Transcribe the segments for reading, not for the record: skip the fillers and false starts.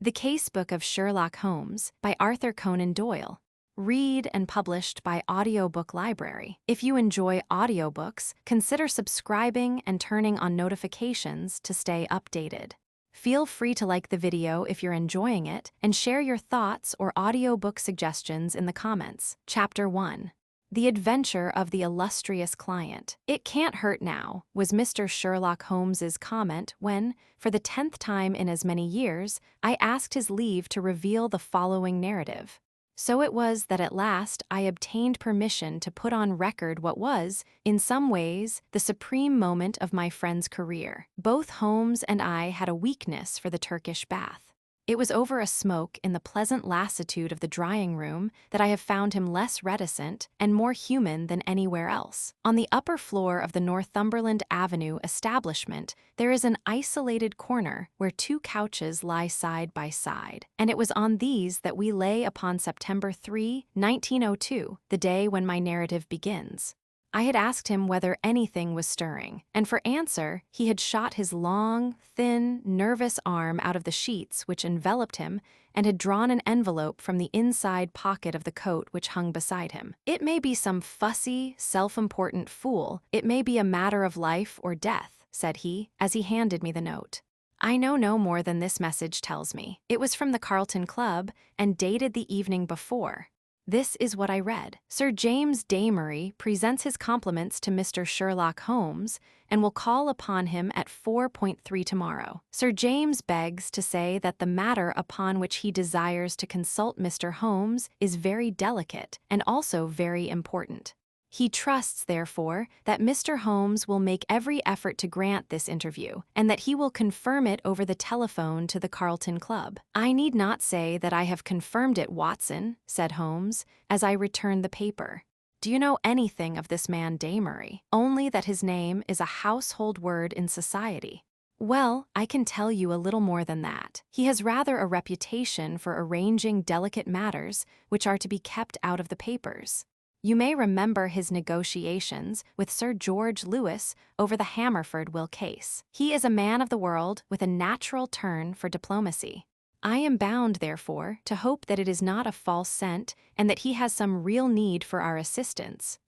The Case-Book of Sherlock Holmes by Arthur Conan Doyle. Read and published by Audiobook Library. If you enjoy audiobooks, consider subscribing and turning on notifications to stay updated. Feel free to like the video if you're enjoying it and share your thoughts or audiobook suggestions in the comments. Chapter 1. The Adventure of the Illustrious Client. "It can't hurt now," was Mr. Sherlock Holmes's comment when, for the 10th time in as many years, I asked his leave to reveal the following narrative. So it was that at last I obtained permission to put on record what was, in some ways, the supreme moment of my friend's career. Both Holmes and I had a weakness for the Turkish bath. It was over a smoke in the pleasant lassitude of the drying room that I have found him less reticent and more human than anywhere else. On the upper floor of the Northumberland Avenue establishment, there is an isolated corner where two couches lie side by side, and it was on these that we lay upon September 3, 1902, the day when my narrative begins. I had asked him whether anything was stirring, and for answer, he had shot his long, thin, nervous arm out of the sheets which enveloped him and had drawn an envelope from the inside pocket of the coat which hung beside him. "It may be some fussy, self-important fool, it may be a matter of life or death," said he, as he handed me the note. I know no more than this message tells me. It was from the Carlton Club and dated the evening before. This is what I read. "Sir James Damery presents his compliments to Mr. Sherlock Holmes and will call upon him at 4:3 tomorrow. Sir James begs to say that the matter upon which he desires to consult Mr. Holmes is very delicate and also very important. He trusts, therefore, that Mr. Holmes will make every effort to grant this interview, and that he will confirm it over the telephone to the Carlton Club." "I need not say that I have confirmed it, Watson," said Holmes, as I returned the paper. "Do you know anything of this man Damery?" "Only that his name is a household word in society." "Well, I can tell you a little more than that. He has rather a reputation for arranging delicate matters which are to be kept out of the papers. You may remember his negotiations with Sir George Lewis over the Hammerford will case. He is a man of the world with a natural turn for diplomacy. I am bound, therefore, to hope that it is not a false scent and that he has some real need for our assistance.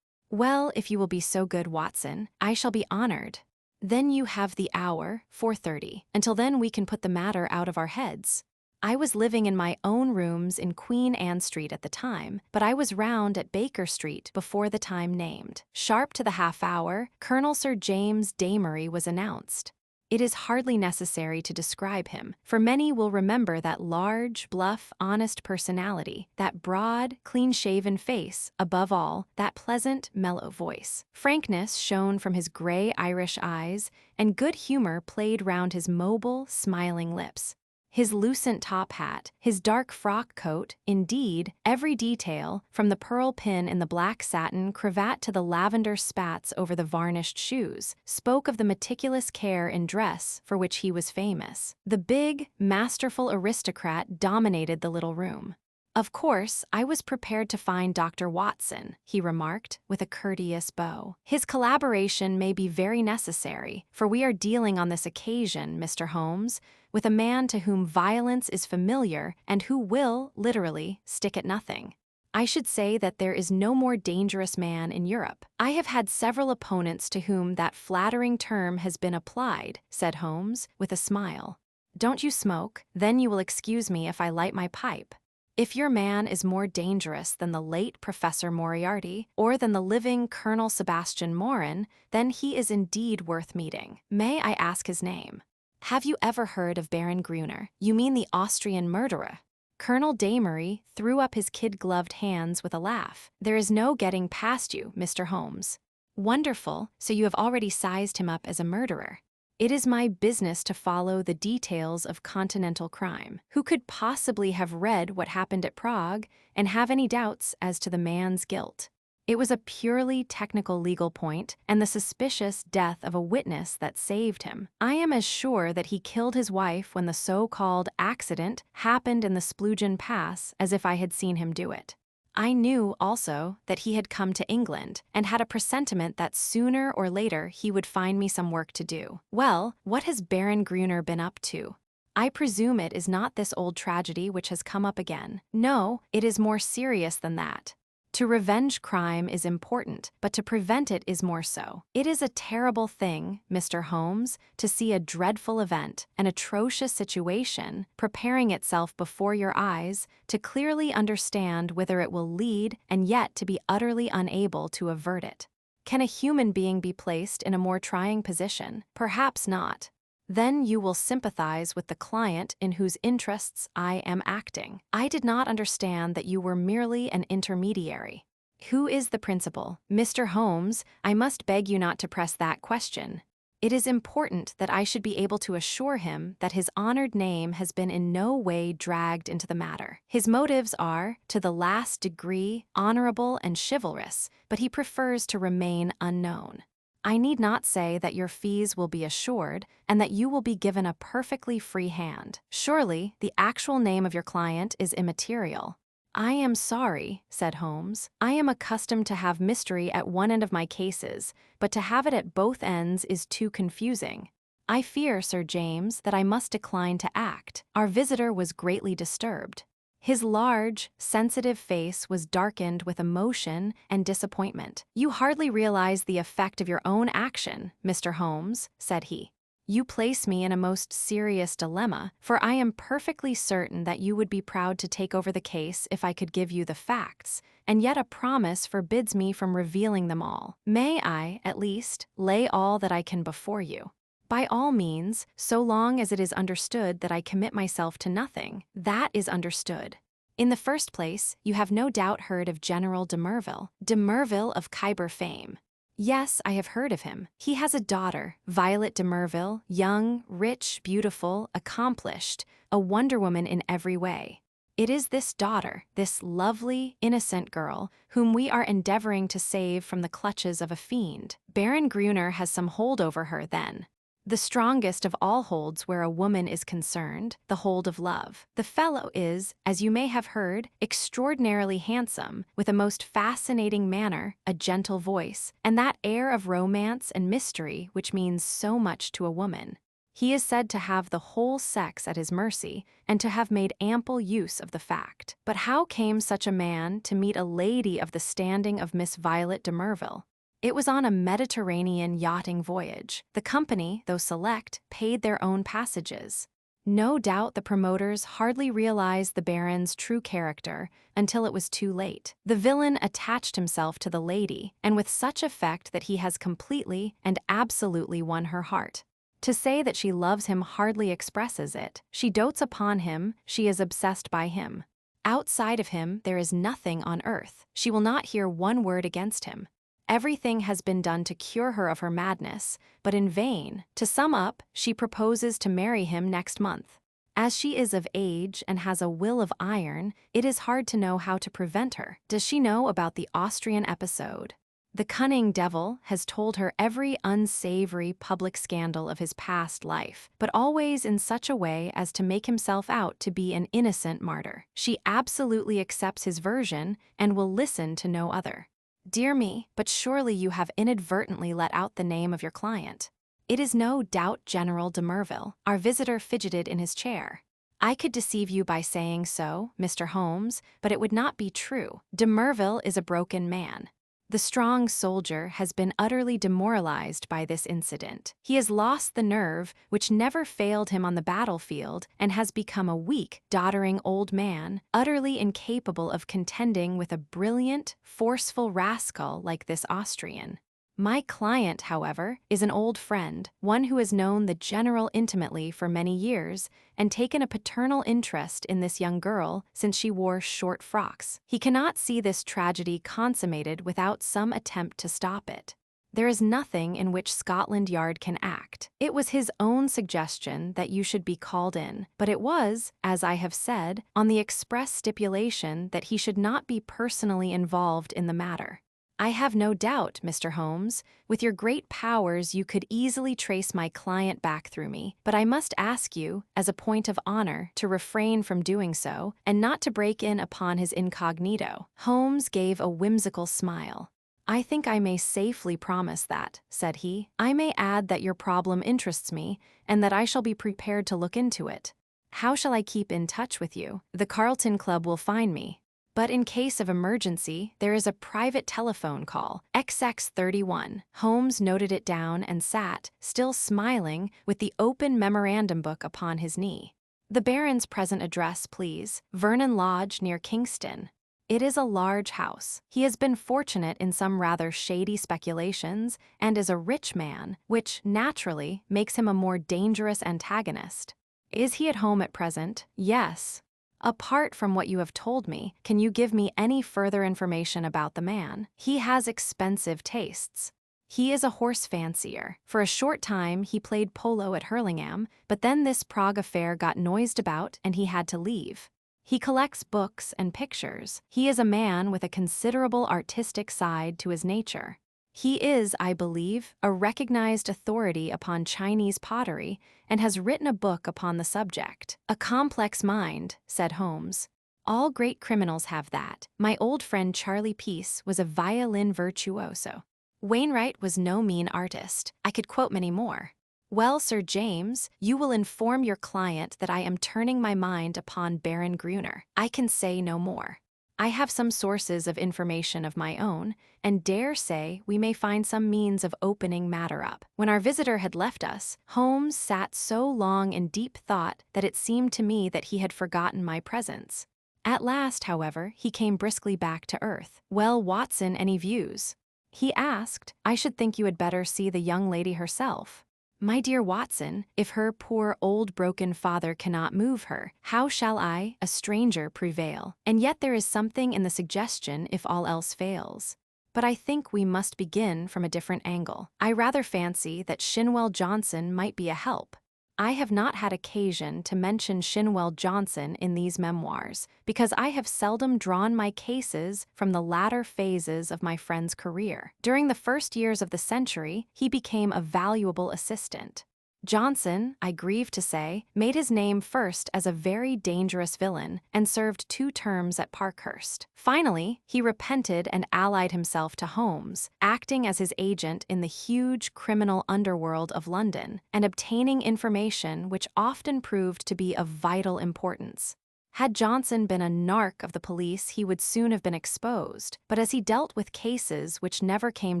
Well, if you will be so good, Watson, I shall be honored. Then you have the hour, 4:30. Until then we can put the matter out of our heads." I was living in my own rooms in Queen Anne Street at the time, but I was round at Baker Street before the time named. Sharp to the half hour, Colonel Sir James Damery was announced. It is hardly necessary to describe him, for many will remember that large, bluff, honest personality, that broad, clean-shaven face, above all, that pleasant, mellow voice. Frankness shone from his gray Irish eyes, and good humor played round his mobile, smiling lips. His lucent top hat, his dark frock coat, indeed, every detail, from the pearl pin in the black satin cravat to the lavender spats over the varnished shoes, spoke of the meticulous care in dress for which he was famous. The big, masterful aristocrat dominated the little room. "Of course, I was prepared to find Dr. Watson," he remarked, with a courteous bow. "His collaboration may be very necessary, for we are dealing on this occasion, Mr. Holmes, with a man to whom violence is familiar and who will, literally, stick at nothing. I should say that there is no more dangerous man in Europe. I have had several opponents to whom that flattering term has been applied," said Holmes, with a smile. "Don't you smoke? Then you will excuse me if I light my pipe. If your man is more dangerous than the late Professor Moriarty, or than the living Colonel Sebastian Morin, then he is indeed worth meeting. May I ask his name?" "Have you ever heard of Baron Gruner?" "You mean the Austrian murderer?" Colonel Damery threw up his kid-gloved hands with a laugh. "There is no getting past you, Mr. Holmes." "Wonderful, so you have already sized him up as a murderer." "It is my business to follow the details of continental crime. Who could possibly have read what happened at Prague and have any doubts as to the man's guilt? It was a purely technical legal point and the suspicious death of a witness that saved him. I am as sure that he killed his wife when the so-called accident happened in the Splugen Pass as if I had seen him do it. I knew, also, that he had come to England, and had a presentiment that sooner or later he would find me some work to do. Well, what has Baron Gruner been up to? I presume it is not this old tragedy which has come up again. No, it is more serious than that. To revenge crime is important, but to prevent it is more so. It is a terrible thing, Mr. Holmes, to see a dreadful event, an atrocious situation, preparing itself before your eyes, to clearly understand whither it will lead, and yet to be utterly unable to avert it. Can a human being be placed in a more trying position? Perhaps not. Then you will sympathize with the client in whose interests I am acting. I did not understand that you were merely an intermediary. Who is the principal? Mr. Holmes, I must beg you not to press that question. It is important that I should be able to assure him that his honored name has been in no way dragged into the matter. His motives are, to the last degree, honorable and chivalrous, but he prefers to remain unknown. I need not say that your fees will be assured and that you will be given a perfectly free hand. Surely, the actual name of your client is immaterial. I am sorry, said Holmes. I am accustomed to have mystery at one end of my cases, but to have it at both ends is too confusing. I fear, Sir James, that I must decline to act. Our visitor was greatly disturbed. His large, sensitive face was darkened with emotion and disappointment. You hardly realize the effect of your own action, Mr. Holmes, said he. You place me in a most serious dilemma, for I am perfectly certain that you would be proud to take over the case if I could give you the facts, and yet a promise forbids me from revealing them all. May I, at least, lay all that I can before you? By all means, so long as it is understood that I commit myself to nothing. That is understood. In the first place, you have no doubt heard of General de Merville. De Merville of Khyber fame. Yes, I have heard of him. He has a daughter, Violet de Merville, young, rich, beautiful, accomplished, a wonder woman in every way. It is this daughter, this lovely, innocent girl, whom we are endeavoring to save from the clutches of a fiend. Baron Gruner has some hold over her, then. The strongest of all holds where a woman is concerned, the hold of love. The fellow is, as you may have heard, extraordinarily handsome, with a most fascinating manner, a gentle voice, and that air of romance and mystery which means so much to a woman. He is said to have the whole sex at his mercy, and to have made ample use of the fact. But how came such a man to meet a lady of the standing of Miss Violet de Merville? It was on a Mediterranean yachting voyage. The company, though select, paid their own passages. No doubt the promoters hardly realized the Baron's true character until it was too late. The villain attached himself to the lady, and with such effect that he has completely and absolutely won her heart. To say that she loves him hardly expresses it. She dotes upon him, she is obsessed by him. Outside of him, there is nothing on earth. She will not hear one word against him. Everything has been done to cure her of her madness, but in vain. To sum up, she proposes to marry him next month. As she is of age and has a will of iron, it is hard to know how to prevent her. Does she know about the Austrian episode? The cunning devil has told her every unsavory public scandal of his past life, but always in such a way as to make himself out to be an innocent martyr. She absolutely accepts his version and will listen to no other. Dear me, but surely you have inadvertently let out the name of your client. It is no doubt General de Merville. Our visitor fidgeted in his chair. I could deceive you by saying so, Mr. Holmes, but it would not be true. De Merville is a broken man. The strong soldier has been utterly demoralized by this incident. He has lost the nerve which never failed him on the battlefield and has become a weak, doddering old man, utterly incapable of contending with a brilliant, forceful rascal like this Austrian. My client, however, is an old friend, one who has known the general intimately for many years and taken a paternal interest in this young girl since she wore short frocks. He cannot see this tragedy consummated without some attempt to stop it. There is nothing in which Scotland Yard can act. It was his own suggestion that you should be called in, but it was, as I have said, on the express stipulation that he should not be personally involved in the matter. I have no doubt, Mr. Holmes, with your great powers you could easily trace my client back through me, but I must ask you, as a point of honor, to refrain from doing so, and not to break in upon his incognito. Holmes gave a whimsical smile. I think I may safely promise that, said he. I may add that your problem interests me, and that I shall be prepared to look into it. How shall I keep in touch with you? The Carlton Club will find me. But in case of emergency, there is a private telephone call, XX31. Holmes noted it down and sat, still smiling, with the open memorandum book upon his knee. The Baron's present address, please. Vernon Lodge, near Kingston. It is a large house. He has been fortunate in some rather shady speculations and is a rich man, which, naturally, makes him a more dangerous antagonist. Is he at home at present? Yes. Apart from what you have told me, can you give me any further information about the man? He has expensive tastes. He is a horse fancier. For a short time, he played polo at Hurlingham, but then this Prague affair got noised about and he had to leave. He collects books and pictures. He is a man with a considerable artistic side to his nature. He is, I believe, a recognized authority upon Chinese pottery and has written a book upon the subject. A complex mind, said Holmes. All great criminals have that. My old friend Charlie Peace was a violin virtuoso. Wainwright was no mean artist. I could quote many more. Well, Sir James, you will inform your client that I am turning my mind upon Baron Gruner. I can say no more. I have some sources of information of my own, and dare say we may find some means of opening matter up. When our visitor had left us, Holmes sat so long in deep thought that it seemed to me that he had forgotten my presence. At last, however, he came briskly back to earth. Well, Watson, any views? He asked. I should think you had better see the young lady herself. My dear Watson, if her poor old broken father cannot move her, how shall I, a stranger, prevail? And yet there is something in the suggestion if all else fails. But I think we must begin from a different angle. I rather fancy that Shinwell Johnson might be a help. I have not had occasion to mention Shinwell Johnson in these memoirs, because I have seldom drawn my cases from the latter phases of my friend's career. During the first years of the century, he became a valuable assistant. Johnson, I grieve to say, made his name first as a very dangerous villain and served 2 terms at Parkhurst. Finally, he repented and allied himself to Holmes, acting as his agent in the huge criminal underworld of London and obtaining information which often proved to be of vital importance. Had Johnson been a narc of the police, he would soon have been exposed, but as he dealt with cases which never came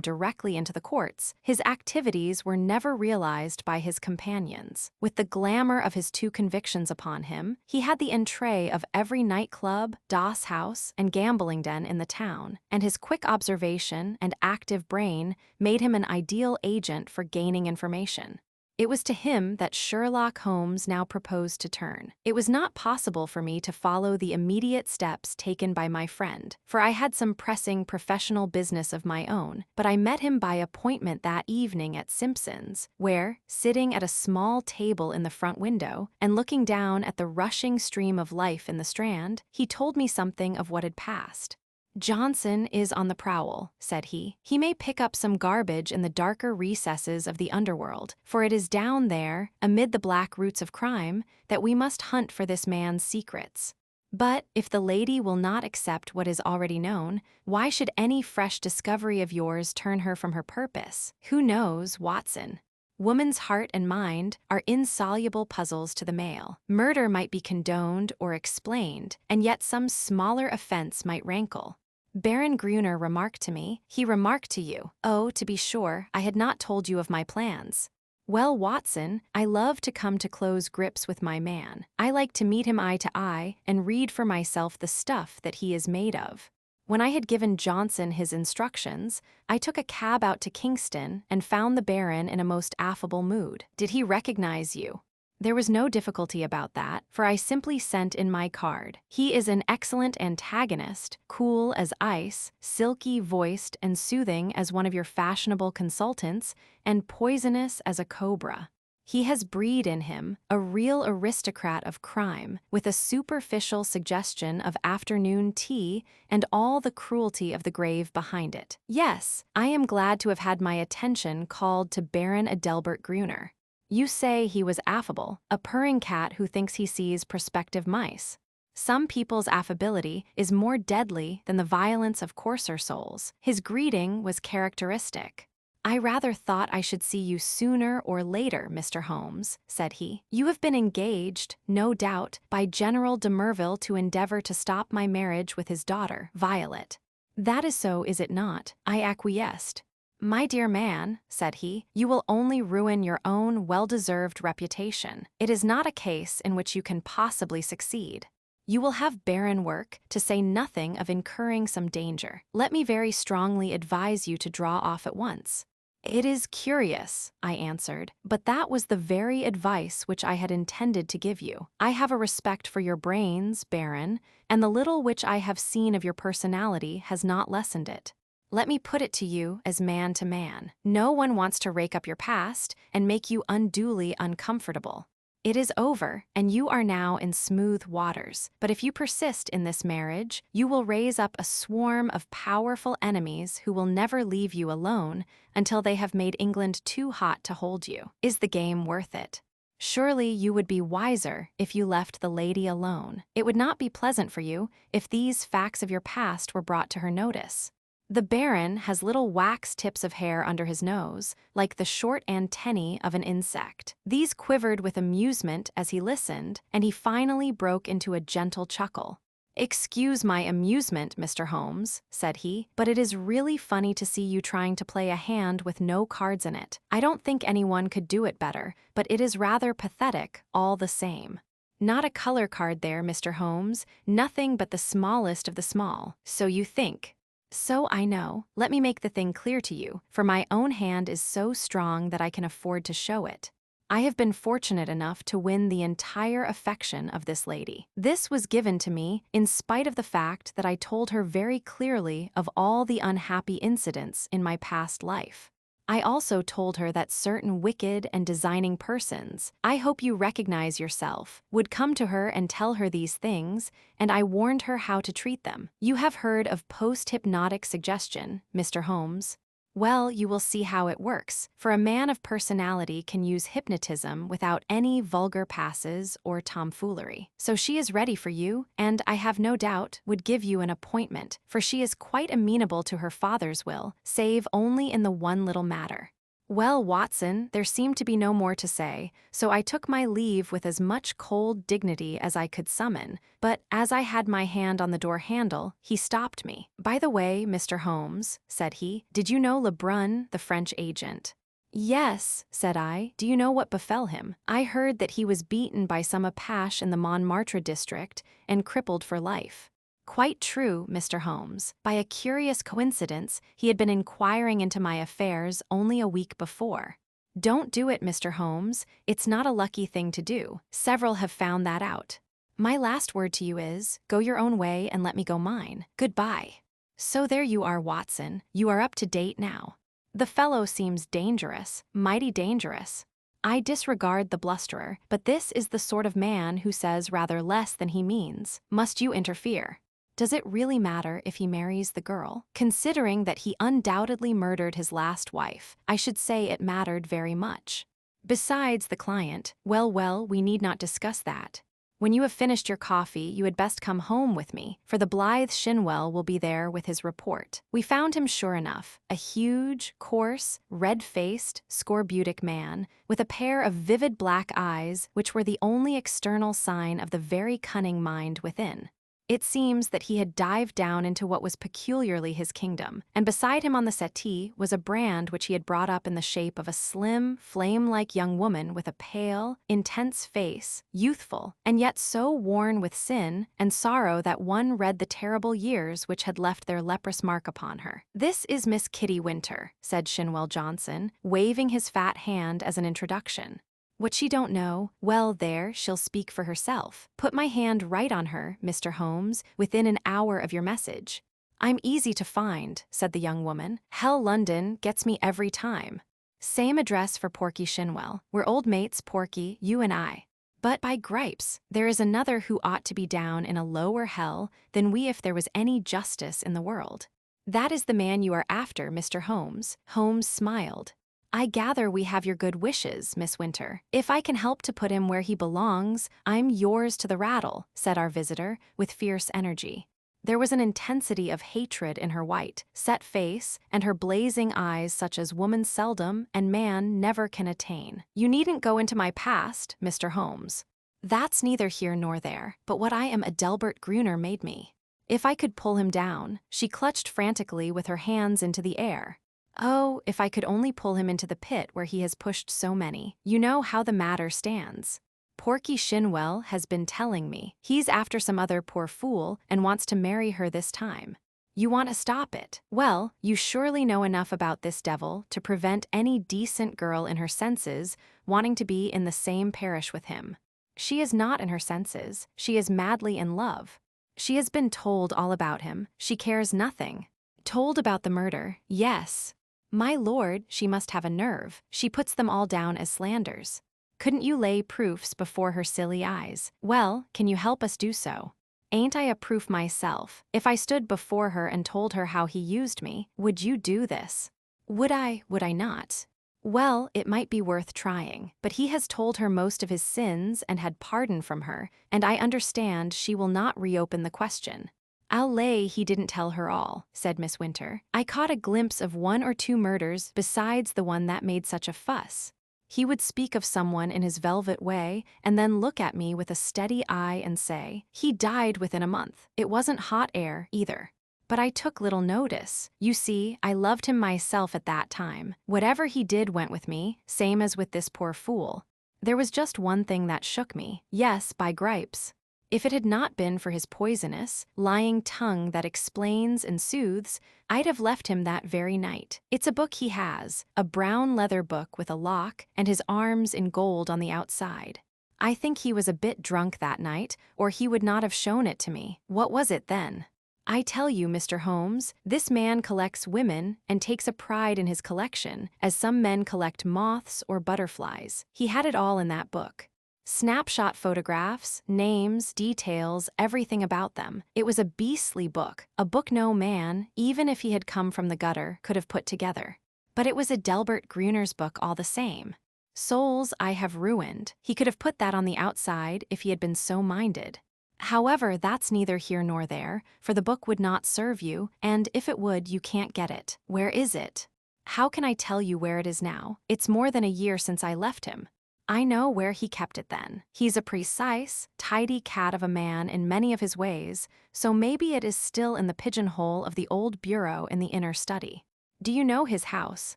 directly into the courts, his activities were never realized by his companions. With the glamour of his 2 convictions upon him, he had the entree of every nightclub, doss house, and gambling den in the town, and his quick observation and active brain made him an ideal agent for gaining information. It was to him that Sherlock Holmes now proposed to turn. It was not possible for me to follow the immediate steps taken by my friend, for I had some pressing professional business of my own, but I met him by appointment that evening at Simpson's, where, sitting at a small table in the front window and looking down at the rushing stream of life in the Strand, he told me something of what had passed. Johnson is on the prowl, said he. He may pick up some garbage in the darker recesses of the underworld, for it is down there, amid the black roots of crime, that we must hunt for this man's secrets. But if the lady will not accept what is already known, why should any fresh discovery of yours turn her from her purpose? Who knows, Watson? Woman's heart and mind are insoluble puzzles to the male. Murder might be condoned or explained, and yet some smaller offense might rankle. Baron Gruner remarked to me, he remarked to you, oh, to be sure, I had not told you of my plans. Well, Watson, I love to come to close grips with my man. I like to meet him eye to eye and read for myself the stuff that he is made of. When I had given Johnson his instructions, I took a cab out to Kingston and found the Baron in a most affable mood. Did he recognize you? There was no difficulty about that, for I simply sent in my card. He is an excellent antagonist, cool as ice, silky-voiced and soothing as one of your fashionable consultants, and poisonous as a cobra. He has breed in him, a real aristocrat of crime, with a superficial suggestion of afternoon tea and all the cruelty of the grave behind it. Yes, I am glad to have had my attention called to Baron Adelbert Gruner. You say he was affable, a purring cat who thinks he sees prospective mice. Some people's affability is more deadly than the violence of coarser souls. His greeting was characteristic. "I rather thought I should see you sooner or later, Mr. Holmes," said he. "You have been engaged, no doubt, by General de Merville to endeavor to stop my marriage with his daughter, Violet." "That is so, is it not?" I acquiesced. "My dear man," said he, "you will only ruin your own well-deserved reputation. It is not a case in which you can possibly succeed. You will have barren work, to say nothing of incurring some danger. Let me very strongly advise you to draw off at once." "It is curious," I answered, "but that was the very advice which I had intended to give you. I have a respect for your brains, Baron, and the little which I have seen of your personality has not lessened it. Let me put it to you as man to man. No one wants to rake up your past and make you unduly uncomfortable. It is over, and you are now in smooth waters. But if you persist in this marriage, you will raise up a swarm of powerful enemies who will never leave you alone until they have made England too hot to hold you. Is the game worth it? Surely you would be wiser if you left the lady alone. It would not be pleasant for you if these facts of your past were brought to her notice. The Baron has little wax tips of hair under his nose, like the short antennae of an insect. These quivered with amusement as he listened, and he finally broke into a gentle chuckle. "Excuse my amusement, Mr. Holmes," said he, "but it is really funny to see you trying to play a hand with no cards in it. I don't think anyone could do it better, but it is rather pathetic, all the same. Not a color card there, Mr. Holmes, nothing but the smallest of the small. So you think. So I know. Let me make the thing clear to you, for my own hand is so strong that I can afford to show it. I have been fortunate enough to win the entire affection of this lady. This was given to me in spite of the fact that I told her very clearly of all the unhappy incidents in my past life. I also told her that certain wicked and designing persons, I hope you recognize yourself, would come to her and tell her these things, and I warned her how to treat them. You have heard of post-hypnotic suggestion, Mr. Holmes. Well, you will see how it works, for a man of personality can use hypnotism without any vulgar passes or tomfoolery. So she is ready for you, and I have no doubt would give you an appointment, for she is quite amenable to her father's will, save only in the one little matter. Well, Watson, there seemed to be no more to say, so I took my leave with as much cold dignity as I could summon, but as I had my hand on the door handle, he stopped me. "By the way, Mr. Holmes," said he, "did you know Lebrun, the French agent?" "Yes," said I. "Do you know what befell him? I heard that he was beaten by some apache in the Montmartre district and crippled for life." "Quite true, Mr. Holmes. By a curious coincidence, he had been inquiring into my affairs only a week before." "Don't do it, Mr. Holmes. It's not a lucky thing to do. Several have found that out. My last word to you is, go your own way and let me go mine. Goodbye." So there you are, Watson. You are up to date now. The fellow seems dangerous, mighty dangerous. I disregard the blusterer, but this is the sort of man who says rather less than he means. Must you interfere? Does it really matter if he marries the girl? Considering that he undoubtedly murdered his last wife, I should say it mattered very much. Besides the client, well, we need not discuss that. When you have finished your coffee, you had best come home with me, for the blithe Shinwell will be there with his report. We found him sure enough, a huge, coarse, red-faced, scorbutic man, with a pair of vivid black eyes which were the only external sign of the very cunning mind within. It seems that he had dived down into what was peculiarly his kingdom, and beside him on the settee was a brand which he had brought up in the shape of a slim, flame-like young woman with a pale, intense face, youthful, and yet so worn with sin and sorrow that one read the terrible years which had left their leprous mark upon her. "This is Miss Kitty Winter," said Shinwell Johnson, waving his fat hand as an introduction. "What she don't know, well, there, she'll speak for herself. Put my hand right on her, Mr. Holmes, within an hour of your message." "I'm easy to find," said the young woman. "Hell London gets me every time. Same address for Porky Shinwell. We're old mates, Porky, you and I. But by gripes, there is another who ought to be down in a lower hell than we if there was any justice in the world. That is the man you are after, Mr. Holmes." Holmes smiled. "I gather we have your good wishes, Miss Winter. If I can help to put him where he belongs, I'm yours to the rattle," said our visitor, with fierce energy. There was an intensity of hatred in her white, set face, and her blazing eyes such as woman seldom and man never can attain. "You needn't go into my past, Mr. Holmes. That's neither here nor there, but what I am Adelbert Gruner made me. If I could pull him down," she clutched frantically with her hands into the air. "Oh, if I could only pull him into the pit where he has pushed so many. You know how the matter stands. Porky Shinwell has been telling me. He's after some other poor fool and wants to marry her this time. You want to stop it? Well, you surely know enough about this devil to prevent any decent girl in her senses wanting to be in the same parish with him. She is not in her senses. She is madly in love. She has been told all about him. She cares nothing. Told about the murder, yes. My lord, she must have a nerve. She puts them all down as slanders. Couldn't you lay proofs before her silly eyes? Well, can you help us do so? Ain't I a proof myself? If I stood before her and told her how he used me, would you do this? Would I not? Well, it might be worth trying, but he has told her most of his sins and had pardon from her, and I understand she will not reopen the question. I'll lay he didn't tell her all, said Miss Winter. I caught a glimpse of 1 or 2 murders besides the one that made such a fuss. He would speak of someone in his velvet way and then look at me with a steady eye and say, he died within a month. It wasn't hot air, either. But I took little notice. You see, I loved him myself at that time. Whatever he did went with me, same as with this poor fool. There was just one thing that shook me. Yes, by gripes. If it had not been for his poisonous, lying tongue that explains and soothes, I'd have left him that very night. It's a book he has, a brown leather book with a lock and his arms in gold on the outside. I think he was a bit drunk that night, or he would not have shown it to me. What was it then? I tell you, Mr. Holmes, this man collects women and takes a pride in his collection, as some men collect moths or butterflies. He had it all in that book. Snapshot photographs, names, details, everything about them. It was a beastly book, a book no man, even if he had come from the gutter, could have put together. But it was Adelbert Gruner's book all the same. Souls I have ruined. He could have put that on the outside if he had been so minded. However, that's neither here nor there, for the book would not serve you, and if it would, you can't get it. Where is it? How can I tell you where it is now? It's more than a year since I left him. I know where he kept it then. He's a precise, tidy cat of a man in many of his ways, so maybe it is still in the pigeonhole of the old bureau in the inner study. Do you know his house?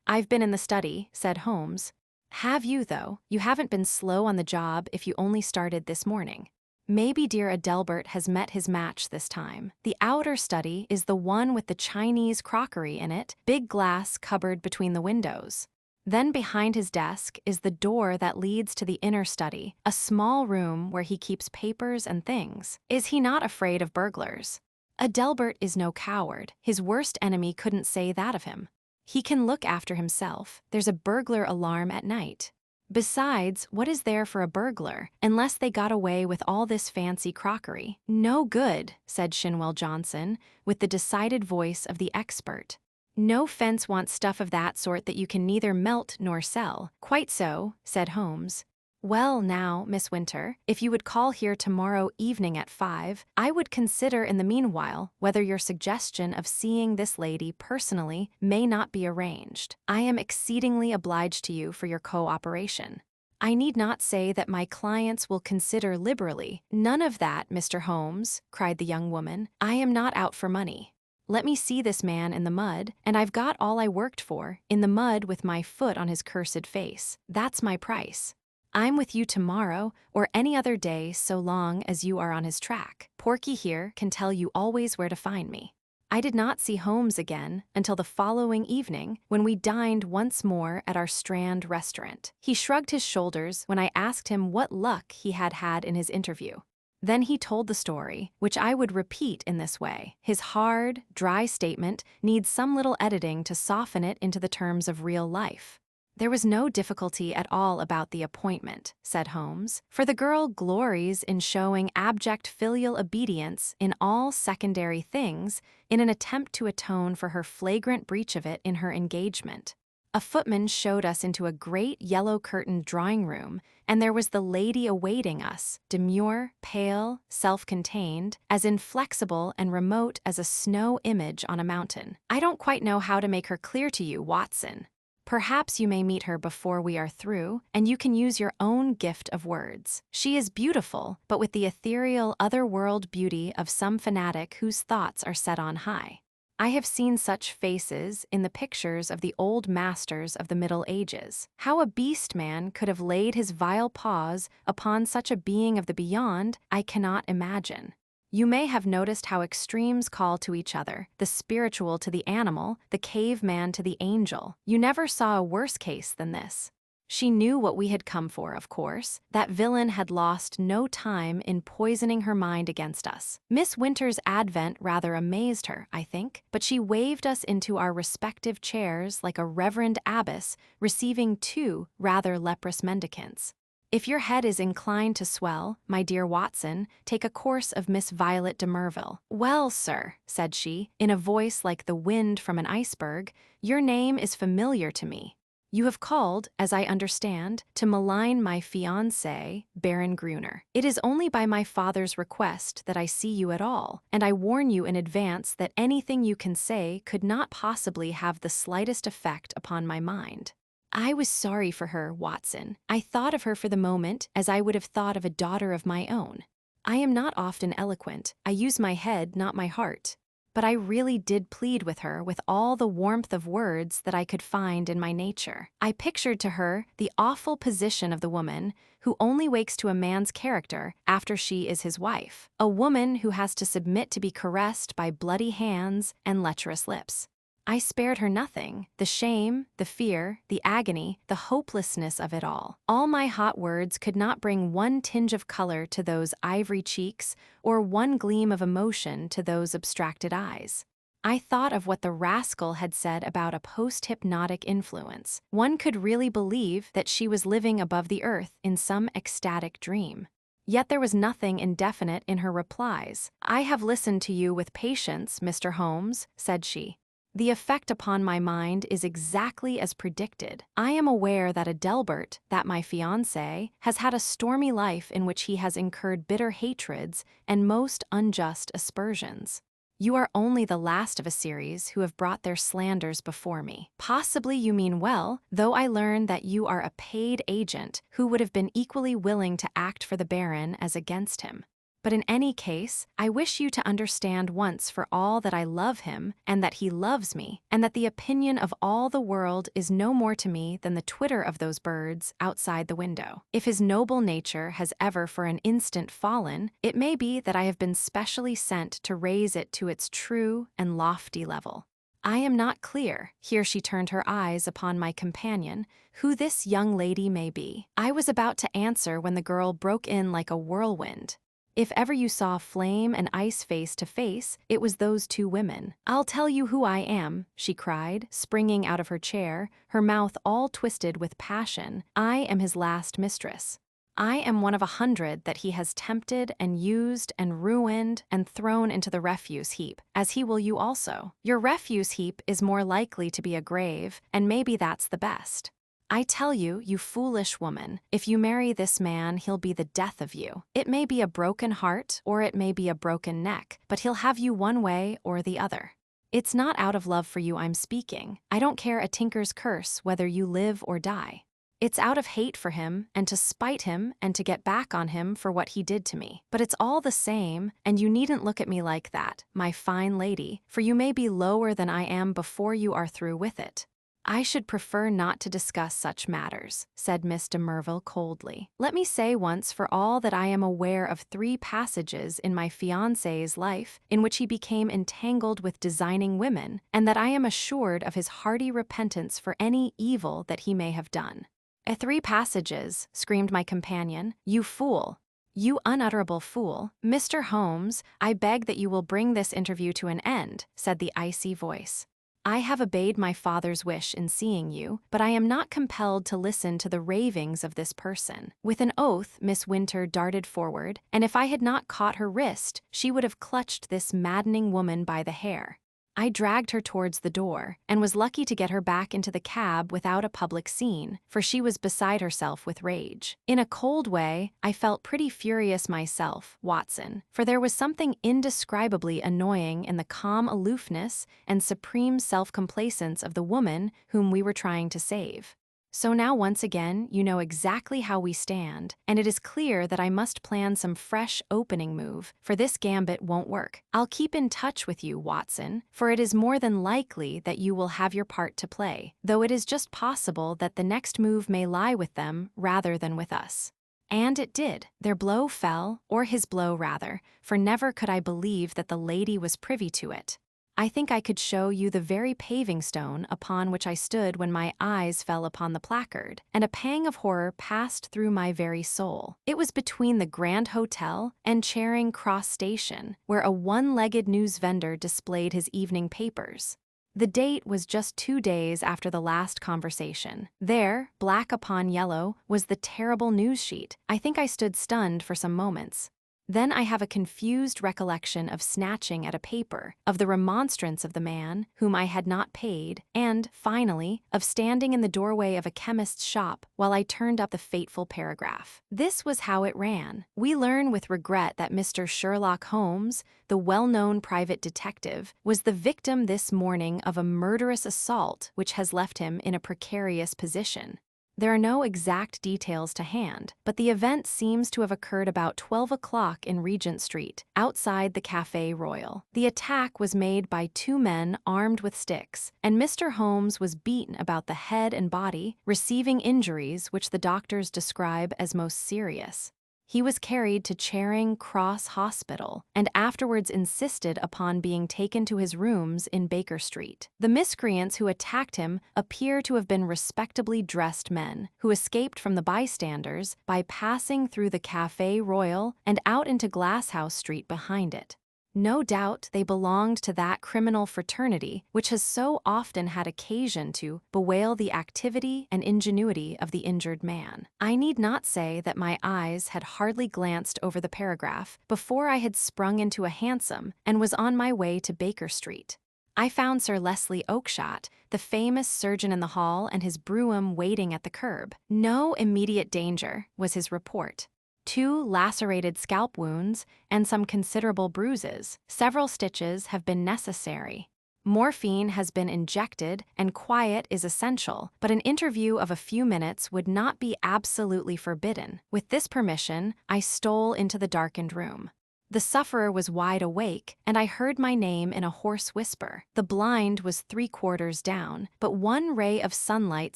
I've been in the study, said Holmes. Have you, though? You haven't been slow on the job if you only started this morning. Maybe dear Adelbert has met his match this time. The outer study is the one with the Chinese crockery in it, big glass cupboard between the windows. Then behind his desk is the door that leads to the inner study, a small room where he keeps papers and things. Is he not afraid of burglars? Adelbert is no coward. His worst enemy couldn't say that of him. He can look after himself. There's a burglar alarm at night. Besides, what is there for a burglar, unless they got away with all this fancy crockery? No good, said Shinwell Johnson, with the decided voice of the expert. No fence wants stuff of that sort that you can neither melt nor sell. Quite so, said Holmes. Well now, Miss Winter, if you would call here tomorrow evening at 5, I would consider in the meanwhile whether your suggestion of seeing this lady personally may not be arranged. I am exceedingly obliged to you for your cooperation. I need not say that my clients will consider liberally. None of that, Mr. Holmes, cried the young woman. I am not out for money. Let me see this man in the mud, and I've got all I worked for, in the mud with my foot on his cursed face. That's my price. I'm with you tomorrow or any other day so long as you are on his track. Porky here can tell you always where to find me. I did not see Holmes again until the following evening when we dined once more at our Strand restaurant. He shrugged his shoulders when I asked him what luck he had had in his interview. Then he told the story, which I would repeat in this way. His hard, dry statement needs some little editing to soften it into the terms of real life. There was no difficulty at all about the appointment, said Holmes, for the girl glories in showing abject filial obedience in all secondary things in an attempt to atone for her flagrant breach of it in her engagement. A footman showed us into a great yellow-curtained drawing room, and there was the lady awaiting us, demure, pale, self-contained, as inflexible and remote as a snow image on a mountain. I don't quite know how to make her clear to you, Watson. Perhaps you may meet her before we are through, and you can use your own gift of words. She is beautiful, but with the ethereal other-world beauty of some fanatic whose thoughts are set on high. I have seen such faces in the pictures of the old masters of the Middle Ages. How a beast man could have laid his vile paws upon such a being of the beyond, I cannot imagine. You may have noticed how extremes call to each other, the spiritual to the animal, the caveman to the angel. You never saw a worse case than this. She knew what we had come for, of course. That villain had lost no time in poisoning her mind against us. Miss Winter's advent rather amazed her, I think, but she waved us into our respective chairs like a reverend abbess receiving two rather leprous mendicants. If your head is inclined to swell, my dear Watson, take a course of Miss Violet de Merville. Well, sir, said she, in a voice like the wind from an iceberg, your name is familiar to me. You have called, as I understand, to malign my fiancé, Baron Gruner. It is only by my father's request that I see you at all, and I warn you in advance that anything you can say could not possibly have the slightest effect upon my mind. I was sorry for her, Watson. I thought of her for the moment as I would have thought of a daughter of my own. I am not often eloquent. I use my head, not my heart. But I really did plead with her with all the warmth of words that I could find in my nature. I pictured to her the awful position of the woman who only wakes to a man's character after she is his wife, a woman who has to submit to be caressed by bloody hands and lecherous lips. I spared her nothing, the shame, the fear, the agony, the hopelessness of it all. All my hot words could not bring one tinge of color to those ivory cheeks or one gleam of emotion to those abstracted eyes. I thought of what the rascal had said about a post-hypnotic influence. One could really believe that she was living above the earth in some ecstatic dream. Yet there was nothing indefinite in her replies. I have listened to you with patience, Mr. Holmes, said she. The effect upon my mind is exactly as predicted. I am aware that Adelbert, that my fiancé, has had a stormy life in which he has incurred bitter hatreds and most unjust aspersions. You are only the last of a series who have brought their slanders before me. Possibly you mean well, though I learn that you are a paid agent who would have been equally willing to act for the Baron as against him. But in any case, I wish you to understand once for all that I love him and that he loves me, and that the opinion of all the world is no more to me than the twitter of those birds outside the window. If his noble nature has ever for an instant fallen, it may be that I have been specially sent to raise it to its true and lofty level. I am not clear, here she turned her eyes upon my companion, who this young lady may be. I was about to answer when the girl broke in like a whirlwind. If ever you saw flame and ice face to face, it was those two women. I'll tell you who I am, she cried, springing out of her chair, her mouth all twisted with passion. I am his last mistress. I am one of 100 that he has tempted and used and ruined and thrown into the refuse heap, as he will you also. Your refuse heap is more likely to be a grave, and maybe that's the best. I tell you, you foolish woman, if you marry this man, he'll be the death of you. It may be a broken heart, or it may be a broken neck, but he'll have you one way or the other. It's not out of love for you I'm speaking. I don't care a tinker's curse whether you live or die. It's out of hate for him, and to spite him, and to get back on him for what he did to me. But it's all the same, and you needn't look at me like that, my fine lady, for you may be lower than I am before you are through with it. I should prefer not to discuss such matters, said Miss de Merville coldly. Let me say once for all that I am aware of 3 passages in my fiancé's life in which he became entangled with designing women, and that I am assured of his hearty repentance for any evil that he may have done. 3 passages, screamed my companion. You fool! You unutterable fool! Mr. Holmes, I beg that you will bring this interview to an end, said the icy voice. I have obeyed my father's wish in seeing you, but I am not compelled to listen to the ravings of this person. With an oath, Miss Winter darted forward, and if I had not caught her wrist, she would have clutched this maddening woman by the hair. I dragged her towards the door, and was lucky to get her back into the cab without a public scene, for she was beside herself with rage. In a cold way, I felt pretty furious myself, Watson, for there was something indescribably annoying in the calm aloofness and supreme self-complacence of the woman whom we were trying to save. So now once again you know exactly how we stand, and it is clear that I must plan some fresh opening move, for this gambit won't work. I'll keep in touch with you, Watson, for it is more than likely that you will have your part to play, though it is just possible that the next move may lie with them rather than with us. And it did. Their blow fell, or his blow rather, for never could I believe that the lady was privy to it. I think I could show you the very paving stone upon which I stood when my eyes fell upon the placard, and a pang of horror passed through my very soul. It was between the Grand Hotel and Charing Cross Station, where a one-legged news vendor displayed his evening papers. The date was just 2 days after the last conversation. There, black upon yellow, was the terrible news sheet. I think I stood stunned for some moments. Then I have a confused recollection of snatching at a paper, of the remonstrance of the man whom I had not paid, and, finally, of standing in the doorway of a chemist's shop while I turned up the fateful paragraph. This was how it ran. We learn with regret that Mr. Sherlock Holmes, the well-known private detective, was the victim this morning of a murderous assault which has left him in a precarious position. There are no exact details to hand, but the event seems to have occurred about 12 o'clock in Regent Street, outside the Café Royal. The attack was made by 2 men armed with sticks, and Mr. Holmes was beaten about the head and body, receiving injuries which the doctors describe as most serious. He was carried to Charing Cross Hospital and afterwards insisted upon being taken to his rooms in Baker Street. The miscreants who attacked him appear to have been respectably dressed men who escaped from the bystanders by passing through the Café Royal and out into Glasshouse Street behind it. No doubt they belonged to that criminal fraternity which has so often had occasion to bewail the activity and ingenuity of the injured man. I need not say that my eyes had hardly glanced over the paragraph before I had sprung into a hansom and was on my way to Baker Street. I found Sir Leslie Oakshott, the famous surgeon in the hall, and his brougham waiting at the curb. No immediate danger, was his report. 2 lacerated scalp wounds and some considerable bruises. Several stitches have been necessary. Morphine has been injected and quiet is essential, but an interview of a few minutes would not be absolutely forbidden. With this permission, I stole into the darkened room. The sufferer was wide awake, and I heard my name in a hoarse whisper. The blind was 3/4 down, but one ray of sunlight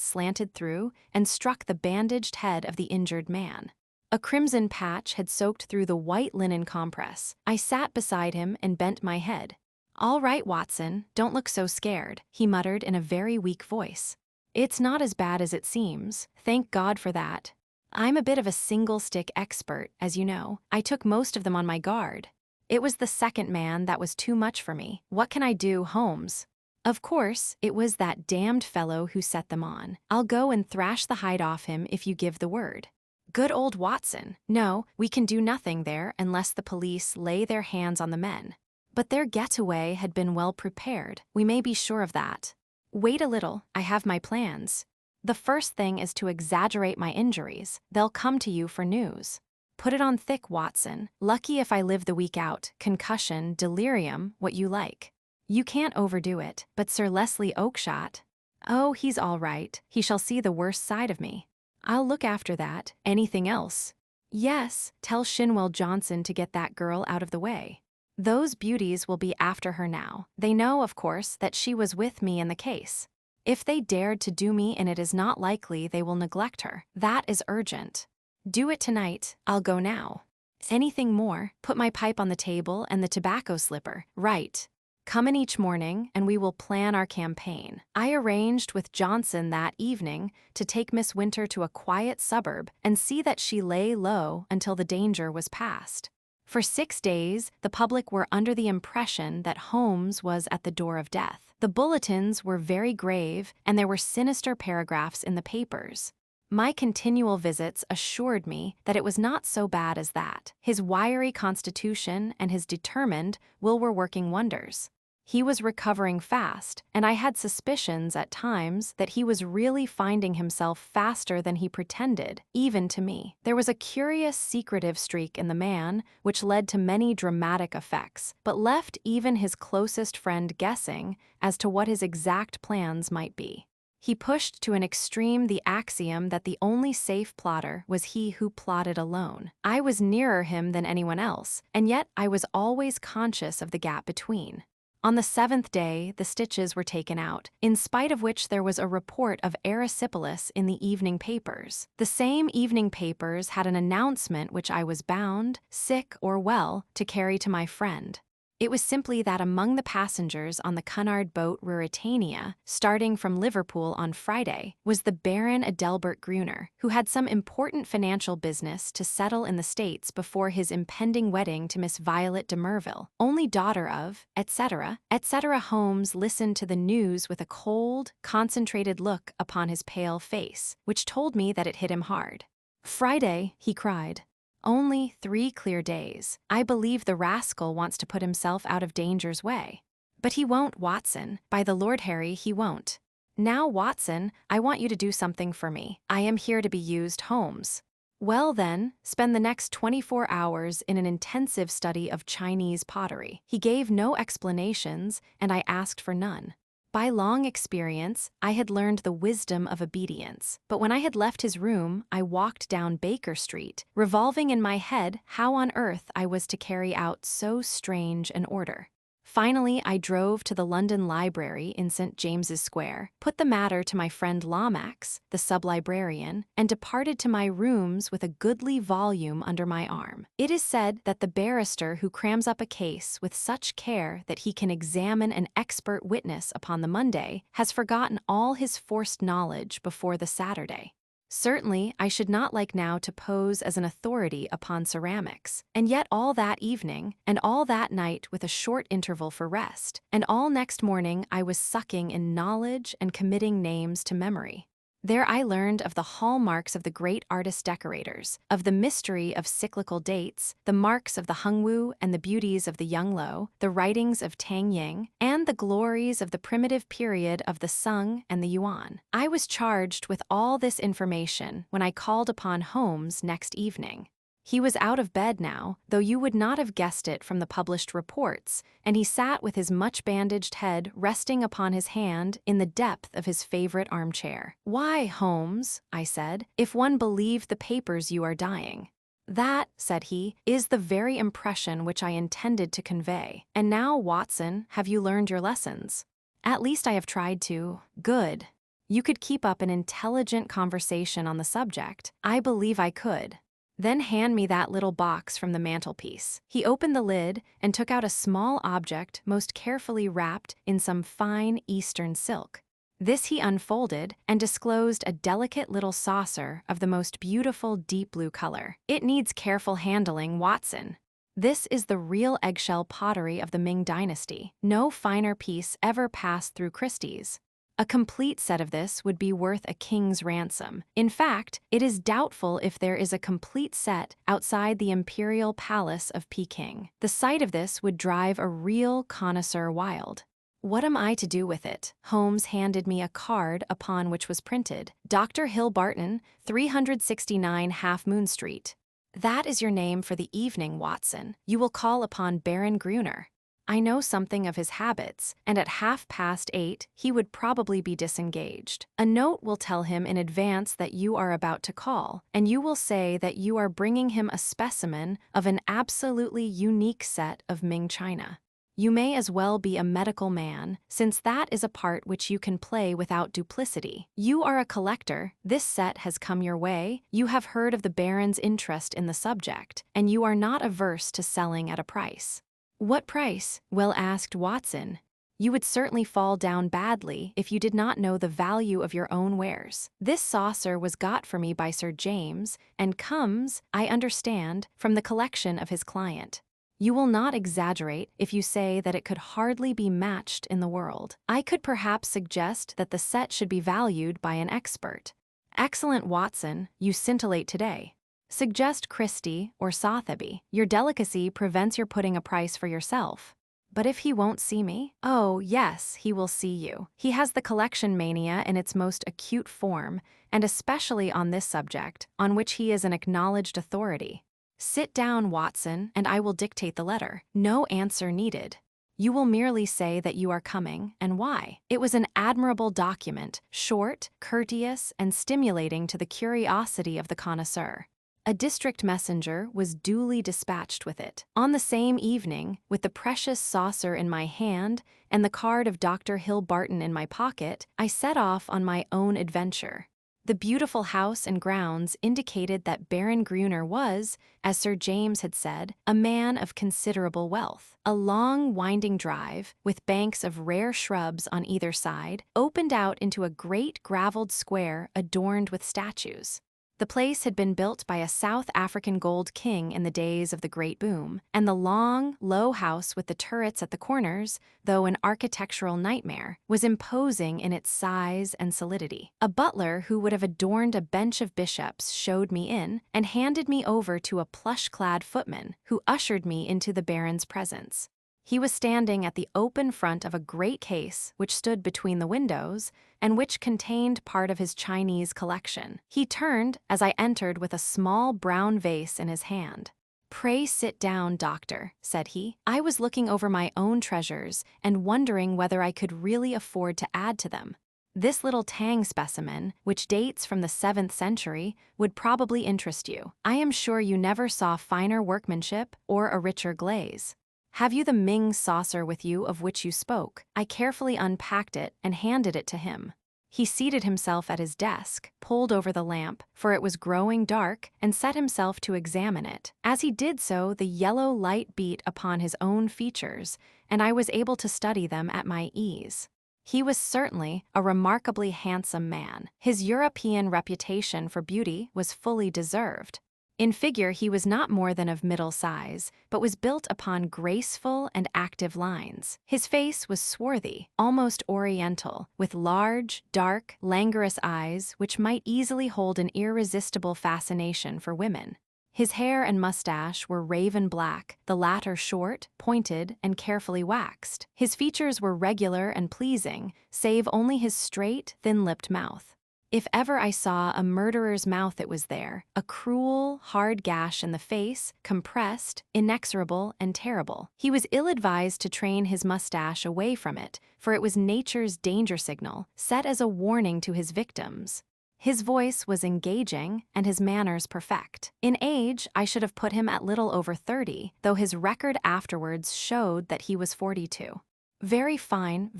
slanted through and struck the bandaged head of the injured man. A crimson patch had soaked through the white linen compress. I sat beside him and bent my head. "All right, Watson, don't look so scared," he muttered in a very weak voice. "It's not as bad as it seems. Thank God for that. I'm a bit of a single-stick expert, as you know. I took most of them on my guard. It was the second man that was too much for me. What can I do, Holmes? Of course, it was that damned fellow who set them on. I'll go and thrash the hide off him if you give the word." Good old Watson. No, we can do nothing there unless the police lay their hands on the men. But their getaway had been well prepared. We may be sure of that. Wait a little, I have my plans. The first thing is to exaggerate my injuries. They'll come to you for news. Put it on thick, Watson. Lucky if I live the week out. Concussion, delirium, what you like. You can't overdo it, but Sir Leslie Oakshott? Oh, he's all right. He shall see the worst side of me. I'll look after that. Anything else? Yes, tell Shinwell Johnson to get that girl out of the way. Those beauties will be after her now. They know, of course, that she was with me in the case. If they dared to do me, and it is not likely they will neglect her. That is urgent. Do it tonight. I'll go now. Anything more? Put my pipe on the table and the tobacco slipper. Right. Come in each morning, and we will plan our campaign. I arranged with Johnson that evening to take Miss Winter to a quiet suburb and see that she lay low until the danger was past. For 6 days, the public were under the impression that Holmes was at the door of death. The bulletins were very grave, and there were sinister paragraphs in the papers. My continual visits assured me that it was not so bad as that. His wiry constitution and his determined will were working wonders. He was recovering fast, and I had suspicions at times that he was really finding himself faster than he pretended, even to me. There was a curious, secretive streak in the man, which led to many dramatic effects, but left even his closest friend guessing as to what his exact plans might be. He pushed to an extreme the axiom that the only safe plotter was he who plotted alone. I was nearer him than anyone else, and yet I was always conscious of the gap between. On the 7th day, the stitches were taken out, in spite of which there was a report of erysipelas in the evening papers. The same evening papers had an announcement which I was bound, sick or well, to carry to my friend. It was simply that among the passengers on the Cunard boat Ruritania, starting from Liverpool on Friday, was the Baron Adelbert Gruner, who had some important financial business to settle in the States before his impending wedding to Miss Violet de Merville, only daughter of, etc. Holmes listened to the news with a cold, concentrated look upon his pale face, which told me that it hit him hard. "Friday," he cried. "Only 3 clear days. I believe the rascal wants to put himself out of danger's way. But he won't, Watson. By the Lord Harry, he won't. Now, Watson, I want you to do something for me. I am here to be used, Holmes." "Well then, spend the next 24 hours in an intensive study of Chinese pottery." He gave no explanations, and I asked for none. By long experience, I had learned the wisdom of obedience. But when I had left his room, I walked down Baker Street, revolving in my head how on earth I was to carry out so strange an order. Finally, I drove to the London Library in St. James's Square, put the matter to my friend Lomax, the sub-librarian, and departed to my rooms with a goodly volume under my arm. It is said that the barrister who crams up a case with such care that he can examine an expert witness upon the Monday has forgotten all his forced knowledge before the Saturday. Certainly, I should not like now to pose as an authority upon ceramics, and yet all that evening, and all that night with a short interval for rest, and all next morning I was sucking in knowledge and committing names to memory. There I learned of the hallmarks of the great artist-decorators, of the mystery of cyclical dates, the marks of the Hungwu and the beauties of the Yunglou, the writings of Tang Ying, and the glories of the primitive period of the Sung and the Yuan. I was charged with all this information when I called upon Holmes next evening. He was out of bed now, though you would not have guessed it from the published reports, and he sat with his much-bandaged head resting upon his hand in the depth of his favorite armchair. "Why, Holmes," I said, "if one believed the papers you are dying." "That," said he, "is the very impression which I intended to convey. And now, Watson, have you learned your lessons?" "At least I have tried to." "Good. You could keep up an intelligent conversation on the subject." "I believe I could." "Then hand me that little box from the mantelpiece." He opened the lid and took out a small object most carefully wrapped in some fine Eastern silk. This he unfolded and disclosed a delicate little saucer of the most beautiful deep blue color. "It needs careful handling, Watson. This is the real eggshell pottery of the Ming Dynasty. No finer piece ever passed through Christie's. A complete set of this would be worth a king's ransom. In fact, it is doubtful if there is a complete set outside the imperial palace of Peking. The sight of this would drive a real connoisseur wild." "What am I to do with it?" Holmes handed me a card upon which was printed, "Dr. Hill Barton, 369 Half Moon Street." "That is your name for the evening, Watson. You will call upon Baron Gruner. I know something of his habits, and at 8:30 he would probably be disengaged. A note will tell him in advance that you are about to call, and you will say that you are bringing him a specimen of an absolutely unique set of Ming china. You may as well be a medical man, since that is a part which you can play without duplicity. You are a collector, this set has come your way, you have heard of the Baron's interest in the subject, and you are not averse to selling at a price." "What price?" well asked Watson. "You would certainly fall down badly if you did not know the value of your own wares. This saucer was got for me by Sir James, and comes, I understand, from the collection of his client. You will not exaggerate if you say that it could hardly be matched in the world. I could perhaps suggest that the set should be valued by an expert." "Excellent, Watson, you scintillate today. Suggest Christie or Sotheby. Your delicacy prevents your putting a price for yourself." But if he won't see me? Oh, yes, he will see you. He has the collection mania in its most acute form, and especially on this subject, on which he is an acknowledged authority. Sit down, Watson, and I will dictate the letter. No answer needed. You will merely say that you are coming, and why. It was an admirable document, short, courteous, and stimulating to the curiosity of the connoisseur. A district messenger was duly dispatched with it. On the same evening, with the precious saucer in my hand and the card of Dr. Hill Barton in my pocket, I set off on my own adventure. The beautiful house and grounds indicated that Baron Gruner was, as Sir James had said, a man of considerable wealth. A long, winding drive, with banks of rare shrubs on either side, opened out into a great gravelled square adorned with statues. The place had been built by a South African gold king in the days of the Great Boom, and the long, low house with the turrets at the corners, though an architectural nightmare, was imposing in its size and solidity. A butler who would have adorned a bench of bishops showed me in, and handed me over to a plush-clad footman, who ushered me into the baron's presence. He was standing at the open front of a great case which stood between the windows and which contained part of his Chinese collection. He turned as I entered with a small brown vase in his hand. "Pray sit down, doctor," said he. I was looking over my own treasures and wondering whether I could really afford to add to them. This little Tang specimen, which dates from the 7th century, would probably interest you. I am sure you never saw finer workmanship or a richer glaze. Have you the Ming saucer with you of which you spoke? I carefully unpacked it and handed it to him. He seated himself at his desk, pulled over the lamp, for it was growing dark, and set himself to examine it. As he did so, the yellow light beat upon his own features, and I was able to study them at my ease. He was certainly a remarkably handsome man. His European reputation for beauty was fully deserved. In figure he was not more than of middle size, but was built upon graceful and active lines. His face was swarthy, almost oriental, with large, dark, languorous eyes which might easily hold an irresistible fascination for women. His hair and mustache were raven black, the latter short, pointed, and carefully waxed. His features were regular and pleasing, save only his straight, thin-lipped mouth. If ever I saw a murderer's mouth, it was there, a cruel, hard gash in the face, compressed, inexorable, and terrible. He was ill-advised to train his mustache away from it, for it was nature's danger signal, set as a warning to his victims. His voice was engaging, and his manners perfect. In age, I should have put him at little over 30, though his record afterwards showed that he was 42. Very fine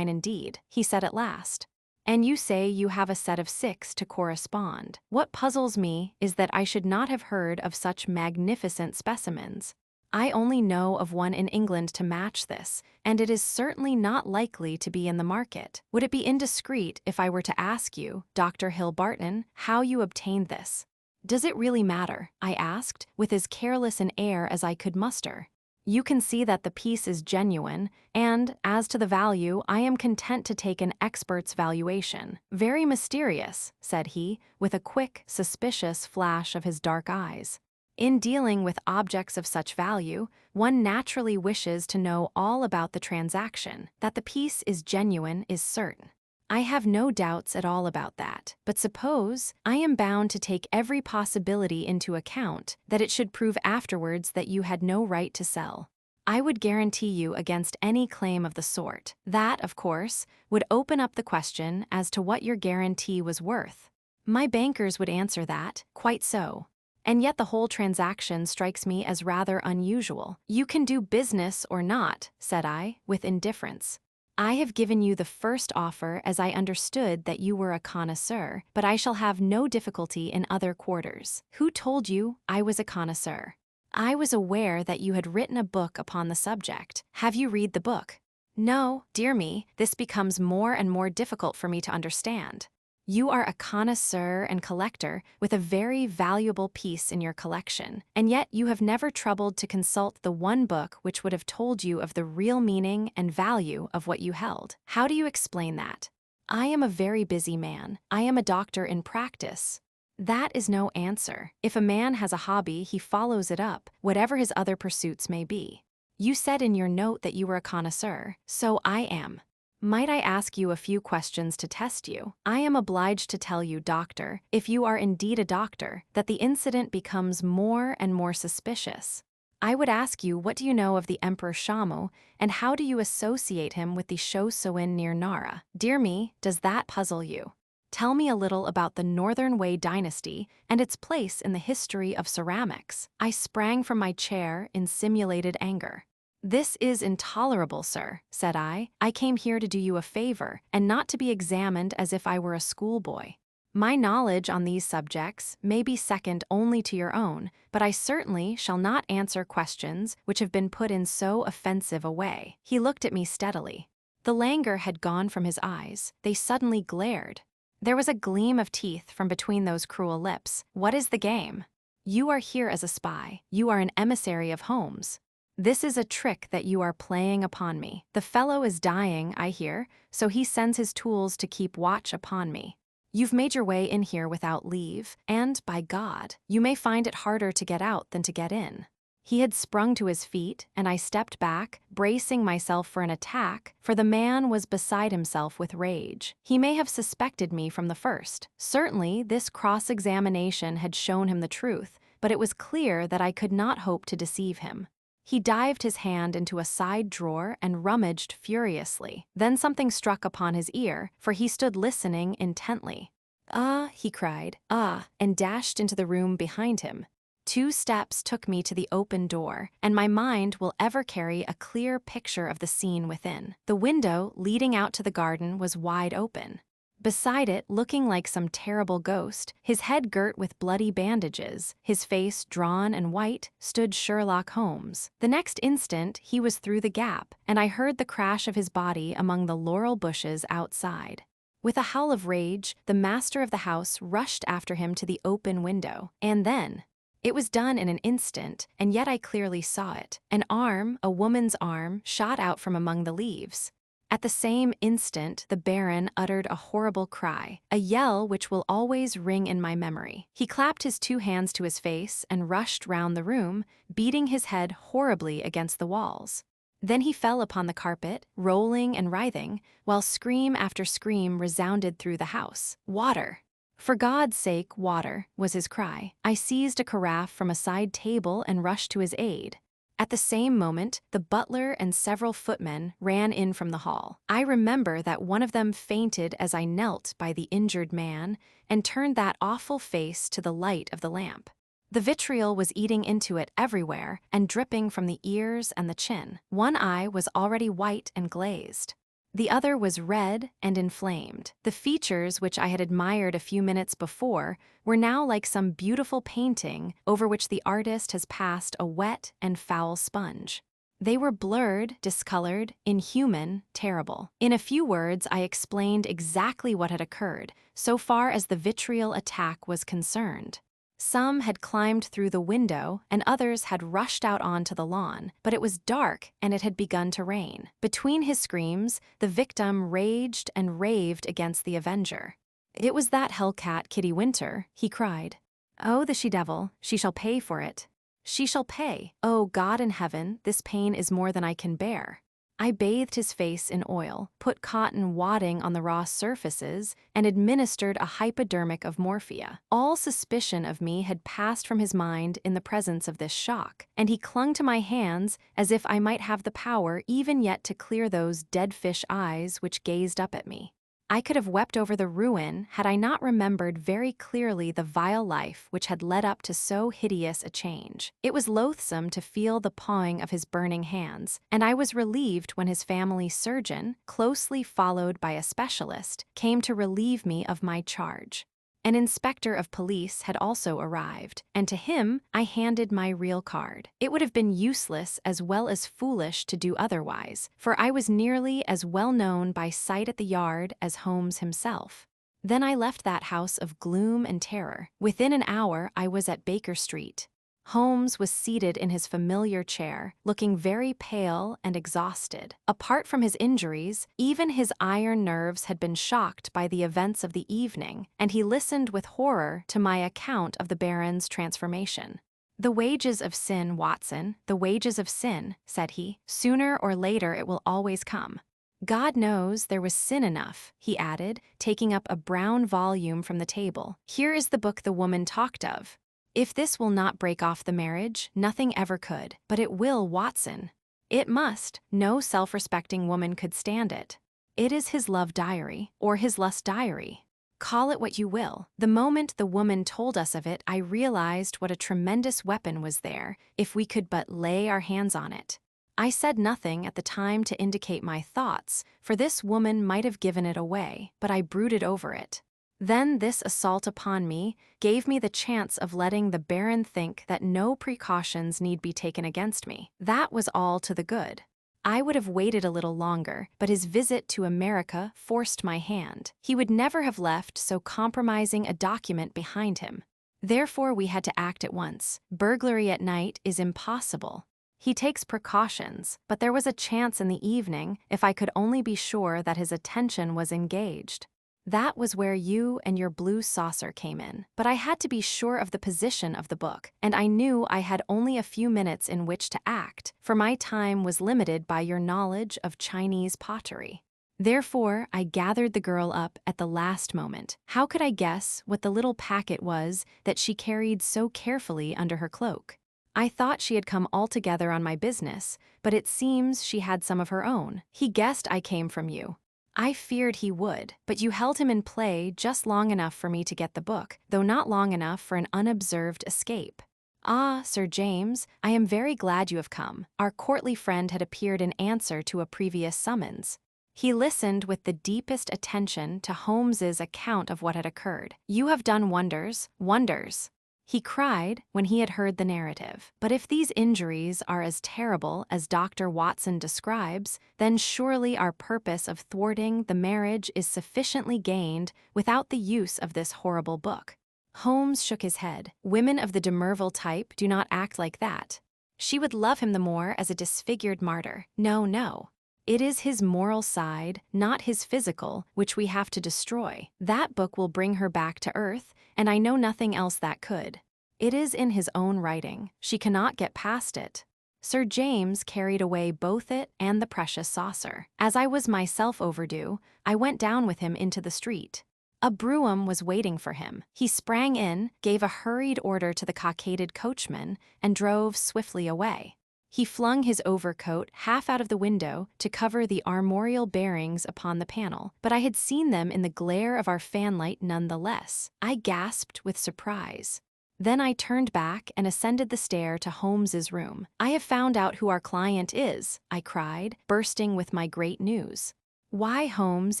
indeed," he said at last. "And you say you have a set of 6 to correspond. What puzzles me is that I should not have heard of such magnificent specimens. I only know of one in England to match this, and it is certainly not likely to be in the market. Would it be indiscreet if I were to ask you, Dr. Hill Barton, how you obtained this?" "Does it really matter?" I asked, with as careless an air as I could muster. "You can see that the piece is genuine, and, as to the value, I am content to take an expert's valuation." "Very mysterious," said he, with a quick, suspicious flash of his dark eyes. "In dealing with objects of such value, one naturally wishes to know all about the transaction. That the piece is genuine is certain. I have no doubts at all about that. But suppose I am bound to take every possibility into account that it should prove afterwards that you had no right to sell. I would guarantee you against any claim of the sort. That, of course, would open up the question as to what your guarantee was worth. My bankers would answer that, quite so. And yet the whole transaction strikes me as rather unusual. You can do business or not," said I, with indifference. "I have given you the first offer as I understood that you were a connoisseur, but I shall have no difficulty in other quarters. Who told you I was a connoisseur?" "I was aware that you had written a book upon the subject. Have you read the book?" "No, dear me, this becomes more and more difficult for me to understand. You are a connoisseur and collector with a very valuable piece in your collection, and yet you have never troubled to consult the one book which would have told you of the real meaning and value of what you held. How do you explain that?" "I am a very busy man. I am a doctor in practice." "That is no answer. If a man has a hobby, he follows it up, whatever his other pursuits may be. You said in your note that you were a connoisseur, so I am. Might I ask you a few questions to test you? I am obliged to tell you, doctor, if you are indeed a doctor, that the incident becomes more and more suspicious. I would ask you, what do you know of the Emperor Shamu, and how do you associate him with the Shosoin near Nara? Dear me, does that puzzle you? Tell me a little about the Northern Wei dynasty and its place in the history of ceramics. I sprang from my chair in simulated anger. This is intolerable, sir, said I. I came here to do you a favor, and not to be examined as if I were a schoolboy. My knowledge on these subjects may be second only to your own, but I certainly shall not answer questions which have been put in so offensive a way. He looked at me steadily. The languor had gone from his eyes. They suddenly glared. There was a gleam of teeth from between those cruel lips. What is the game? You are here as a spy. You are an emissary of Holmes. This is a trick that you are playing upon me. The fellow is dying, I hear, so he sends his tools to keep watch upon me. You've made your way in here without leave, and, by God, you may find it harder to get out than to get in. He had sprung to his feet, and I stepped back, bracing myself for an attack, for the man was beside himself with rage. He may have suspected me from the first. Certainly, this cross-examination had shown him the truth, but it was clear that I could not hope to deceive him. He dived his hand into a side drawer and rummaged furiously. Then something struck upon his ear, for he stood listening intently. "Ah," he cried, "ah," and dashed into the room behind him. 2 steps took me to the open door, and my mind will ever carry a clear picture of the scene within. The window leading out to the garden was wide open. Beside it, looking like some terrible ghost, his head girt with bloody bandages, his face drawn and white, stood Sherlock Holmes. The next instant, he was through the gap, and I heard the crash of his body among the laurel bushes outside. With a howl of rage, the master of the house rushed after him to the open window, and then— it was done in an instant, and yet I clearly saw it. An arm, a woman's arm, shot out from among the leaves. At the same instant, the Baron uttered a horrible cry, a yell which will always ring in my memory. He clapped his 2 hands to his face and rushed round the room, beating his head horribly against the walls. Then he fell upon the carpet, rolling and writhing, while scream after scream resounded through the house. "Water! For God's sake, water," was his cry. I seized a carafe from a side table and rushed to his aid. At the same moment, the butler and several footmen ran in from the hall. I remember that one of them fainted as I knelt by the injured man and turned that awful face to the light of the lamp. The vitriol was eating into it everywhere and dripping from the ears and the chin. One eye was already white and glazed. The other was red and inflamed. The features which I had admired a few minutes before were now like some beautiful painting over which the artist has passed a wet and foul sponge. They were blurred, discolored, inhuman, terrible. In a few words, I explained exactly what had occurred, so far as the vitriol attack was concerned. Some had climbed through the window, and others had rushed out onto the lawn, but it was dark and it had begun to rain. Between his screams, the victim raged and raved against the avenger. "It was that hellcat Kitty Winter," he cried. "Oh, the she-devil, she shall pay for it. She shall pay. Oh, God in heaven, this pain is more than I can bear." I bathed his face in oil, put cotton wadding on the raw surfaces, and administered a hypodermic of morphia. All suspicion of me had passed from his mind in the presence of this shock, and he clung to my hands as if I might have the power even yet to clear those dead fish eyes which gazed up at me. I could have wept over the ruin had I not remembered very clearly the vile life which had led up to so hideous a change. It was loathsome to feel the pawing of his burning hands, and I was relieved when his family surgeon, closely followed by a specialist, came to relieve me of my charge. An inspector of police had also arrived, and to him I handed my real card. It would have been useless as well as foolish to do otherwise, for I was nearly as well known by sight at the yard as Holmes himself. Then I left that house of gloom and terror. Within an hour I was at Baker Street. Holmes was seated in his familiar chair, looking very pale and exhausted. Apart from his injuries, even his iron nerves had been shocked by the events of the evening, and he listened with horror to my account of the Baron's transformation. "The wages of sin, Watson, the wages of sin," said he. "Sooner or later it will always come. God knows there was sin enough," he added, taking up a brown volume from the table. "Here is the book the woman talked of. If this will not break off the marriage, nothing ever could. But it will, Watson. It must. No self-respecting woman could stand it. It is his love diary, or his lust diary. Call it what you will. The moment the woman told us of it, I realized what a tremendous weapon was there, if we could but lay our hands on it. I said nothing at the time to indicate my thoughts, for this woman might have given it away, but I brooded over it. Then this assault upon me gave me the chance of letting the Baron think that no precautions need be taken against me. That was all to the good. I would have waited a little longer, but his visit to America forced my hand. He would never have left so compromising a document behind him. Therefore, we had to act at once. Burglary at night is impossible. He takes precautions, but there was a chance in the evening if I could only be sure that his attention was engaged. That was where you and your blue saucer came in. But I had to be sure of the position of the book, and I knew I had only a few minutes in which to act, for my time was limited by your knowledge of Chinese pottery. Therefore, I gathered the girl up at the last moment. How could I guess what the little packet was that she carried so carefully under her cloak? I thought she had come altogether on my business, but it seems she had some of her own. He guessed I came from you. I feared he would, but you held him in play just long enough for me to get the book, though not long enough for an unobserved escape. Ah, Sir James, I am very glad you have come. Our courtly friend had appeared in answer to a previous summons. He listened with the deepest attention to Holmes's account of what had occurred. You have done wonders, wonders, he cried when he had heard the narrative. But if these injuries are as terrible as Dr. Watson describes, then surely our purpose of thwarting the marriage is sufficiently gained without the use of this horrible book. Holmes shook his head. Women of the de Merville type do not act like that. She would love him the more as a disfigured martyr. No, no. It is his moral side, not his physical, which we have to destroy. That book will bring her back to earth, and I know nothing else that could. It is in his own writing. She cannot get past it. Sir James carried away both it and the precious saucer. As I was myself overdue, I went down with him into the street. A brougham was waiting for him. He sprang in, gave a hurried order to the cockaded coachman, and drove swiftly away. He flung his overcoat half out of the window to cover the armorial bearings upon the panel, but I had seen them in the glare of our fanlight none the less. I gasped with surprise. Then I turned back and ascended the stair to Holmes's room. I have found out who our client is, I cried, bursting with my great news. Why, Holmes,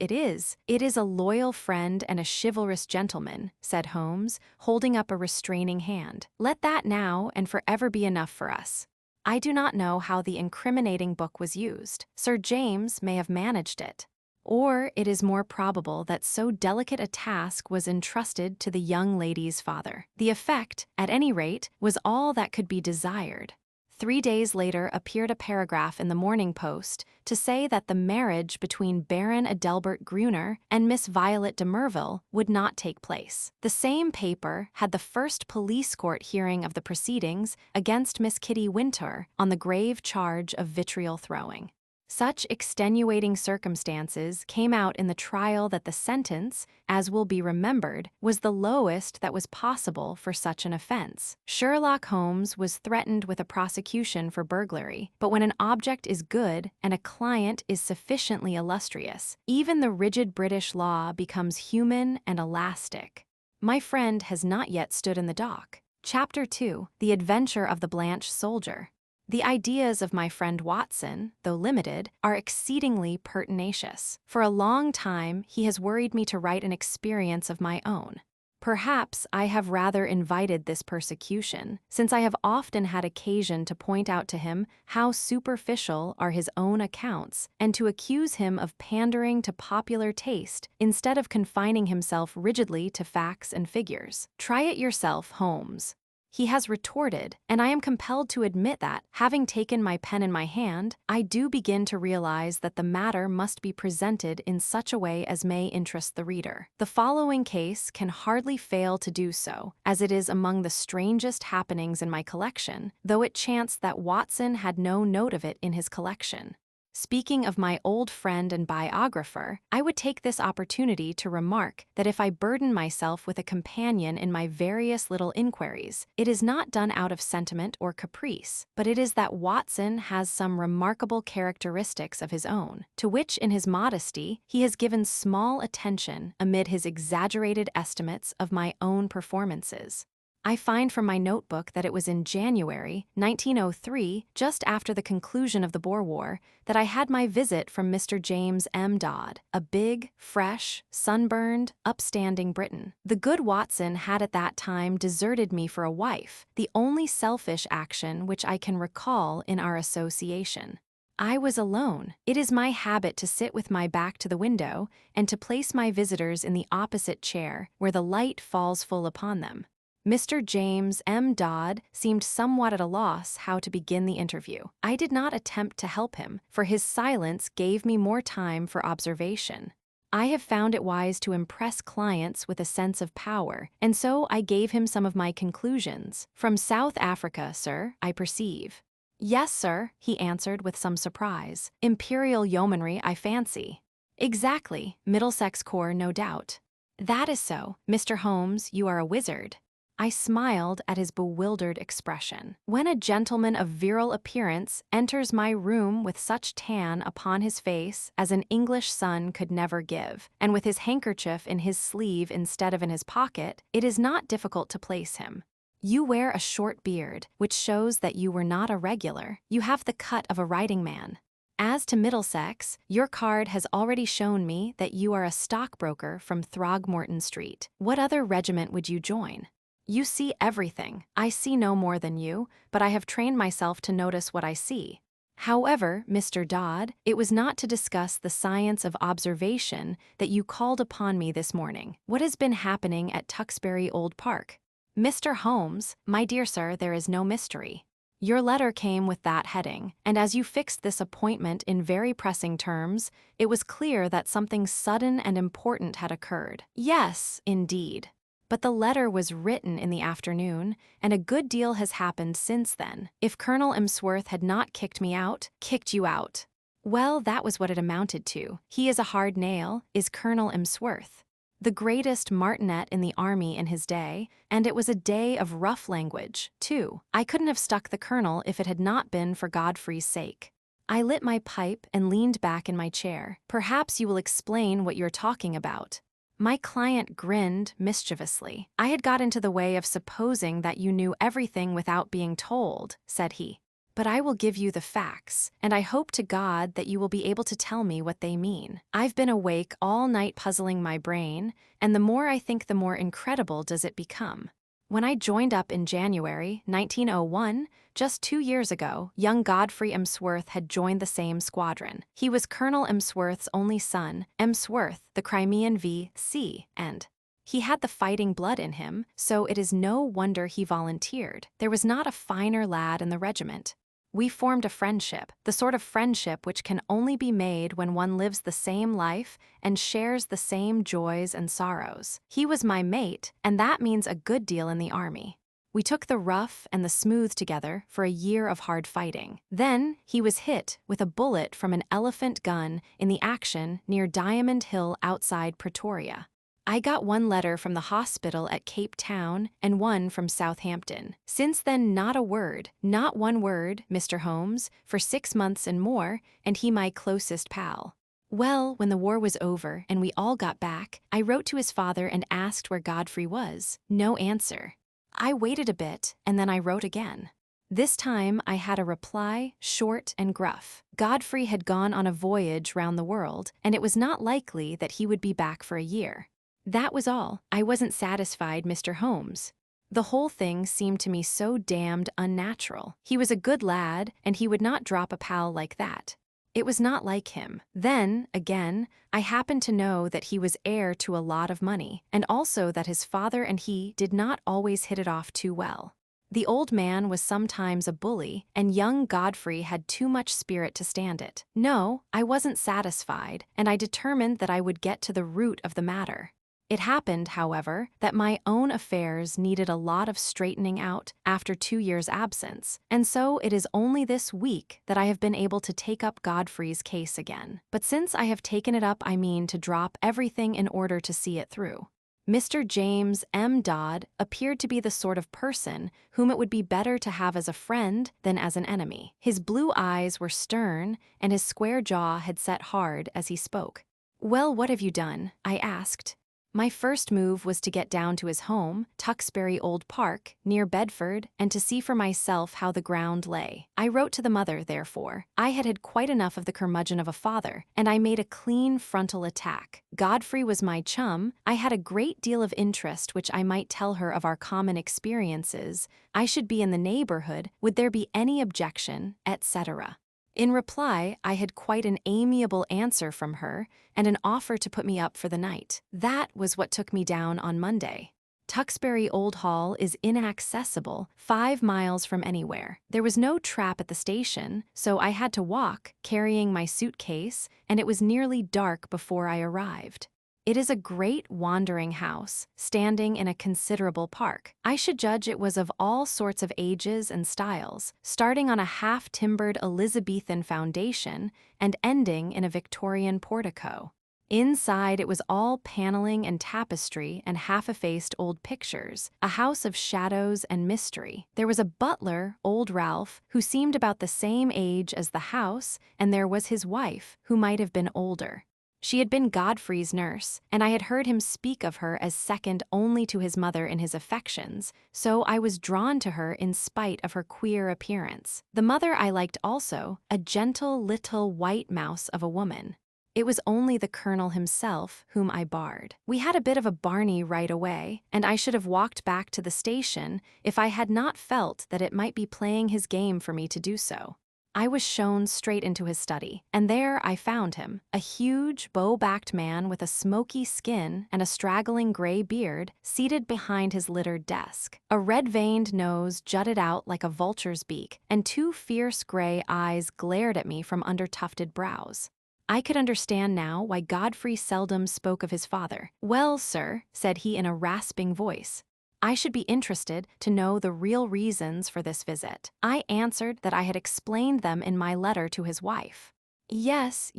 it is. It is a loyal friend and a chivalrous gentleman, said Holmes, holding up a restraining hand. Let that now and forever be enough for us. I do not know how the incriminating book was used. Sir James may have managed it. Or it is more probable that so delicate a task was entrusted to the young lady's father. The effect, at any rate, was all that could be desired. 3 days later appeared a paragraph in the Morning Post to say that the marriage between Baron Adelbert Gruner and Miss Violet de Merville would not take place. The same paper had the first police court hearing of the proceedings against Miss Kitty Winter on the grave charge of vitriol throwing. Such extenuating circumstances came out in the trial that the sentence, as will be remembered, was the lowest that was possible for such an offense. Sherlock Holmes was threatened with a prosecution for burglary, but when an object is good and a client is sufficiently illustrious, even the rigid British law becomes human and elastic. My friend has not yet stood in the dock. Chapter 2: The Adventure of the Blanche Soldier. The ideas of my friend Watson, though limited, are exceedingly pertinacious. For a long time, he has worried me to write an experience of my own. Perhaps I have rather invited this persecution, since I have often had occasion to point out to him how superficial are his own accounts, and to accuse him of pandering to popular taste instead of confining himself rigidly to facts and figures. Try it yourself, Holmes. he has retorted, and I am compelled to admit that, having taken my pen in my hand, I do begin to realize that the matter must be presented in such a way as may interest the reader. The following case can hardly fail to do so, as it is among the strangest happenings in my collection, though it chanced that Watson had no note of it in his collection. Speaking of my old friend and biographer, I would take this opportunity to remark that if I burden myself with a companion in my various little inquiries, it is not done out of sentiment or caprice, but it is that Watson has some remarkable characteristics of his own, to which in his modesty he has given small attention amid his exaggerated estimates of my own performances. I find from my notebook that it was in January 1903, just after the conclusion of the Boer War, that I had my visit from Mr. James M. Dodd, a big, fresh, sunburned, upstanding Briton. The good Watson had at that time deserted me for a wife, the only selfish action which I can recall in our association. I was alone. It is my habit to sit with my back to the window and to place my visitors in the opposite chair, where the light falls full upon them. Mr. James M. Dodd seemed somewhat at a loss how to begin the interview. I did not attempt to help him, for his silence gave me more time for observation. I have found it wise to impress clients with a sense of power, and so I gave him some of my conclusions. From South Africa, sir, I perceive. Yes, sir, he answered with some surprise. Imperial Yeomanry, I fancy. Exactly, Middlesex Corps, no doubt. That is so. Mr. Holmes, you are a wizard. I smiled at his bewildered expression. When a gentleman of virile appearance enters my room with such tan upon his face as an English sun could never give, and with his handkerchief in his sleeve instead of in his pocket, it is not difficult to place him. You wear a short beard, which shows that you were not a regular. You have the cut of a writing man. As to Middlesex, your card has already shown me that you are a stockbroker from Throgmorton Street. What other regiment would you join? You see everything. I see no more than you, but I have trained myself to notice what I see. However, Mr. Dodd, it was not to discuss the science of observation that you called upon me this morning. What has been happening at Tewkesbury Old Park? Mr. Holmes, my dear sir, there is no mystery. Your letter came with that heading, and as you fixed this appointment in very pressing terms, it was clear that something sudden and important had occurred. Yes, indeed. But the letter was written in the afternoon, and a good deal has happened since then. If Colonel Emsworth had not kicked me out, kicked you out. Well, that was what it amounted to. He is a hard nail, is Colonel Emsworth. The greatest martinet in the army in his day, and it was a day of rough language, too. I couldn't have stuck the colonel if it had not been for Godfrey's sake. I lit my pipe and leaned back in my chair. Perhaps you will explain what you're talking about. My client grinned mischievously. I had got into the way of supposing that you knew everything without being told, said he. But I will give you the facts, and I hope to God that you will be able to tell me what they mean. I've been awake all night puzzling my brain, and the more I think the more incredible does it become. When I joined up in January 1901, just 2 years ago, young Godfrey Emsworth had joined the same squadron. He was Colonel Emsworth's only son, Emsworth, the Crimean V.C., and he had the fighting blood in him, so it is no wonder he volunteered. There was not a finer lad in the regiment. We formed a friendship, the sort of friendship which can only be made when one lives the same life and shares the same joys and sorrows. He was my mate, and that means a good deal in the army. We took the rough and the smooth together for a year of hard fighting. Then he was hit with a bullet from an elephant gun in the action near Diamond Hill outside Pretoria. I got one letter from the hospital at Cape Town and one from Southampton. Since then, not a word, not one word, Mr. Holmes, for 6 months and more, and he my closest pal. Well, when the war was over and we all got back, I wrote to his father and asked where Godfrey was. No answer. I waited a bit, and then I wrote again. This time I had a reply, short and gruff. Godfrey had gone on a voyage round the world, and it was not likely that he would be back for a year. That was all. I wasn't satisfied, Mr. Holmes. The whole thing seemed to me so damned unnatural. He was a good lad, and he would not drop a pal like that. It was not like him. Then, again, I happened to know that he was heir to a lot of money, and also that his father and he did not always hit it off too well. The old man was sometimes a bully, and young Godfrey had too much spirit to stand it. No, I wasn't satisfied, and I determined that I would get to the root of the matter. It happened, however, that my own affairs needed a lot of straightening out after 2 years' absence, and so it is only this week that I have been able to take up Godfrey's case again. But since I have taken it up, I mean to drop everything in order to see it through. Mr. James M. Dodd appeared to be the sort of person whom it would be better to have as a friend than as an enemy. His blue eyes were stern, and his square jaw had set hard as he spoke. "Well, what have you done?" I asked. My first move was to get down to his home, Tuxbury Old Park, near Bedford, and to see for myself how the ground lay. I wrote to the mother, therefore. I had had quite enough of the curmudgeon of a father, and I made a clean frontal attack. Godfrey was my chum. I had a great deal of interest which I might tell her of our common experiences. I should be in the neighborhood. Would there be any objection, etc. In reply, I had quite an amiable answer from her and an offer to put me up for the night. That was what took me down on Monday. Tuxbury Old Hall is inaccessible, 5 miles from anywhere. There was no trap at the station, so I had to walk, carrying my suitcase, and it was nearly dark before I arrived. It is a great wandering house, standing in a considerable park. I should judge it was of all sorts of ages and styles, starting on a half-timbered Elizabethan foundation and ending in a Victorian portico. Inside it was all paneling and tapestry and half-effaced old pictures, a house of shadows and mystery. There was a butler, old Ralph, who seemed about the same age as the house, and there was his wife, who might have been older. She had been Godfrey's nurse, and I had heard him speak of her as second only to his mother in his affections, so I was drawn to her in spite of her queer appearance. The mother I liked also, a gentle little white mouse of a woman. It was only the colonel himself whom I barred. We had a bit of a barney right away, and I should have walked back to the station if I had not felt that it might be playing his game for me to do so. I was shown straight into his study, and there I found him, a huge, bow-backed man with a smoky skin and a straggling gray beard, seated behind his littered desk. A red-veined nose jutted out like a vulture's beak, and 2 fierce gray eyes glared at me from under tufted brows. I could understand now why Godfrey seldom spoke of his father. "Well, sir," said he in a rasping voice, "I should be interested to know the real reasons for this visit." I answered that I had explained them in my letter to his wife. Yes,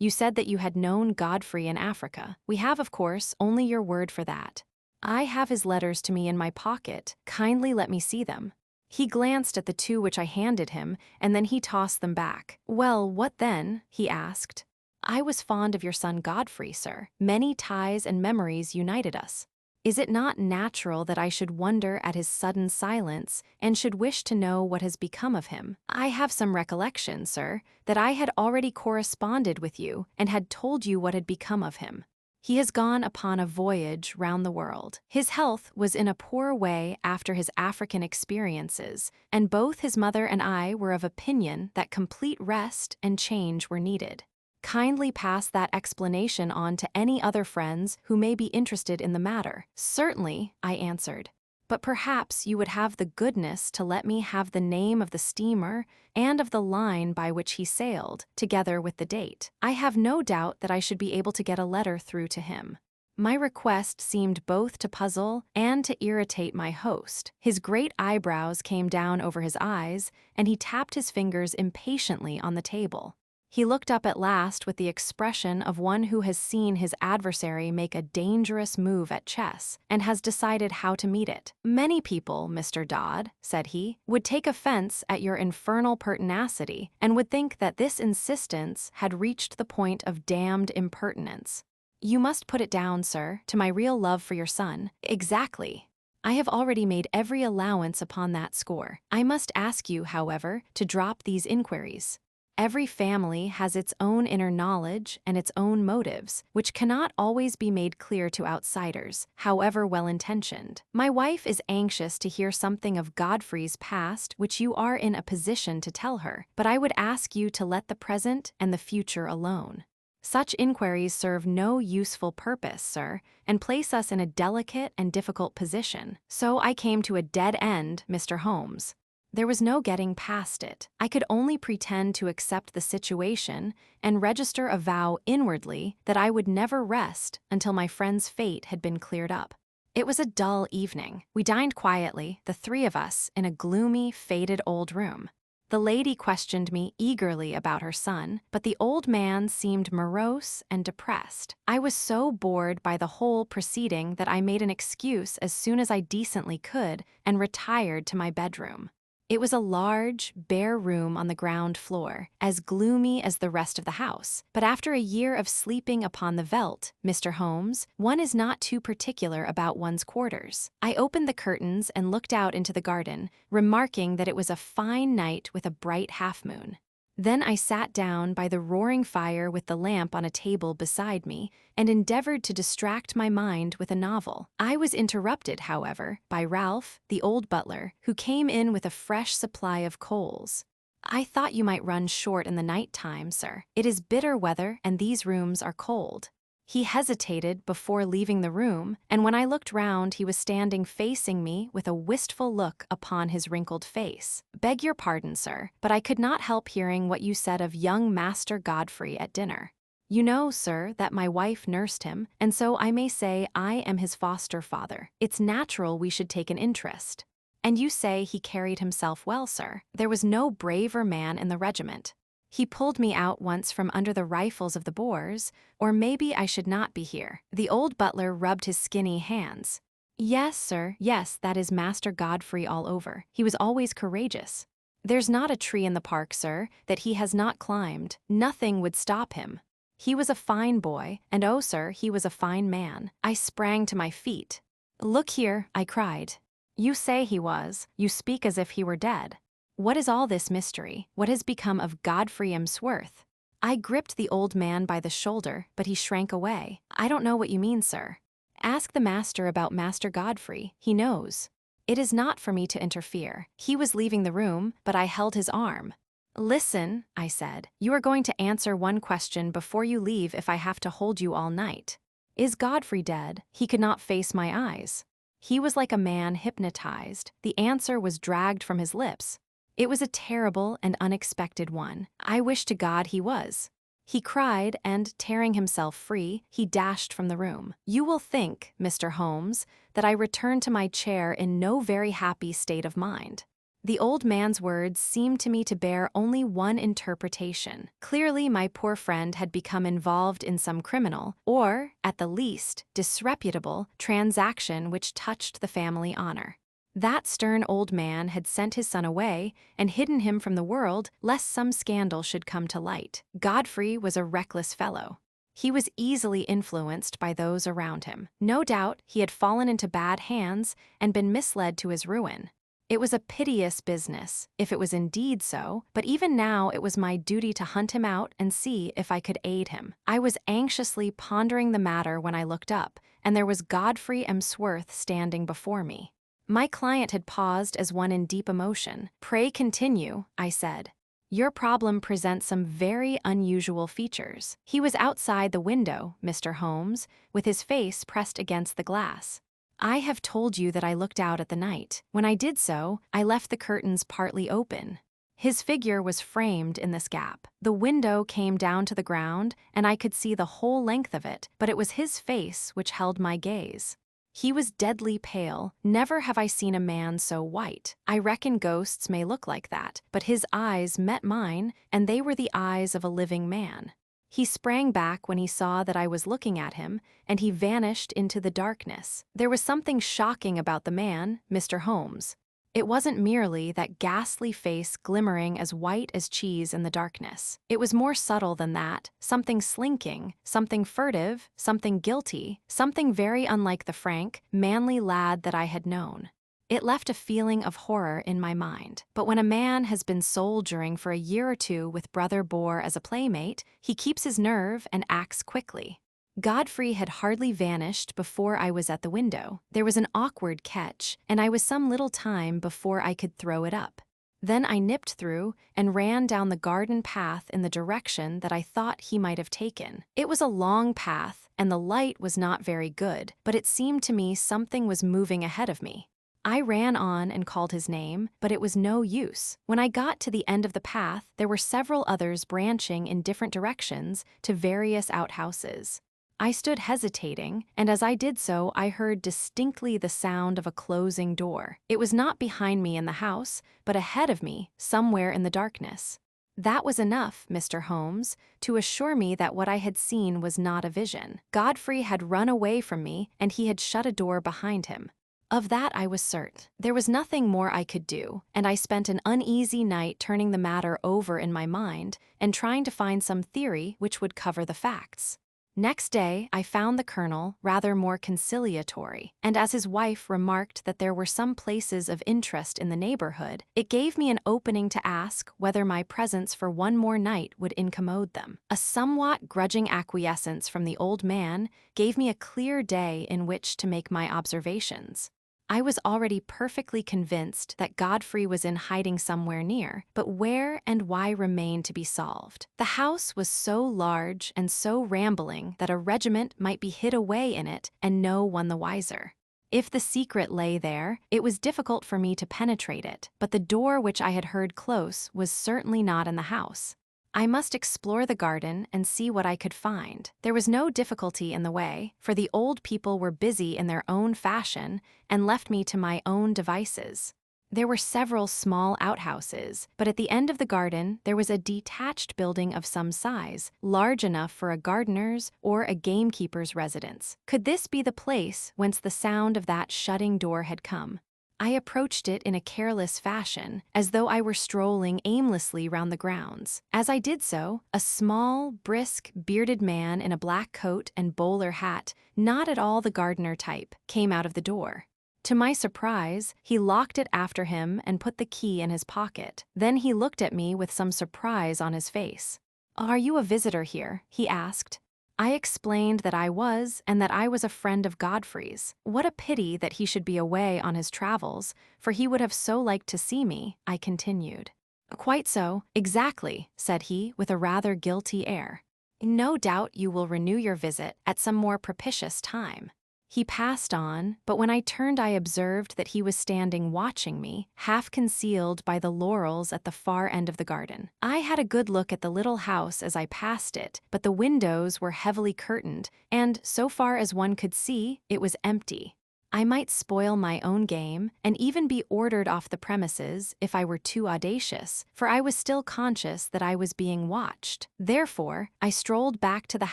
you said that you had known Godfrey in Africa. We have, of course, only your word for that. I have his letters to me in my pocket. Kindly let me see them." He glanced at the 2 which I handed him, and then he tossed them back. "Well, what then?" he asked. "I was fond of your son Godfrey, sir. Many ties and memories united us. Is it not natural that I should wonder at his sudden silence and should wish to know what has become of him? I have some recollection, sir, that I had already corresponded with you and had told you what had become of him. He has gone upon a voyage round the world. His health was in a poor way after his African experiences, and both his mother and I were of opinion that complete rest and change were needed. Kindly pass that explanation on to any other friends who may be interested in the matter." "Certainly," I answered. "But perhaps you would have the goodness to let me have the name of the steamer and of the line by which he sailed, together with the date. I have no doubt that I should be able to get a letter through to him." My request seemed both to puzzle and to irritate my host. His great eyebrows came down over his eyes, and he tapped his fingers impatiently on the table. He looked up at last with the expression of one who has seen his adversary make a dangerous move at chess and has decided how to meet it. "Many people, Mr. Dodd," said he, "would take offense at your infernal pertinacity and would think that this insistence had reached the point of damned impertinence. You must put it down, sir, to my real love for your son." "Exactly. I have already made every allowance upon that score. I must ask you, however, to drop these inquiries. Every family has its own inner knowledge and its own motives, which cannot always be made clear to outsiders, however well-intentioned. My wife is anxious to hear something of Godfrey's past which you are in a position to tell her, but I would ask you to let the present and the future alone. Such inquiries serve no useful purpose, sir, and place us in a delicate and difficult position. So I came to a dead end, Mr. Holmes. There was no getting past it. I could only pretend to accept the situation and register a vow inwardly that I would never rest until my friend's fate had been cleared up. It was a dull evening. We dined quietly, the three of us, in a gloomy, faded old room. The lady questioned me eagerly about her son, but the old man seemed morose and depressed. I was so bored by the whole proceeding that I made an excuse as soon as I decently could and retired to my bedroom. It was a large, bare room on the ground floor, as gloomy as the rest of the house. But after a year of sleeping upon the veldt, Mr. Holmes, one is not too particular about one's quarters. I opened the curtains and looked out into the garden, remarking that it was a fine night with a bright half-moon. Then I sat down by the roaring fire with the lamp on a table beside me and endeavored to distract my mind with a novel. I was interrupted, however, by Ralph, the old butler, who came in with a fresh supply of coals. "I thought you might run short in the night time, sir. It is bitter weather and these rooms are cold." He hesitated before leaving the room, and when I looked round he was standing facing me with a wistful look upon his wrinkled face. "Beg your pardon, sir, but I could not help hearing what you said of young Master Godfrey at dinner. You know, sir, that my wife nursed him, and so I may say I am his foster father. It's natural we should take an interest. And you say he carried himself well, sir. There was no braver man in the regiment. He pulled me out once from under the rifles of the Boers, or maybe I should not be here." The old butler rubbed his skinny hands. "Yes, sir, yes, that is Master Godfrey all over. He was always courageous. There's not a tree in the park, sir, that he has not climbed. Nothing would stop him. He was a fine boy, and oh, sir, he was a fine man." I sprang to my feet. "Look here," I cried. "You say he was. You speak as if he were dead. What is all this mystery? What has become of Godfrey Emsworth?" I gripped the old man by the shoulder, but he shrank away. "I don't know what you mean, sir. Ask the master about Master Godfrey. He knows. It is not for me to interfere." He was leaving the room, but I held his arm. "Listen," I said. "You are going to answer one question before you leave if I have to hold you all night. Is Godfrey dead?" He could not face my eyes. He was like a man hypnotized. The answer was dragged from his lips. It was a terrible and unexpected one. I wish to God he was. He cried, and, tearing himself free, he dashed from the room. You will think, Mr. Holmes, that I returned to my chair in no very happy state of mind. The old man's words seemed to me to bear only one interpretation. Clearly, my poor friend had become involved in some criminal, or, at the least, disreputable, transaction which touched the family honor. That stern old man had sent his son away and hidden him from the world lest some scandal should come to light. Godfrey was a reckless fellow. He was easily influenced by those around him. No doubt he had fallen into bad hands and been misled to his ruin. It was a piteous business, if it was indeed so, but even now it was my duty to hunt him out and see if I could aid him. I was anxiously pondering the matter when I looked up, and there was Godfrey Emsworth standing before me. My client had paused as one in deep emotion. "Pray continue," I said. "Your problem presents some very unusual features." He was outside the window, Mr. Holmes, with his face pressed against the glass. I have told you that I looked out at the night. When I did so, I left the curtains partly open. His figure was framed in this gap. The window came down to the ground, and I could see the whole length of it, but it was his face which held my gaze. He was deadly pale. Never have I seen a man so white. I reckon ghosts may look like that, but his eyes met mine, and they were the eyes of a living man. He sprang back when he saw that I was looking at him, and he vanished into the darkness. There was something shocking about the man, Mr. Holmes. It wasn't merely that ghastly face glimmering as white as cheese in the darkness. It was more subtle than that, something slinking, something furtive, something guilty, something very unlike the frank, manly lad that I had known. It left a feeling of horror in my mind. But when a man has been soldiering for a year or two with Brother Boar as a playmate, he keeps his nerve and acts quickly. Godfrey had hardly vanished before I was at the window. There was an awkward catch, and I was some little time before I could throw it up. Then I nipped through and ran down the garden path in the direction that I thought he might have taken. It was a long path, and the light was not very good, but it seemed to me something was moving ahead of me. I ran on and called his name, but it was no use. When I got to the end of the path, there were several others branching in different directions to various outhouses. I stood hesitating, and as I did so, I heard distinctly the sound of a closing door. It was not behind me in the house, but ahead of me, somewhere in the darkness. That was enough, Mr. Holmes, to assure me that what I had seen was not a vision. Godfrey had run away from me, and he had shut a door behind him. Of that I was certain. There was nothing more I could do, and I spent an uneasy night turning the matter over in my mind and trying to find some theory which would cover the facts. Next day, I found the colonel rather more conciliatory, and as his wife remarked that there were some places of interest in the neighborhood, it gave me an opening to ask whether my presence for one more night would incommode them. A somewhat grudging acquiescence from the old man gave me a clear day in which to make my observations. I was already perfectly convinced that Godfrey was in hiding somewhere near, but where and why remained to be solved. The house was so large and so rambling that a regiment might be hid away in it and no one the wiser. If the secret lay there, it was difficult for me to penetrate it, but the door which I had heard close was certainly not in the house. I must explore the garden and see what I could find. There was no difficulty in the way, for the old people were busy in their own fashion and left me to my own devices. There were several small outhouses, but at the end of the garden there was a detached building of some size, large enough for a gardener's or a gamekeeper's residence. Could this be the place whence the sound of that shutting door had come? I approached it in a careless fashion, as though I were strolling aimlessly round the grounds. As I did so, a small, brisk, bearded man in a black coat and bowler hat, not at all the gardener type, came out of the door. To my surprise, he locked it after him and put the key in his pocket. Then he looked at me with some surprise on his face. "Are you a visitor here?" he asked. I explained that I was, and that I was a friend of Godfrey's. What a pity that he should be away on his travels, for he would have so liked to see me, I continued. "Quite so, exactly," said he, with a rather guilty air. "No doubt you will renew your visit at some more propitious time." He passed on, but when I turned I observed that he was standing watching me, half concealed by the laurels at the far end of the garden. I had a good look at the little house as I passed it, but the windows were heavily curtained, and, so far as one could see, it was empty. I might spoil my own game, and even be ordered off the premises if I were too audacious, for I was still conscious that I was being watched. Therefore, I strolled back to the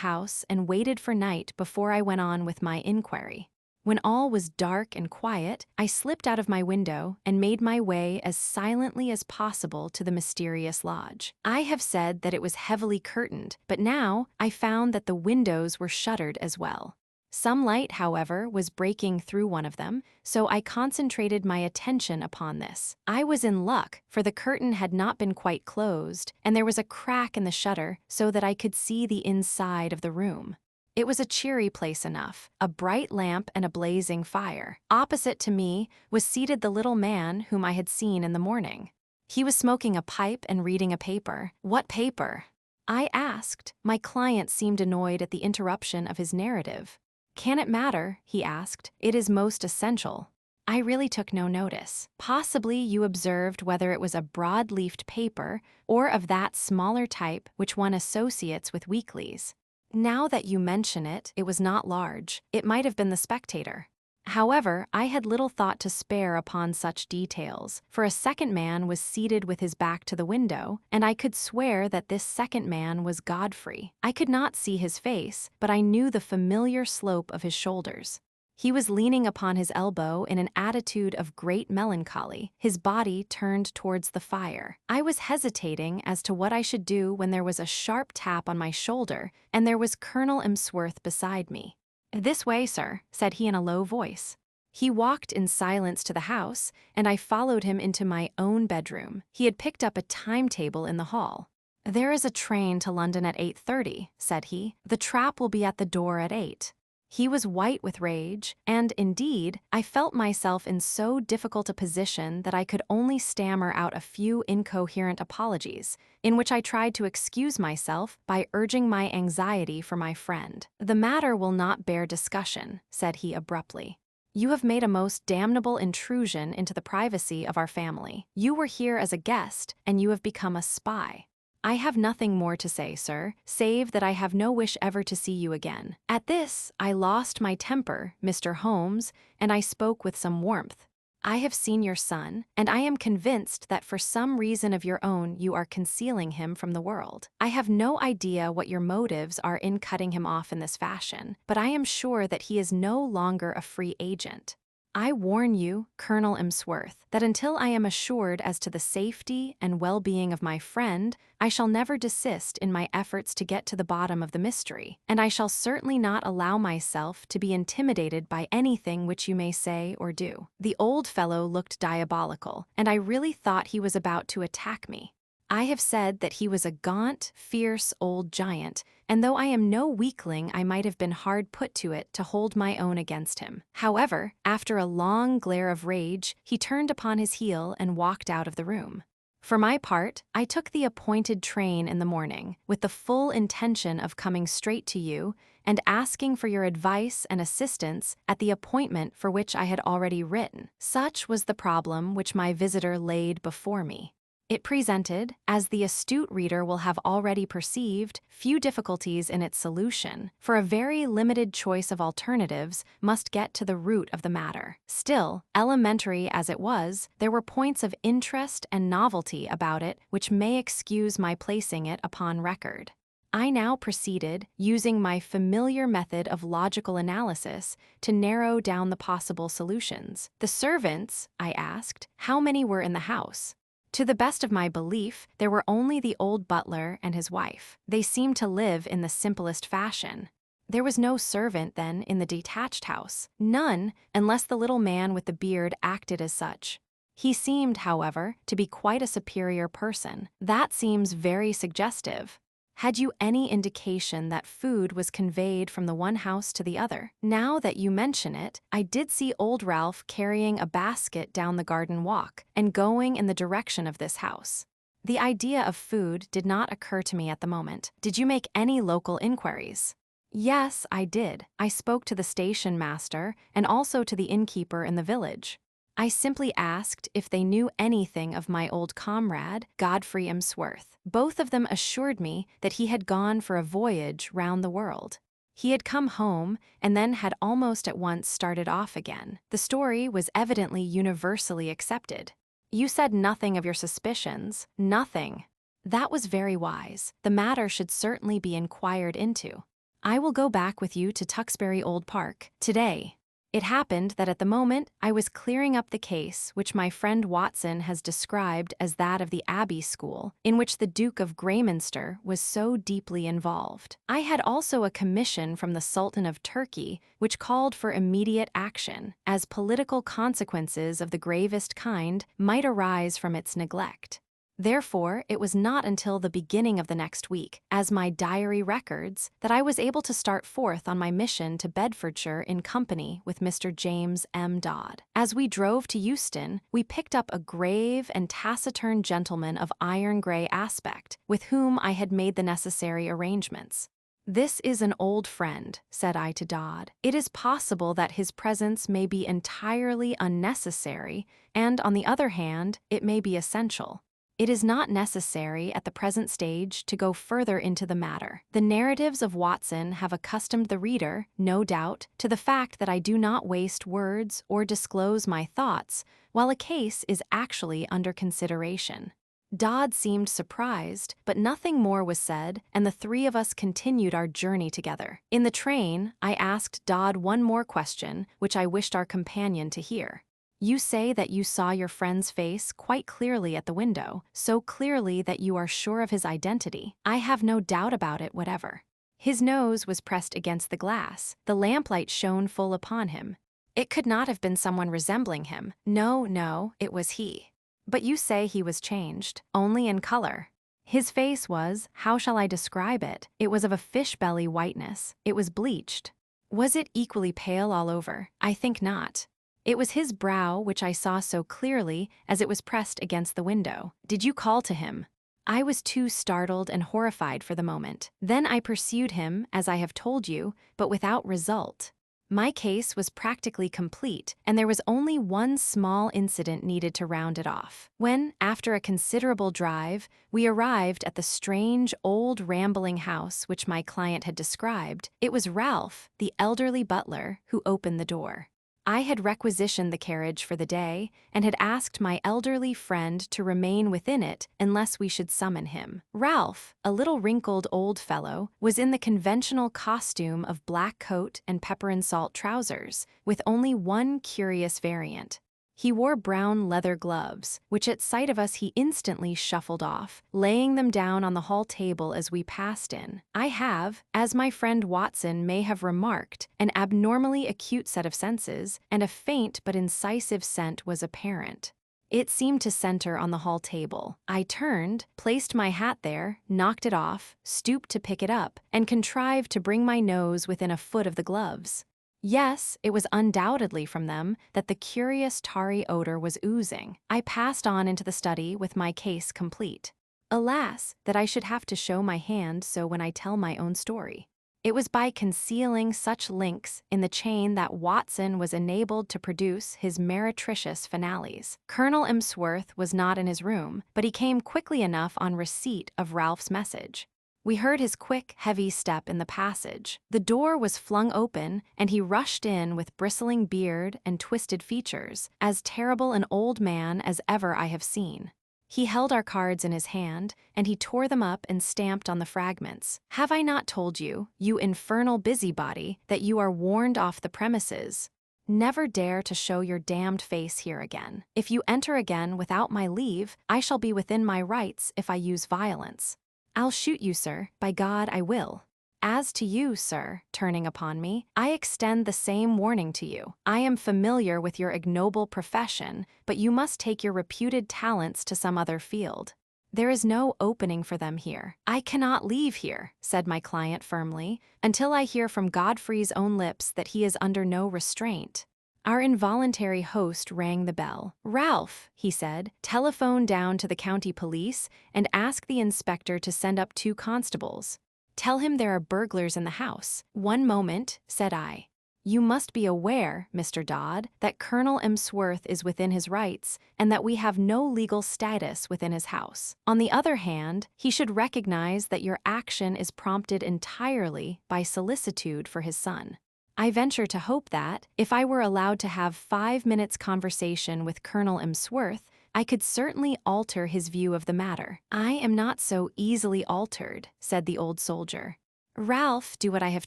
house and waited for night before I went on with my inquiry. When all was dark and quiet, I slipped out of my window and made my way as silently as possible to the mysterious lodge. I have said that it was heavily curtained, but now I found that the windows were shuttered as well. Some light, however, was breaking through one of them, so I concentrated my attention upon this. I was in luck, for the curtain had not been quite closed, and there was a crack in the shutter so that I could see the inside of the room. It was a cheery place enough, a bright lamp and a blazing fire. Opposite to me was seated the little man whom I had seen in the morning. He was smoking a pipe and reading a paper. "What paper?" I asked. My client seemed annoyed at the interruption of his narrative. "Can it matter?" he asked. "It is most essential." I really took no notice. "Possibly you observed whether it was a broad-leafed paper or of that smaller type which one associates with weeklies." "Now that you mention it, it was not large. It might have been the Spectator." However, I had little thought to spare upon such details, for a second man was seated with his back to the window, and I could swear that this second man was Godfrey. I could not see his face, but I knew the familiar slope of his shoulders. He was leaning upon his elbow in an attitude of great melancholy, his body turned towards the fire. I was hesitating as to what I should do when there was a sharp tap on my shoulder, and there was Colonel Emsworth beside me. "This way, sir," said he in a low voice. He walked in silence to the house, and I followed him into my own bedroom. He had picked up a timetable in the hall. "There is a train to London at 8:30, said he. "The trap will be at the door at 8. He was white with rage, and indeed, I felt myself in so difficult a position that I could only stammer out a few incoherent apologies, in which I tried to excuse myself by urging my anxiety for my friend. "The matter will not bear discussion," said he abruptly. "You have made a most damnable intrusion into the privacy of our family. You were here as a guest, and you have become a spy. I have nothing more to say, sir, save that I have no wish ever to see you again." At this, I lost my temper, Mr. Holmes, and I spoke with some warmth. "I have seen your son, and I am convinced that for some reason of your own you are concealing him from the world. I have no idea what your motives are in cutting him off in this fashion, but I am sure that he is no longer a free agent. I warn you, Colonel Emsworth, that until I am assured as to the safety and well-being of my friend, I shall never desist in my efforts to get to the bottom of the mystery, and I shall certainly not allow myself to be intimidated by anything which you may say or do." The old fellow looked diabolical, and I really thought he was about to attack me. I have said that he was a gaunt, fierce old giant, and though I am no weakling, I might have been hard put to it to hold my own against him. However, after a long glare of rage, he turned upon his heel and walked out of the room. For my part, I took the appointed train in the morning, with the full intention of coming straight to you and asking for your advice and assistance at the appointment for which I had already written. Such was the problem which my visitor laid before me. It presented, as the astute reader will have already perceived, few difficulties in its solution, for a very limited choice of alternatives must get to the root of the matter. Still, elementary as it was, there were points of interest and novelty about it which may excuse my placing it upon record. I now proceeded, using my familiar method of logical analysis, to narrow down the possible solutions. "The servants," I asked, "how many were in the house?" To the best of my belief, there were only the old butler and his wife. They seemed to live in the simplest fashion. There was no servant, then, in the detached house. None, unless the little man with the beard acted as such. He seemed, however, to be quite a superior person. That seems very suggestive. Had you any indication that food was conveyed from the one house to the other? Now that you mention it, I did see old Ralph carrying a basket down the garden walk and going in the direction of this house. The idea of food did not occur to me at the moment. Did you make any local inquiries?" "Yes, I did. I spoke to the station master and also to the innkeeper in the village. I simply asked if they knew anything of my old comrade, Godfrey Emsworth. Both of them assured me that he had gone for a voyage round the world. He had come home and then had almost at once started off again. The story was evidently universally accepted." "You said nothing of your suspicions." "Nothing." "That was very wise. The matter should certainly be inquired into. I will go back with you to Tuxbury Old Park today." It happened that at the moment I was clearing up the case which my friend Watson has described as that of the Abbey School, in which the Duke of Greyminster was so deeply involved. I had also a commission from the Sultan of Turkey which called for immediate action, as political consequences of the gravest kind might arise from its neglect. Therefore, it was not until the beginning of the next week, as my diary records, that I was able to start forth on my mission to Bedfordshire in company with Mr. James M. Dodd. As we drove to Euston, we picked up a grave and taciturn gentleman of iron-gray aspect, with whom I had made the necessary arrangements. "This is an old friend," said I to Dodd. "It is possible that his presence may be entirely unnecessary, and, on the other hand, it may be essential. It is not necessary at the present stage to go further into the matter. The narratives of Watson have accustomed the reader, no doubt, to the fact that I do not waste words or disclose my thoughts while a case is actually under consideration." Dodd seemed surprised, but nothing more was said, and the three of us continued our journey together. In the train, I asked Dodd one more question, which I wished our companion to hear. "You say that you saw your friend's face quite clearly at the window, so clearly that you are sure of his identity." "I have no doubt about it whatever. His nose was pressed against the glass. The lamplight shone full upon him. It could not have been someone resembling him. No, it was he." "But you say he was changed, only in color." "His face was, how shall I describe it? It was of a fish-belly whiteness. It was bleached." Was it equally pale all over? I think not. It was his brow which I saw so clearly as it was pressed against the window. Did you call to him? I was too startled and horrified for the moment. Then I pursued him, as I have told you, but without result. My case was practically complete, and there was only one small incident needed to round it off. When, after a considerable drive, we arrived at the strange, old, rambling house which my client had described, it was Ralph, the elderly butler, who opened the door. I had requisitioned the carriage for the day, and had asked my elderly friend to remain within it unless we should summon him. Ralph, a little wrinkled old fellow, was in the conventional costume of black coat and pepper and salt trousers, with only one curious variant. He wore brown leather gloves, which at sight of us he instantly shuffled off, laying them down on the hall table as we passed in. I have, as my friend Watson may have remarked, an abnormally acute set of senses, and a faint but incisive scent was apparent. It seemed to center on the hall table. I turned, placed my hat there, knocked it off, stooped to pick it up, and contrived to bring my nose within a foot of the gloves. Yes, it was undoubtedly from them that the curious tarry odor was oozing. I passed on into the study with my case complete. Alas, that I should have to show my hand so when I tell my own story. It was by concealing such links in the chain that Watson was enabled to produce his meretricious finales. Colonel Emsworth was not in his room, but he came quickly enough on receipt of Ralph's message. We heard his quick, heavy step in the passage. The door was flung open, and he rushed in with bristling beard and twisted features, as terrible an old man as ever I have seen. He held our cards in his hand, and he tore them up and stamped on the fragments. Have I not told you, you infernal busybody, that you are warned off the premises? Never dare to show your damned face here again. If you enter again without my leave, I shall be within my rights if I use violence. I'll shoot you, sir. By God, I will. As to you, sir, turning upon me, I extend the same warning to you. I am familiar with your ignoble profession, but you must take your reputed talents to some other field. There is no opening for them here. I cannot leave here, said my client firmly, until I hear from Godfrey's own lips that he is under no restraint. Our involuntary host rang the bell. Ralph, he said, telephone down to the county police and ask the inspector to send up 2 constables. Tell him there are burglars in the house. 1 moment, said I. You must be aware, Mr. Dodd, that Colonel Emsworth is within his rights and that we have no legal status within his house. On the other hand, he should recognize that your action is prompted entirely by solicitude for his son. I venture to hope that, if I were allowed to have 5 minutes' conversation with Colonel Emsworth, I could certainly alter his view of the matter. I am not so easily altered, said the old soldier. Ralph, do what I have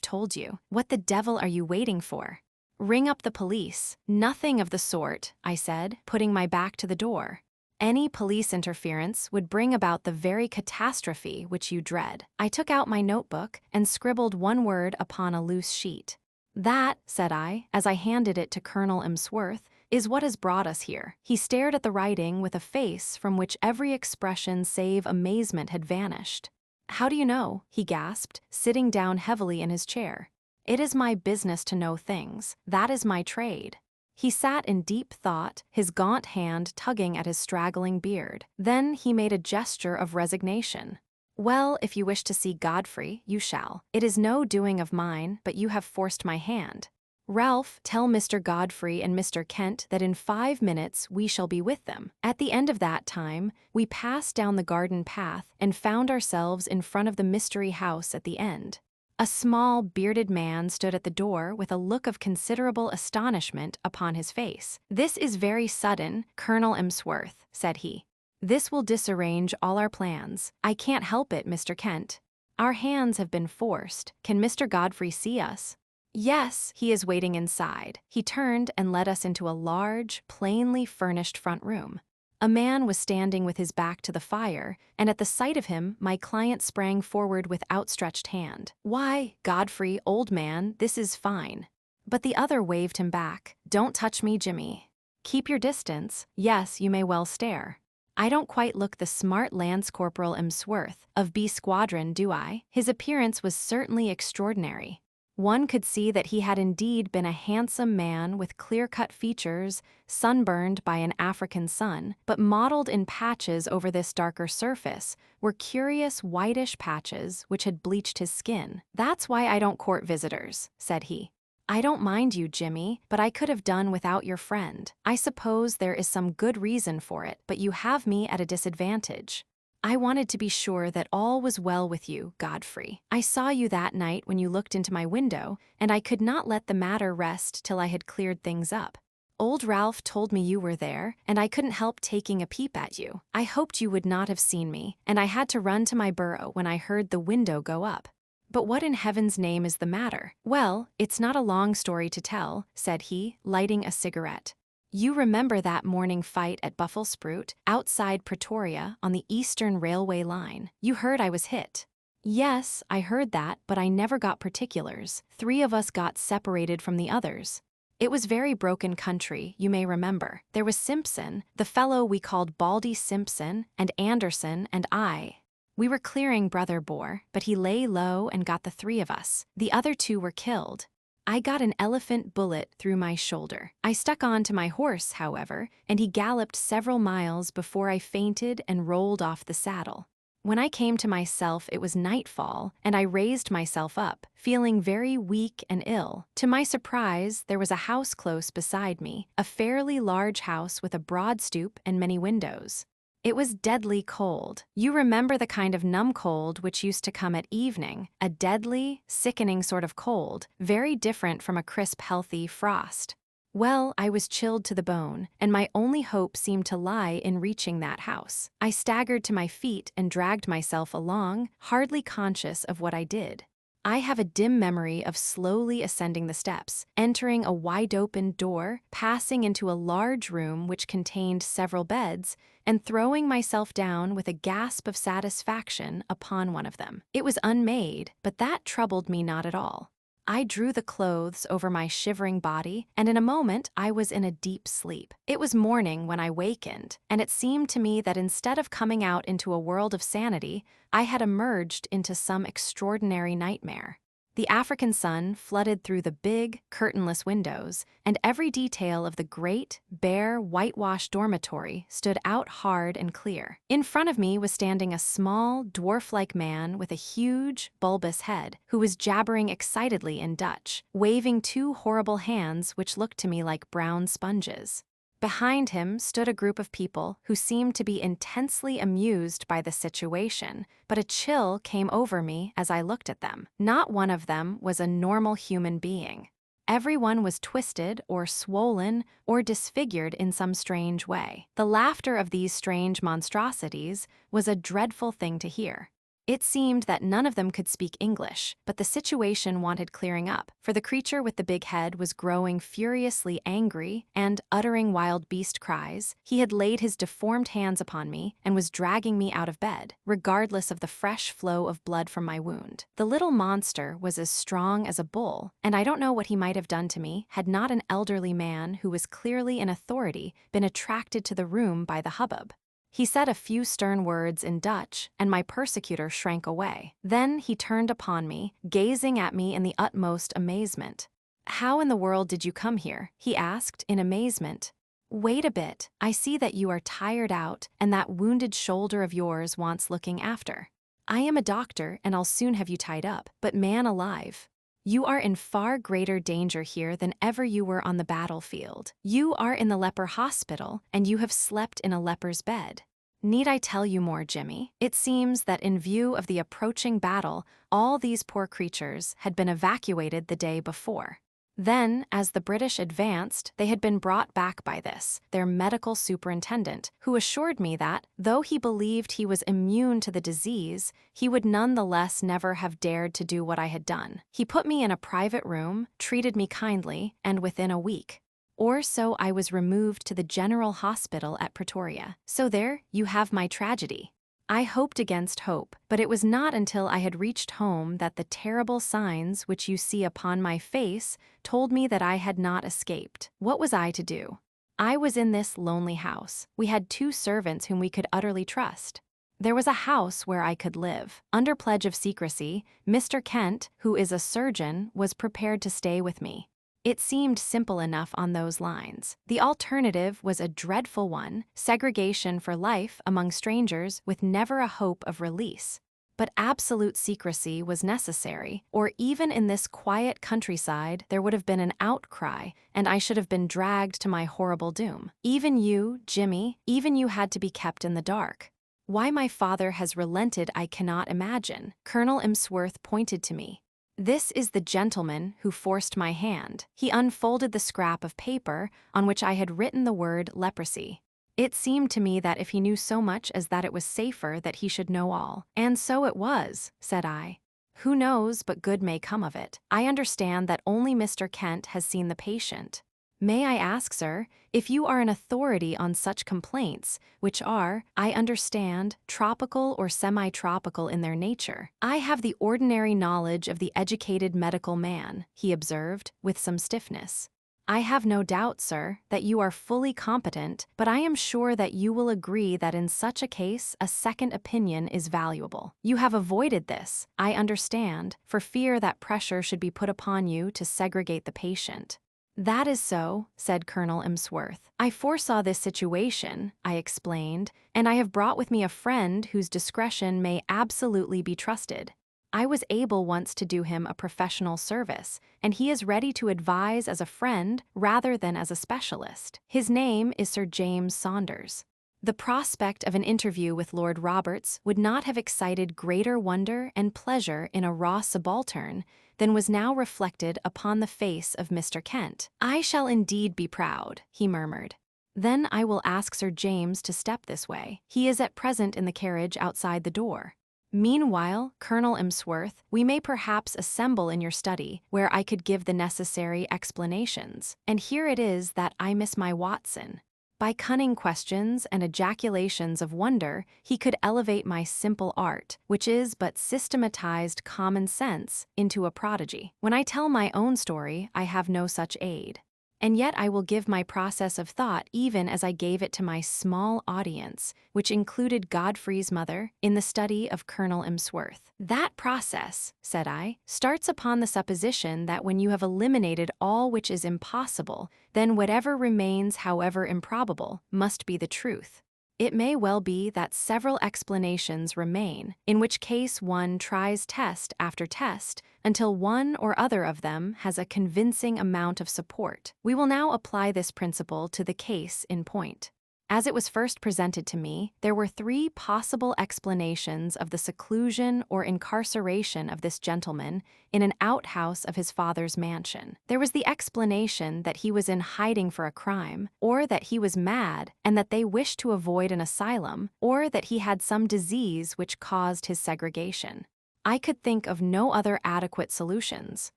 told you. What the devil are you waiting for? Ring up the police. Nothing of the sort, I said, putting my back to the door. Any police interference would bring about the very catastrophe which you dread. I took out my notebook and scribbled 1 word upon a loose sheet. That, said I, as I handed it to Colonel Emsworth, is what has brought us here. He stared at the writing with a face from which every expression save amazement had vanished. How do you know? He gasped, sitting down heavily in his chair. It is my business to know things. That is my trade. He sat in deep thought, his gaunt hand tugging at his straggling beard. Then he made a gesture of resignation. Well, if you wish to see Godfrey, you shall. It is no doing of mine, but you have forced my hand. Ralph, tell Mr. Godfrey and Mr. Kent that in 5 minutes we shall be with them. At the end of that time, we passed down the garden path and found ourselves in front of the mystery house at the end. A small, bearded man stood at the door with a look of considerable astonishment upon his face. This is very sudden, Colonel Emsworth, said he. This will disarrange all our plans. I can't help it, Mr. Kent. Our hands have been forced. Can Mr. Godfrey see us? Yes, he is waiting inside. He turned and led us into a large, plainly furnished front room. A man was standing with his back to the fire, and at the sight of him, my client sprang forward with outstretched hand. Why, Godfrey, old man, this is fine. But the other waved him back. Don't touch me, Jimmy. Keep your distance. Yes, you may well stare. I don't quite look the smart Lance Corporal Emsworth of B Squadron, do I? His appearance was certainly extraordinary. One could see that he had indeed been a handsome man with clear-cut features, sunburned by an African sun, but mottled in patches over this darker surface were curious whitish patches which had bleached his skin. "That's why I don't court visitors," said he. "I don't mind you, Jimmy, but I could have done without your friend. I suppose there is some good reason for it, but you have me at a disadvantage. I wanted to be sure that all was well with you, Godfrey. I saw you that night when you looked into my window, and I could not let the matter rest till I had cleared things up. Old Ralph told me you were there, and I couldn't help taking a peep at you. I hoped you would not have seen me, and I had to run to my burrow when I heard the window go up. But what in heaven's name is the matter?" "Well, it's not a long story to tell," said he, lighting a cigarette. "You remember that morning fight at Buffelsprout, outside Pretoria, on the Eastern Railway line. You heard I was hit." "Yes, I heard that, but I never got particulars. 3 of us got separated from the others. It was very broken country, you may remember. There was Simpson, the fellow we called Baldy Simpson, and Anderson, and I. We were clearing Brother Boar, but he lay low and got the 3 of us. The other 2 were killed. I got an elephant bullet through my shoulder. I stuck on to my horse, however, and he galloped several miles before I fainted and rolled off the saddle. When I came to myself, it was nightfall, and I raised myself up, feeling very weak and ill. To my surprise, there was a house close beside me, a fairly large house with a broad stoop and many windows. It was deadly cold. You remember the kind of numb cold which used to come at evening, a deadly, sickening sort of cold, very different from a crisp, healthy frost. Well, I was chilled to the bone, and my only hope seemed to lie in reaching that house. I staggered to my feet and dragged myself along, hardly conscious of what I did. I have a dim memory of slowly ascending the steps, entering a wide-open door, passing into a large room which contained several beds, and throwing myself down with a gasp of satisfaction upon one of them. It was unmade, but that troubled me not at all. I drew the clothes over my shivering body, and in a moment I was in a deep sleep. It was morning when I wakened, and it seemed to me that instead of coming out into a world of sanity, I had emerged into some extraordinary nightmare. The African sun flooded through the big, curtainless windows, and every detail of the great, bare, whitewashed dormitory stood out hard and clear. In front of me was standing a small, dwarf-like man with a huge, bulbous head, who was jabbering excitedly in Dutch, waving 2 horrible hands which looked to me like brown sponges. Behind him stood a group of people who seemed to be intensely amused by the situation, but a chill came over me as I looked at them. Not one of them was a normal human being. Everyone was twisted or swollen or disfigured in some strange way. The laughter of these strange monstrosities was a dreadful thing to hear. It seemed that none of them could speak English, but the situation wanted clearing up, for the creature with the big head was growing furiously angry and, uttering wild beast cries, he had laid his deformed hands upon me and was dragging me out of bed, regardless of the fresh flow of blood from my wound. The little monster was as strong as a bull, and I don't know what he might have done to me had not an elderly man who was clearly in authority been attracted to the room by the hubbub. He said a few stern words in Dutch, and my persecutor shrank away. Then he turned upon me, gazing at me in the utmost amazement. "How in the world did you come here?" he asked in amazement. "Wait a bit, I see that you are tired out, and that wounded shoulder of yours wants looking after. I am a doctor, and I'll soon have you tied up, but man alive, you are in far greater danger here than ever you were on the battlefield. You are in the leper hospital, and you have slept in a leper's bed. Need I tell you more, Jimmy? It seems that in view of the approaching battle, all these poor creatures had been evacuated the day before. Then, as the British advanced, they had been brought back by this, their medical superintendent, who assured me that, though he believed he was immune to the disease, he would nonetheless never have dared to do what I had done. He put me in a private room, treated me kindly, and within a week or so I was removed to the General Hospital at Pretoria. So there you have my tragedy. I hoped against hope, but it was not until I had reached home that the terrible signs which you see upon my face told me that I had not escaped. What was I to do? I was in this lonely house. We had 2 servants whom we could utterly trust. There was a house where I could live. Under pledge of secrecy, Mr. Kent, who is a surgeon, was prepared to stay with me. It seemed simple enough on those lines. The alternative was a dreadful one: segregation for life among strangers with never a hope of release. But absolute secrecy was necessary, or even in this quiet countryside there would have been an outcry, and I should have been dragged to my horrible doom. Even you, Jimmy, even you had to be kept in the dark. Why my father has relented I cannot imagine. Colonel Emsworth pointed to me. This is the gentleman who forced my hand. He unfolded the scrap of paper on which I had written the word leprosy. It seemed to me that if he knew so much as that, it was safer that he should know all. And so it was, said I. Who knows but good may come of it. I understand that only Mr. Kent has seen the patient. May I ask, sir, if you are an authority on such complaints, which are, I understand, tropical or semi-tropical in their nature? I have the ordinary knowledge of the educated medical man, he observed, with some stiffness. I have no doubt, sir, that you are fully competent, but I am sure that you will agree that in such a case a second opinion is valuable. You have avoided this, I understand, for fear that pressure should be put upon you to segregate the patient. That is so, said Colonel Emsworth. I foresaw this situation, I explained, and I have brought with me a friend whose discretion may absolutely be trusted. I was able once to do him a professional service, and he is ready to advise as a friend rather than as a specialist. His name is Sir James Saunders. The prospect of an interview with Lord Roberts would not have excited greater wonder and pleasure in a raw subaltern than was now reflected upon the face of Mr. Kent. I shall indeed be proud, he murmured. Then I will ask Sir James to step this way. He is at present in the carriage outside the door. Meanwhile, Colonel Emsworth, we may perhaps assemble in your study, where I could give the necessary explanations. And here it is that I miss my Watson. By cunning questions and ejaculations of wonder, he could elevate my simple art, which is but systematized common sense, into a prodigy. When I tell my own story, I have no such aid. And yet I will give my process of thought even as I gave it to my small audience, which included Godfrey's mother, in the study of Colonel Emsworth. That process, said I, starts upon the supposition that when you have eliminated all which is impossible, then whatever remains, however improbable, must be the truth. It may well be that several explanations remain, in which case one tries test after test until one or other of them has a convincing amount of support. We will now apply this principle to the case in point. As it was first presented to me, there were three possible explanations of the seclusion or incarceration of this gentleman in an outhouse of his father's mansion. There was the explanation that he was in hiding for a crime, or that he was mad and that they wished to avoid an asylum, or that he had some disease which caused his segregation. I could think of no other adequate solutions.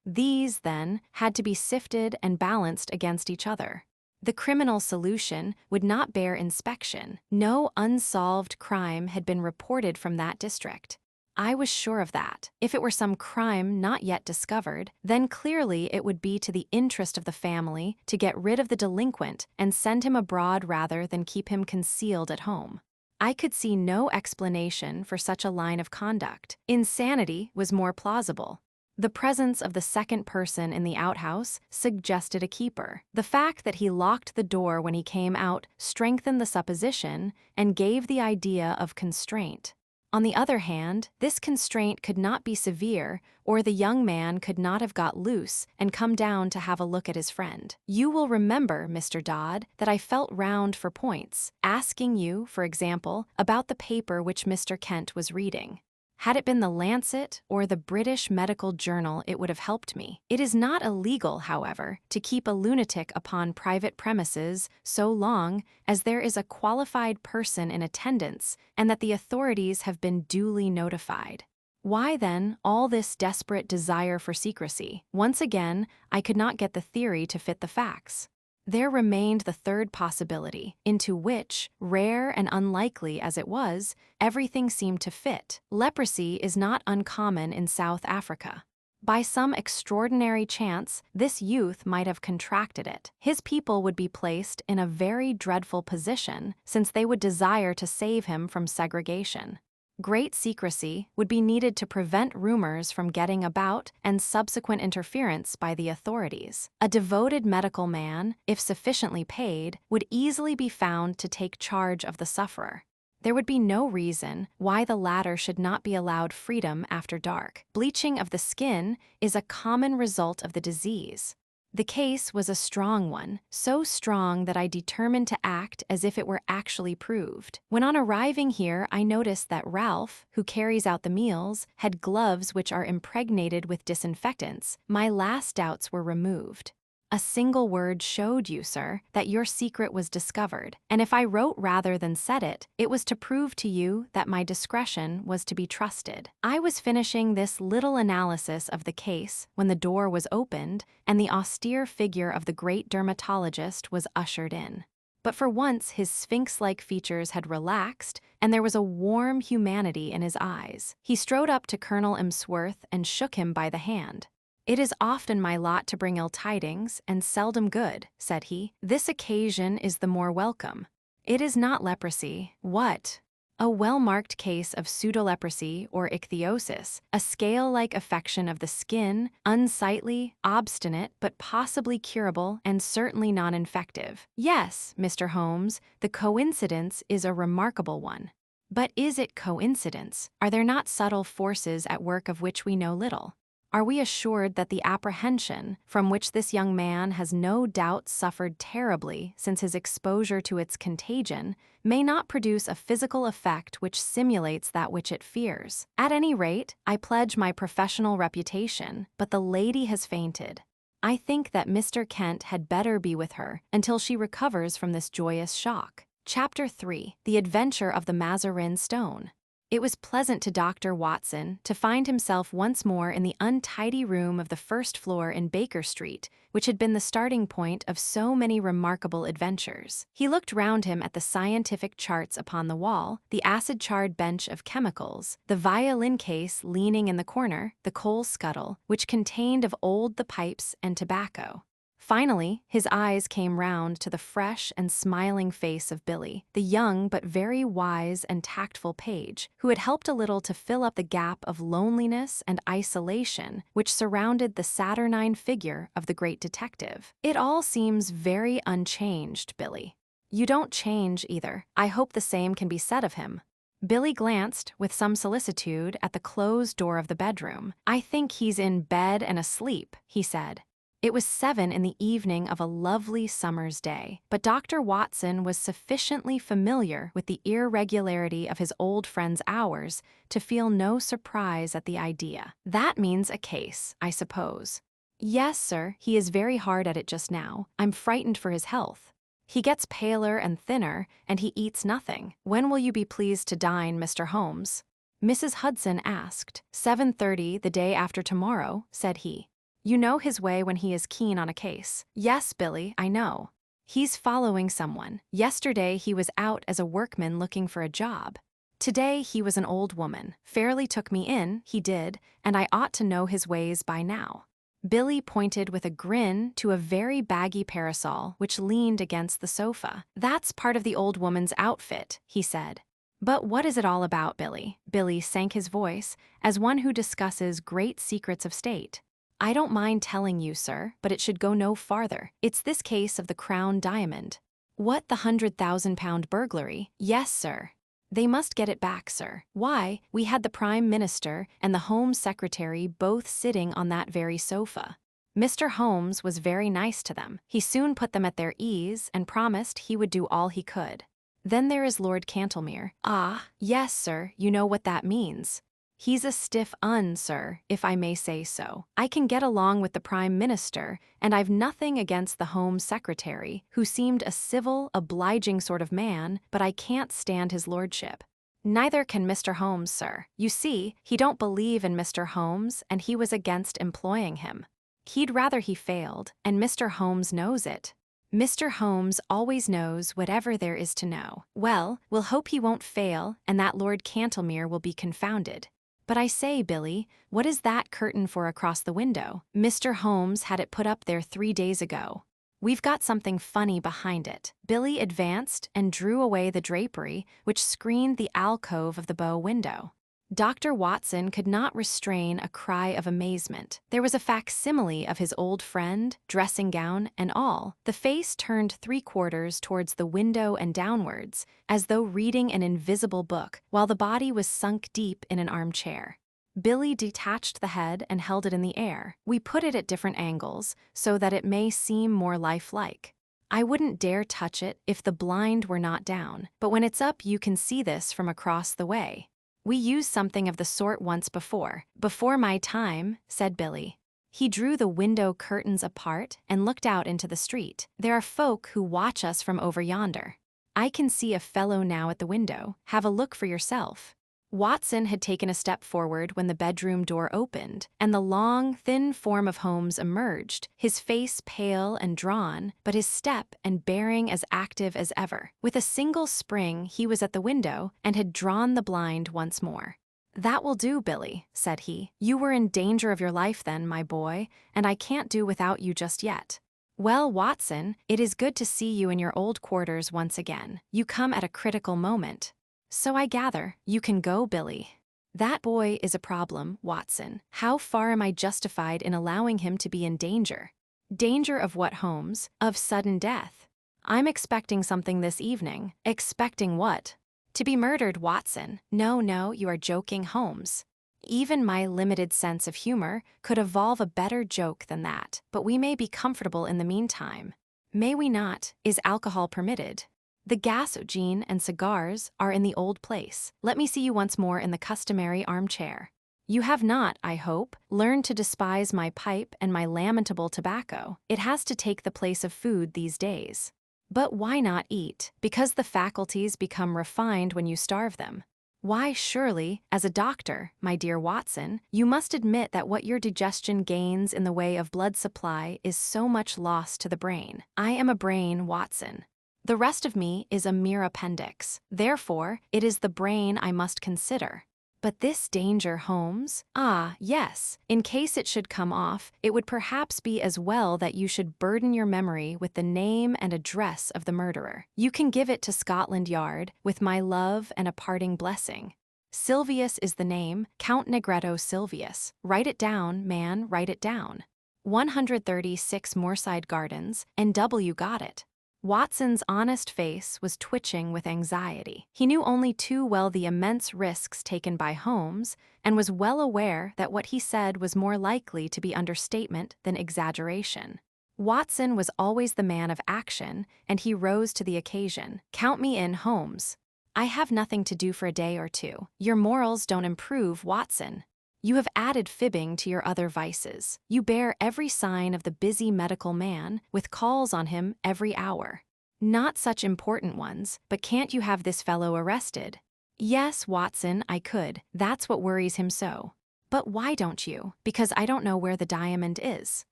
These, then, had to be sifted and balanced against each other. The criminal solution would not bear inspection. No unsolved crime had been reported from that district. I was sure of that. If it were some crime not yet discovered, then clearly it would be to the interest of the family to get rid of the delinquent and send him abroad rather than keep him concealed at home. I could see no explanation for such a line of conduct. Insanity was more plausible. The presence of the second person in the outhouse suggested a keeper. The fact that he locked the door when he came out strengthened the supposition and gave the idea of constraint. On the other hand, this constraint could not be severe, or the young man could not have got loose and come down to have a look at his friend. You will remember, Mr. Dodd, that I felt round for points, asking you, for example, about the paper which Mr. Kent was reading. Had it been the Lancet or the British Medical Journal, it would have helped me. It is not illegal, however, to keep a lunatic upon private premises so long as there is a qualified person in attendance and that the authorities have been duly notified. Why, then, all this desperate desire for secrecy? Once again, I could not get the theory to fit the facts. There remained the third possibility, into which, rare and unlikely as it was, everything seemed to fit. Leprosy is not uncommon in South Africa. By some extraordinary chance, this youth might have contracted it. His people would be placed in a very dreadful position, since they would desire to save him from segregation. Great secrecy would be needed to prevent rumors from getting about and subsequent interference by the authorities. A devoted medical man, if sufficiently paid, would easily be found to take charge of the sufferer. There would be no reason why the latter should not be allowed freedom after dark. Bleaching of the skin is a common result of the disease. The case was a strong one, so strong that I determined to act as if it were actually proved. When on arriving here, I noticed that Ralph, who carries out the meals, had gloves which are impregnated with disinfectants. My last doubts were removed. A single word showed you, sir, that your secret was discovered, and if I wrote rather than said it, it was to prove to you that my discretion was to be trusted. I was finishing this little analysis of the case when the door was opened and the austere figure of the great dermatologist was ushered in. But for once his sphinx-like features had relaxed, and there was a warm humanity in his eyes. He strode up to Colonel Emsworth and shook him by the hand. "It is often my lot to bring ill tidings, and seldom good," said he. "This occasion is the more welcome. It is not leprosy." "What?" "A well-marked case of pseudoleprosy or ichthyosis, a scale-like affection of the skin, unsightly, obstinate, but possibly curable and certainly non-infective." "Yes, Mr. Holmes, the coincidence is a remarkable one." "But is it coincidence? Are there not subtle forces at work of which we know little? Are we assured that the apprehension, from which this young man has no doubt suffered terribly since his exposure to its contagion, may not produce a physical effect which simulates that which it fears? At any rate, I pledge my professional reputation, but the lady has fainted. I think that Mr. Kent had better be with her until she recovers from this joyous shock." Chapter 3: The Adventure of the Mazarin Stone. It was pleasant to Dr. Watson to find himself once more in the untidy room of the first floor in Baker Street, which had been the starting point of so many remarkable adventures. He looked round him at the scientific charts upon the wall, the acid-charred bench of chemicals, the violin case leaning in the corner, the coal scuttle, which contained of old the pipes and tobacco. Finally, his eyes came round to the fresh and smiling face of Billy, the young but very wise and tactful page, who had helped a little to fill up the gap of loneliness and isolation which surrounded the saturnine figure of the great detective. "It all seems very unchanged, Billy." "You don't change either. I hope the same can be said of him." Billy glanced with some solicitude at the closed door of the bedroom. "I think he's in bed and asleep," he said. It was 7 in the evening of a lovely summer's day, but Dr. Watson was sufficiently familiar with the irregularity of his old friend's hours to feel no surprise at the idea. "That means a case, I suppose." "Yes, sir, he is very hard at it just now. I'm frightened for his health. He gets paler and thinner, and he eats nothing." "When will you be pleased to dine, Mr. Holmes?" Mrs. Hudson asked. 7:30 the day after tomorrow," said he. "You know his way when he is keen on a case." "Yes, Billy, I know. He's following someone. Yesterday he was out as a workman looking for a job. Today he was an old woman. Fairly took me in, he did, and I ought to know his ways by now." Billy pointed with a grin to a very baggy parasol which leaned against the sofa. "That's part of the old woman's outfit," he said. "But what is it all about, Billy?" Billy sank his voice as one who discusses great secrets of state. "I don't mind telling you, sir, but it should go no farther. It's this case of the Crown Diamond." "What, the £100,000 burglary?" "Yes, sir. They must get it back, sir. Why, we had the Prime Minister and the Home Secretary both sitting on that very sofa. Mr. Holmes was very nice to them. He soon put them at their ease and promised he would do all he could. Then there is Lord Cantlemere." "Ah, yes, sir, you know what that means." "He's a stiff sir, if I may say so. I can get along with the Prime Minister, and I've nothing against the Home Secretary, who seemed a civil, obliging sort of man, but I can't stand his lordship. Neither can Mr. Holmes, sir. You see, he don't believe in Mr. Holmes, and he was against employing him. He'd rather he failed, and Mr. Holmes knows it. Mr. Holmes always knows whatever there is to know. Well, we'll hope he won't fail, and that Lord Cantlemere will be confounded. But I say, Billy, what is that curtain for across the window? Mr. Holmes had it put up there 3 days ago." We've got something funny behind it. Billy advanced and drew away the drapery, which screened the alcove of the bow window. Dr. Watson could not restrain a cry of amazement. There was a facsimile of his old friend, dressing gown and all, the face turned 3/4 towards the window and downwards, as though reading an invisible book, while the body was sunk deep in an armchair. Billy detached the head and held it in the air. We put it at different angles, so that it may seem more lifelike. I wouldn't dare touch it if the blind were not down, but when it's up you can see this from across the way. We used something of the sort once before my time, said Billy. He drew the window curtains apart and looked out into the street. There are folk who watch us from over yonder. I can see a fellow now at the window. Have a look for yourself. Watson had taken a step forward when the bedroom door opened, and the long, thin form of Holmes emerged, his face pale and drawn, but his step and bearing as active as ever. With a single spring, he was at the window and had drawn the blind once more. "That will do, Billy," said he. "You were in danger of your life then, my boy, and I can't do without you just yet. Well, Watson, it is good to see you in your old quarters once again. You come at a critical moment." "So I gather. You can go, Billy." "That boy is a problem, Watson. How far am I justified in allowing him to be in danger?" "Danger of what, Holmes? Of sudden death." "I'm expecting something this evening." "Expecting what?" "To be murdered, Watson." No, you are joking, Holmes." Even my limited sense of humor could evolve a better joke than that, but we may be comfortable in the meantime. May we not? Is alcohol permitted? The gas, Jean, and cigars are in the old place. Let me see you once more in the customary armchair. You have not, I hope, learned to despise my pipe and my lamentable tobacco. It has to take the place of food these days. But why not eat? Because the faculties become refined when you starve them. Why, surely, as a doctor, my dear Watson, you must admit that what your digestion gains in the way of blood supply is so much loss to the brain. I am a brain, Watson. The rest of me is a mere appendix. Therefore, it is the brain I must consider. But this danger, Holmes? Ah, yes. In case it should come off, it would perhaps be as well that you should burden your memory with the name and address of the murderer. You can give it to Scotland Yard, with my love and a parting blessing. Silvius is the name, Count Negretto Silvius. Write it down, man, write it down. 136 Moorside Gardens, and W got it. Watson's honest face was twitching with anxiety. He knew only too well the immense risks taken by Holmes, and was well aware that what he said was more likely to be understatement than exaggeration. Watson was always the man of action, and he rose to the occasion. "Count me in, Holmes. I have nothing to do for a day or two. Your morals don't improve, Watson. You have added fibbing to your other vices. You bear every sign of the busy medical man, with calls on him every hour. Not such important ones, but can't you have this fellow arrested?" "Yes, Watson, I could. That's what worries him so." "But why don't you?" "Because I don't know where the diamond is."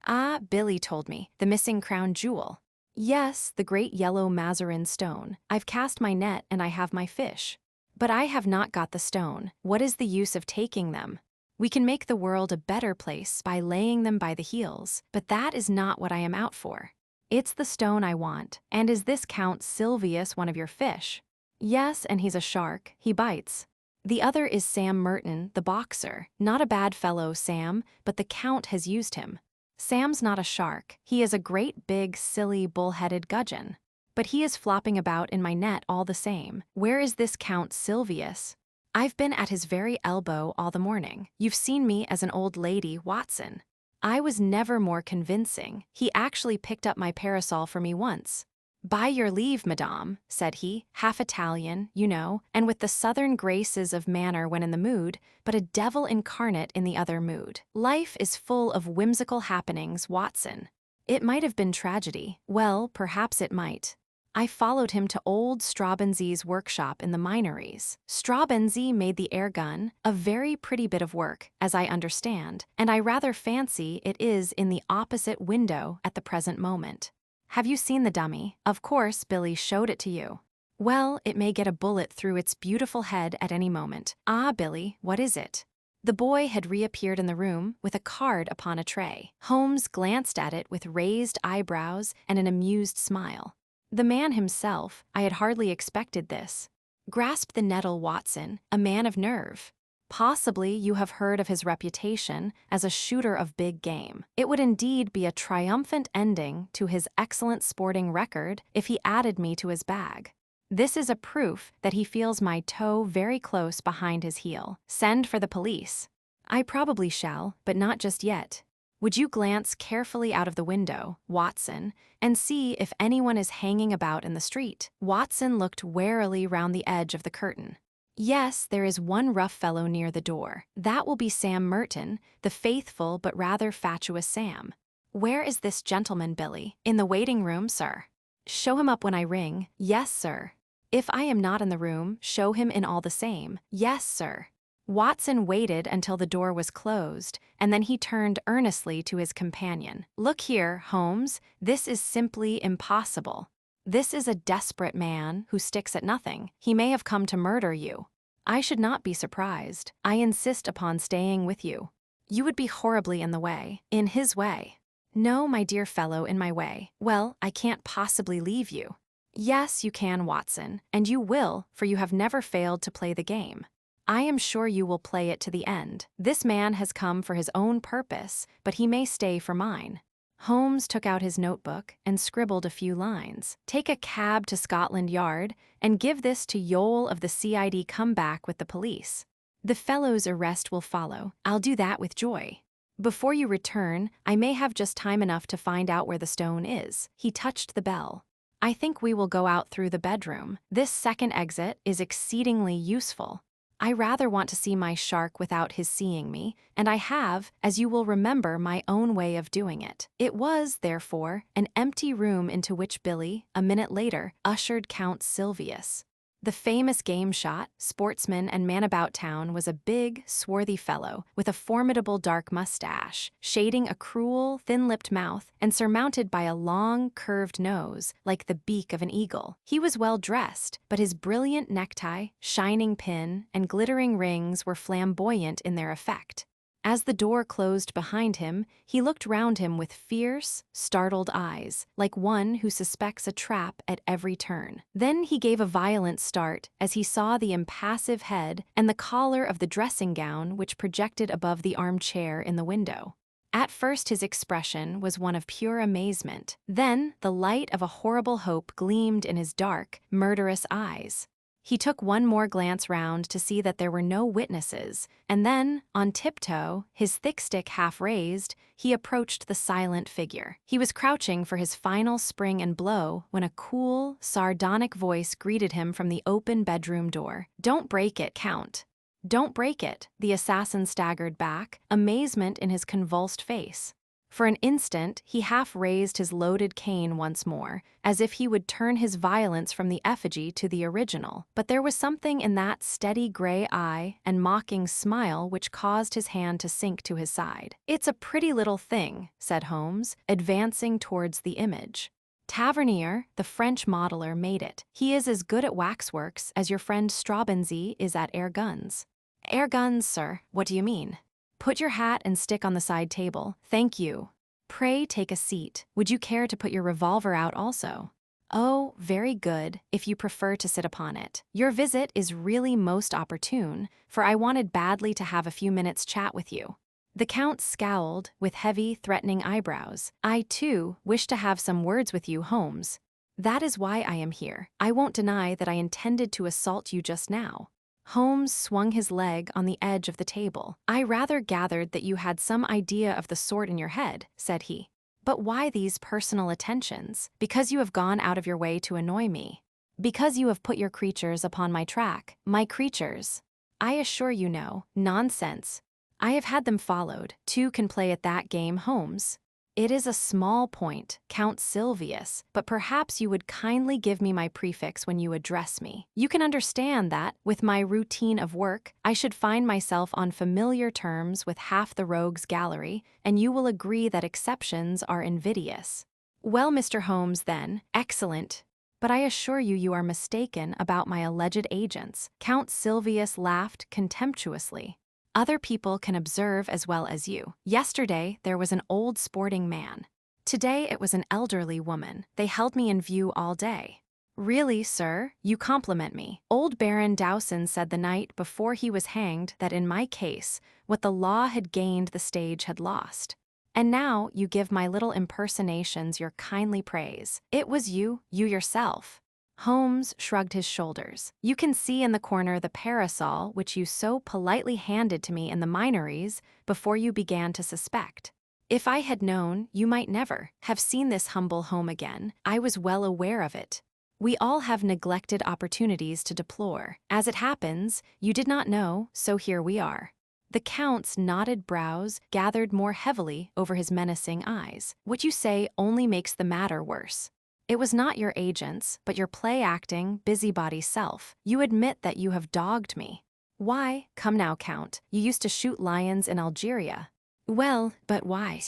"Ah, Billy told me. The missing crown jewel." "Yes, the great yellow Mazarin stone. I've cast my net and I have my fish. But I have not got the stone. What is the use of taking them? We can make the world a better place by laying them by the heels, but that is not what I am out for. It's the stone I want. And is this Count Silvius one of your fish?" "Yes, and he's a shark. He bites." "The other is Sam Merton, the boxer. Not a bad fellow, Sam, but the Count has used him." "Sam's not a shark. He is a great big, silly, bull-headed gudgeon. But he is flopping about in my net all the same. Where is this Count Silvius?" "I've been at his very elbow all the morning. You've seen me as an old lady, Watson. I was never more convincing. He actually picked up my parasol for me once. 'By your leave, madame,' said he, half Italian, you know, and with the southern graces of manner when in the mood, but a devil incarnate in the other mood. Life is full of whimsical happenings, Watson. It might have been tragedy. Well, perhaps it might. I followed him to old Straubenzie's workshop in the Minories. Straubenzie made the air gun, a very pretty bit of work, as I understand, and I rather fancy it is in the opposite window at the present moment. Have you seen the dummy? Of course, Billy showed it to you. Well, it may get a bullet through its beautiful head at any moment. Ah, Billy, what is it?" The boy had reappeared in the room with a card upon a tray. Holmes glanced at it with raised eyebrows and an amused smile. The man himself, I had hardly expected this. Grasp the nettle, Watson, a man of nerve. Possibly you have heard of his reputation as a shooter of big game. It would indeed be a triumphant ending to his excellent sporting record if he added me to his bag. This is a proof that he feels my toe very close behind his heel. Send for the police. I probably shall, but not just yet. Would you glance carefully out of the window, Watson, and see if anyone is hanging about in the street? Watson looked warily round the edge of the curtain. Yes, there is one rough fellow near the door. That will be Sam Merton, the faithful but rather fatuous Sam. Where is this gentleman, Billy? In the waiting room, sir. Show him up when I ring. Yes, sir. If I am not in the room, show him in all the same. Yes, sir. Watson waited until the door was closed, and then he turned earnestly to his companion. Look here, Holmes, this is simply impossible. This is a desperate man who sticks at nothing. He may have come to murder you. I should not be surprised. I insist upon staying with you. You would be horribly in the way. In his way. No, my dear fellow, in my way. Well, I can't possibly leave you. Yes, you can, Watson, and you will, for you have never failed to play the game. I am sure you will play it to the end. This man has come for his own purpose, but he may stay for mine. Holmes took out his notebook and scribbled a few lines. Take a cab to Scotland Yard and give this to Yole of the CID. Come back with the police. The fellow's arrest will follow. I'll do that with joy. Before you return, I may have just time enough to find out where the stone is. He touched the bell. I think we will go out through the bedroom. This second exit is exceedingly useful. I rather want to see my shark without his seeing me, and I have, as you will remember, my own way of doing it. It was, therefore, an empty room into which Billy, a minute later, ushered Count Silvius. The famous game shot, sportsman, and man about town was a big, swarthy fellow with a formidable dark mustache, shading a cruel, thin-lipped mouth and surmounted by a long, curved nose like the beak of an eagle. He was well dressed, but his brilliant necktie, shining pin, and glittering rings were flamboyant in their effect. As the door closed behind him, he looked round him with fierce, startled eyes, like one who suspects a trap at every turn. Then he gave a violent start as he saw the impassive head and the collar of the dressing gown which projected above the armchair in the window. At first his expression was one of pure amazement. Then the light of a horrible hope gleamed in his dark, murderous eyes. He took one more glance round to see that there were no witnesses, and then, on tiptoe, his thick stick half raised, he approached the silent figure. He was crouching for his final spring and blow when a cool, sardonic voice greeted him from the open bedroom door. "Don't break it, Count. Don't break it." The assassin staggered back, amazement in his convulsed face. For an instant, he half raised his loaded cane once more, as if he would turn his violence from the effigy to the original. But there was something in that steady gray eye and mocking smile which caused his hand to sink to his side. "It's a pretty little thing," said Holmes, advancing towards the image. "Tavernier, the French modeler, made it. He is as good at waxworks as your friend Straubenzee is at air guns." "Air guns, sir? What do you mean?" "Put your hat and stick on the side table. Thank you. Pray take a seat. Would you care to put your revolver out also?" "Oh, very good, if you prefer to sit upon it. Your visit is really most opportune, for I wanted badly to have a few minutes' chat with you." The Count scowled, with heavy, threatening eyebrows. "I, too, wish to have some words with you, Holmes. That is why I am here. I won't deny that I intended to assault you just now." Holmes swung his leg on the edge of the table. "I rather gathered that you had some idea of the sort in your head," said he. "But why these personal attentions? Because you have gone out of your way to annoy me. Because you have put your creatures upon my track. My creatures. I assure you no. Nonsense. I have had them followed. Two can play at that game, Holmes. It is a small point, Count Silvius, but perhaps you would kindly give me my prefix when you address me. You can understand that, with my routine of work, I should find myself on familiar terms with half the rogues' gallery, and you will agree that exceptions are invidious. Well, Mr. Holmes, then, excellent. But I assure you you are mistaken about my alleged agents." Count Silvius laughed contemptuously. Other people can observe as well as you. Yesterday, there was an old sporting man. Today, it was an elderly woman. They held me in view all day. Really, sir, you compliment me. Old Baron Dowson said the night before he was hanged that in my case, what the law had gained the stage had lost. And now you give my little impersonations your kindly praise. It was you yourself. Holmes shrugged his shoulders. You can see in the corner the parasol which you so politely handed to me in the Minories before you began to suspect. If I had known, you might never have seen this humble home again. I was well aware of it. We all have neglected opportunities to deplore. As it happens, you did not know, so here we are. The Count's knotted brows gathered more heavily over his menacing eyes. What you say only makes the matter worse. It was not your agent's, but your play-acting, busybody self. You admit that you have dogged me. Why? Come now, Count. You used to shoot lions in Algeria. Well, but why?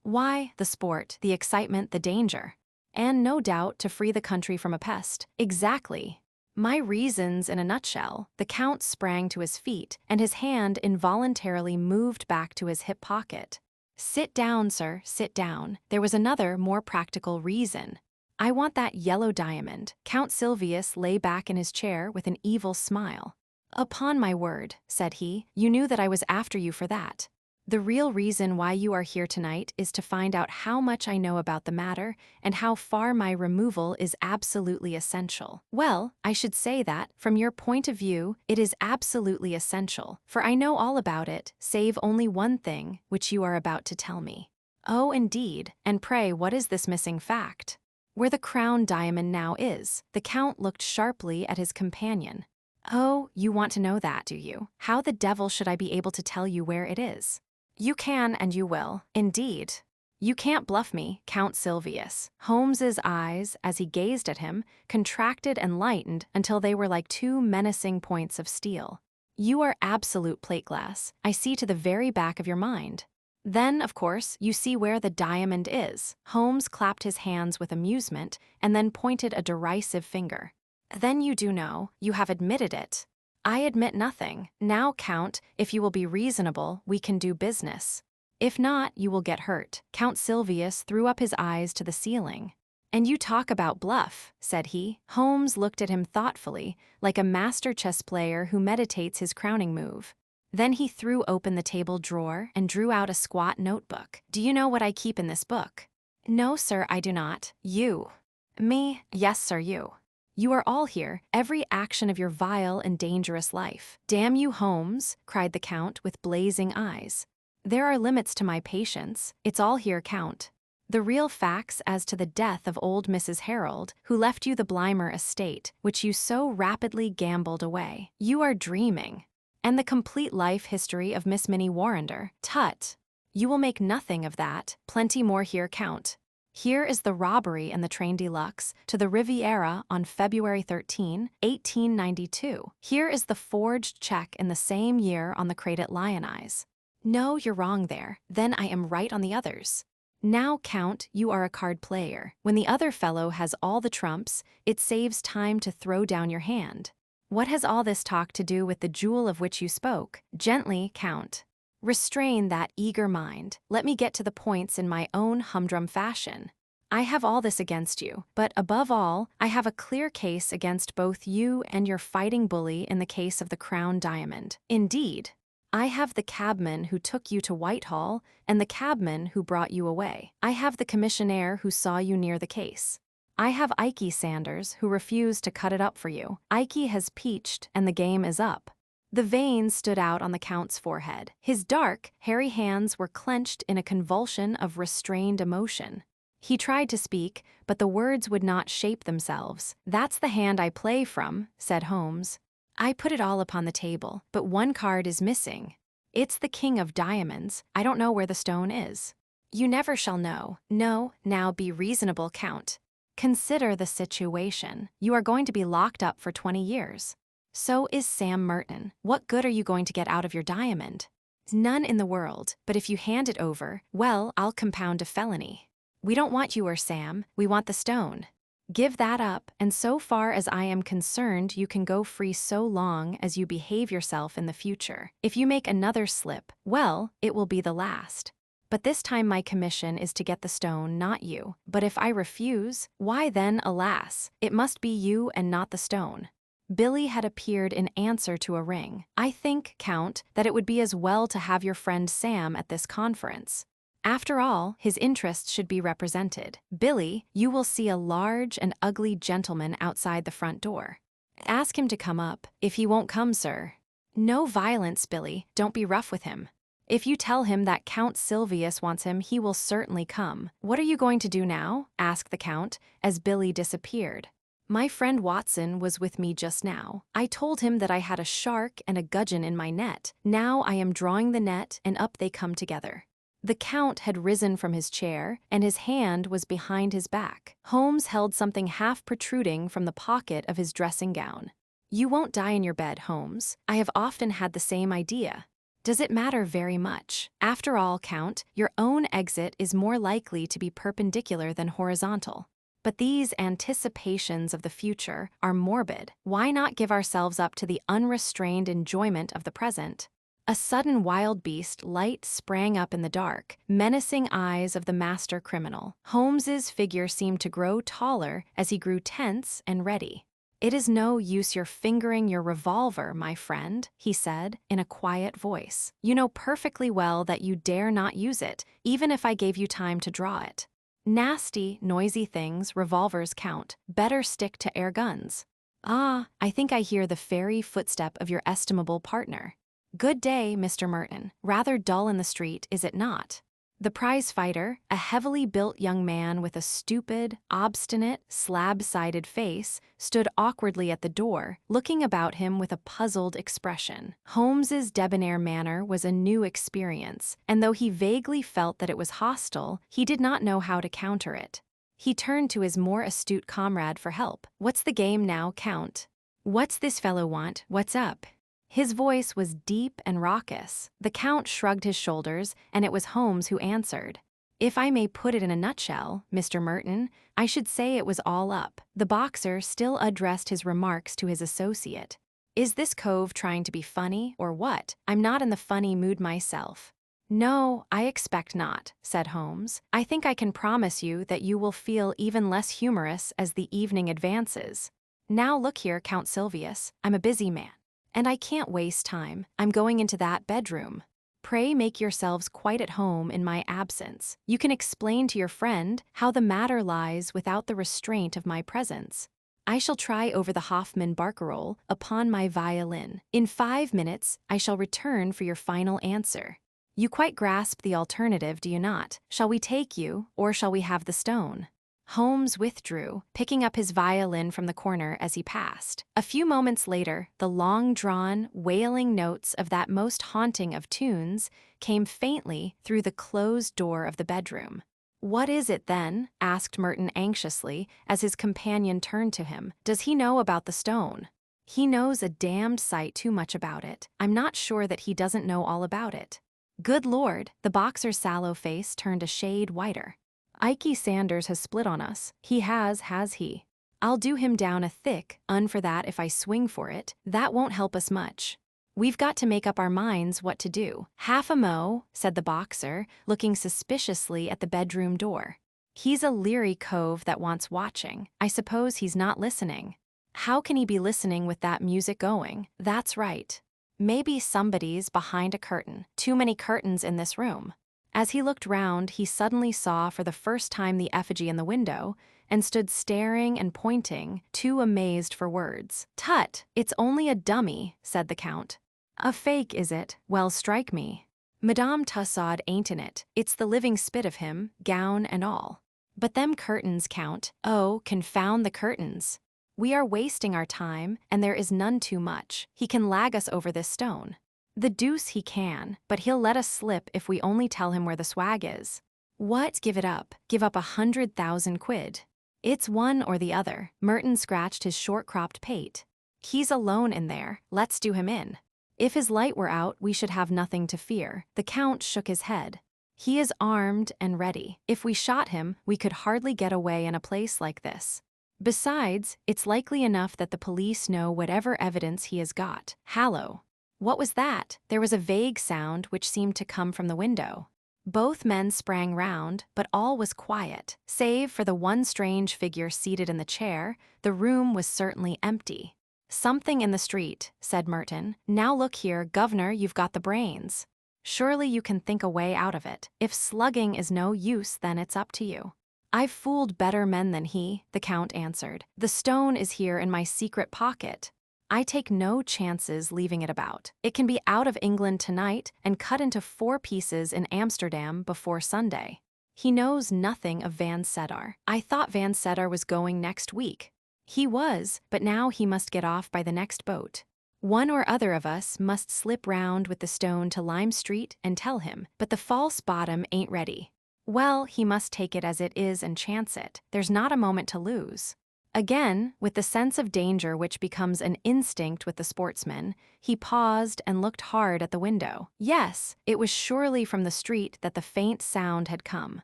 Why? The sport, the excitement, the danger. And no doubt to free the country from a pest. Exactly. My reasons in a nutshell. The Count sprang to his feet, and his hand involuntarily moved back to his hip pocket. Sit down, sir, sit down. There was another, more practical reason. I want that yellow diamond. Count Silvius lay back in his chair with an evil smile. Upon my word, said he, you knew that I was after you for that. The real reason why you are here tonight is to find out how much I know about the matter and how far my removal is absolutely essential. Well, I should say that, from your point of view, it is absolutely essential, for I know all about it, save only one thing, which you are about to tell me. Oh, indeed, and pray what is this missing fact? Where the crown diamond now is. The Count looked sharply at his companion. Oh, you want to know that, do you? How the devil should I be able to tell you where it is? You can and you will, indeed. You can't bluff me, Count Silvius. Holmes's eyes, as he gazed at him, contracted and lightened until they were like two menacing points of steel. You are absolute plate glass. I see to the very back of your mind. Then, of course, you see where the diamond is. Holmes clapped his hands with amusement and then pointed a derisive finger. Then you do know, you have admitted it. I admit nothing. Now, Count, if you will be reasonable, we can do business. If not, you will get hurt. Count Silvius threw up his eyes to the ceiling. And you talk about bluff, said he. Holmes looked at him thoughtfully, like a master chess player who meditates his crowning move. Then he threw open the table drawer and drew out a squat notebook. Do you know what I keep in this book? No, sir, I do not. You. Me? Yes, sir, you. You are all here, every action of your vile and dangerous life. Damn you, Holmes, cried the Count with blazing eyes. There are limits to my patience. It's all here, Count. The real facts as to the death of old Mrs. Harold, who left you the Blymer estate, which you so rapidly gambled away. You are dreaming. And the complete life history of Miss Minnie Warrender. Tut! You will make nothing of that. Plenty more here, Count. Here is the robbery in the train de luxe to the Riviera on February 13, 1892. Here is the forged check in the same year on the crate at Lyonise. No, you're wrong there. Then I am right on the others. Now, Count, you are a card player. When the other fellow has all the trumps, it saves time to throw down your hand. What has all this talk to do with the jewel of which you spoke? Gently, Count. Restrain that eager mind. Let me get to the points in my own humdrum fashion. I have all this against you, but above all, I have a clear case against both you and your fighting bully in the case of the crown diamond. Indeed, I have the cabman who took you to Whitehall and the cabman who brought you away. I have the commissionaire who saw you near the case. I have Ikey Sanders who refused to cut it up for you. Ikey has peached and the game is up. The veins stood out on the Count's forehead. His dark, hairy hands were clenched in a convulsion of restrained emotion. He tried to speak, but the words would not shape themselves. That's the hand I play from, said Holmes. I put it all upon the table, but one card is missing. It's the King of Diamonds. I don't know where the stone is. You never shall know. No, now be reasonable, Count. Consider the situation. You are going to be locked up for 20 years. So is Sam Merton. What good are you going to get out of your diamond? None in the world, but if you hand it over, well, I'll compound a felony. We don't want you or Sam, we want the stone. Give that up, and so far as I am concerned, you can go free so long as you behave yourself in the future. If you make another slip, well, it will be the last. But this time my commission is to get the stone, not you. But if I refuse, why then, alas, it must be you and not the stone." Billy had appeared in answer to a ring. "I think, Count, that it would be as well to have your friend Sam at this conference. After all, his interests should be represented. Billy, you will see a large and ugly gentleman outside the front door. Ask him to come up. If he won't come, sir." "No violence, Billy. Don't be rough with him. If you tell him that Count Silvius wants him, he will certainly come." "What are you going to do now?" asked the Count, as Billy disappeared. "My friend Watson was with me just now. I told him that I had a shark and a gudgeon in my net. Now I am drawing the net, and up they come together." The Count had risen from his chair, and his hand was behind his back. Holmes held something half protruding from the pocket of his dressing gown. "You won't die in your bed, Holmes. I have often had the same idea. Does it matter very much? After all, Count, your own exit is more likely to be perpendicular than horizontal. But these anticipations of the future are morbid. Why not give ourselves up to the unrestrained enjoyment of the present?" A sudden wild beast light sprang up in the dark, menacing eyes of the master criminal. Holmes's figure seemed to grow taller as he grew tense and ready. "It is no use your fingering your revolver, my friend," he said, in a quiet voice. "You know perfectly well that you dare not use it, even if I gave you time to draw it. Nasty, noisy things, revolvers count. Better stick to air guns. Ah, I think I hear the fairy footstep of your estimable partner. Good day, Mr. Merton. Rather dull in the street, is it not?" The prize fighter, a heavily built young man with a stupid, obstinate, slab-sided face, stood awkwardly at the door, looking about him with a puzzled expression. Holmes's debonair manner was a new experience, and though he vaguely felt that it was hostile, he did not know how to counter it. He turned to his more astute comrade for help. "What's the game now, Count? What's this fellow want? What's up?" His voice was deep and raucous. The Count shrugged his shoulders, and it was Holmes who answered. "If I may put it in a nutshell, Mr. Merton, I should say it was all up." The boxer still addressed his remarks to his associate. "Is this cove trying to be funny, or what? I'm not in the funny mood myself." "No, I expect not," said Holmes. "I think I can promise you that you will feel even less humorous as the evening advances. Now look here, Count Silvius, I'm a busy man, and I can't waste time. I'm going into that bedroom. Pray make yourselves quite at home in my absence. You can explain to your friend how the matter lies without the restraint of my presence. I shall try over the Hoffmann barcarolle upon my violin. In 5 minutes, I shall return for your final answer. You quite grasp the alternative, do you not? Shall we take you, or shall we have the stone?" Holmes withdrew, picking up his violin from the corner as he passed. A few moments later, the long-drawn, wailing notes of that most haunting of tunes came faintly through the closed door of the bedroom. "What is it, then?" asked Merton anxiously as his companion turned to him. "Does he know about the stone?" "He knows a damned sight too much about it. I'm not sure that he doesn't know all about it." "Good Lord!" The boxer's sallow face turned a shade whiter. "Ikey Sanders has split on us. He has he? I'll do him down a thick un for that if I swing for it. That won't help us much. We've got to make up our minds what to do." "Half a mo," said the boxer, looking suspiciously at the bedroom door. "He's a leery cove that wants watching. I suppose he's not listening." "How can he be listening with that music going?" "That's right. Maybe somebody's behind a curtain. Too many curtains in this room." As he looked round, he suddenly saw for the first time the effigy in the window, and stood staring and pointing, too amazed for words. "Tut, it's only a dummy," said the Count. "A fake, is it? Well, strike me. Madame Tussaud ain't in it. It's the living spit of him, gown and all. But them curtains, Count, oh, confound the curtains. We are wasting our time, and there is none too much. He can lag us over this stone. The deuce he can, but he'll let us slip if we only tell him where the swag is. What, give it up? Give up 100,000 quid? It's one or the other." Merton scratched his short-cropped pate. "He's alone in there. Let's do him in. If his light were out, we should have nothing to fear." The Count shook his head. "He is armed and ready. If we shot him, we could hardly get away in a place like this. Besides, it's likely enough that the police know whatever evidence he has got. Hallo. What was that? There was a vague sound which seemed to come from the window. Both men sprang round, but all was quiet. Save for the one strange figure seated in the chair, the room was certainly empty. "Something in the street," said Merton. "Now look here, governor, you've got the brains. Surely you can think a way out of it. If slugging is no use, then it's up to you." "I've fooled better men than he," the Count answered. "The stone is here in my secret pocket. I take no chances leaving it about. It can be out of England tonight and cut into 4 pieces in Amsterdam before Sunday." He knows nothing of Van Sedar. I thought Van Sedar was going next week. He was, but now he must get off by the next boat. One or other of us must slip round with the stone to Lime Street and tell him, but the false bottom ain't ready. Well, he must take it as it is and chance it. There's not a moment to lose. Again, with the sense of danger which becomes an instinct with the sportsman, he paused and looked hard at the window. Yes, it was surely from the street that the faint sound had come.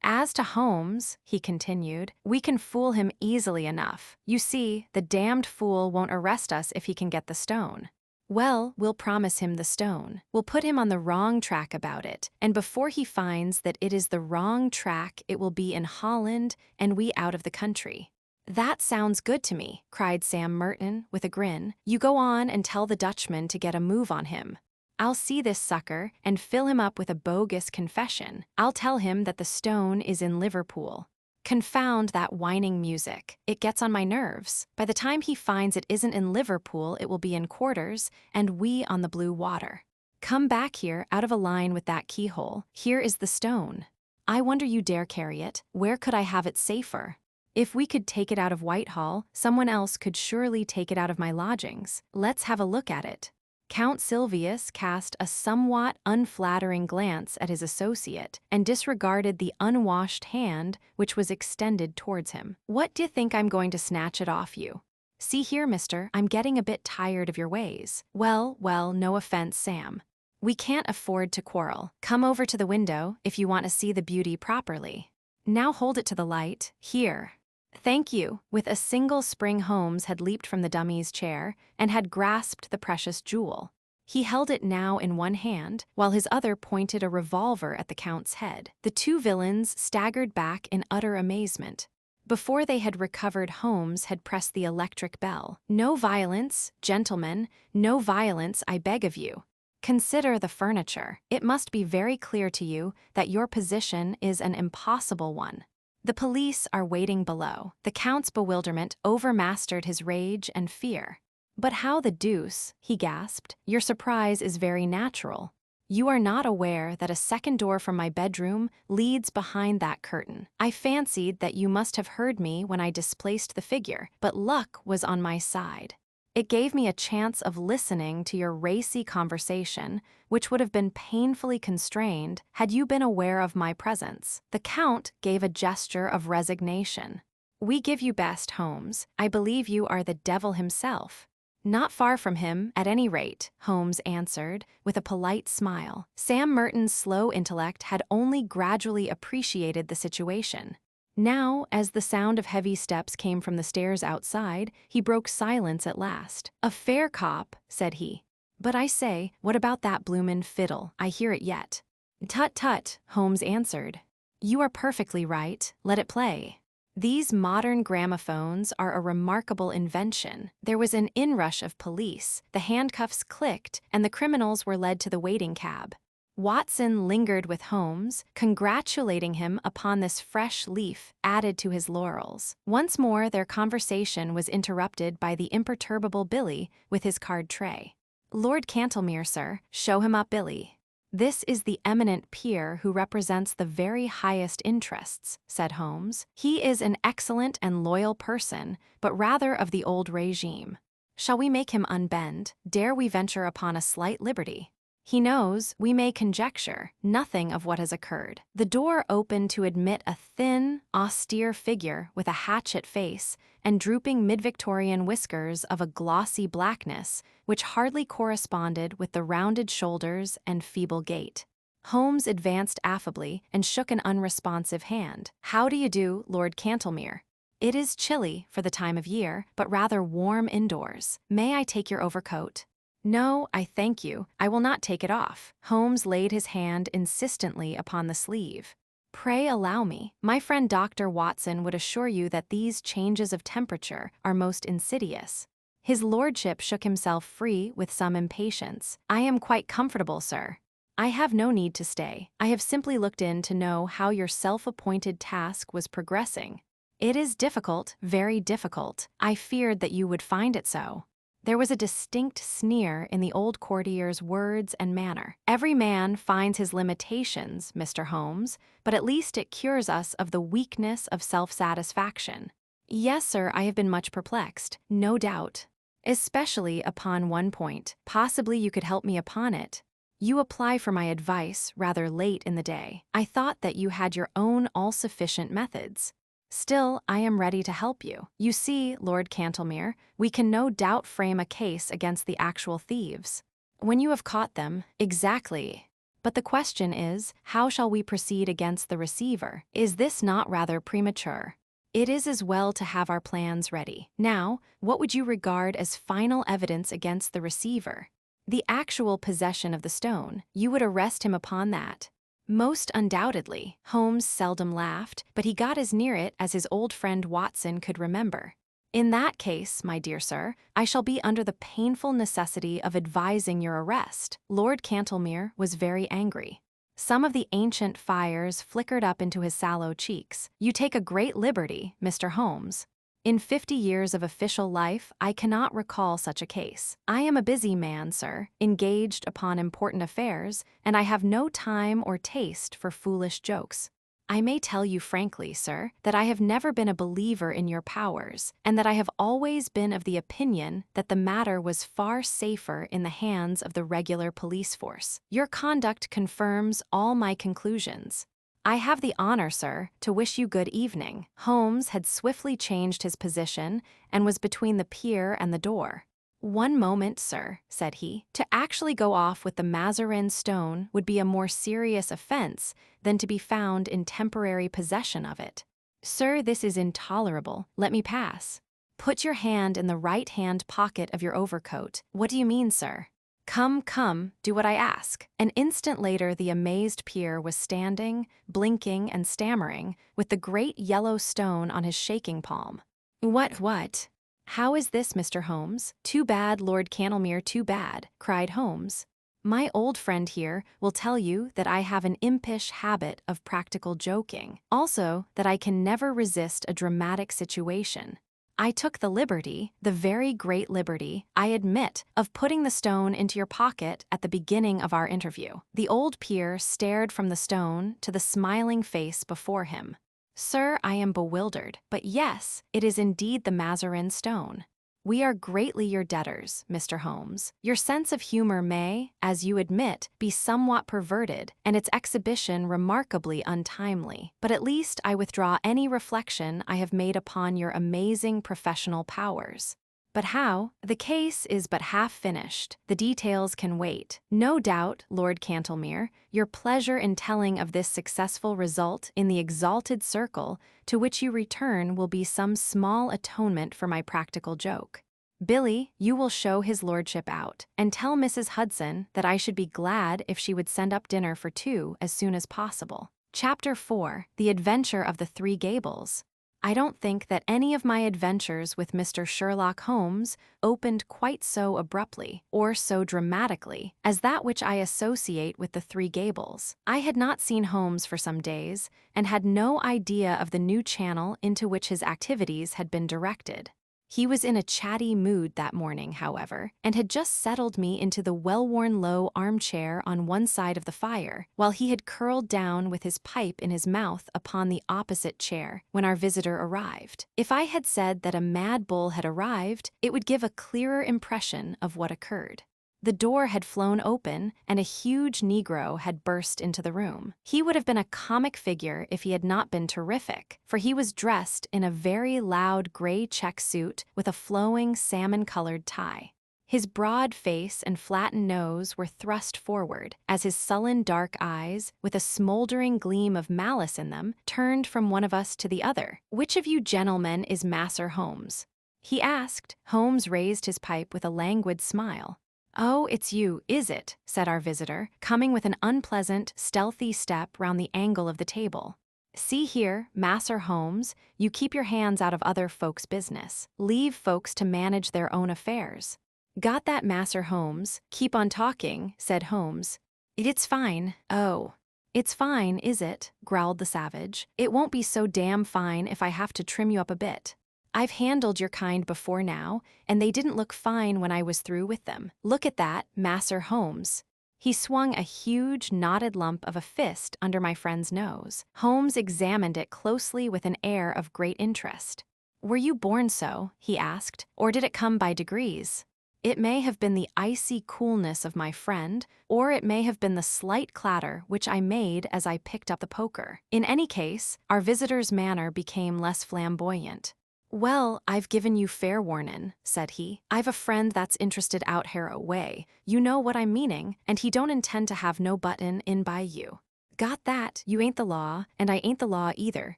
"As to Holmes," he continued, "we can fool him easily enough. You see, the damned fool won't arrest us if he can get the stone. Well, we'll promise him the stone. We'll put him on the wrong track about it, and before he finds that it is the wrong track, it will be in Holland and we out of the country." "That sounds good to me," cried Sam Merton, with a grin. "You go on and tell the Dutchman to get a move on him. I'll see this sucker and fill him up with a bogus confession. I'll tell him that the stone is in Liverpool. Confound that whining music. It gets on my nerves. By the time he finds it isn't in Liverpool, it will be in quarters, and we on the blue water. Come back here, out of a line with that keyhole. Here is the stone. I wonder you dare carry it. Where could I have it safer? If we could take it out of Whitehall, someone else could surely take it out of my lodgings. Let's have a look at it." Count Silvius cast a somewhat unflattering glance at his associate and disregarded the unwashed hand which was extended towards him. "What d'ye think I'm going to snatch it off you? See here, mister, I'm getting a bit tired of your ways." Well, no offense, Sam. We can't afford to quarrel. Come over to the window if you want to see the beauty properly. Now hold it to the light. Here. Thank you." With a single spring, Holmes had leaped from the dummy's chair and had grasped the precious jewel. He held it now in one hand, while his other pointed a revolver at the Count's head. The 2 villains staggered back in utter amazement. Before they had recovered, Holmes had pressed the electric bell. "No violence, gentlemen, no violence, I beg of you. Consider the furniture. It must be very clear to you that your position is an impossible one. The police are waiting below." The Count's bewilderment overmastered his rage and fear. "But how the deuce," he gasped, "your surprise is very natural. You are not aware that a second door from my bedroom leads behind that curtain. I fancied that you must have heard me when I displaced the figure, but luck was on my side. It gave me a chance of listening to your racy conversation, which would have been painfully constrained had you been aware of my presence." The Count gave a gesture of resignation. "We give you best, Holmes. I believe you are the devil himself." "Not far from him, at any rate," Holmes answered, with a polite smile. Sam Merton's slow intellect had only gradually appreciated the situation. Now, as the sound of heavy steps came from the stairs outside, he broke silence at last. "A fair cop," said he. "But I say, what about that bloomin' fiddle? I hear it yet." "Tut, tut," Holmes answered. "You are perfectly right. Let it play." These modern gramophones are a remarkable invention. There was an inrush of police, the handcuffs clicked, and the criminals were led to the waiting cab. Watson lingered with Holmes, congratulating him upon this fresh leaf added to his laurels. Once more their conversation was interrupted by the imperturbable Billy with his card tray. "Lord Cantlemere, sir. Show him up, Billy." "This is the eminent peer who represents the very highest interests," said Holmes. "He is an excellent and loyal person, but rather of the old regime. Shall we make him unbend? Dare we venture upon a slight liberty? He knows, we may conjecture, nothing of what has occurred." The door opened to admit a thin, austere figure with a hatchet face and drooping mid-Victorian whiskers of a glossy blackness, which hardly corresponded with the rounded shoulders and feeble gait. Holmes advanced affably and shook an unresponsive hand. "How do you do, Lord Cantlemere? It is chilly for the time of year, but rather warm indoors. May I take your overcoat? No, I thank you. I will not take it off. Holmes laid his hand insistently upon the sleeve. Pray allow me. My friend Dr. Watson would assure you that these changes of temperature are most insidious. His lordship shook himself free with some impatience. I am quite comfortable, sir. I have no need to stay. I have simply looked in to know how your self-appointed task was progressing. It is difficult, very difficult. I feared that you would find it so. There was a distinct sneer in the old courtier's words and manner. Every man finds his limitations, Mr. Holmes, but at least it cures us of the weakness of self-satisfaction. Yes, sir, I have been much perplexed, no doubt. Especially upon one point. Possibly you could help me upon it. You apply for my advice rather late in the day. I thought that you had your own all-sufficient methods. Still, I am ready to help you. You see, Lord Cantlemere, we can no doubt frame a case against the actual thieves. When you have caught them, exactly. But the question is, how shall we proceed against the receiver? Is this not rather premature? It is as well to have our plans ready. Now, what would you regard as final evidence against the receiver? The actual possession of the stone. You would arrest him upon that. Most undoubtedly. Holmes seldom laughed, but he got as near it as his old friend Watson could remember. In that case, my dear sir, I shall be under the painful necessity of advising your arrest. Lord Cantlemere was very angry. Some of the ancient fires flickered up into his sallow cheeks. You take a great liberty, Mr. Holmes. In 50 years of official life, I cannot recall such a case. I am a busy man, sir, engaged upon important affairs, and I have no time or taste for foolish jokes. I may tell you frankly, sir, that I have never been a believer in your powers, and that I have always been of the opinion that the matter was far safer in the hands of the regular police force. Your conduct confirms all my conclusions. I have the honor, sir, to wish you good evening. Holmes had swiftly changed his position and was between the pier and the door. One moment, sir, said he. To actually go off with the Mazarin stone would be a more serious offense than to be found in temporary possession of it. Sir, this is intolerable. Let me pass. Put your hand in the right-hand pocket of your overcoat. What do you mean, sir? Come, come, do what I ask. An instant later, the amazed peer was standing, blinking and stammering, with the great yellow stone on his shaking palm. What? How is this, Mr. Holmes? Too bad, Lord Cantlemere, too bad, cried Holmes. My old friend here will tell you that I have an impish habit of practical joking. Also, that I can never resist a dramatic situation. I took the liberty, the very great liberty, I admit, of putting the stone into your pocket at the beginning of our interview. The old peer stared from the stone to the smiling face before him. Sir, I am bewildered, but yes, it is indeed the Mazarin stone. We are greatly your debtors, Mr. Holmes. Your sense of humor may, as you admit, be somewhat perverted, and its exhibition remarkably untimely. But at least I withdraw any reflection I have made upon your amazing professional powers. But how? The case is but half finished. The details can wait. No doubt, Lord Cantlemere, your pleasure in telling of this successful result in the exalted circle to which you return will be some small atonement for my practical joke. Billy, you will show his lordship out, and tell Mrs. Hudson that I should be glad if she would send up dinner for 2 as soon as possible. Chapter 4. The Adventure of the Three Gables. I don't think that any of my adventures with Mr. Sherlock Holmes opened quite so abruptly, or so dramatically, as that which I associate with the Three Gables. I had not seen Holmes for some days, and had no idea of the new channel into which his activities had been directed. He was in a chatty mood that morning, however, and had just settled me into the well-worn low armchair on one side of the fire, while he had curled down with his pipe in his mouth upon the opposite chair when our visitor arrived. If I had said that a mad bull had arrived, it would give a clearer impression of what occurred. The door had flown open, and a huge Negro had burst into the room. He would have been a comic figure if he had not been terrific, for he was dressed in a very loud gray check suit with a flowing salmon-colored tie. His broad face and flattened nose were thrust forward, as his sullen dark eyes, with a smoldering gleam of malice in them, turned from one of us to the other. "Which of you gentlemen is Masser Holmes?" he asked. Holmes raised his pipe with a languid smile. "Oh, it's you, is it?" said our visitor, coming with an unpleasant, stealthy step round the angle of the table. "See here, Masser Holmes, you keep your hands out of other folks' business. Leave folks to manage their own affairs." "Got that, Masser Holmes? Keep on talking," said Holmes. "It's fine." "Oh. It's fine, is it?" growled the savage. "It won't be so damn fine if I have to trim you up a bit. I've handled your kind before now, and they didn't look fine when I was through with them. Look at that, Masser Holmes." He swung a huge, knotted lump of a fist under my friend's nose. Holmes examined it closely with an air of great interest. "Were you born so?" he asked, "or did it come by degrees?" It may have been the icy coolness of my friend, or it may have been the slight clatter which I made as I picked up the poker. In any case, our visitor's manner became less flamboyant. "Well, I've given you fair warnin'," said he. "I've a friend that's interested out here way. You know what I'm meaning, and he don't intend to have no button in by you. Got that? You ain't the law, and I ain't the law either,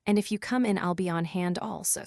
and if you come in I'll be on hand also.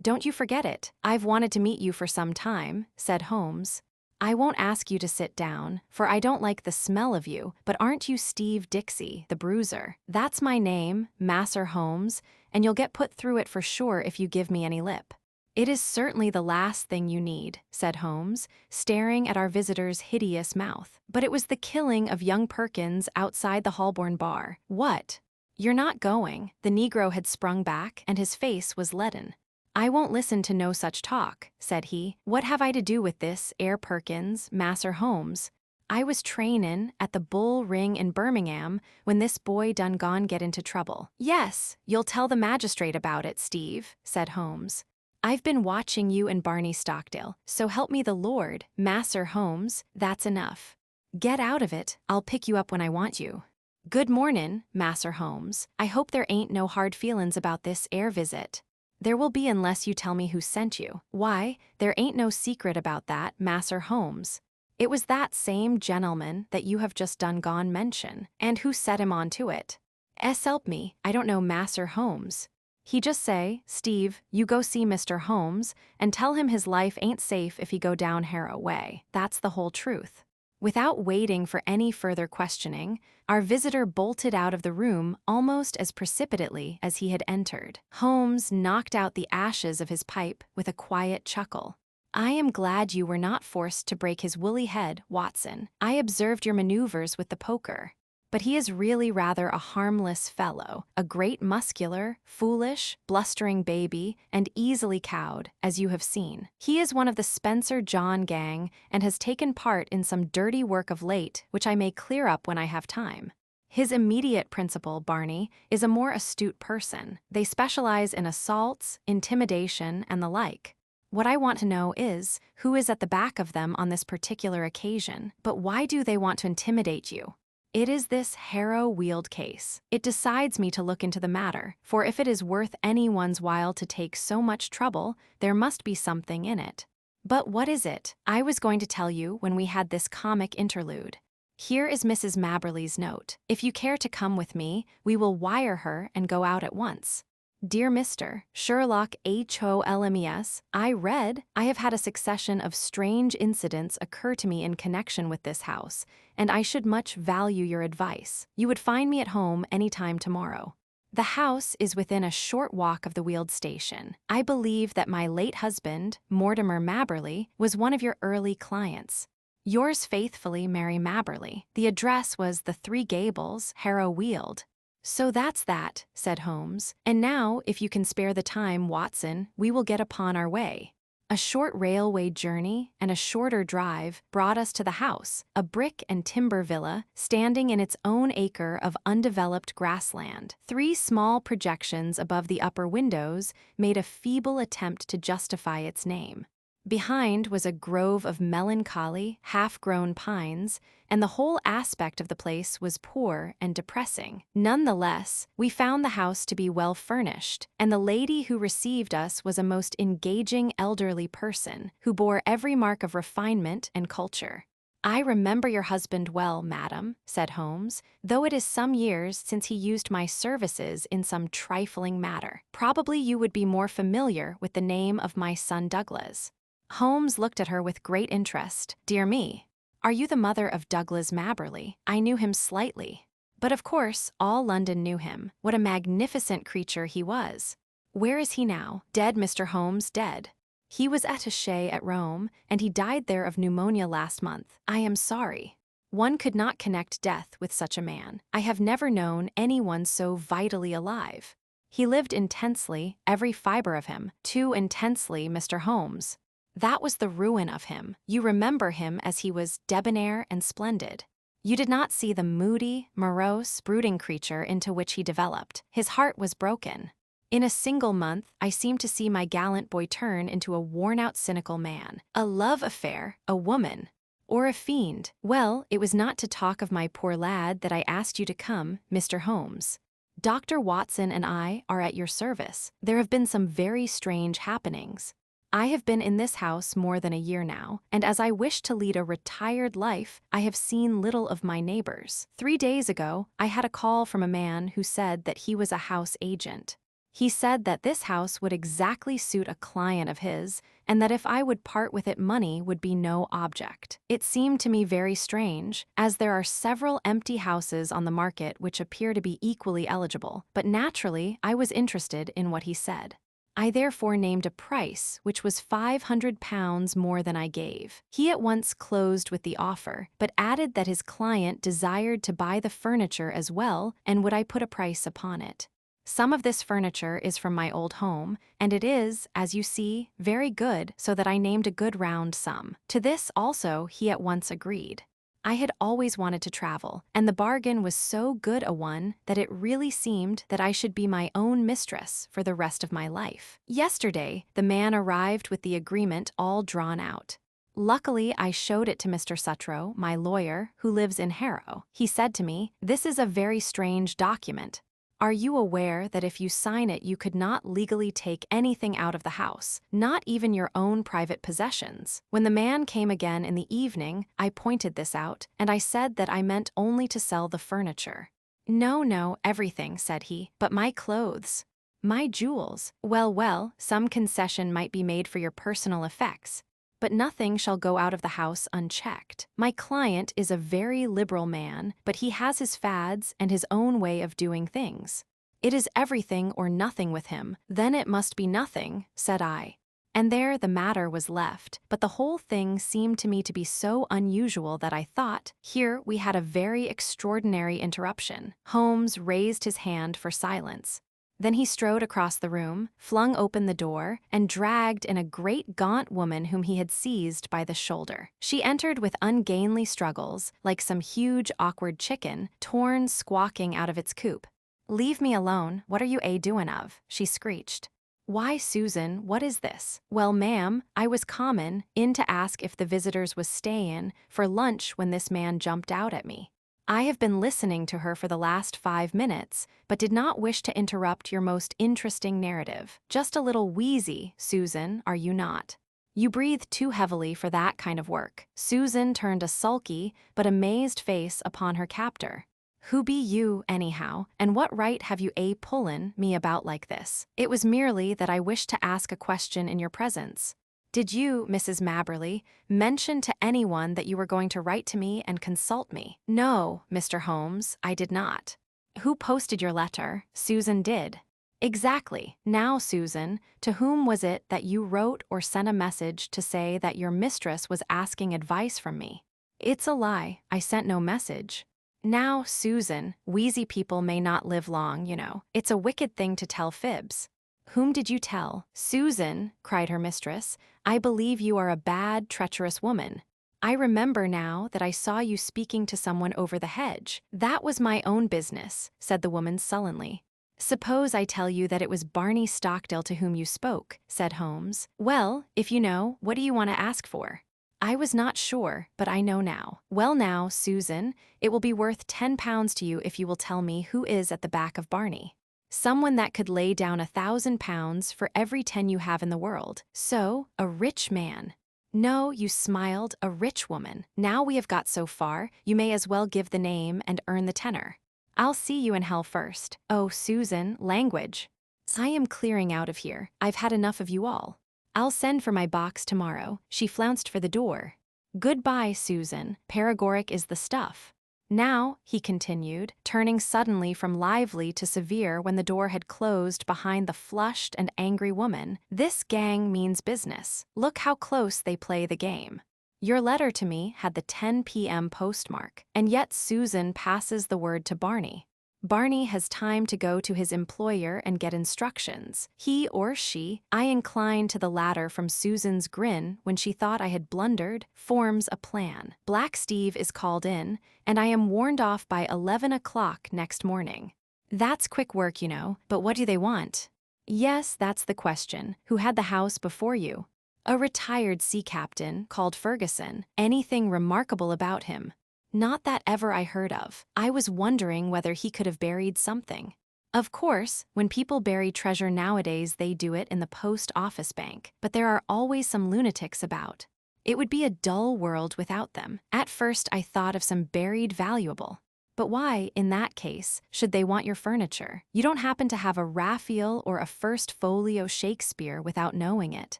Don't you forget it. I've wanted to meet you for some time," said Holmes. "I won't ask you to sit down, for I don't like the smell of you, but aren't you Steve Dixie, the bruiser? That's my name, Masser Holmes, and you'll get put through it for sure if you give me any lip." "It is certainly the last thing you need," said Holmes, staring at our visitor's hideous mouth. "But it was the killing of young Perkins outside the Holborn bar." "What? You're not going?" The Negro had sprung back, and his face was leaden. "I won't listen to no such talk," said he. "What have I to do with this, Perkins, Masser Holmes? I was trainin' at the Bull Ring in Birmingham when this boy done gone get into trouble." "Yes, you'll tell the magistrate about it, Steve," said Holmes. "I've been watching you and Barney Stockdale, so help me the Lord, Masser Holmes, that's enough. Get out of it, I'll pick you up when I want you." "Good mornin', Masser Holmes. I hope there ain't no hard feelin's about this visit." "There will be unless you tell me who sent you." "Why, there ain't no secret about that, Masser Holmes. It was that same gentleman that you have just done gone mention. And who set him on to it?" "Help me, I don't know Masser Holmes." "He just say, Steve, you go see Mr. Holmes, and tell him his life ain't safe if he go down Harrow way. That's the whole truth." Without waiting for any further questioning, our visitor bolted out of the room almost as precipitately as he had entered. Holmes knocked out the ashes of his pipe with a quiet chuckle. "I am glad you were not forced to break his woolly head, Watson. I observed your maneuvers with the poker. But he is really rather a harmless fellow, a great muscular, foolish, blustering baby, and easily cowed, as you have seen. He is one of the Spencer John gang and has taken part in some dirty work of late which I may clear up when I have time. His immediate principal, Barney, is a more astute person. They specialize in assaults, intimidation, and the like. What I want to know is, who is at the back of them on this particular occasion? But why do they want to intimidate you? It is this Harrow-Weald case. It decides me to look into the matter, for if it is worth anyone's while to take so much trouble, there must be something in it. But what is it? I was going to tell you when we had this comic interlude. Here is Mrs. Mabberley's note. If you care to come with me, we will wire her and go out at once. Dear Mr. Sherlock Holmes, I have had a succession of strange incidents occur to me in connection with this house, and I should much value your advice. You would find me at home any time tomorrow. The house is within a short walk of the Weald station. I believe that my late husband, Mortimer Mabberley, was one of your early clients. Yours faithfully, Mary Mabberley. The address was the Three Gables, Harrow-Weald. So that's that, said Holmes. And now, if you can spare the time, Watson, we will get upon our way. A short railway journey and a shorter drive brought us to the house, a brick and timber villa standing in its own acre of undeveloped grassland. 3 small projections above the upper windows made a feeble attempt to justify its name. Behind was a grove of melancholy, half-grown pines, and the whole aspect of the place was poor and depressing. Nonetheless, we found the house to be well furnished, and the lady who received us was a most engaging elderly person who bore every mark of refinement and culture. "I remember your husband well, madam," said Holmes, "though it is some years since he used my services in some trifling matter. Probably you would be more familiar with the name of my son Douglas." Holmes looked at her with great interest. "Dear me, are you the mother of Douglas Maberly?" I knew him slightly. But of course, all London knew him. What a magnificent creature he was. "Where is he now?" "Dead, Mr. Holmes, dead. He was attaché at Rome, and he died there of pneumonia last month." "I am sorry." One could not connect death with such a man. I have never known anyone so vitally alive. He lived intensely, every fiber of him, too intensely, Mr. Holmes. That was the ruin of him. You remember him as he was debonair and splendid. You did not see the moody, morose, brooding creature into which he developed. His heart was broken. In a single month, I seemed to see my gallant boy turn into a worn-out, cynical man. A love affair, a woman, or a fiend. Well, it was not to talk of my poor lad that I asked you to come, Mr. Holmes. Dr. Watson and I are at your service. There have been some very strange happenings. I have been in this house more than a year now, and as I wish to lead a retired life, I have seen little of my neighbors. 3 days ago, I had a call from a man who said that he was a house agent. He said that this house would exactly suit a client of his, and that if I would part with it, money would be no object. It seemed to me very strange, as there are several empty houses on the market which appear to be equally eligible, but naturally I was interested in what he said. I therefore named a price which was £500 more than I gave. He at once closed with the offer, but added that his client desired to buy the furniture as well, and would I put a price upon it. Some of this furniture is from my old home, and it is, as you see, very good, so that I named a good round sum. To this also he at once agreed. I had always wanted to travel, and the bargain was so good a one that it really seemed that I should be my own mistress for the rest of my life. Yesterday, the man arrived with the agreement all drawn out. Luckily, I showed it to Mr. Sutro, my lawyer, who lives in Harrow. He said to me, "This is a very strange document. Are you aware that if you sign it you could not legally take anything out of the house, not even your own private possessions?" When the man came again in the evening, I pointed this out, and I said that I meant only to sell the furniture. "No, no, everything," said he, "but my clothes, my jewels. Well, some concession might be made for your personal effects, but nothing shall go out of the house unchecked. My client is a very liberal man, but he has his fads and his own way of doing things. It is everything or nothing with him." "Then it must be nothing," said I. And there the matter was left, but the whole thing seemed to me to be so unusual that I thought, here we had a very extraordinary interruption. Holmes raised his hand for silence. Then he strode across the room, flung open the door, and dragged in a great gaunt woman whom he had seized by the shoulder. She entered with ungainly struggles, like some huge awkward chicken, torn squawking out of its coop. "Leave me alone, what are you doing of?" she screeched. "Why, Susan, what is this?" "Well, ma'am, I was common in to ask if the visitors was stayin' for lunch when this man jumped out at me. I have been listening to her for the last 5 minutes, but did not wish to interrupt your most interesting narrative. Just a little wheezy, Susan, are you not? You breathe too heavily for that kind of work." Susan turned a sulky but amazed face upon her captor. "Who be you, anyhow, and what right have you pullin' me about like this?" "It was merely that I wished to ask a question in your presence. Did you, Mrs. Maberly, mention to anyone that you were going to write to me and consult me?" "No, Mr. Holmes, I did not." "Who posted your letter?" "Susan did." "Exactly. Now, Susan, to whom was it that you wrote or sent a message to say that your mistress was asking advice from me?" "It's a lie. I sent no message." "Now, Susan, wheezy people may not live long, you know. It's a wicked thing to tell fibs." "Whom did you tell?" "Susan," cried her mistress, "I believe you are a bad, treacherous woman. I remember now that I saw you speaking to someone over the hedge." "That was my own business," said the woman sullenly. Suppose I tell you that it was Barney Stockdale to whom you spoke, said Holmes. Well, if you know, what do you want to ask for? I was not sure, but I know now. Well now, Susan, it will be worth £10 to you if you will tell me who is at the back of Barney. Someone that could lay down £1,000 for every 10 you have in the world. So, a rich man. No, you smiled, a rich woman. Now we have got so far, you may as well give the name and earn the tenner. I'll see you in hell first. Oh, Susan, language. I am clearing out of here. I've had enough of you all. I'll send for my box tomorrow. She flounced for the door. Goodbye, Susan. Paregoric is the stuff. Now, he continued, turning suddenly from lively to severe when the door had closed behind the flushed and angry woman, this gang means business. Look how close they play the game. Your letter to me had the 10 p.m. postmark, and yet Susan passes the word to Barney. Barney has time to go to his employer and get instructions. He or she, I incline to the latter from Susan's grin when she thought I had blundered, forms a plan. Black Steve is called in, and I am warned off by 11 o'clock next morning. That's quick work, you know, but what do they want? Yes, that's the question. Who had the house before you? A retired sea captain called Ferguson. Anything remarkable about him? Not that ever I heard of. I was wondering whether he could have buried something. Of course, when people bury treasure nowadays, they do it in the post office bank, but there are always some lunatics about. It would be a dull world without them. At first, I thought of some buried valuable. But why, in that case, should they want your furniture? You don't happen to have a Raphael or a First Folio Shakespeare without knowing it.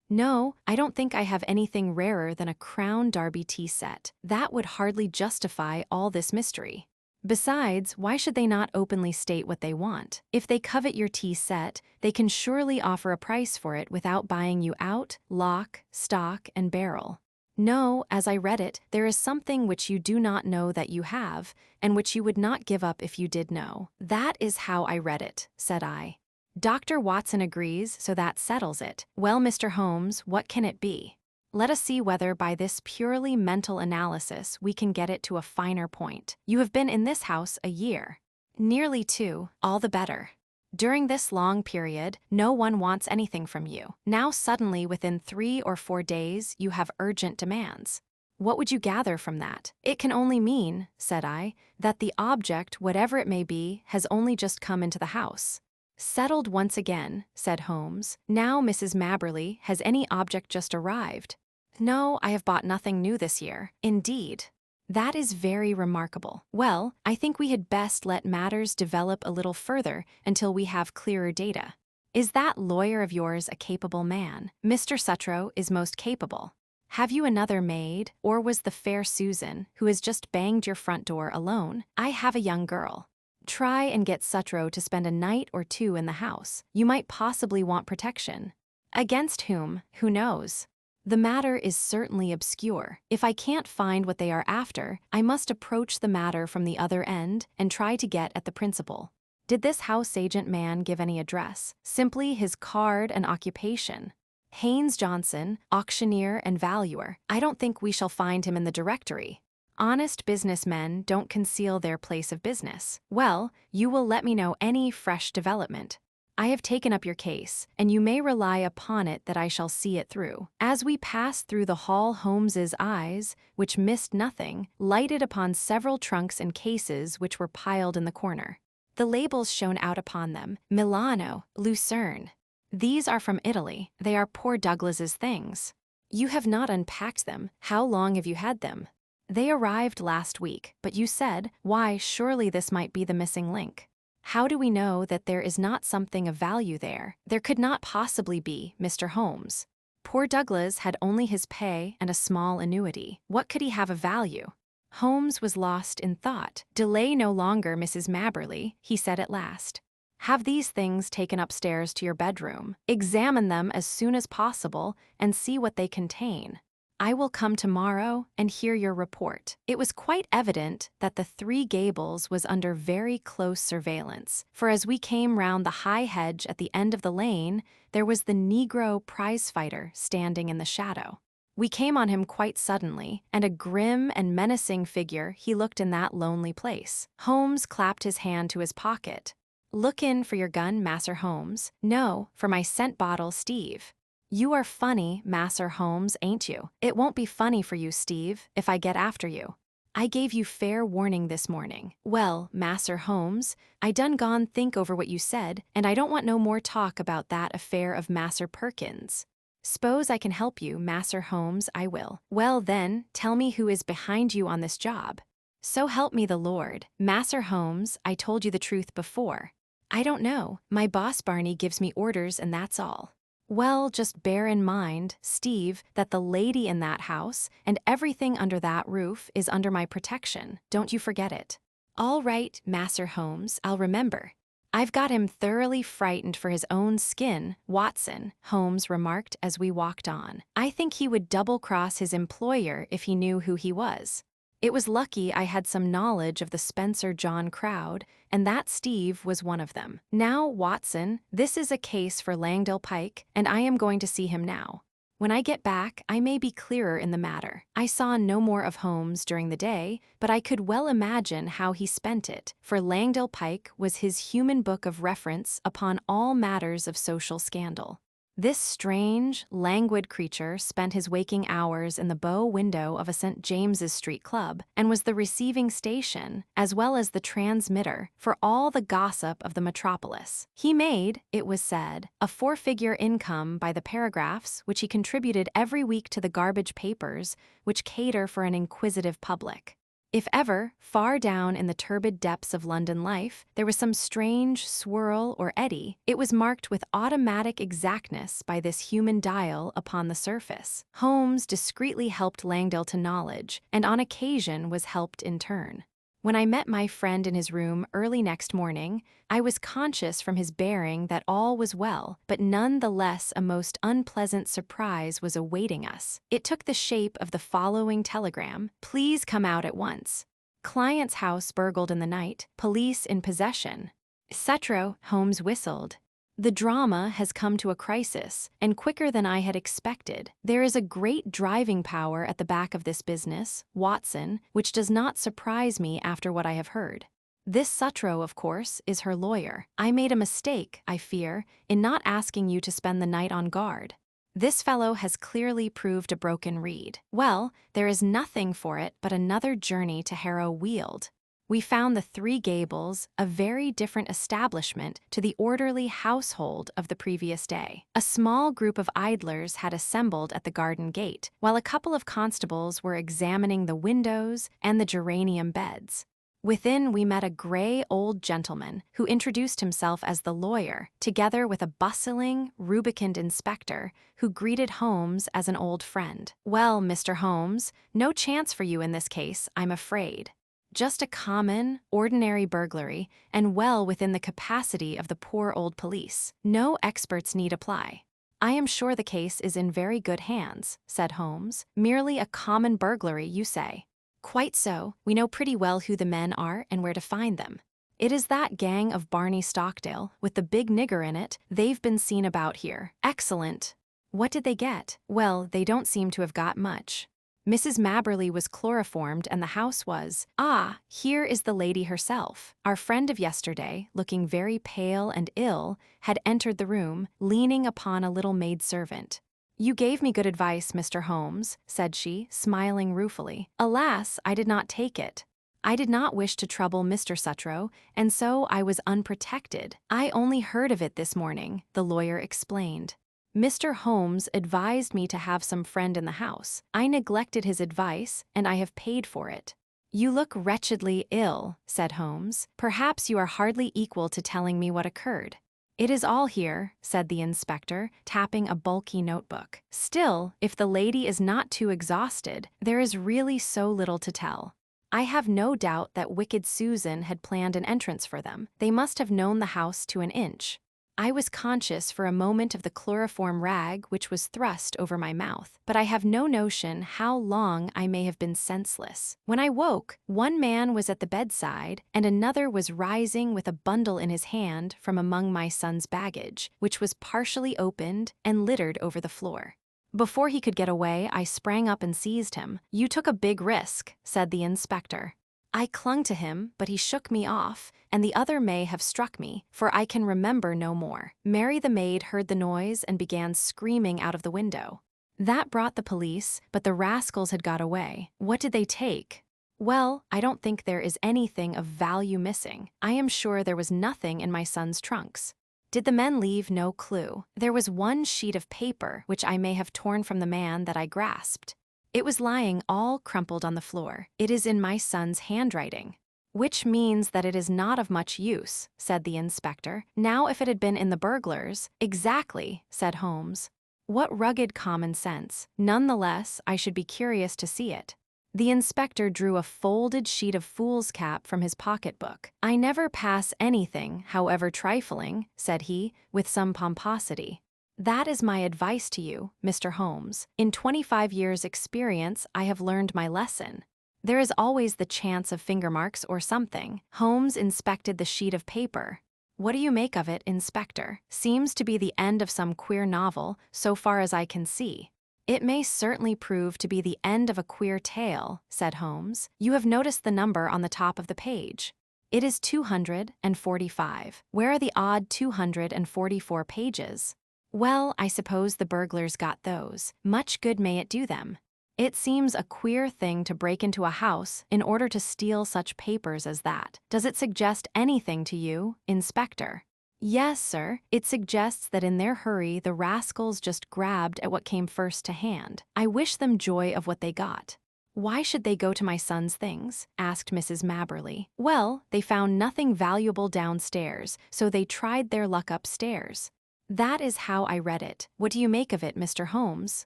No, I don't think I have anything rarer than a Crown Derby tea set. That would hardly justify all this mystery. Besides, why should they not openly state what they want? If they covet your tea set, they can surely offer a price for it without buying you out, lock, stock, and barrel. No, as I read it, there is something which you do not know that you have, and which you would not give up if you did know. That is how I read it, said I. Dr. Watson agrees, so that settles it. Well, Mr. Holmes, what can it be? Let us see whether by this purely mental analysis we can get it to a finer point. You have been in this house a year. Nearly 2, all the better. During this long period, no one wants anything from you. Now suddenly, within 3 or 4 days, you have urgent demands. What would you gather from that? It can only mean, said I, that the object, whatever it may be, has only just come into the house. Settled once again, said Holmes. Now, Mrs. Mabberley, has any object just arrived? No, I have bought nothing new this year. Indeed. That is very remarkable. Well, I think we had best let matters develop a little further until we have clearer data. Is that lawyer of yours a capable man? Mr. Suttrow is most capable. Have you another maid, or was the fair Susan, who has just banged your front door, alone? I have a young girl. Try and get Suttrow to spend a night or 2 in the house. You might possibly want protection. Against whom, who knows? The matter is certainly obscure. If I can't find what they are after, I must approach the matter from the other end and try to get at the principal. Did this house agent man give any address? Simply his card and occupation. Haynes Johnson, auctioneer and valuer. I don't think we shall find him in the directory. Honest businessmen don't conceal their place of business. Well, you will let me know any fresh development. I have taken up your case, and you may rely upon it that I shall see it through. As we passed through the hall, Holmes's eyes, which missed nothing, lighted upon several trunks and cases which were piled in the corner. The labels shone out upon them: Milano, Lucerne. These are from Italy. They are poor Douglas's things. You have not unpacked them. How long have you had them? They arrived last week, but you said, why, surely this might be the missing link. How do we know that there is not something of value there? There could not possibly be, Mr. Holmes. Poor Douglas had only his pay and a small annuity. What could he have of value? Holmes was lost in thought. Delay no longer, Mrs. Mabberley, he said at last. Have these things taken upstairs to your bedroom. Examine them as soon as possible and see what they contain. I will come tomorrow and hear your report. It was quite evident that the Three Gables was under very close surveillance, for as we came round the high hedge at the end of the lane, there was the Negro prize-fighter standing in the shadow. We came on him quite suddenly, and a grim and menacing figure he looked in that lonely place. Holmes clapped his hand to his pocket. Look in for your gun, Masser Holmes. No, for my scent bottle, Steve. You are funny, Masser Holmes, ain't you? It won't be funny for you, Steve, if I get after you. I gave you fair warning this morning. Well, Masser Holmes, I done gone think over what you said, and I don't want no more talk about that affair of Masser Perkins. S'pose I can help you, Masser Holmes, I will. Well then, tell me who is behind you on this job. So help me the Lord, Masser Holmes, I told you the truth before. I don't know, my boss Barney gives me orders and that's all. Well, just bear in mind, Steve, that the lady in that house and everything under that roof is under my protection. Don't you forget it. All right, Masser Holmes, I'll remember. I've got him thoroughly frightened for his own skin, Watson, Holmes remarked as we walked on. I think he would double-cross his employer if he knew who he was. It was lucky I had some knowledge of the Spencer John crowd, and that Steve was one of them. Now, Watson, this is a case for Langdale Pike, and I am going to see him now. When I get back, I may be clearer in the matter. I saw no more of Holmes during the day, but I could well imagine how he spent it, for Langdale Pike was his human book of reference upon all matters of social scandal. This strange, languid creature spent his waking hours in the bow window of a St. James's Street club and was the receiving station, as well as the transmitter, for all the gossip of the metropolis. He made, it was said, a four-figure income by the paragraphs which he contributed every week to the garbage papers which cater for an inquisitive public. If ever, far down in the turbid depths of London life, there was some strange swirl or eddy, it was marked with automatic exactness by this human dial upon the surface. Holmes discreetly helped Langdale to knowledge, and on occasion was helped in turn. When I met my friend in his room early next morning, I was conscious from his bearing that all was well, but none the less a most unpleasant surprise was awaiting us. It took the shape of the following telegram: "Please come out at once. Client's house burgled in the night. Police in possession." Cetro, Holmes whistled. The drama has come to a crisis, and quicker than I had expected. There is a great driving power at the back of this business, Watson, which does not surprise me after what I have heard. This Sutro, of course, is her lawyer. I made a mistake, I fear, in not asking you to spend the night on guard. This fellow has clearly proved a broken reed. Well, there is nothing for it but another journey to Harrow Weald. We found the Three Gables a very different establishment to the orderly household of the previous day. A small group of idlers had assembled at the garden gate, while a couple of constables were examining the windows and the geranium beds. Within we met a gray old gentleman who introduced himself as the lawyer, together with a bustling, rubicund inspector who greeted Holmes as an old friend. "Well, Mr. Holmes, no chance for you in this case, I'm afraid. Just a common, ordinary burglary, and well within the capacity of the poor old police. No experts need apply." "I am sure the case is in very good hands," said Holmes. "Merely a common burglary, you say?" "Quite so. We know pretty well who the men are and where to find them. It is that gang of Barney Stockdale, with the big nigger in it. They've been seen about here." "Excellent. What did they get?" "Well, they don't seem to have got much. Mrs. Mabberley was chloroformed and the house was— Ah, here is the lady herself." Our friend of yesterday, looking very pale and ill, had entered the room, leaning upon a little maidservant. "You gave me good advice, Mr. Holmes," said she, smiling ruefully. "Alas, I did not take it. I did not wish to trouble Mr. Sutro, and so I was unprotected. I only heard of it this morning," the lawyer explained. "Mr. Holmes advised me to have some friend in the house. I neglected his advice, and I have paid for it." "You look wretchedly ill," said Holmes. "Perhaps you are hardly equal to telling me what occurred." "It is all here," said the inspector, tapping a bulky notebook. "Still, if the lady is not too exhausted, there is really so little to tell. I have no doubt that wicked Susan had planned an entrance for them. They must have known the house to an inch. I was conscious for a moment of the chloroform rag which was thrust over my mouth, but I have no notion how long I may have been senseless. When I woke, one man was at the bedside, and another was rising with a bundle in his hand from among my son's baggage, which was partially opened and littered over the floor. Before he could get away, I sprang up and seized him. "You took a big risk," said the inspector. I clung to him, but he shook me off, and the other may have struck me, for I can remember no more. Mary the maid heard the noise and began screaming out of the window. That brought the police, but the rascals had got away. What did they take? Well, I don't think there is anything of value missing. I am sure there was nothing in my son's trunks. Did the men leave no clue? There was one sheet of paper which I may have torn from the man that I grasped. It was lying all crumpled on the floor. It is in my son's handwriting. Which means that it is not of much use, said the inspector. Now if it had been in the burglar's— Exactly, said Holmes. What rugged common sense. Nonetheless, I should be curious to see it. The inspector drew a folded sheet of foolscap from his pocketbook. I never pass anything, however trifling, said he, with some pomposity. That is my advice to you, Mr. Holmes. In 25 years' experience, I have learned my lesson. There is always the chance of finger marks or something. Holmes inspected the sheet of paper. What do you make of it, Inspector? Seems to be the end of some queer novel, so far as I can see. It may certainly prove to be the end of a queer tale, said Holmes. You have noticed the number on the top of the page. It is 245. Where are the odd 244 pages? Well, I suppose the burglars got those. Much good may it do them. It seems a queer thing to break into a house in order to steal such papers as that. Does it suggest anything to you, Inspector? Yes, sir. It suggests that in their hurry the rascals just grabbed at what came first to hand. I wish them joy of what they got. Why should they go to my son's things? Asked Mrs. Mabberley. Well, they found nothing valuable downstairs, so they tried their luck upstairs. That is how I read it. What do you make of it, Mr. Holmes?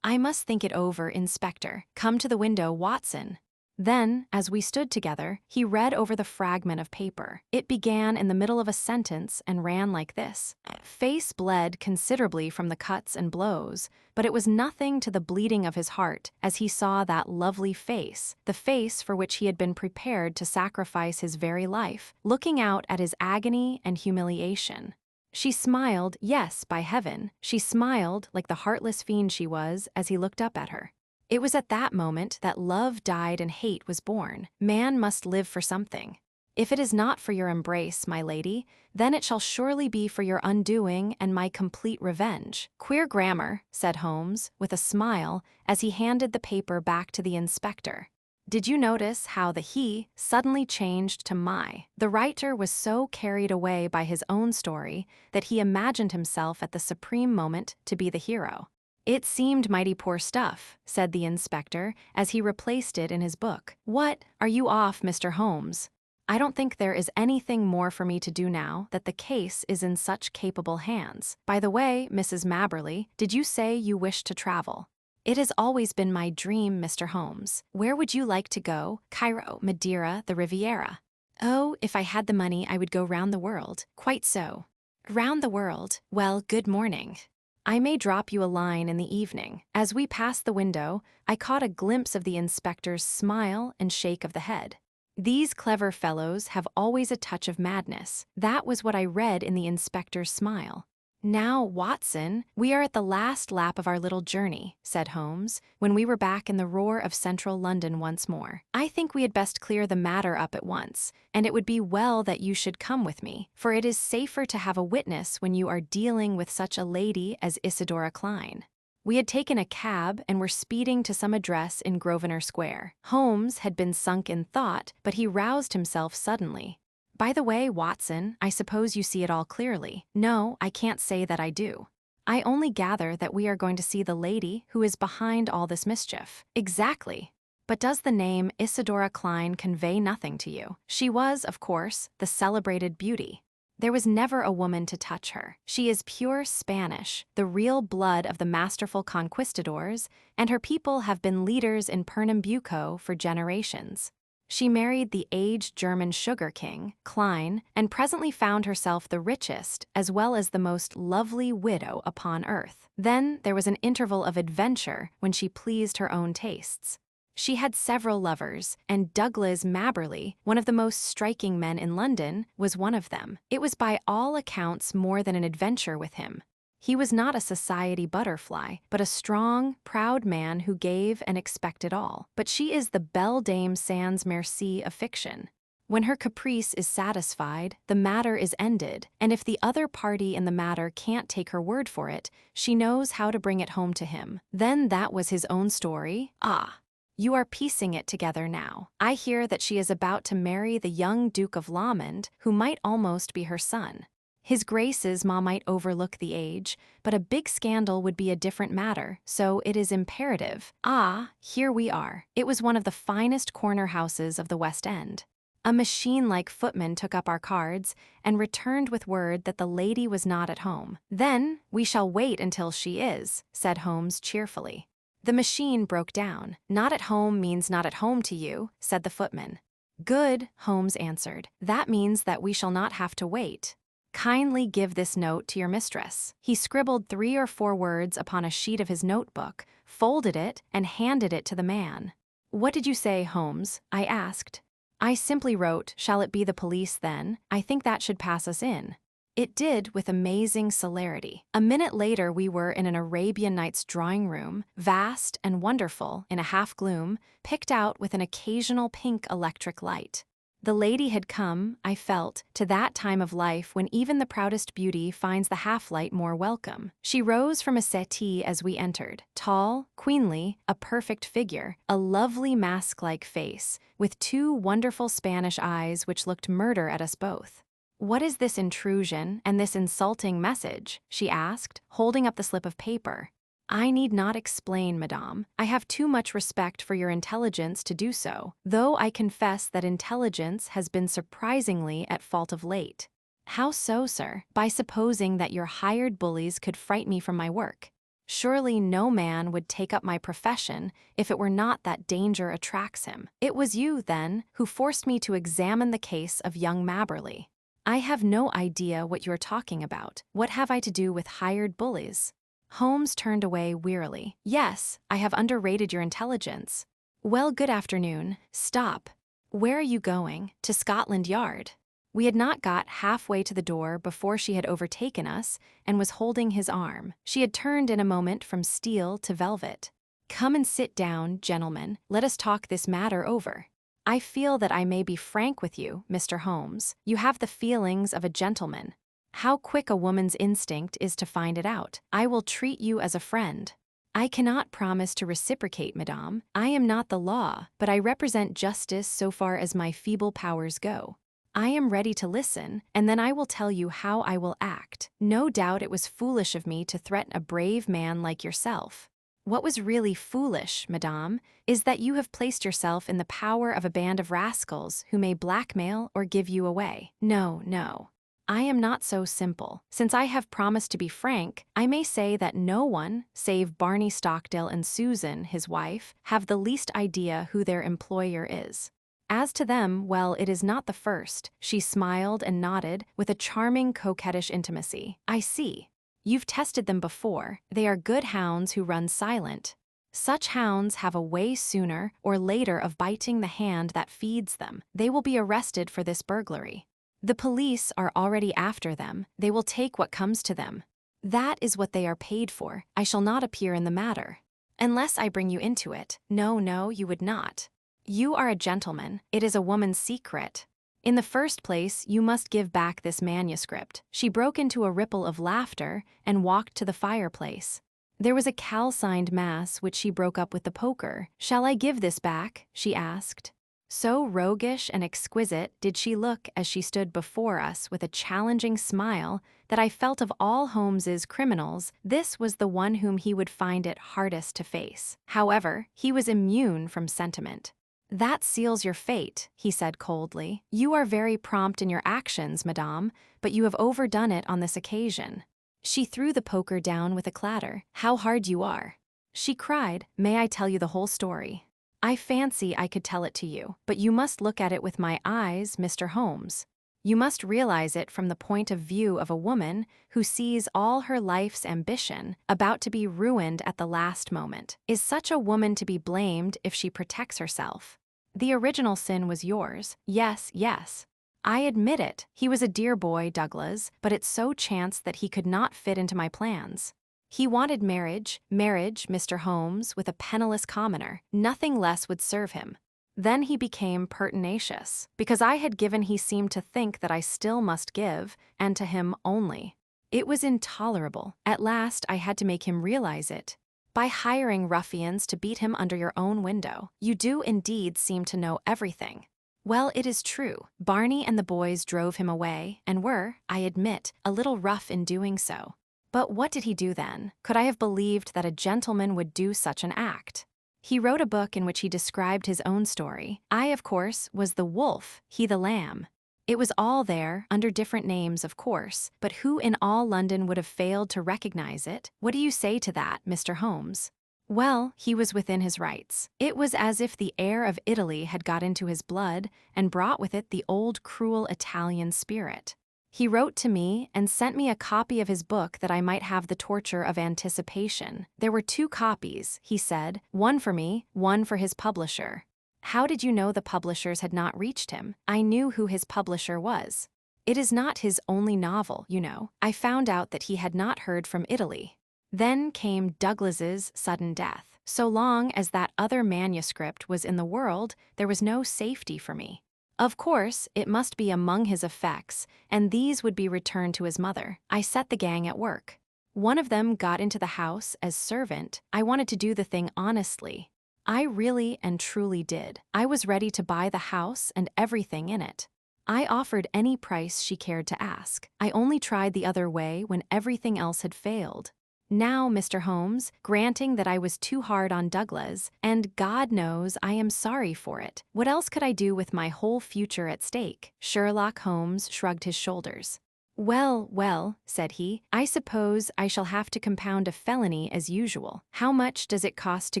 I must think it over, Inspector. Come to the window, Watson. Then, as we stood together, he read over the fragment of paper. It began in the middle of a sentence and ran like this. Face bled considerably from the cuts and blows, but it was nothing to the bleeding of his heart as he saw that lovely face, the face for which he had been prepared to sacrifice his very life, looking out at his agony and humiliation. She smiled, yes, by heaven, she smiled like the heartless fiend she was as he looked up at her. It was at that moment that love died and hate was born. Man must live for something. If it is not for your embrace, my lady, then it shall surely be for your undoing and my complete revenge. Queer grammar, said Holmes, with a smile, as he handed the paper back to the inspector. Did you notice how the he suddenly changed to my? The writer was so carried away by his own story that he imagined himself at the supreme moment to be the hero. It seemed mighty poor stuff, said the inspector as he replaced it in his book. What, are you off, Mr. Holmes? I don't think there is anything more for me to do now that the case is in such capable hands. By the way, Mrs. Mabberley, did you say you wished to travel? It has always been my dream, Mr. Holmes. Where would you like to go? Cairo, Madeira, the Riviera. Oh, if I had the money, I would go round the world. Quite so. Round the world? Well, good morning. I may drop you a line in the evening. As we passed the window, I caught a glimpse of the inspector's smile and shake of the head. These clever fellows have always a touch of madness. That was what I read in the inspector's smile. Now, Watson, we are at the last lap of our little journey, said Holmes, when we were back in the roar of central London once more. I think we had best clear the matter up at once, and it would be well that you should come with me, for it is safer to have a witness when you are dealing with such a lady as Isadora Klein. We had taken a cab and were speeding to some address in Grosvenor Square. Holmes had been sunk in thought, but he roused himself suddenly. By the way, Watson, I suppose you see it all clearly. No, I can't say that I do. I only gather that we are going to see the lady who is behind all this mischief. Exactly. But does the name Isadora Klein convey nothing to you? She was, of course, the celebrated beauty. There was never a woman to touch her. She is pure Spanish, the real blood of the masterful conquistadors, and her people have been leaders in Pernambuco for generations. She married the aged German sugar king, Klein, and presently found herself the richest as well as the most lovely widow upon earth. Then there was an interval of adventure when she pleased her own tastes. She had several lovers, and Douglas Mabberley, one of the most striking men in London, was one of them. It was by all accounts more than an adventure with him. He was not a society butterfly, but a strong, proud man who gave and expected all. But she is the belle dame sans merci of fiction. When her caprice is satisfied, the matter is ended, and if the other party in the matter can't take her word for it, she knows how to bring it home to him. Then that was his own story? Ah. You are piecing it together now. I hear that she is about to marry the young Duke of Lomond, who might almost be her son. His Grace's ma might overlook the age, but a big scandal would be a different matter, so it is imperative. Ah, here we are. It was one of the finest corner houses of the West End. A machine-like footman took up our cards and returned with word that the lady was not at home. Then we shall wait until she is, said Holmes cheerfully. The machine broke down. Not at home means not at home to you, said the footman. Good, Holmes answered. That means that we shall not have to wait. Kindly give this note to your mistress. He scribbled 3 or 4 words upon a sheet of his notebook, folded it, and handed it to the man. What did you say, Holmes? I asked. I simply wrote, shall it be the police then? I think that should pass us in. It did with amazing celerity. A minute later we were in an Arabian Nights drawing room, vast and wonderful, in a half-gloom, picked out with an occasional pink electric light. The lady had come, I felt, to that time of life when even the proudest beauty finds the half-light more welcome. She rose from a settee as we entered, tall, queenly, a perfect figure, a lovely mask-like face, with 2 wonderful Spanish eyes which looked murder at us both. What is this intrusion and this insulting message? She asked, holding up the slip of paper. I need not explain, madame. I have too much respect for your intelligence to do so, though I confess that intelligence has been surprisingly at fault of late. How so, sir? By supposing that your hired bullies could fright me from my work. Surely no man would take up my profession if it were not that danger attracts him. It was you, then, who forced me to examine the case of young Mabberley. I have no idea what you're talking about. What have I to do with hired bullies? Holmes turned away wearily. Yes, I have underrated your intelligence. Well, good afternoon. Stop. Where are you going? To Scotland Yard. We had not got halfway to the door before she had overtaken us and was holding his arm. She had turned in a moment from steel to velvet. Come and sit down, gentlemen. Let us talk this matter over. I feel that I may be frank with you, Mr. Holmes. You have the feelings of a gentleman. How quick a woman's instinct is to find it out. I will treat you as a friend. I cannot promise to reciprocate, madame. I am not the law, but I represent justice so far as my feeble powers go. I am ready to listen, and then I will tell you how I will act. No doubt it was foolish of me to threaten a brave man like yourself. What was really foolish, madame, is that you have placed yourself in the power of a band of rascals who may blackmail or give you away. No, no. I am not so simple. Since I have promised to be frank, I may say that no one, save Barney Stockdale and Susan, his wife, have the least idea who their employer is. As to them, well, it is not the first. She smiled and nodded with a charming coquettish intimacy. I see. You've tested them before. They are good hounds who run silent. Such hounds have a way sooner or later of biting the hand that feeds them. They will be arrested for this burglary. The police are already after them. They will take what comes to them. That is what they are paid for. I shall not appear in the matter. Unless I bring you into it. No, no, you would not. You are a gentleman. It is a woman's secret. In the first place, you must give back this manuscript. She broke into a ripple of laughter and walked to the fireplace. There was a calcined mass which she broke up with the poker. Shall I give this back? She asked. So roguish and exquisite did she look as she stood before us with a challenging smile that I felt of all Holmes's criminals, this was the one whom he would find it hardest to face. However, he was immune from sentiment. That seals your fate, he said coldly. You are very prompt in your actions, madame, but you have overdone it on this occasion. She threw the poker down with a clatter. How hard you are. She cried, may I tell you the whole story? I fancy I could tell it to you, but you must look at it with my eyes, Mr. Holmes. You must realize it from the point of view of a woman who sees all her life's ambition about to be ruined at the last moment. Is such a woman to be blamed if she protects herself? The original sin was yours. Yes, yes. I admit it, he was a dear boy, Douglas, but it so chanced that he could not fit into my plans. He wanted marriage, Mr. Holmes, with a penniless commoner. Nothing less would serve him. Then he became pertinacious. Because I had given, he seemed to think that I still must give, and to him only. It was intolerable. At last I had to make him realize it. By hiring ruffians to beat him under your own window. You do indeed seem to know everything. Well, it is true. Barney and the boys drove him away, and were, I admit, a little rough in doing so. But what did he do then? Could I have believed that a gentleman would do such an act? He wrote a book in which he described his own story. I, of course, was the wolf, he the lamb. It was all there, under different names, of course, but who in all London would have failed to recognize it? What do you say to that, Mr. Holmes? Well, he was within his rights. It was as if the air of Italy had got into his blood and brought with it the old cruel Italian spirit. He wrote to me and sent me a copy of his book that I might have the torture of anticipation. There were 2 copies, he said, one for me, one for his publisher. How did you know the publishers had not reached him? I knew who his publisher was. It is not his only novel, you know. I found out that he had not heard from Italy. Then came Douglas's sudden death. So long as that other manuscript was in the world, there was no safety for me. Of course, it must be among his effects, and these would be returned to his mother. I set the gang at work. One of them got into the house as servant. I wanted to do the thing honestly. I really and truly did. I was ready to buy the house and everything in it. I offered any price she cared to ask. I only tried the other way when everything else had failed. Now, Mr. Holmes, granting that I was too hard on Douglas, and God knows I am sorry for it, what else could I do with my whole future at stake? Sherlock Holmes shrugged his shoulders. Well, said he, I suppose I shall have to compound a felony as usual. How much does it cost to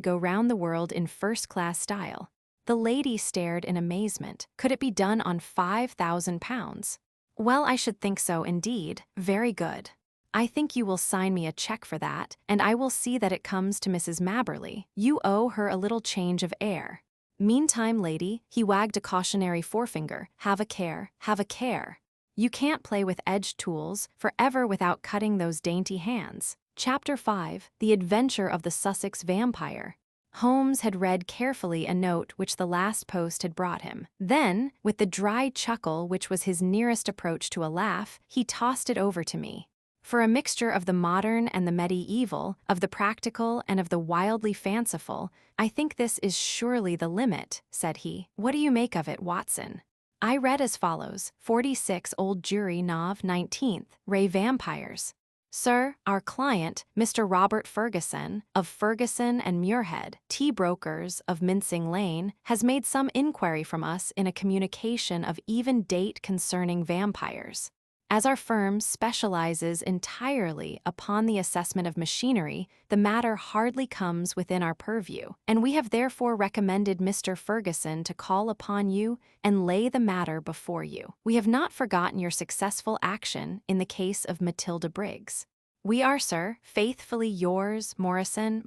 go round the world in first-class style? The lady stared in amazement. Could it be done on £5,000? Well, I should think so indeed. Very good. I think you will sign me a check for that, and I will see that it comes to Mrs. Mabberley. You owe her a little change of air. Meantime, lady, he wagged a cautionary forefinger, have a care, have a care. You can't play with edged tools forever without cutting those dainty hands. Chapter 5, The Adventure of the Sussex Vampire. Holmes had read carefully a note which the last post had brought him. Then, with the dry chuckle which was his nearest approach to a laugh, he tossed it over to me. For a mixture of the modern and the medieval, of the practical and of the wildly fanciful, I think this is surely the limit, said he. What do you make of it, Watson? I read as follows, 46 Old Jury Nov. 19th, Ray Vampires. Sir, our client, Mr. Robert Ferguson, of Ferguson and Muirhead, tea brokers of Mincing Lane, has made some inquiry from us in a communication of even date concerning vampires. As our firm specializes entirely upon the assessment of machinery, the matter hardly comes within our purview, and we have therefore recommended Mr. Ferguson to call upon you and lay the matter before you. We have not forgotten your successful action in the case of Matilda Briggs. We are, sir, faithfully yours, Morrison,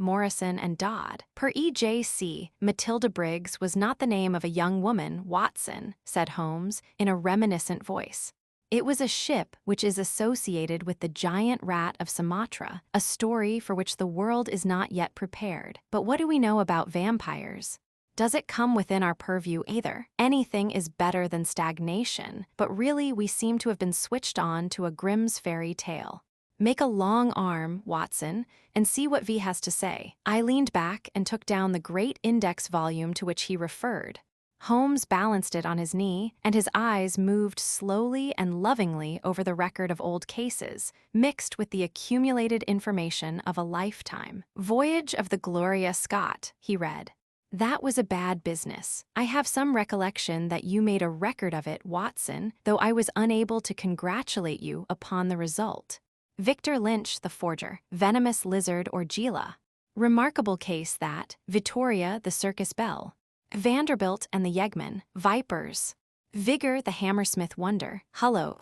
and Dodd. Per E.J.C., Matilda Briggs was not the name of a young woman, Watson, said Holmes, in a reminiscent voice. It was a ship which is associated with the giant rat of Sumatra, a story for which the world is not yet prepared. But what do we know about vampires? Does it come within our purview either? Anything is better than stagnation, but really we seem to have been switched on to a Grimm's fairy tale. Make a long arm, Watson, and see what V has to say. I leaned back and took down the great index volume to which he referred. Holmes balanced it on his knee, and his eyes moved slowly and lovingly over the record of old cases, mixed with the accumulated information of a lifetime. Voyage of the Gloria Scott, he read. That was a bad business. I have some recollection that you made a record of it, Watson, though I was unable to congratulate you upon the result. Victor Lynch, the forger, venomous lizard or Gila. Remarkable case that, Vittoria, the circus belle. Vanderbilt and the Yeggman, vipers. Vigor, the Hammersmith wonder. Hullo,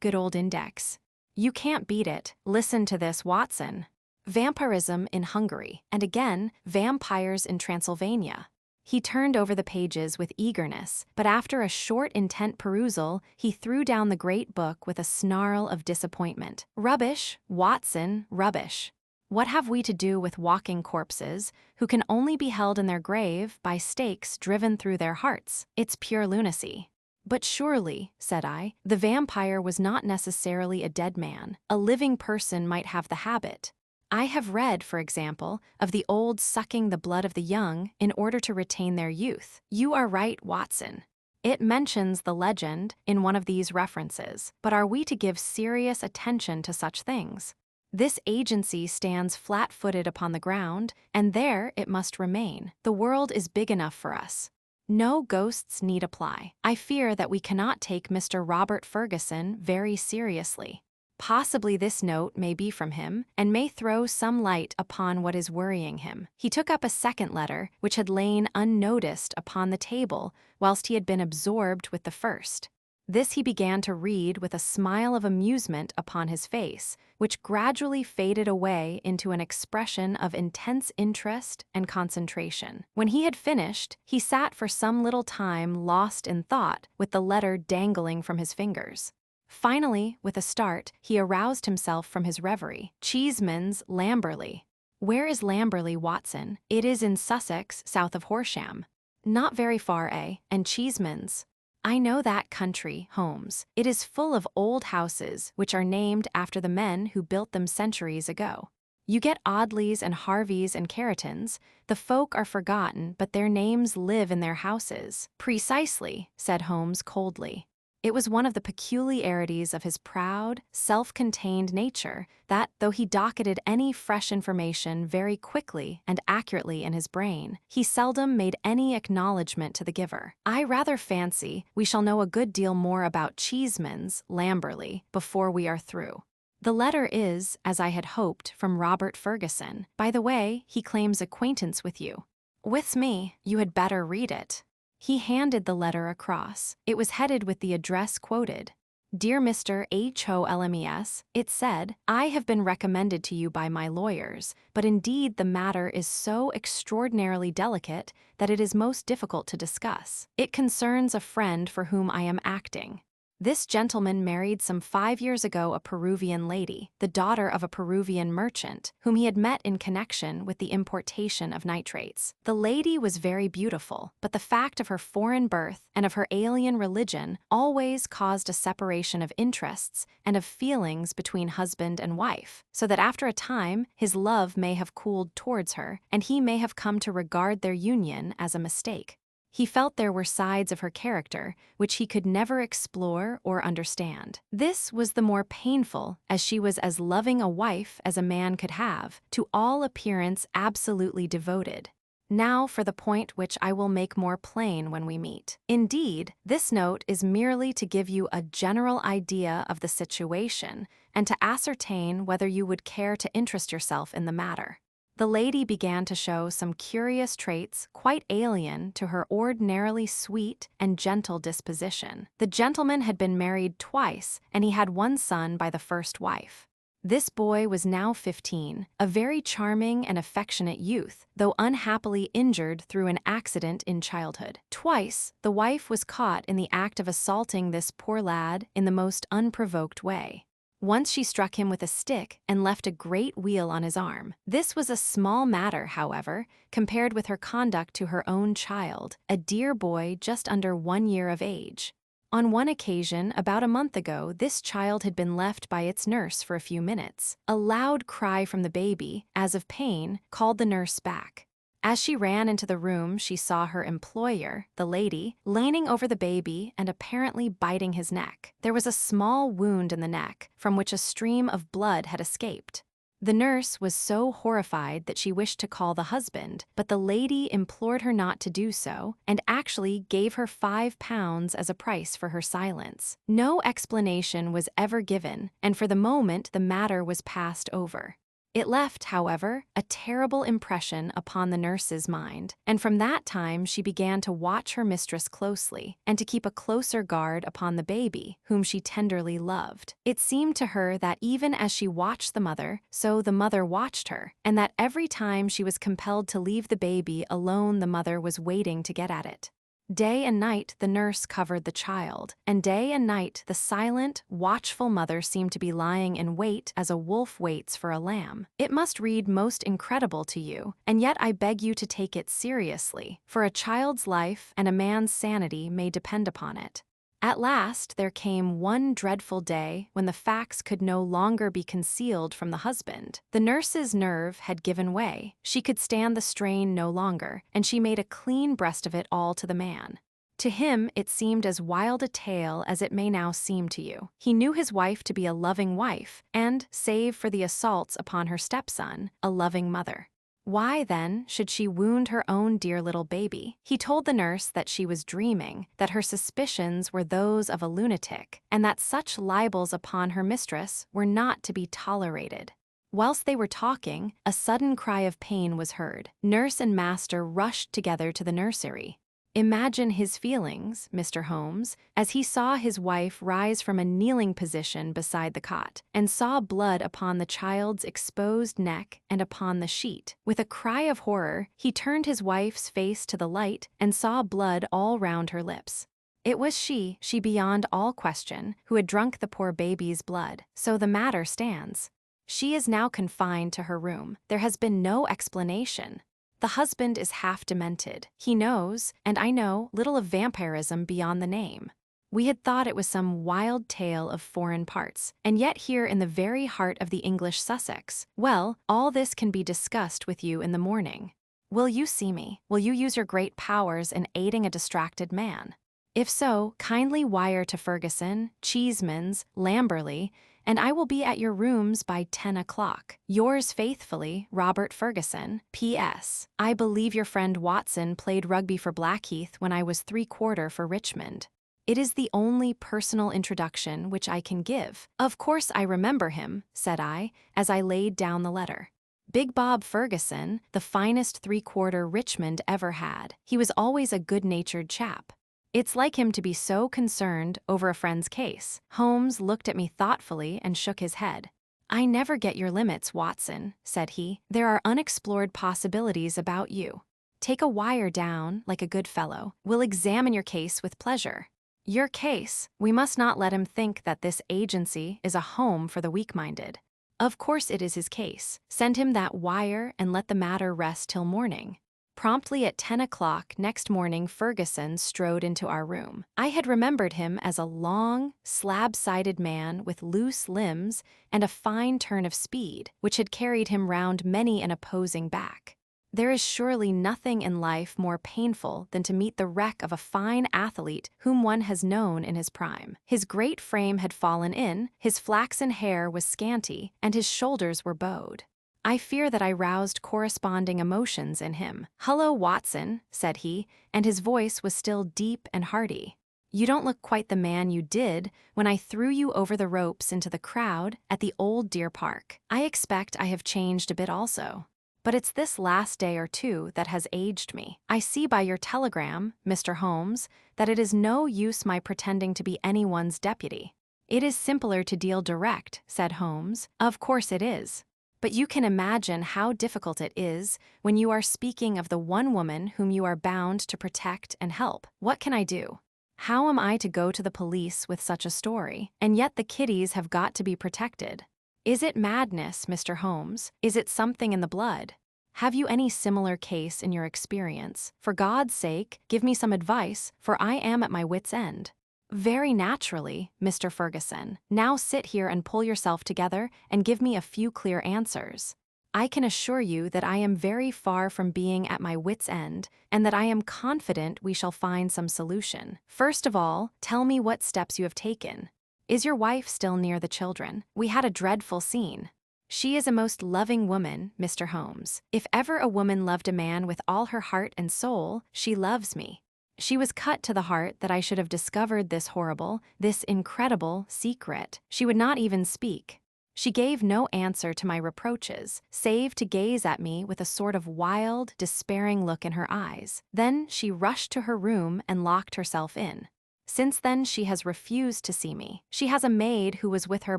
good old index. You can't beat it. Listen to this, Watson. Vampirism in Hungary, and again, vampires in Transylvania. He turned over the pages with eagerness, but after a short, intent perusal, he threw down the great book with a snarl of disappointment. "Rubbish, Watson, rubbish. What have we to do with walking corpses, who can only be held in their grave by stakes driven through their hearts? It's pure lunacy." "But surely," said I, "the vampire was not necessarily a dead man. A living person might have the habit. I have read, for example, of the old sucking the blood of the young in order to retain their youth." "You are right, Watson. It mentions the legend in one of these references, but are we to give serious attention to such things? This agency stands flat-footed upon the ground, and there it must remain. The world is big enough for us. No ghosts need apply. I fear that we cannot take Mr. Robert Ferguson very seriously. Possibly this note may be from him, and may throw some light upon what is worrying him." He took up a second letter, which had lain unnoticed upon the table whilst he had been absorbed with the first. This he began to read with a smile of amusement upon his face, which gradually faded away into an expression of intense interest and concentration. When he had finished, he sat for some little time lost in thought, with the letter dangling from his fingers. Finally, with a start, he aroused himself from his reverie. "Cheeseman's, Lamberley. Where is Lamberley, Watson?" "It is in Sussex, south of Horsham." "Not very far, eh? And Cheeseman's?" "I know that country, Holmes. It is full of old houses which are named after the men who built them centuries ago. You get Audleys and Harveys and Carringtons. The folk are forgotten, but their names live in their houses." "Precisely," said Holmes coldly. It was one of the peculiarities of his proud, self-contained nature that, though he docketed any fresh information very quickly and accurately in his brain, he seldom made any acknowledgment to the giver. "I rather fancy we shall know a good deal more about Cheeseman's, Lamberley, before we are through. The letter is, as I had hoped, from Robert Ferguson. By the way, he claims acquaintance with you." "With me? You had better read it." He handed the letter across. It was headed with the address quoted. "Dear Mr. Holmes," it said, "I have been recommended to you by my lawyers, but indeed the matter is so extraordinarily delicate that it is most difficult to discuss. It concerns a friend for whom I am acting. This gentleman married some 5 years ago a Peruvian lady, the daughter of a Peruvian merchant, whom he had met in connection with the importation of nitrates. The lady was very beautiful, but the fact of her foreign birth and of her alien religion always caused a separation of interests and of feelings between husband and wife, so that after a time his love may have cooled towards her, and he may have come to regard their union as a mistake. He felt there were sides of her character which he could never explore or understand. This was the more painful as she was as loving a wife as a man could have, to all appearance absolutely devoted. Now for the point which I will make more plain when we meet. Indeed, this note is merely to give you a general idea of the situation and to ascertain whether you would care to interest yourself in the matter." The lady began to show some curious traits quite alien to her ordinarily sweet and gentle disposition. The gentleman had been married twice, and he had one son by the first wife. This boy was now 15, a very charming and affectionate youth, though unhappily injured through an accident in childhood. Twice, the wife was caught in the act of assaulting this poor lad in the most unprovoked way. Once she struck him with a stick and left a great weal on his arm. This was a small matter, however, compared with her conduct to her own child, a dear boy just under 1 year of age. On one occasion, about a month ago, this child had been left by its nurse for a few minutes. A loud cry from the baby, as of pain, called the nurse back. As she ran into the room, she saw her employer, the lady, leaning over the baby and apparently biting his neck. There was a small wound in the neck, from which a stream of blood had escaped. The nurse was so horrified that she wished to call the husband, but the lady implored her not to do so, and actually gave her £5 as a price for her silence. No explanation was ever given, and for the moment the matter was passed over. It left, however, a terrible impression upon the nurse's mind, and from that time she began to watch her mistress closely and to keep a closer guard upon the baby, whom she tenderly loved. It seemed to her that even as she watched the mother, so the mother watched her, and that every time she was compelled to leave the baby alone, the mother was waiting to get at it. Day and night the nurse covered the child, and day and night the silent, watchful mother seemed to be lying in wait as a wolf waits for a lamb. It must read most incredible to you, and yet I beg you to take it seriously, for a child's life and a man's sanity may depend upon it. At last there came one dreadful day when the facts could no longer be concealed from the husband. The nurse's nerve had given way. She could stand the strain no longer, and she made a clean breast of it all to the man. To him it seemed as wild a tale as it may now seem to you. He knew his wife to be a loving wife, and, save for the assaults upon her stepson, a loving mother. Why, then, should she wound her own dear little baby? He told the nurse that she was dreaming, that her suspicions were those of a lunatic, and that such libels upon her mistress were not to be tolerated. Whilst they were talking, a sudden cry of pain was heard. Nurse and master rushed together to the nursery. Imagine his feelings, Mr. Holmes, as he saw his wife rise from a kneeling position beside the cot, and saw blood upon the child's exposed neck and upon the sheet. With a cry of horror, he turned his wife's face to the light and saw blood all round her lips. It was she beyond all question, who had drunk the poor baby's blood. So the matter stands. She is now confined to her room. There has been no explanation. The husband is half demented. He knows, and I know, little of vampirism beyond the name. We had thought it was some wild tale of foreign parts, and yet here in the very heart of the English Sussex. Well, all this can be discussed with you in the morning. Will you see me? Will you use your great powers in aiding a distracted man? If so, kindly wire to Ferguson, Cheeseman's, Lamberley, and I will be at your rooms by 10 o'clock. Yours faithfully, Robert Ferguson. P.S. I believe your friend Watson played rugby for Blackheath when I was 3/4 for Richmond. It is the only personal introduction which I can give. Of course I remember him, said I, as I laid down the letter. Big Bob Ferguson, the finest 3/4 Richmond ever had. He was always a good-natured chap. It's like him to be so concerned over a friend's case. Holmes looked at me thoughtfully and shook his head. I never get your limits, Watson, said he. There are unexplored possibilities about you. Take a wire down, like a good fellow. We'll examine your case with pleasure. Your case, we must not let him think that this agency is a home for the weak-minded. Of course it is his case. Send him that wire and let the matter rest till morning. Promptly at 10 o'clock next morning, Ferguson strode into our room. I had remembered him as a long, slab-sided man with loose limbs and a fine turn of speed, which had carried him round many an opposing back. There is surely nothing in life more painful than to meet the wreck of a fine athlete whom one has known in his prime. His great frame had fallen in, his flaxen hair was scanty, and his shoulders were bowed. I fear that I roused corresponding emotions in him. "Hullo, Watson," said he, and his voice was still deep and hearty. "You don't look quite the man you did when I threw you over the ropes into the crowd at the old Deer Park. I expect I have changed a bit also. But it's this last day or two that has aged me. I see by your telegram, Mr. Holmes, that it is no use my pretending to be anyone's deputy." "It is simpler to deal direct," said Holmes. "Of course it is. But you can imagine how difficult it is when you are speaking of the one woman whom you are bound to protect and help. What can I do? How am I to go to the police with such a story? And yet the kiddies have got to be protected. Is it madness, Mr. Holmes? Is it something in the blood? Have you any similar case in your experience? For God's sake, give me some advice, for I am at my wit's end." "Very naturally, Mr. Ferguson. Now sit here and pull yourself together and give me a few clear answers. I can assure you that I am very far from being at my wit's end, and that I am confident we shall find some solution. First of all, tell me what steps you have taken. Is your wife still near the children? We had a dreadful scene." "She is a most loving woman, Mr. Holmes. If ever a woman loved a man with all her heart and soul, she loves me. She was cut to the heart that I should have discovered this horrible, this incredible secret. She would not even speak. She gave no answer to my reproaches, save to gaze at me with a sort of wild, despairing look in her eyes. Then she rushed to her room and locked herself in. Since then she has refused to see me. She has a maid who was with her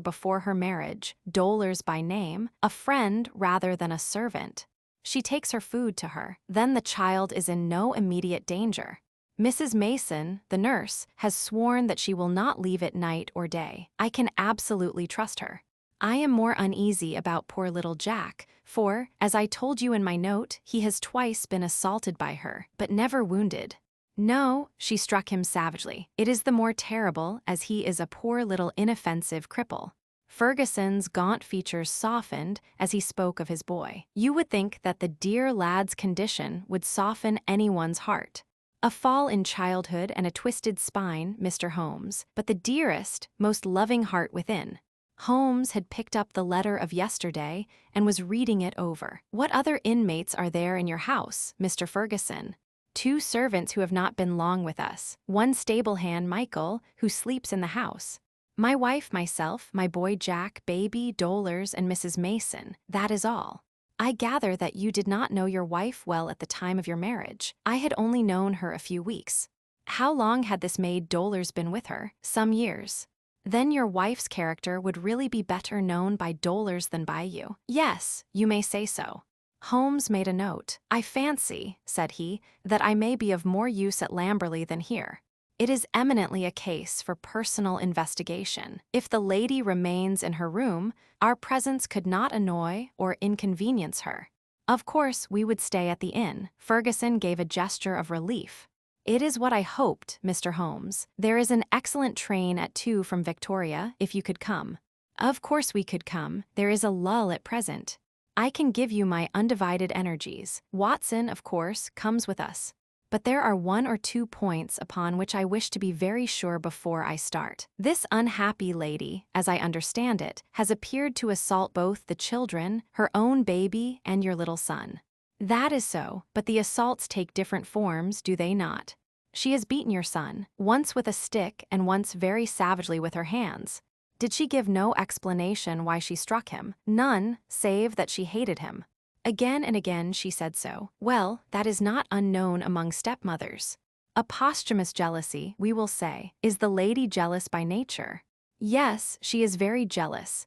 before her marriage, Dolers by name, a friend rather than a servant. She takes her food to her. Then the child is in no immediate danger. Mrs. Mason, the nurse, has sworn that she will not leave it night or day. I can absolutely trust her. I am more uneasy about poor little Jack, for, as I told you in my note, he has twice been assaulted by her, but never wounded. No, she struck him savagely. It is the more terrible, as he is a poor little inoffensive cripple. Ferguson's gaunt features softened as he spoke of his boy. You would think that the dear lad's condition would soften anyone's heart. A fall in childhood and a twisted spine, Mr. Holmes, but the dearest, most loving heart within. Holmes had picked up the letter of yesterday and was reading it over. What other inmates are there in your house, Mr. Ferguson? 2 servants who have not been long with us. 1 stable hand, Michael, who sleeps in the house. My wife, myself, my boy Jack, baby, Dolers, and Mrs. Mason. That is all. I gather that you did not know your wife well at the time of your marriage. I had only known her a few weeks. How long had this maid Dolers been with her? Some years. Then your wife's character would really be better known by Dolers than by you. Yes, you may say so. Holmes made a note. I fancy, said he, that I may be of more use at Lamberley than here. It is eminently a case for personal investigation. If the lady remains in her room, our presence could not annoy or inconvenience her. Of course, we would stay at the inn. Ferguson gave a gesture of relief. It is what I hoped, Mr. Holmes. There is an excellent train at 2 from Victoria, if you could come. Of course we could come. There is a lull at present. I can give you my undivided energies. Watson, of course, comes with us. But there are 1 or 2 points upon which I wish to be very sure before I start. This unhappy lady, as I understand it, has appeared to assault both the children, her own baby, and your little son. That is so, but the assaults take different forms, do they not? She has beaten your son, once with a stick and once very savagely with her hands. Did she give no explanation why she struck him? None, save that she hated him. Again and again she said so. Well, that is not unknown among stepmothers. A posthumous jealousy, we will say. Is the lady jealous by nature? Yes, she is very jealous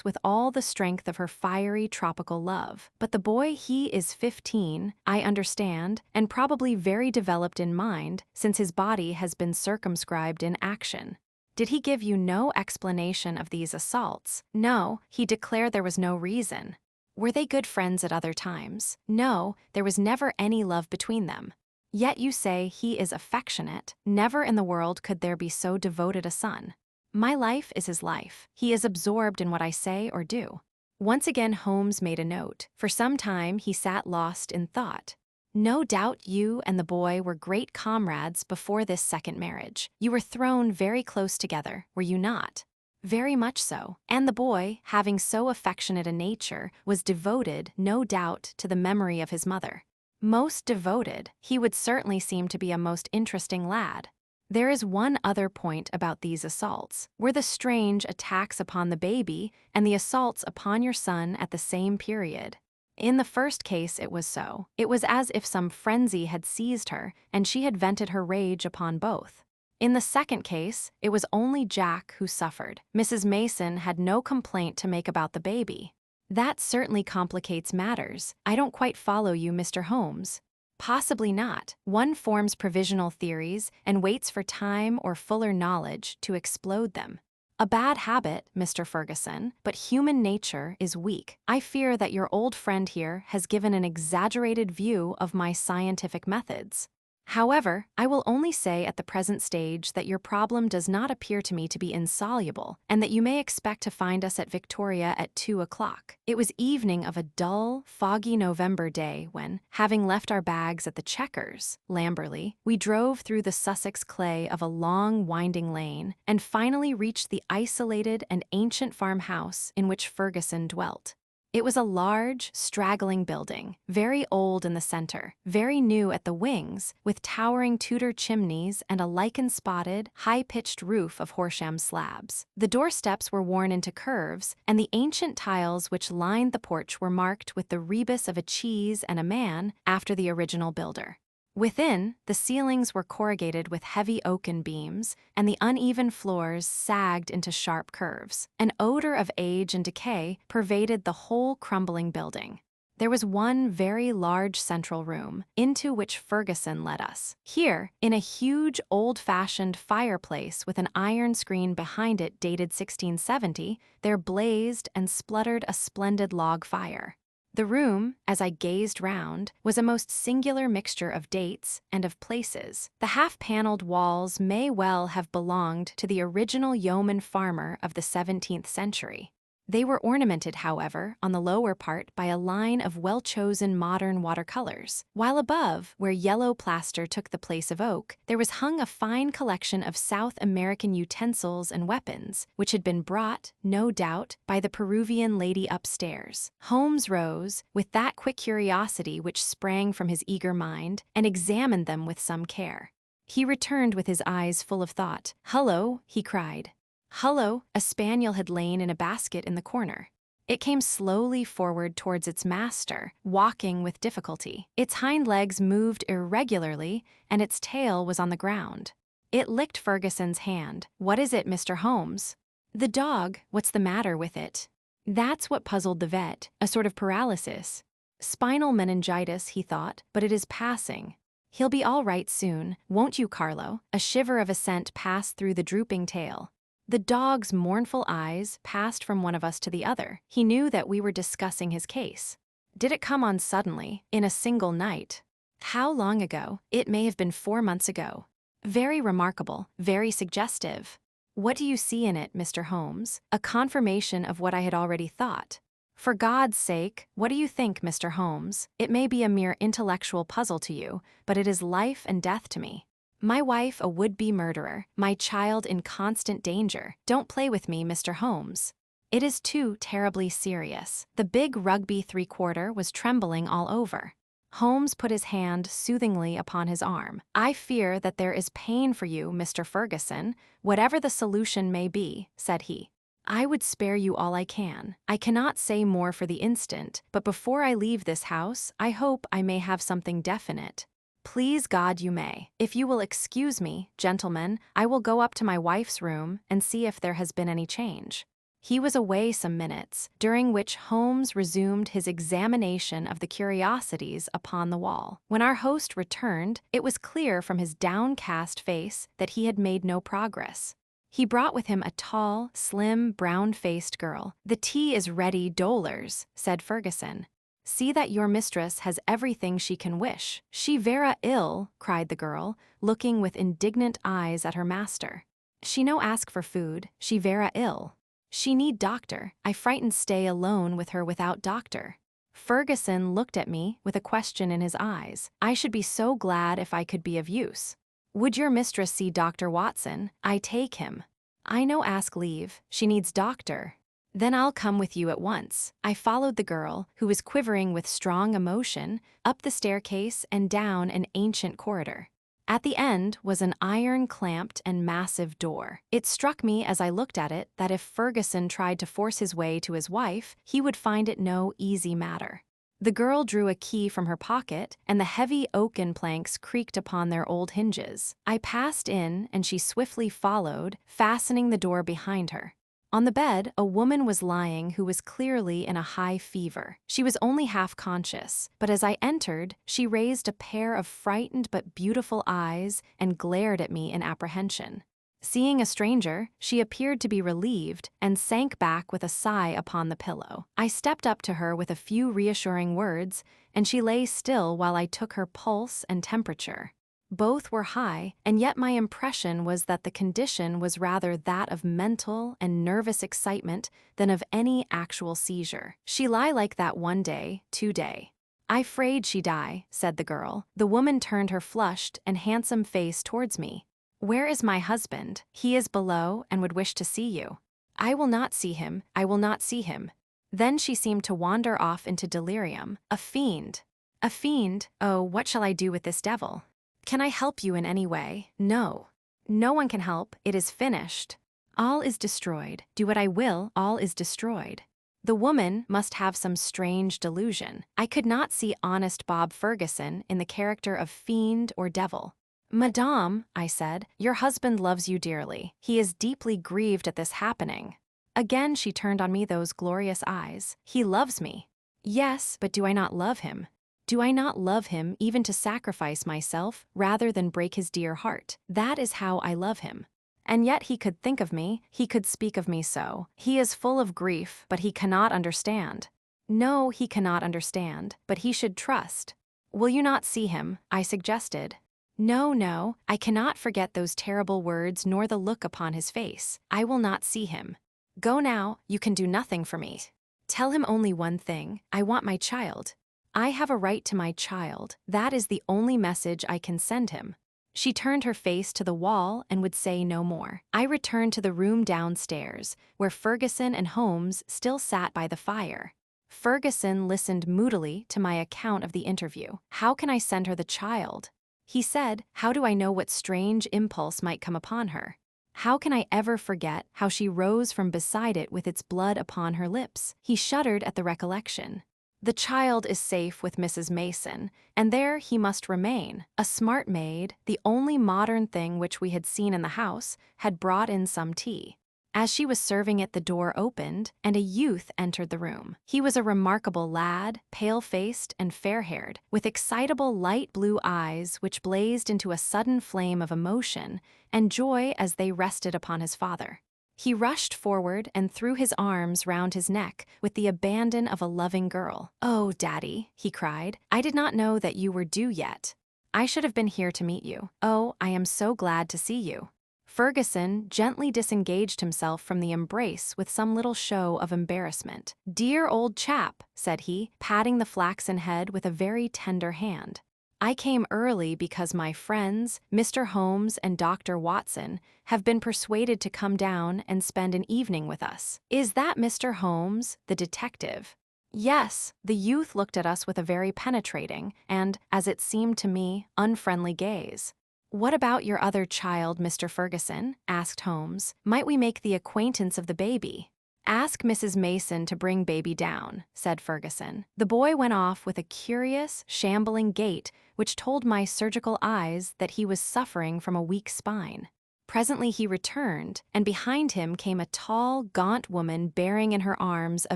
with all the strength of her fiery tropical love. But the boy, he is 15, I understand, and probably very developed in mind, since his body has been circumscribed in action. Did he give you no explanation of these assaults? No, he declared there was no reason. Were they good friends at other times? No, there was never any love between them. Yet you say he is affectionate. Never in the world could there be so devoted a son. My life is his life. He is absorbed in what I say or do. Once again Holmes made a note. For some time he sat lost in thought. No doubt you and the boy were great comrades before this second marriage. You were thrown very close together, were you not? Very much so. And the boy, having so affectionate a nature, was devoted, no doubt, to the memory of his mother. Most devoted. He would certainly seem to be a most interesting lad. There is one other point about these assaults. Were the strange attacks upon the baby and the assaults upon your son at the same period? In the first case it was so. It was as if some frenzy had seized her, and she had vented her rage upon both. In the second case, it was only Jack who suffered. Mrs. Mason had no complaint to make about the baby. That certainly complicates matters. I don't quite follow you, Mr. Holmes. Possibly not. One forms provisional theories and waits for time or fuller knowledge to explode them. A bad habit, Mr. Ferguson, but human nature is weak. I fear that your old friend here has given an exaggerated view of my scientific methods. However, I will only say at the present stage that your problem does not appear to me to be insoluble, and that you may expect to find us at Victoria at 2 o'clock. It was evening of a dull, foggy November day when, having left our bags at the Chequers, Lamberley, we drove through the Sussex clay of a long, winding lane, and finally reached the isolated and ancient farmhouse in which Ferguson dwelt. It was a large, straggling building, very old in the center, very new at the wings, with towering Tudor chimneys and a lichen-spotted, high-pitched roof of Horsham slabs. The doorsteps were worn into curves, and the ancient tiles which lined the porch were marked with the rebus of a cheese and a man after the original builder. Within, the ceilings were corrugated with heavy oaken beams, and the uneven floors sagged into sharp curves. An odor of age and decay pervaded the whole crumbling building. There was one very large central room, into which Ferguson led us. Here, in a huge, old-fashioned fireplace with an iron screen behind it dated 1670, there blazed and spluttered a splendid log fire. The room, as I gazed round, was a most singular mixture of dates and of places. The half-paneled walls may well have belonged to the original yeoman farmer of the 17th century. They were ornamented, however, on the lower part by a line of well-chosen modern watercolors, while above, where yellow plaster took the place of oak, there was hung a fine collection of South American utensils and weapons, which had been brought, no doubt, by the Peruvian lady upstairs. Holmes rose, with that quick curiosity which sprang from his eager mind, and examined them with some care. He returned with his eyes full of thought. "Hullo," he cried. Hullo, a spaniel had lain in a basket in the corner. It came slowly forward towards its master, walking with difficulty. Its hind legs moved irregularly, and its tail was on the ground. It licked Ferguson's hand. "What is it, Mr. Holmes?" "The dog. What's the matter with it?" That's what puzzled the vet, a sort of paralysis. Spinal meningitis, he thought, but it is passing. He'll be all right soon, won't you, Carlo? A shiver of assent passed through the drooping tail. The dog's mournful eyes passed from one of us to the other. He knew that we were discussing his case. Did it come on suddenly, in a single night? How long ago? It may have been 4 months ago. Very remarkable, very suggestive. What do you see in it, Mr. Holmes? A confirmation of what I had already thought. For God's sake, what do you think, Mr. Holmes? It may be a mere intellectual puzzle to you, but it is life and death to me. My wife a would-be murderer, my child in constant danger. Don't play with me, Mr. Holmes. It is too terribly serious. The big rugby three-quarter was trembling all over. Holmes put his hand soothingly upon his arm. "I fear that there is pain for you, Mr. Ferguson, whatever the solution may be," said he. "I would spare you all I can. I cannot say more for the instant, but before I leave this house, I hope I may have something definite. Please God you may. If you will excuse me, gentlemen, I will go up to my wife's room and see if there has been any change." He was away some minutes, during which Holmes resumed his examination of the curiosities upon the wall. When our host returned, it was clear from his downcast face that he had made no progress. He brought with him a tall, slim, brown-faced girl. "The tea is ready, dolers," said Ferguson. "See that your mistress has everything she can wish." "She vera ill," cried the girl, looking with indignant eyes at her master. "She no ask for food, she vera ill. She need doctor. I frightened stay alone with her without doctor." Ferguson looked at me with a question in his eyes. "I should be so glad if I could be of use. Would your mistress see Dr. Watson? I take him." "I no ask leave, she needs doctor." "Then I'll come with you at once." I followed the girl, who was quivering with strong emotion, up the staircase and down an ancient corridor. At the end was an iron-clamped and massive door. It struck me as I looked at it that if Ferguson tried to force his way to his wife, he would find it no easy matter. The girl drew a key from her pocket, and the heavy oaken planks creaked upon their old hinges. I passed in, and she swiftly followed, fastening the door behind her. On the bed, a woman was lying who was clearly in a high fever. She was only half conscious, but as I entered, she raised a pair of frightened but beautiful eyes and glared at me in apprehension. Seeing a stranger, she appeared to be relieved and sank back with a sigh upon the pillow. I stepped up to her with a few reassuring words, and she lay still while I took her pulse and temperature. Both were high, and yet my impression was that the condition was rather that of mental and nervous excitement than of any actual seizure. "She lie like that 1 day, 2 day. I 'fraid she die," said the girl. The woman turned her flushed and handsome face towards me. "Where is my husband? He is below and would wish to see you." "I will not see him, I will not see him." Then she seemed to wander off into delirium. A fiend. A fiend? Oh, what shall I do with this devil? Can I help you in any way? No. No one can help, it is finished. All is destroyed. Do what I will, all is destroyed. The woman must have some strange delusion. I could not see honest Bob Ferguson in the character of fiend or devil. Madame, I said, your husband loves you dearly. He is deeply grieved at this happening. Again she turned on me those glorious eyes. He loves me. Yes, but do I not love him? Do I not love him even to sacrifice myself rather than break his dear heart? That is how I love him. And yet he could think of me, he could speak of me so. He is full of grief, but he cannot understand. No, he cannot understand, but he should trust. Will you not see him? I suggested. No, no, I cannot forget those terrible words nor the look upon his face. I will not see him. Go now, you can do nothing for me. Tell him only one thing, I want my child. I have a right to my child, that is the only message I can send him. She turned her face to the wall and would say no more. I returned to the room downstairs, where Ferguson and Holmes still sat by the fire. Ferguson listened moodily to my account of the interview. How can I send her the child? He said, how do I know what strange impulse might come upon her? How can I ever forget how she rose from beside it with its blood upon her lips? He shuddered at the recollection. The child is safe with Mrs. Mason, and there he must remain. A smart maid, the only modern thing which we had seen in the house, had brought in some tea. As she was serving it, the door opened, and a youth entered the room. He was a remarkable lad, pale-faced and fair-haired, with excitable light blue eyes which blazed into a sudden flame of emotion and joy as they rested upon his father. He rushed forward and threw his arms round his neck with the abandon of a loving girl. "Oh, Daddy," he cried, "I did not know that you were due yet. I should have been here to meet you. Oh, I am so glad to see you." Ferguson gently disengaged himself from the embrace with some little show of embarrassment. "Dear old chap," said he, patting the flaxen head with a very tender hand. "I came early because my friends, Mr. Holmes and Dr. Watson, have been persuaded to come down and spend an evening with us." "Is that Mr. Holmes, the detective?" "Yes." The youth looked at us with a very penetrating and, as it seemed to me, unfriendly gaze. "What about your other child, Mr. Ferguson?" asked Holmes. "Might we make the acquaintance of the baby?" "Ask Mrs. Mason to bring baby down," said Ferguson. The boy went off with a curious, shambling gait which told my surgical eyes that he was suffering from a weak spine. Presently he returned, and behind him came a tall, gaunt woman bearing in her arms a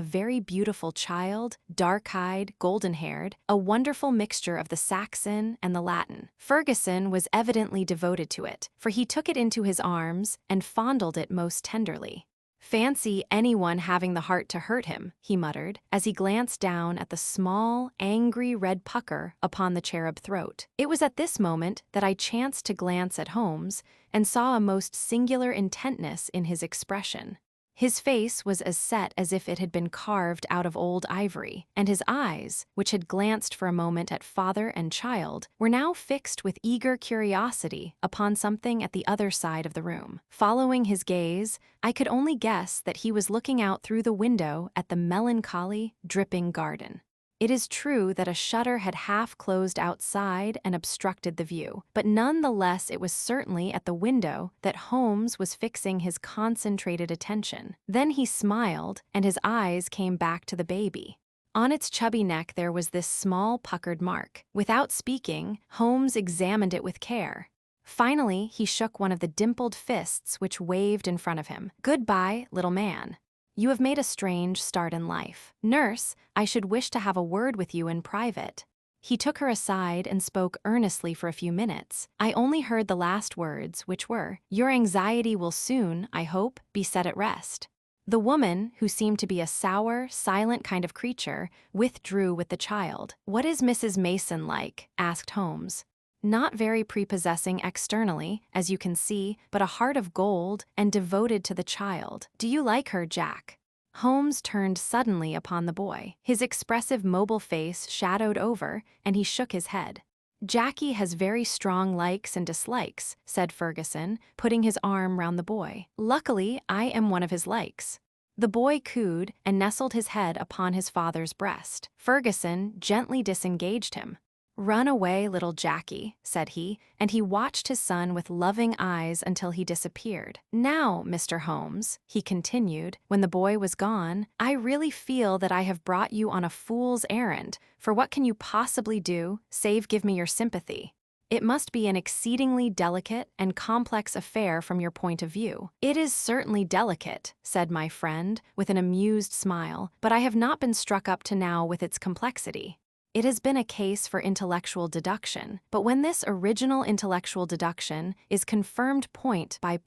very beautiful child, dark-eyed, golden-haired, a wonderful mixture of the Saxon and the Latin. Ferguson was evidently devoted to it, for he took it into his arms and fondled it most tenderly. "Fancy anyone having the heart to hurt him," he muttered, as he glanced down at the small, angry red pucker upon the cherub throat. It was at this moment that I chanced to glance at Holmes and saw a most singular intentness in his expression. His face was as set as if it had been carved out of old ivory, and his eyes, which had glanced for a moment at father and child, were now fixed with eager curiosity upon something at the other side of the room. Following his gaze, I could only guess that he was looking out through the window at the melancholy, dripping garden. It is true that a shutter had half closed outside and obstructed the view, but none the less it was certainly at the window that Holmes was fixing his concentrated attention. Then he smiled, and his eyes came back to the baby. On its chubby neck there was this small puckered mark. Without speaking, Holmes examined it with care. Finally, he shook one of the dimpled fists which waved in front of him. "Goodbye, little man. You have made a strange start in life. Nurse, I should wish to have a word with you in private." He took her aside and spoke earnestly for a few minutes. I only heard the last words, which were, "Your anxiety will soon, I hope, be set at rest." The woman, who seemed to be a sour, silent kind of creature, withdrew with the child. "What is Mrs. Mason like?" asked Holmes. "Not very prepossessing externally, as you can see, but a heart of gold and devoted to the child. Do you like her, Jack?" Holmes turned suddenly upon the boy. His expressive mobile face shadowed over, and he shook his head. "Jackie has very strong likes and dislikes," said Ferguson, putting his arm round the boy. "Luckily, I am one of his likes." The boy cooed and nestled his head upon his father's breast. Ferguson gently disengaged him. "Run away, little Jackie," said he, and he watched his son with loving eyes until he disappeared. "Now, Mr. Holmes," he continued, when the boy was gone, "I really feel that I have brought you on a fool's errand, for what can you possibly do, save give me your sympathy? It must be an exceedingly delicate and complex affair from your point of view." "It is certainly delicate," said my friend, with an amused smile, "but I have not been struck up to now with its complexity. It has been a case for intellectual deduction, but when this original intellectual deduction is confirmed point by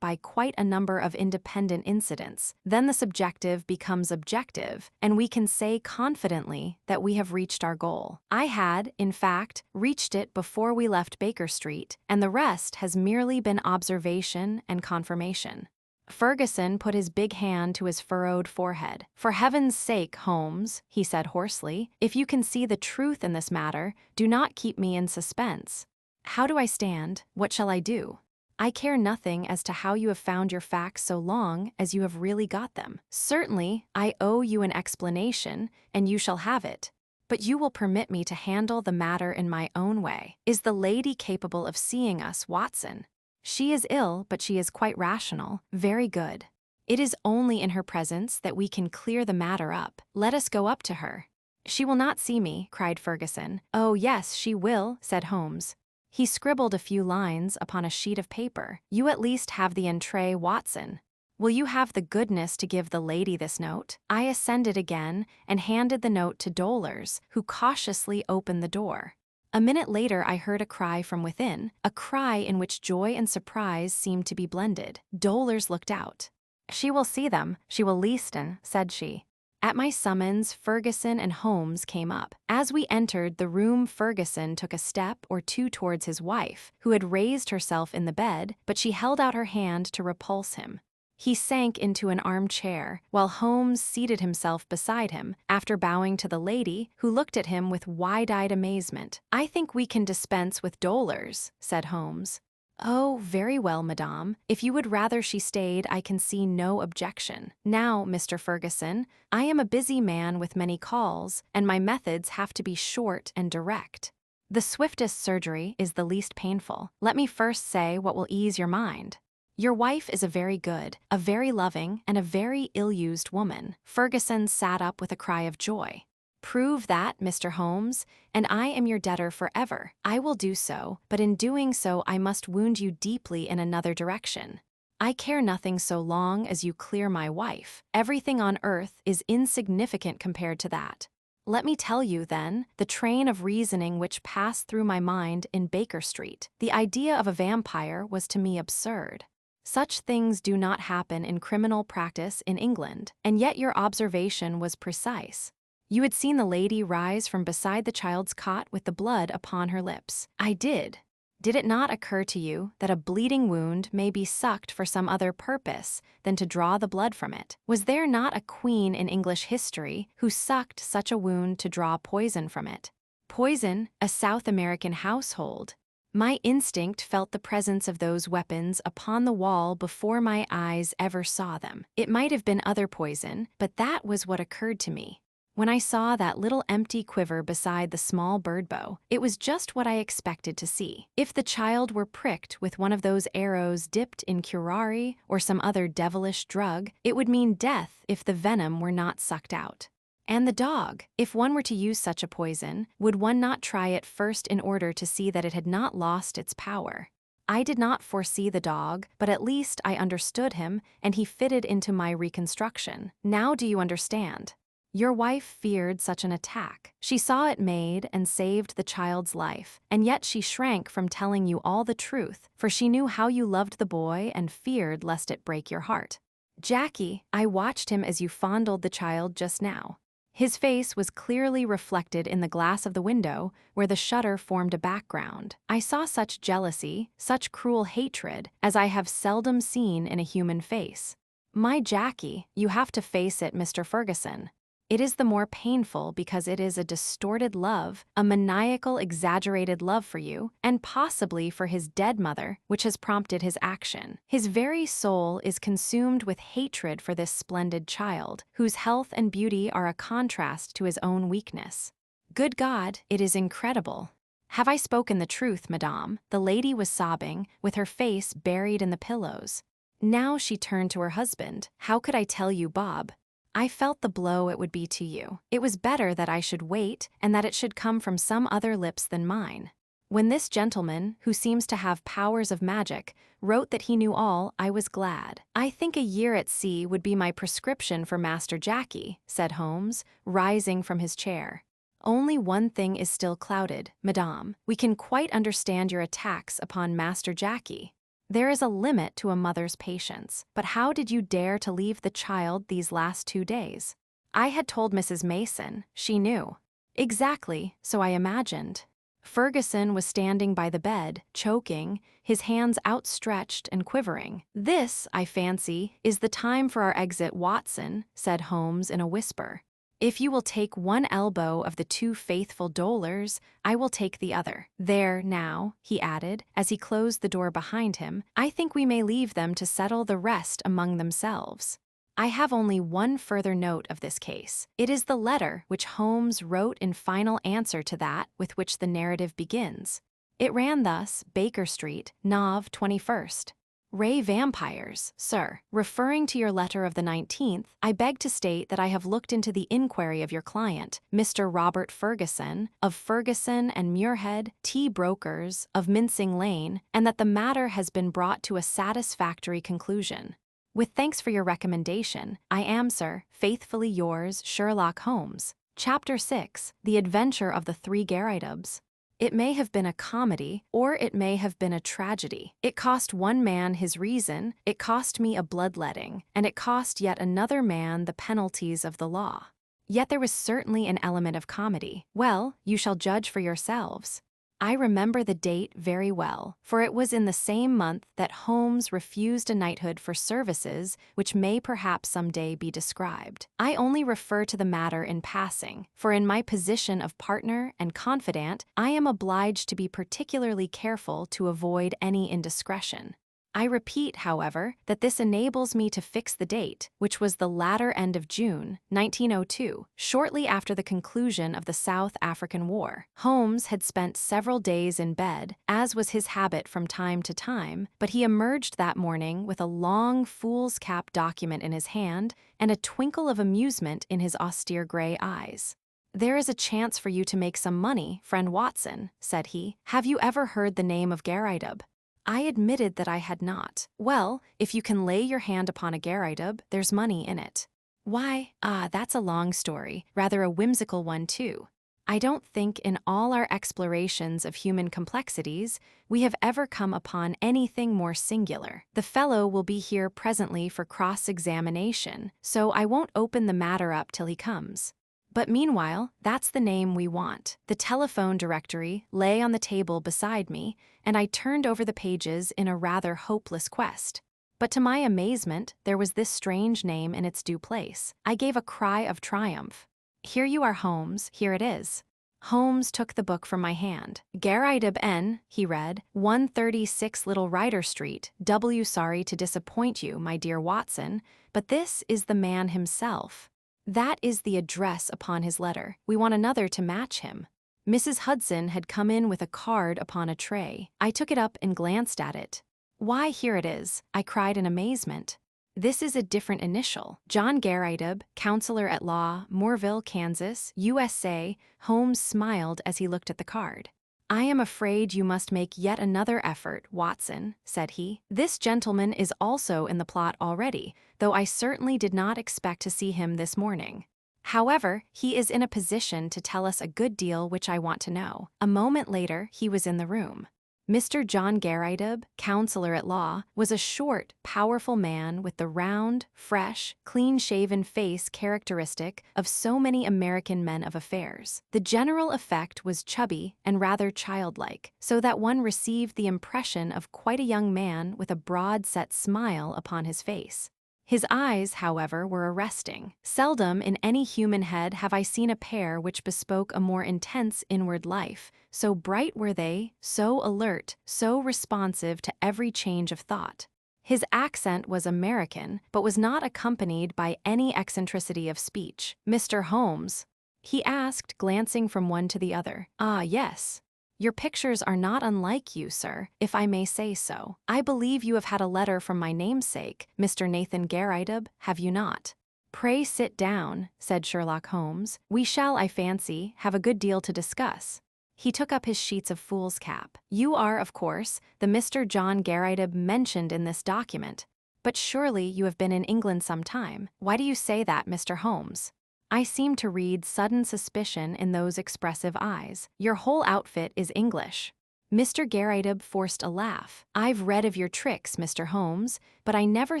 quite a number of independent incidents, then the subjective becomes objective, and we can say confidently that we have reached our goal. I had, in fact, reached it before we left Baker Street, and the rest has merely been observation and confirmation." Ferguson put his big hand to his furrowed forehead. "For heaven's sake, Holmes," he said hoarsely, "if you can see the truth in this matter, do not keep me in suspense. How do I stand? What shall I do? I care nothing as to how you have found your facts so long as you have really got them. Certainly, I owe you an explanation, and you shall have it. But you will permit me to handle the matter in my own way. Is the lady capable of seeing us, Watson?" "She is ill, but she is quite rational." "Very good. It is only in her presence that we can clear the matter up. Let us go up to her." "She will not see me," cried Ferguson. "Oh, yes, she will," said Holmes. He scribbled a few lines upon a sheet of paper. "You at least have the entrée, Watson. Will you have the goodness to give the lady this note?" I ascended again and handed the note to Dolors, who cautiously opened the door. A minute later I heard a cry from within, a cry in which joy and surprise seemed to be blended. Dolors looked out. "She will see them, she will leisten," said she. At my summons, Ferguson and Holmes came up. As we entered the room, Ferguson took a step or two towards his wife, who had raised herself in the bed, but she held out her hand to repulse him. He sank into an armchair, while Holmes seated himself beside him, after bowing to the lady, who looked at him with wide-eyed amazement. "I think we can dispense with Dolors," said Holmes. "Oh, very well, madame. If you would rather she stayed, I can see no objection. Now, Mr. Ferguson, I am a busy man with many calls, and my methods have to be short and direct. The swiftest surgery is the least painful. Let me first say what will ease your mind. Your wife is a very good, a very loving, and a very ill-used woman." Ferguson sat up with a cry of joy. "Prove that, Mr. Holmes, and I am your debtor forever. I will do so, but in doing so I must wound you deeply in another direction. I care nothing so long as you clear my wife. Everything on earth is insignificant compared to that. Let me tell you, then, the train of reasoning which passed through my mind in Baker Street. The idea of a vampire was to me absurd. Such things do not happen in criminal practice in England, and yet your observation was precise. You had seen the lady rise from beside the child's cot with the blood upon her lips. I did. Did it not occur to you that a bleeding wound may be sucked for some other purpose than to draw the blood from it? Was there not a queen in English history who sucked such a wound to draw poison from it? Poison, a South American household. My instinct felt the presence of those weapons upon the wall before my eyes ever saw them. It might have been other poison, but that was what occurred to me. When I saw that little empty quiver beside the small bird bow, it was just what I expected to see. If the child were pricked with one of those arrows dipped in curare or some other devilish drug, it would mean death if the venom were not sucked out. And the dog, if one were to use such a poison, would one not try it first in order to see that it had not lost its power? I did not foresee the dog, but at least I understood him, and he fitted into my reconstruction. Now do you understand? Your wife feared such an attack. She saw it made and saved the child's life, and yet she shrank from telling you all the truth, for she knew how you loved the boy and feared lest it break your heart. Jackie, I watched him as you fondled the child just now. His face was clearly reflected in the glass of the window, where the shutter formed a background. I saw such jealousy, such cruel hatred, as I have seldom seen in a human face. My Jackie, you have to face it, Mr. Ferguson. It is the more painful because it is a distorted love, a maniacal, exaggerated love for you, and possibly for his dead mother, which has prompted his action. His very soul is consumed with hatred for this splendid child, whose health and beauty are a contrast to his own weakness. Good God, it is incredible. Have I spoken the truth, madame? The lady was sobbing, with her face buried in the pillows. Now she turned to her husband. How could I tell you, Bob? I felt the blow it would be to you. It was better that I should wait and that it should come from some other lips than mine. When this gentleman, who seems to have powers of magic, wrote that he knew all, I was glad. I think a year at sea would be my prescription for Master Jackie, said Holmes, rising from his chair. Only one thing is still clouded, madame. We can quite understand your attacks upon Master Jackie. There is a limit to a mother's patience, but how did you dare to leave the child these last 2 days? I had told Mrs. Mason. She knew. Exactly, so I imagined. Ferguson was standing by the bed, choking, his hands outstretched and quivering. This, I fancy, is the time for our exit, Watson, said Holmes in a whisper. If you will take one elbow of the 2 faithful dolors, I will take the other. There, now, he added, as he closed the door behind him, I think we may leave them to settle the rest among themselves. I have only one further note of this case. It is the letter which Holmes wrote in final answer to that with which the narrative begins. It ran thus: Baker Street, Nov. 21st. Ray vampires, sir. Referring to your letter of the 19th, I beg to state that I have looked into the inquiry of your client, Mr. Robert Ferguson, of Ferguson and Muirhead, tea brokers, of Mincing Lane, and that the matter has been brought to a satisfactory conclusion. With thanks for your recommendation, I am, sir, faithfully yours, Sherlock Holmes. Chapter 6, The Adventure of the 3 Garridubs. It may have been a comedy, or it may have been a tragedy. It cost one man his reason, it cost me a bloodletting, and it cost yet another man the penalties of the law. Yet there was certainly an element of comedy. Well, you shall judge for yourselves. I remember the date very well, for it was in the same month that Holmes refused a knighthood for services which may perhaps some day be described. I only refer to the matter in passing, for in my position of partner and confidant, I am obliged to be particularly careful to avoid any indiscretion. I repeat, however, that this enables me to fix the date, which was the latter end of June, 1902, shortly after the conclusion of the South African War. Holmes had spent several days in bed, as was his habit from time to time, but he emerged that morning with a long foolscap document in his hand and a twinkle of amusement in his austere gray eyes. There is a chance for you to make some money, friend Watson, said he. Have you ever heard the name of Garridub? I admitted that I had not. Well, if you can lay your hand upon a Garridub, there's money in it. Why, that's a long story, rather a whimsical one too. I don't think in all our explorations of human complexities, we have ever come upon anything more singular. The fellow will be here presently for cross-examination, so I won't open the matter up till he comes. But meanwhile, that's the name we want. The telephone directory lay on the table beside me, and I turned over the pages in a rather hopeless quest. But to my amazement, there was this strange name in its due place. I gave a cry of triumph. Here you are, Holmes, here it is. Holmes took the book from my hand. Garridub N, he read, 136 Little Rider Street, W. Sorry to disappoint you, my dear Watson, but this is the man himself. That is the address upon his letter. We want another to match him. Mrs. Hudson had come in with a card upon a tray. I took it up and glanced at it. Why, here it is, I cried in amazement. This is a different initial. John Garridub, Counselor at Law, Moorville, Kansas, USA. Holmes smiled as he looked at the card. I am afraid you must make yet another effort, Watson, said he. This gentleman is also in the plot already, though I certainly did not expect to see him this morning. However, he is in a position to tell us a good deal which I want to know. A moment later, he was in the room. Mr. John Garridub, Counselor at Law, was a short, powerful man with the round, fresh, clean-shaven face characteristic of so many American men of affairs. The general effect was chubby and rather childlike, so that one received the impression of quite a young man with a broad-set smile upon his face. His eyes, however, were arresting. Seldom in any human head have I seen a pair which bespoke a more intense inward life. So bright were they, so alert, so responsive to every change of thought. His accent was American, but was not accompanied by any eccentricity of speech. "Mr. Holmes?" he asked, glancing from one to the other. "Ah, yes. Your pictures are not unlike you, sir, if I may say so. I believe you have had a letter from my namesake, Mr. Nathan Garrideb, have you not?" "Pray sit down," said Sherlock Holmes. "We shall, I fancy, have a good deal to discuss." He took up his sheets of foolscap. "You are, of course, the Mr. John Garrideb mentioned in this document. But surely you have been in England some time. Why do you say that, Mr. Holmes?" I seemed to read sudden suspicion in those expressive eyes. "Your whole outfit is English." Mr. Garrideb forced a laugh. "I've read of your tricks, Mr. Holmes, but I never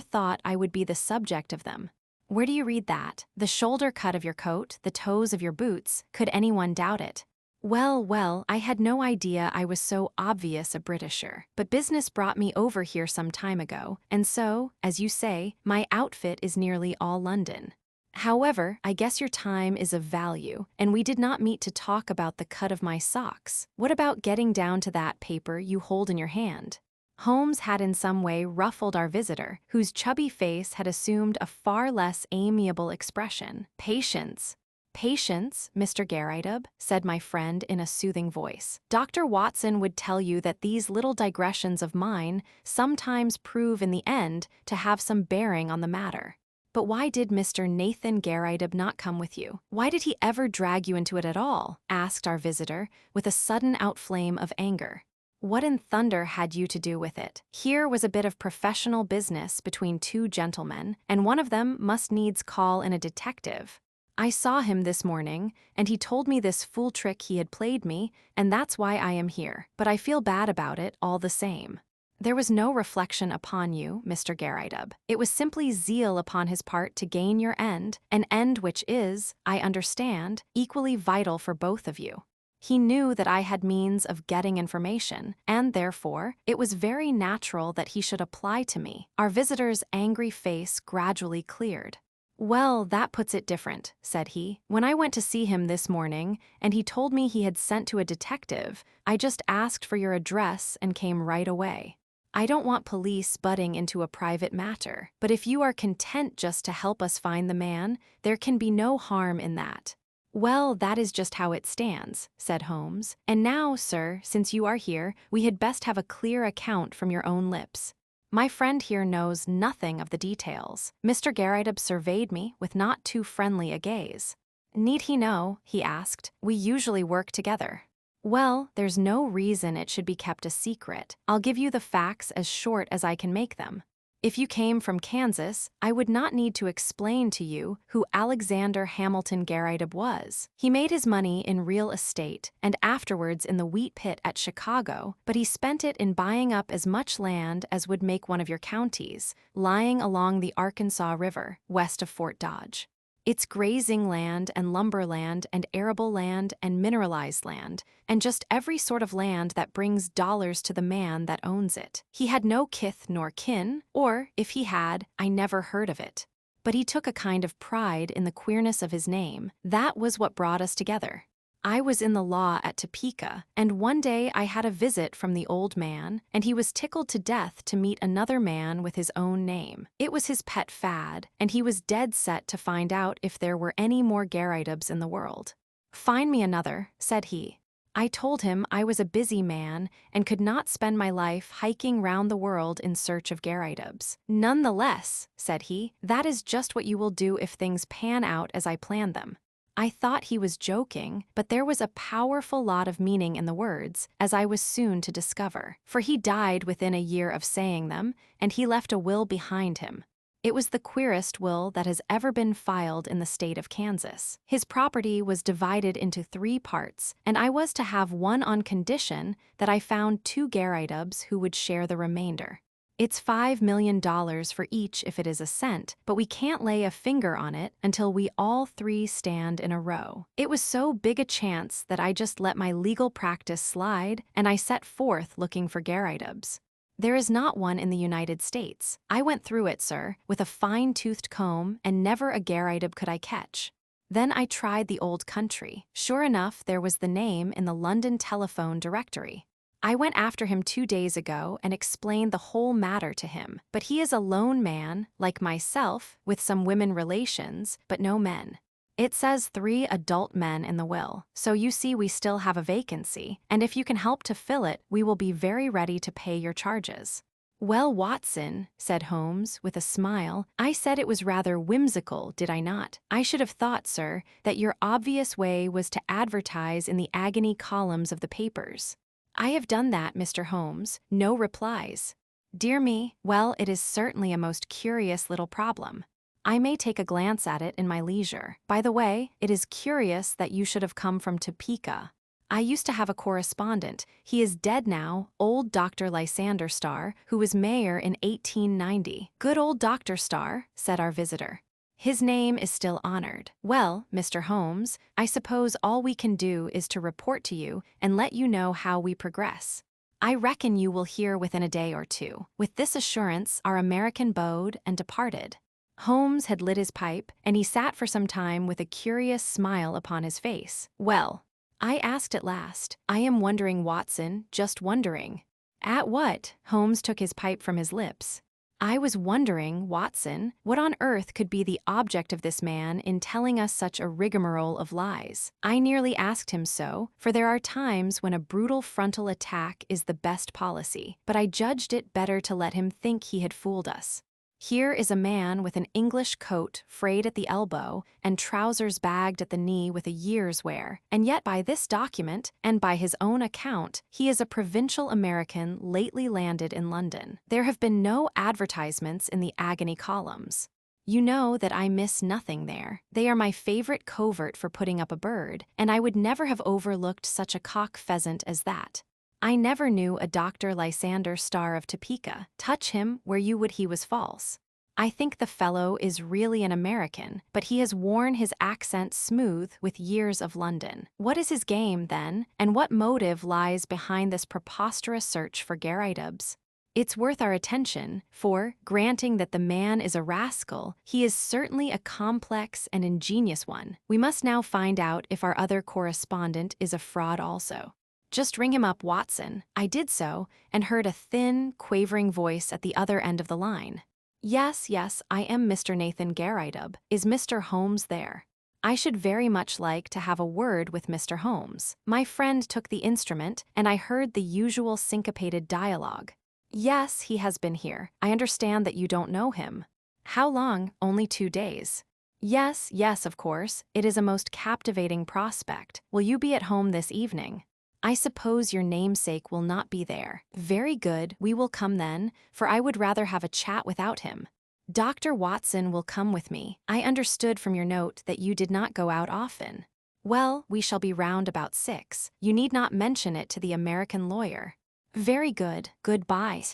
thought I would be the subject of them." "Where do you read that? The shoulder cut of your coat, the toes of your boots, could anyone doubt it?" "Well, well, I had no idea I was so obvious a Britisher. But business brought me over here some time ago, and so, as you say, my outfit is nearly all London. However, I guess your time is of value, and we did not meet to talk about the cut of my socks. What about getting down to that paper you hold in your hand?" Holmes had in some way ruffled our visitor, whose chubby face had assumed a far less amiable expression. "Patience. Patience, Mr. Garrideb," said my friend in a soothing voice. "Dr. Watson would tell you that these little digressions of mine sometimes prove in the end to have some bearing on the matter." "But why did Mr. Nathan Garrideb not come with you? Why did he ever drag you into it at all?" asked our visitor, with a sudden outflame of anger. "What in thunder had you to do with it? Here was a bit of professional business between two gentlemen, and one of them must needs call in a detective. I saw him this morning, and he told me this fool trick he had played me, and that's why I am here. But I feel bad about it all the same." "There was no reflection upon you, Mr. Garrideb. It was simply zeal upon his part to gain your end, an end which is, I understand, equally vital for both of you. He knew that I had means of getting information, and therefore, it was very natural that he should apply to me." Our visitor's angry face gradually cleared. "Well, that puts it different," said he. "When I went to see him this morning, and he told me he had sent to a detective, I just asked for your address and came right away. I don't want police butting into a private matter, but if you are content just to help us find the man, there can be no harm in that." "Well, that is just how it stands," said Holmes. "And now, sir, since you are here, we had best have a clear account from your own lips. My friend here knows nothing of the details." Mr. Garrideb surveyed me with not too friendly a gaze. "Need he know?" he asked. "We usually work together." "Well, there's no reason it should be kept a secret. I'll give you the facts as short as I can make them. If you came from Kansas, I would not need to explain to you who Alexander Hamilton Garrideb was. He made his money in real estate and afterwards in the wheat pit at Chicago, but he spent it in buying up as much land as would make one of your counties, lying along the Arkansas River, west of Fort Dodge. It's grazing land and lumber land and arable land and mineralized land, and just every sort of land that brings dollars to the man that owns it. He had no kith nor kin, or, if he had, I never heard of it. But he took a kind of pride in the queerness of his name. That was what brought us together. I was in the law at Topeka, and one day I had a visit from the old man, and he was tickled to death to meet another man with his own name. It was his pet fad, and he was dead set to find out if there were any more Garridebs in the world. "Find me another," said he. I told him I was a busy man and could not spend my life hiking round the world in search of Garridebs. "None the less," said he, "that is just what you will do if things pan out as I planned them." I thought he was joking, but there was a powerful lot of meaning in the words, as I was soon to discover. For he died within a year of saying them, and he left a will behind him. It was the queerest will that has ever been filed in the state of Kansas. His property was divided into 3 parts, and I was to have one on condition that I found 2 Garridebs who would share the remainder. It's $5 million for each if it is a cent, but we can't lay a finger on it until we all 3 stand in a row. It was so big a chance that I just let my legal practice slide, and I set forth looking for Garridebs. There is not one in the United States. I went through it, sir, with a fine-toothed comb, and never a Garrideb could I catch. Then I tried the old country. Sure enough, there was the name in the London telephone directory. I went after him 2 days ago and explained the whole matter to him, but he is a lone man, like myself, with some women relations, but no men. It says 3 adult men in the will, so you see we still have a vacancy, and if you can help to fill it, we will be very ready to pay your charges. Well, Watson, said Holmes, with a smile, I said it was rather whimsical, did I not? I should have thought, sir, that your obvious way was to advertise in the agony columns of the papers. I have done that, Mr. Holmes. No replies. Dear me, well, it is certainly a most curious little problem. I may take a glance at it in my leisure. By the way, it is curious that you should have come from Topeka. I used to have a correspondent. He is dead now, old Dr. Lysander Starr, who was mayor in 1890. Good old Dr. Starr, said our visitor. His name is still honored. Well, Mr. Holmes, I suppose all we can do is to report to you and let you know how we progress. I reckon you will hear within a day or two. With this assurance, our American bowed and departed. Holmes had lit his pipe, and he sat for some time with a curious smile upon his face. Well, I asked at last, I am wondering, Watson, just wondering. At what? Holmes took his pipe from his lips. I was wondering, Watson, what on earth could be the object of this man in telling us such a rigmarole of lies. I nearly asked him so, for there are times when a brutal frontal attack is the best policy, but I judged it better to let him think he had fooled us. Here is a man with an English coat frayed at the elbow and trousers bagged at the knee with a year's wear, and yet by this document, and by his own account, he is a provincial American lately landed in London. There have been no advertisements in the agony columns. You know that I miss nothing there. They are my favorite covert for putting up a bird, and I would never have overlooked such a cock pheasant as that. I never knew a Dr. Lysander Starr of Topeka. Touch him where you would he was false. I think the fellow is really an American, but he has worn his accent smooth with years of London. What is his game, then, and what motive lies behind this preposterous search for Garridebs? It's worth our attention, for, granting that the man is a rascal, he is certainly a complex and ingenious one. We must now find out if our other correspondent is a fraud also. Just ring him up, Watson. I did so, and heard a thin, quavering voice at the other end of the line. Yes, I am Mr. Nathan Garrideb. Is Mr. Holmes there? I should very much like to have a word with Mr. Holmes. My friend took the instrument, and I heard the usual syncopated dialogue. Yes, he has been here. I understand that you don't know him. How long? Only 2 days. Yes, of course. It is a most captivating prospect. Will you be at home this evening? I suppose your namesake will not be there. Very good, we will come then, for I would rather have a chat without him. Dr. Watson will come with me. I understood from your note that you did not go out often. Well, we shall be round about 6. You need not mention it to the American lawyer. Very good, goodbye.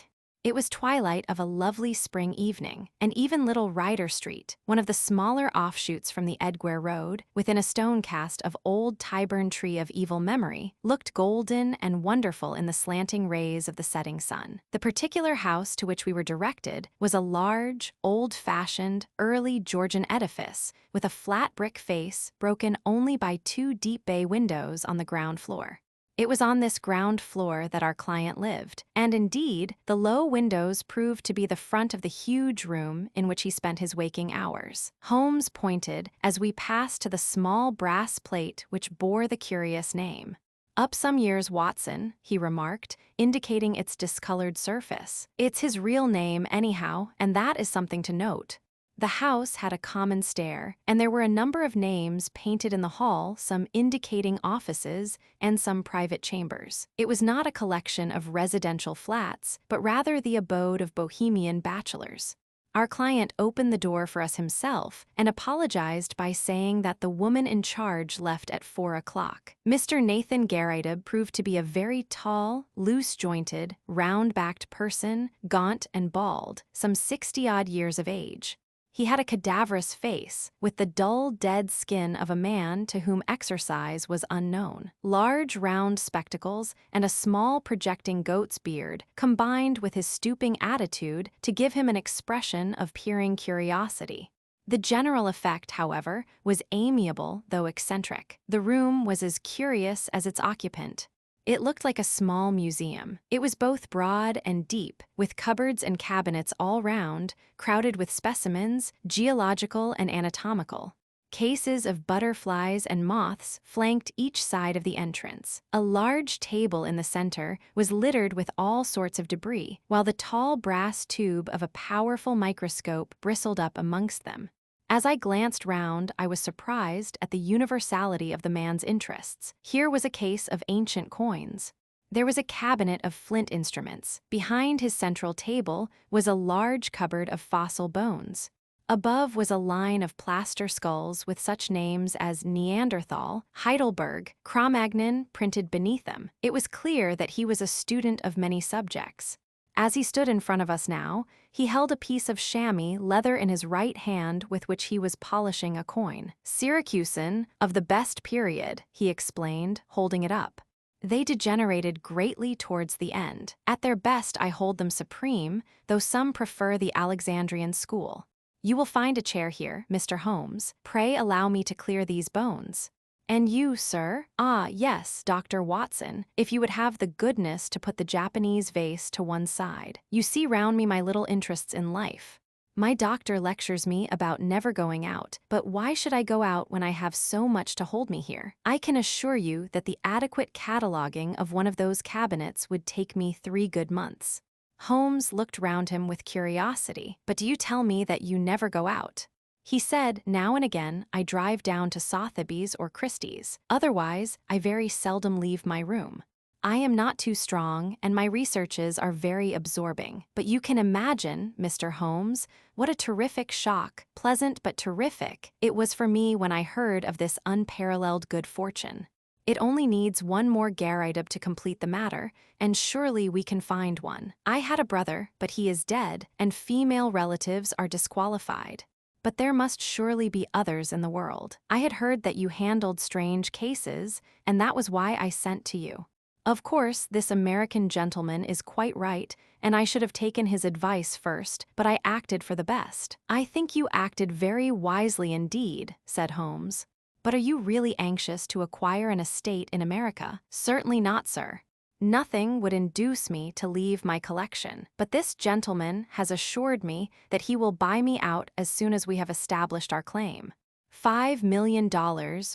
It was twilight of a lovely spring evening, and even Little Ryder Street, one of the smaller offshoots from the Edgware Road, within a stone cast of old Tyburn tree of evil memory, looked golden and wonderful in the slanting rays of the setting sun. The particular house to which we were directed was a large, old-fashioned, early Georgian edifice, with a flat brick face broken only by 2 deep bay windows on the ground floor. It was on this ground floor that our client lived, and indeed, the low windows proved to be the front of the huge room in which he spent his waking hours. Holmes pointed as we passed to the small brass plate which bore the curious name. Up some years, Watson, he remarked, indicating its discolored surface. It's his real name anyhow, and that is something to note. The house had a common stair, and there were a number of names painted in the hall, some indicating offices and some private chambers. It was not a collection of residential flats, but rather the abode of bohemian bachelors. Our client opened the door for us himself and apologized by saying that the woman in charge left at 4 o'clock. Mr. Nathan Garrideb proved to be a very tall, loose-jointed, round-backed person, gaunt and bald, some 60-odd years of age. He had a cadaverous face, with the dull, dead skin of a man to whom exercise was unknown. Large, round spectacles and a small, projecting goat's beard combined with his stooping attitude to give him an expression of peering curiosity. The general effect, however, was amiable though eccentric. The room was as curious as its occupant. It looked like a small museum. It was both broad and deep, with cupboards and cabinets all round, crowded with specimens, geological and anatomical. Cases of butterflies and moths flanked each side of the entrance. A large table in the center was littered with all sorts of debris, while the tall brass tube of a powerful microscope bristled up amongst them. As I glanced round, I was surprised at the universality of the man's interests. Here was a case of ancient coins. There was a cabinet of flint instruments. Behind his central table was a large cupboard of fossil bones. Above was a line of plaster skulls with such names as Neanderthal, Heidelberg, Cro-Magnon printed beneath them. It was clear that he was a student of many subjects. As he stood in front of us now, he held a piece of chamois leather in his right hand with which he was polishing a coin. Syracusan, of the best period, he explained, holding it up. They degenerated greatly towards the end. At their best I hold them supreme, though some prefer the Alexandrian school. You will find a chair here, Mr. Holmes. Pray allow me to clear these bones. And you, sir? Ah, yes, Dr. Watson, if you would have the goodness to put the Japanese vase to one side. You see round me my little interests in life. My doctor lectures me about never going out, but why should I go out when I have so much to hold me here? I can assure you that the adequate cataloging of one of those cabinets would take me 3 good months. Holmes looked round him with curiosity. But do you tell me that you never go out? He said, now and again, I drive down to Sotheby's or Christie's. Otherwise, I very seldom leave my room. I am not too strong, and my researches are very absorbing. But you can imagine, Mr. Holmes, what a terrific shock, pleasant but terrific, it was for me when I heard of this unparalleled good fortune. It only needs one more Garrideb to complete the matter, and surely we can find one. I had a brother, but he is dead, and female relatives are disqualified. But there must surely be others in the world. I had heard that you handled strange cases, and that was why I sent to you. Of course, this American gentleman is quite right, and I should have taken his advice first, but I acted for the best. I think you acted very wisely indeed, said Holmes. But are you really anxious to acquire an estate in America? Certainly not, sir. Nothing would induce me to leave my collection, but this gentleman has assured me that he will buy me out as soon as we have established our claim. $5 million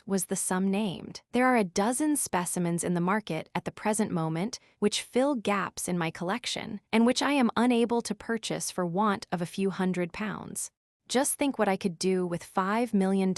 was the sum named. There are a dozen specimens in the market at the present moment which fill gaps in my collection and which I am unable to purchase for want of a few £100. Just think what I could do with $5 million.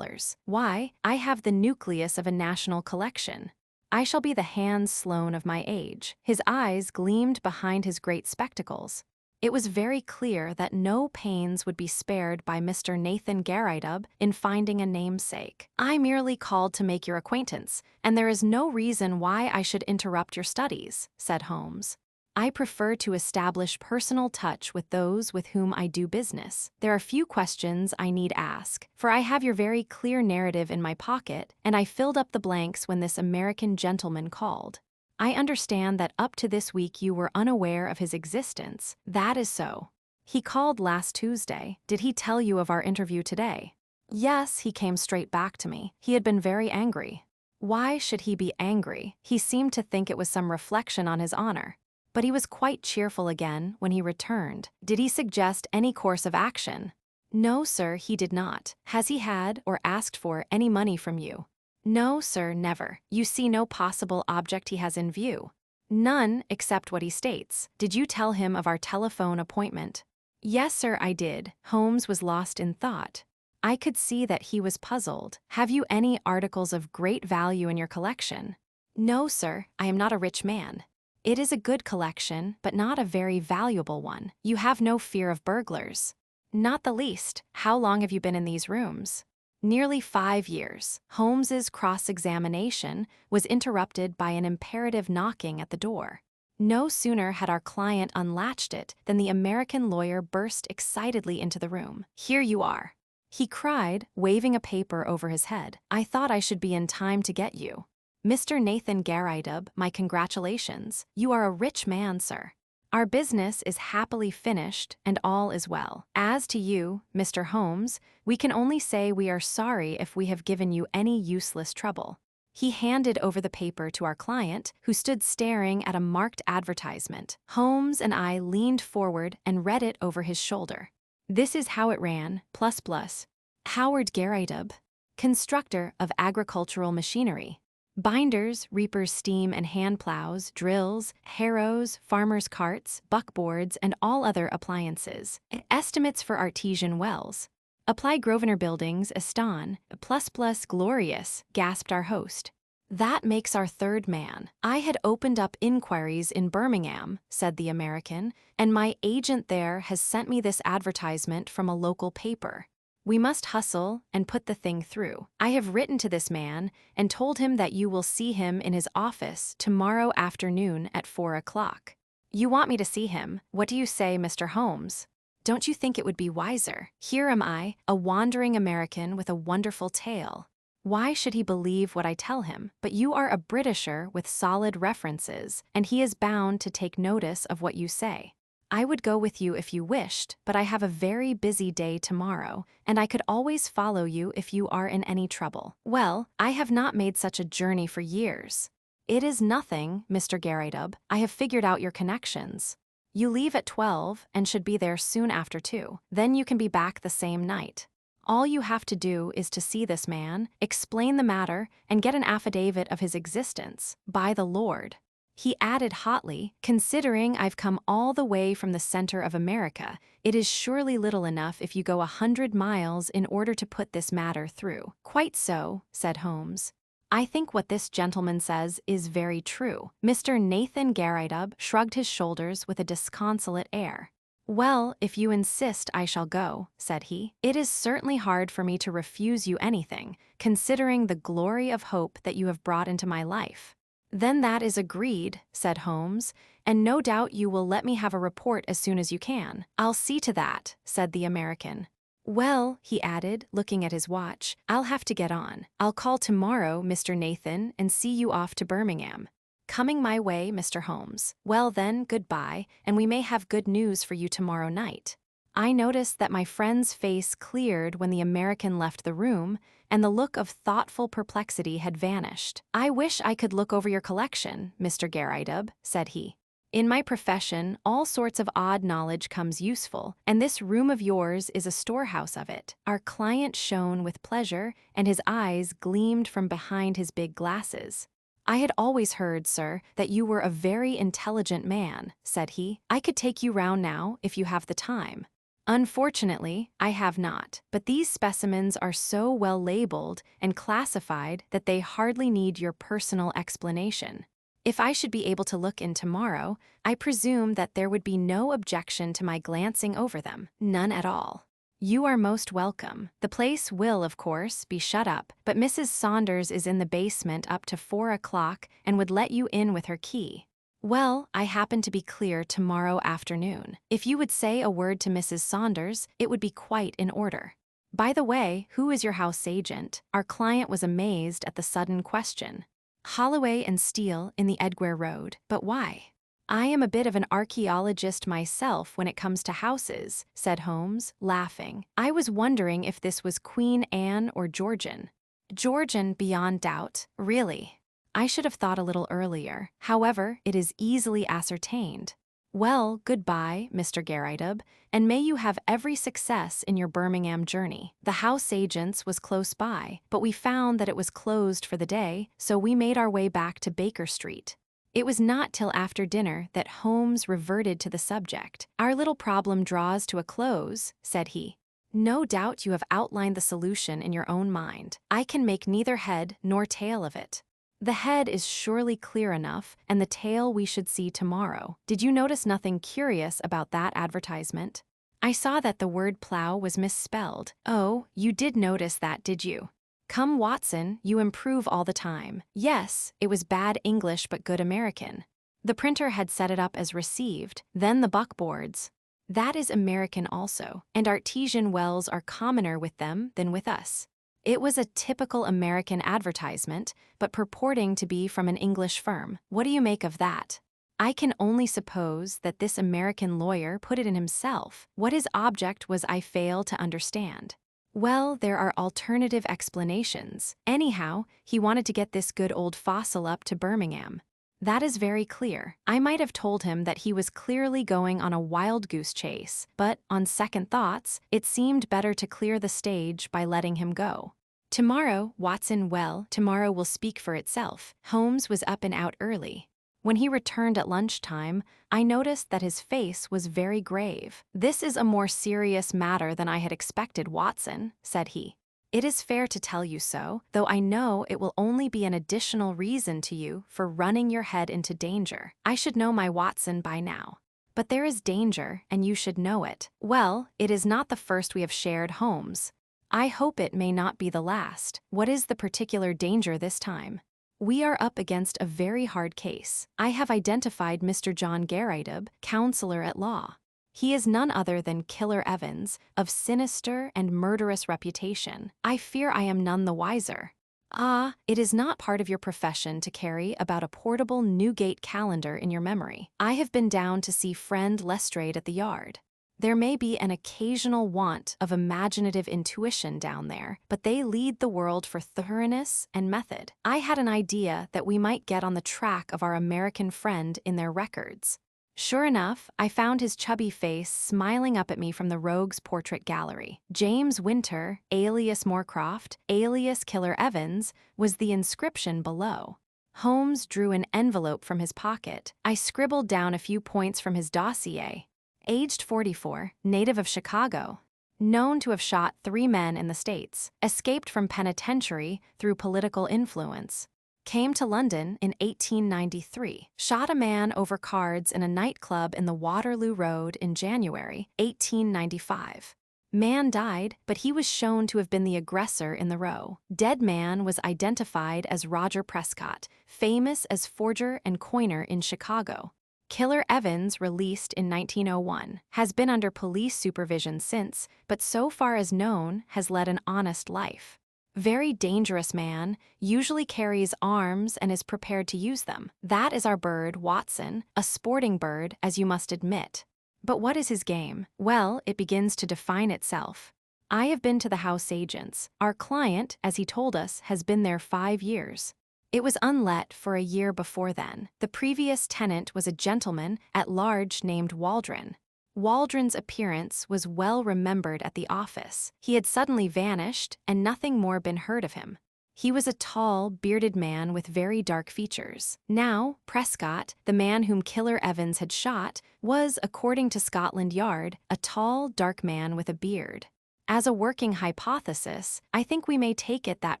Why, I have the nucleus of a national collection. I shall be the Hans Sloane of my age. His eyes gleamed behind his great spectacles. It was very clear that no pains would be spared by Mr. Nathan Garrideb in finding a namesake. I merely called to make your acquaintance, and there is no reason why I should interrupt your studies, said Holmes. I prefer to establish personal touch with those with whom I do business. There are few questions I need ask, for I have your very clear narrative in my pocket, and I filled up the blanks when this American gentleman called. I understand that up to this week you were unaware of his existence. That is so. He called last Tuesday. Did he tell you of our interview today? Yes, he came straight back to me. He had been very angry. Why should he be angry? He seemed to think it was some reflection on his honor. But he was quite cheerful again when he returned. Did he suggest any course of action? No, sir, he did not. Has he had or asked for any money from you? No, sir, never. You see no possible object he has in view? None, except what he states. Did you tell him of our telephone appointment? Yes, sir, I did. Holmes was lost in thought. I could see that he was puzzled. Have you any articles of great value in your collection? No, sir, I am not a rich man. It is a good collection, but not a very valuable one. You have no fear of burglars? Not the least. How long have you been in these rooms? Nearly 5 years. Holmes's cross-examination was interrupted by an imperative knocking at the door. No sooner had our client unlatched it than the American lawyer burst excitedly into the room. "Here you are," he cried, waving a paper over his head. "I thought I should be in time to get you. Mr. Nathan Garridub, my congratulations. You are a rich man, sir. Our business is happily finished, and all is well. As to you, Mr. Holmes, we can only say we are sorry if we have given you any useless trouble." He handed over the paper to our client, who stood staring at a marked advertisement. Holmes and I leaned forward and read it over his shoulder. This is how it ran, plus plus. Howard Garridub, constructor of agricultural machinery. Binders, reapers' steam and hand plows, drills, harrows, farmers' carts, buckboards, and all other appliances. Estimates for artesian wells. Apply Grosvenor Buildings, Eston, plus plus glorious, gasped our host. That makes our third man. I had opened up inquiries in Birmingham, said the American, and my agent there has sent me this advertisement from a local paper. We must hustle and put the thing through. I have written to this man and told him that you will see him in his office tomorrow afternoon at 4 o'clock. You want me to see him. What do you say, Mr. Holmes? Don't you think it would be wiser? Here am I, a wandering American with a wonderful tale. Why should he believe what I tell him? But you are a Britisher with solid references, and he is bound to take notice of what you say. I would go with you if you wished, but I have a very busy day tomorrow, and I could always follow you if you are in any trouble. Well, I have not made such a journey for years. It is nothing, Mr. Garridub. I have figured out your connections. You leave at 12 and should be there soon after 2. Then you can be back the same night. All you have to do is to see this man, explain the matter, and get an affidavit of his existence. By the Lord. He added hotly, considering I've come all the way from the center of America, it is surely little enough if you go 100 miles in order to put this matter through. Quite so, said Holmes. I think what this gentleman says is very true. Mr. Nathan Garridub shrugged his shoulders with a disconsolate air. Well, if you insist, I shall go, said he. It is certainly hard for me to refuse you anything, considering the glory of hope that you have brought into my life. Then that is agreed, said Holmes, and no doubt you will let me have a report as soon as you can. I'll see to that, said the American. Well, he added, looking at his watch, I'll have to get on. I'll call tomorrow, Mr. Nathan, and see you off to Birmingham. Coming my way, Mr. Holmes. Well then, goodbye, and we may have good news for you tomorrow night. I noticed that my friend's face cleared when the American left the room, and the look of thoughtful perplexity had vanished. I wish I could look over your collection, Mr. Garridub, said he. In my profession, all sorts of odd knowledge comes useful, and this room of yours is a storehouse of it. Our client shone with pleasure, and his eyes gleamed from behind his big glasses. I had always heard, sir, that you were a very intelligent man, said he. I could take you round now, if you have the time. Unfortunately, I have not, but these specimens are so well labeled and classified that they hardly need your personal explanation. If I should be able to look in tomorrow, I presume that there would be no objection to my glancing over them. None at all. You are most welcome. The place will, of course, be shut up, but Mrs. Saunders is in the basement up to 4 o'clock and would let you in with her key. Well, I happen to be clear tomorrow afternoon. If you would say a word to Mrs. Saunders, it would be quite in order. By the way, who is your house agent? Our client was amazed at the sudden question. Holloway and Steele in the Edgware Road. But why? I am a bit of an archaeologist myself when it comes to houses, said Holmes, laughing. I was wondering if this was Queen Anne or Georgian. Georgian, beyond doubt. Really? I should have thought a little earlier. However, it is easily ascertained. Well, goodbye, Mr. Garridub, and may you have every success in your Birmingham journey. The house agent's was close by, but we found that it was closed for the day, so we made our way back to Baker Street. It was not till after dinner that Holmes reverted to the subject. Our little problem draws to a close, said he. No doubt you have outlined the solution in your own mind. I can make neither head nor tail of it. The head is surely clear enough, and the tail we should see tomorrow. Did you notice nothing curious about that advertisement? I saw that the word plow was misspelled. Oh, you did notice that, did you? Come, Watson, you improve all the time. Yes, it was bad English but good American. The printer had set it up as received, then the buckboards. That is American also, and artesian wells are commoner with them than with us. It was a typical American advertisement, but purporting to be from an English firm. What do you make of that? I can only suppose that this American lawyer put it in himself. What his object was I fail to understand. Well, there are alternative explanations. Anyhow, he wanted to get this good old fossil up to Birmingham. That is very clear. I might have told him that he was clearly going on a wild goose chase, but on second thoughts, it seemed better to clear the stage by letting him go. Tomorrow, Watson, well, tomorrow will speak for itself. Holmes was up and out early. When he returned at lunchtime, I noticed that his face was very grave. "This is a more serious matter than I had expected, Watson," said he. "It is fair to tell you so, though I know it will only be an additional reason to you for running your head into danger. I should know my Watson by now. But there is danger, and you should know it. Well, it is not the first we have shared, Holmes. I hope it may not be the last. What is the particular danger this time?" "We are up against a very hard case. I have identified Mr. John Garrideb, counselor at law. He is none other than Killer Evans, of sinister and murderous reputation. I fear I am none the wiser." "Ah, it is not part of your profession to carry about a portable Newgate calendar in your memory. I have been down to see friend Lestrade at the Yard. There may be an occasional want of imaginative intuition down there, but they lead the world for thoroughness and method. I had an idea that we might get on the track of our American friend in their records. Sure enough, I found his chubby face smiling up at me from the Rogues' Portrait Gallery. James Winter, alias Moorcroft, alias Killer Evans, was the inscription below. Holmes drew an envelope from his pocket. I scribbled down a few points from his dossier. Aged 44, native of Chicago. Known to have shot 3 men in the States. Escaped from penitentiary through political influence. Came to London in 1893. Shot a man over cards in a nightclub in the Waterloo Road in January 1895. Man died, but he was shown to have been the aggressor in the row. Dead man was identified as Roger Prescott, famous as forger and coiner in Chicago. Killer Evans, released in 1901, has been under police supervision since, but so far as known, has led an honest life. Very dangerous man, usually carries arms and is prepared to use them. That is our bird, Watson, a sporting bird, as you must admit. But what is his game? Well, it begins to define itself. I have been to the house agents. Our client, as he told us, has been there 5 years. It was unlet for a year before then. The previous tenant was a gentleman at large named Waldron. Waldron's appearance was well remembered at the office. He had suddenly vanished, and nothing more been heard of him. He was a tall, bearded man with very dark features. Now, Prescott, the man whom Killer Evans had shot, was, according to Scotland Yard, a tall, dark man with a beard. As a working hypothesis, I think we may take it that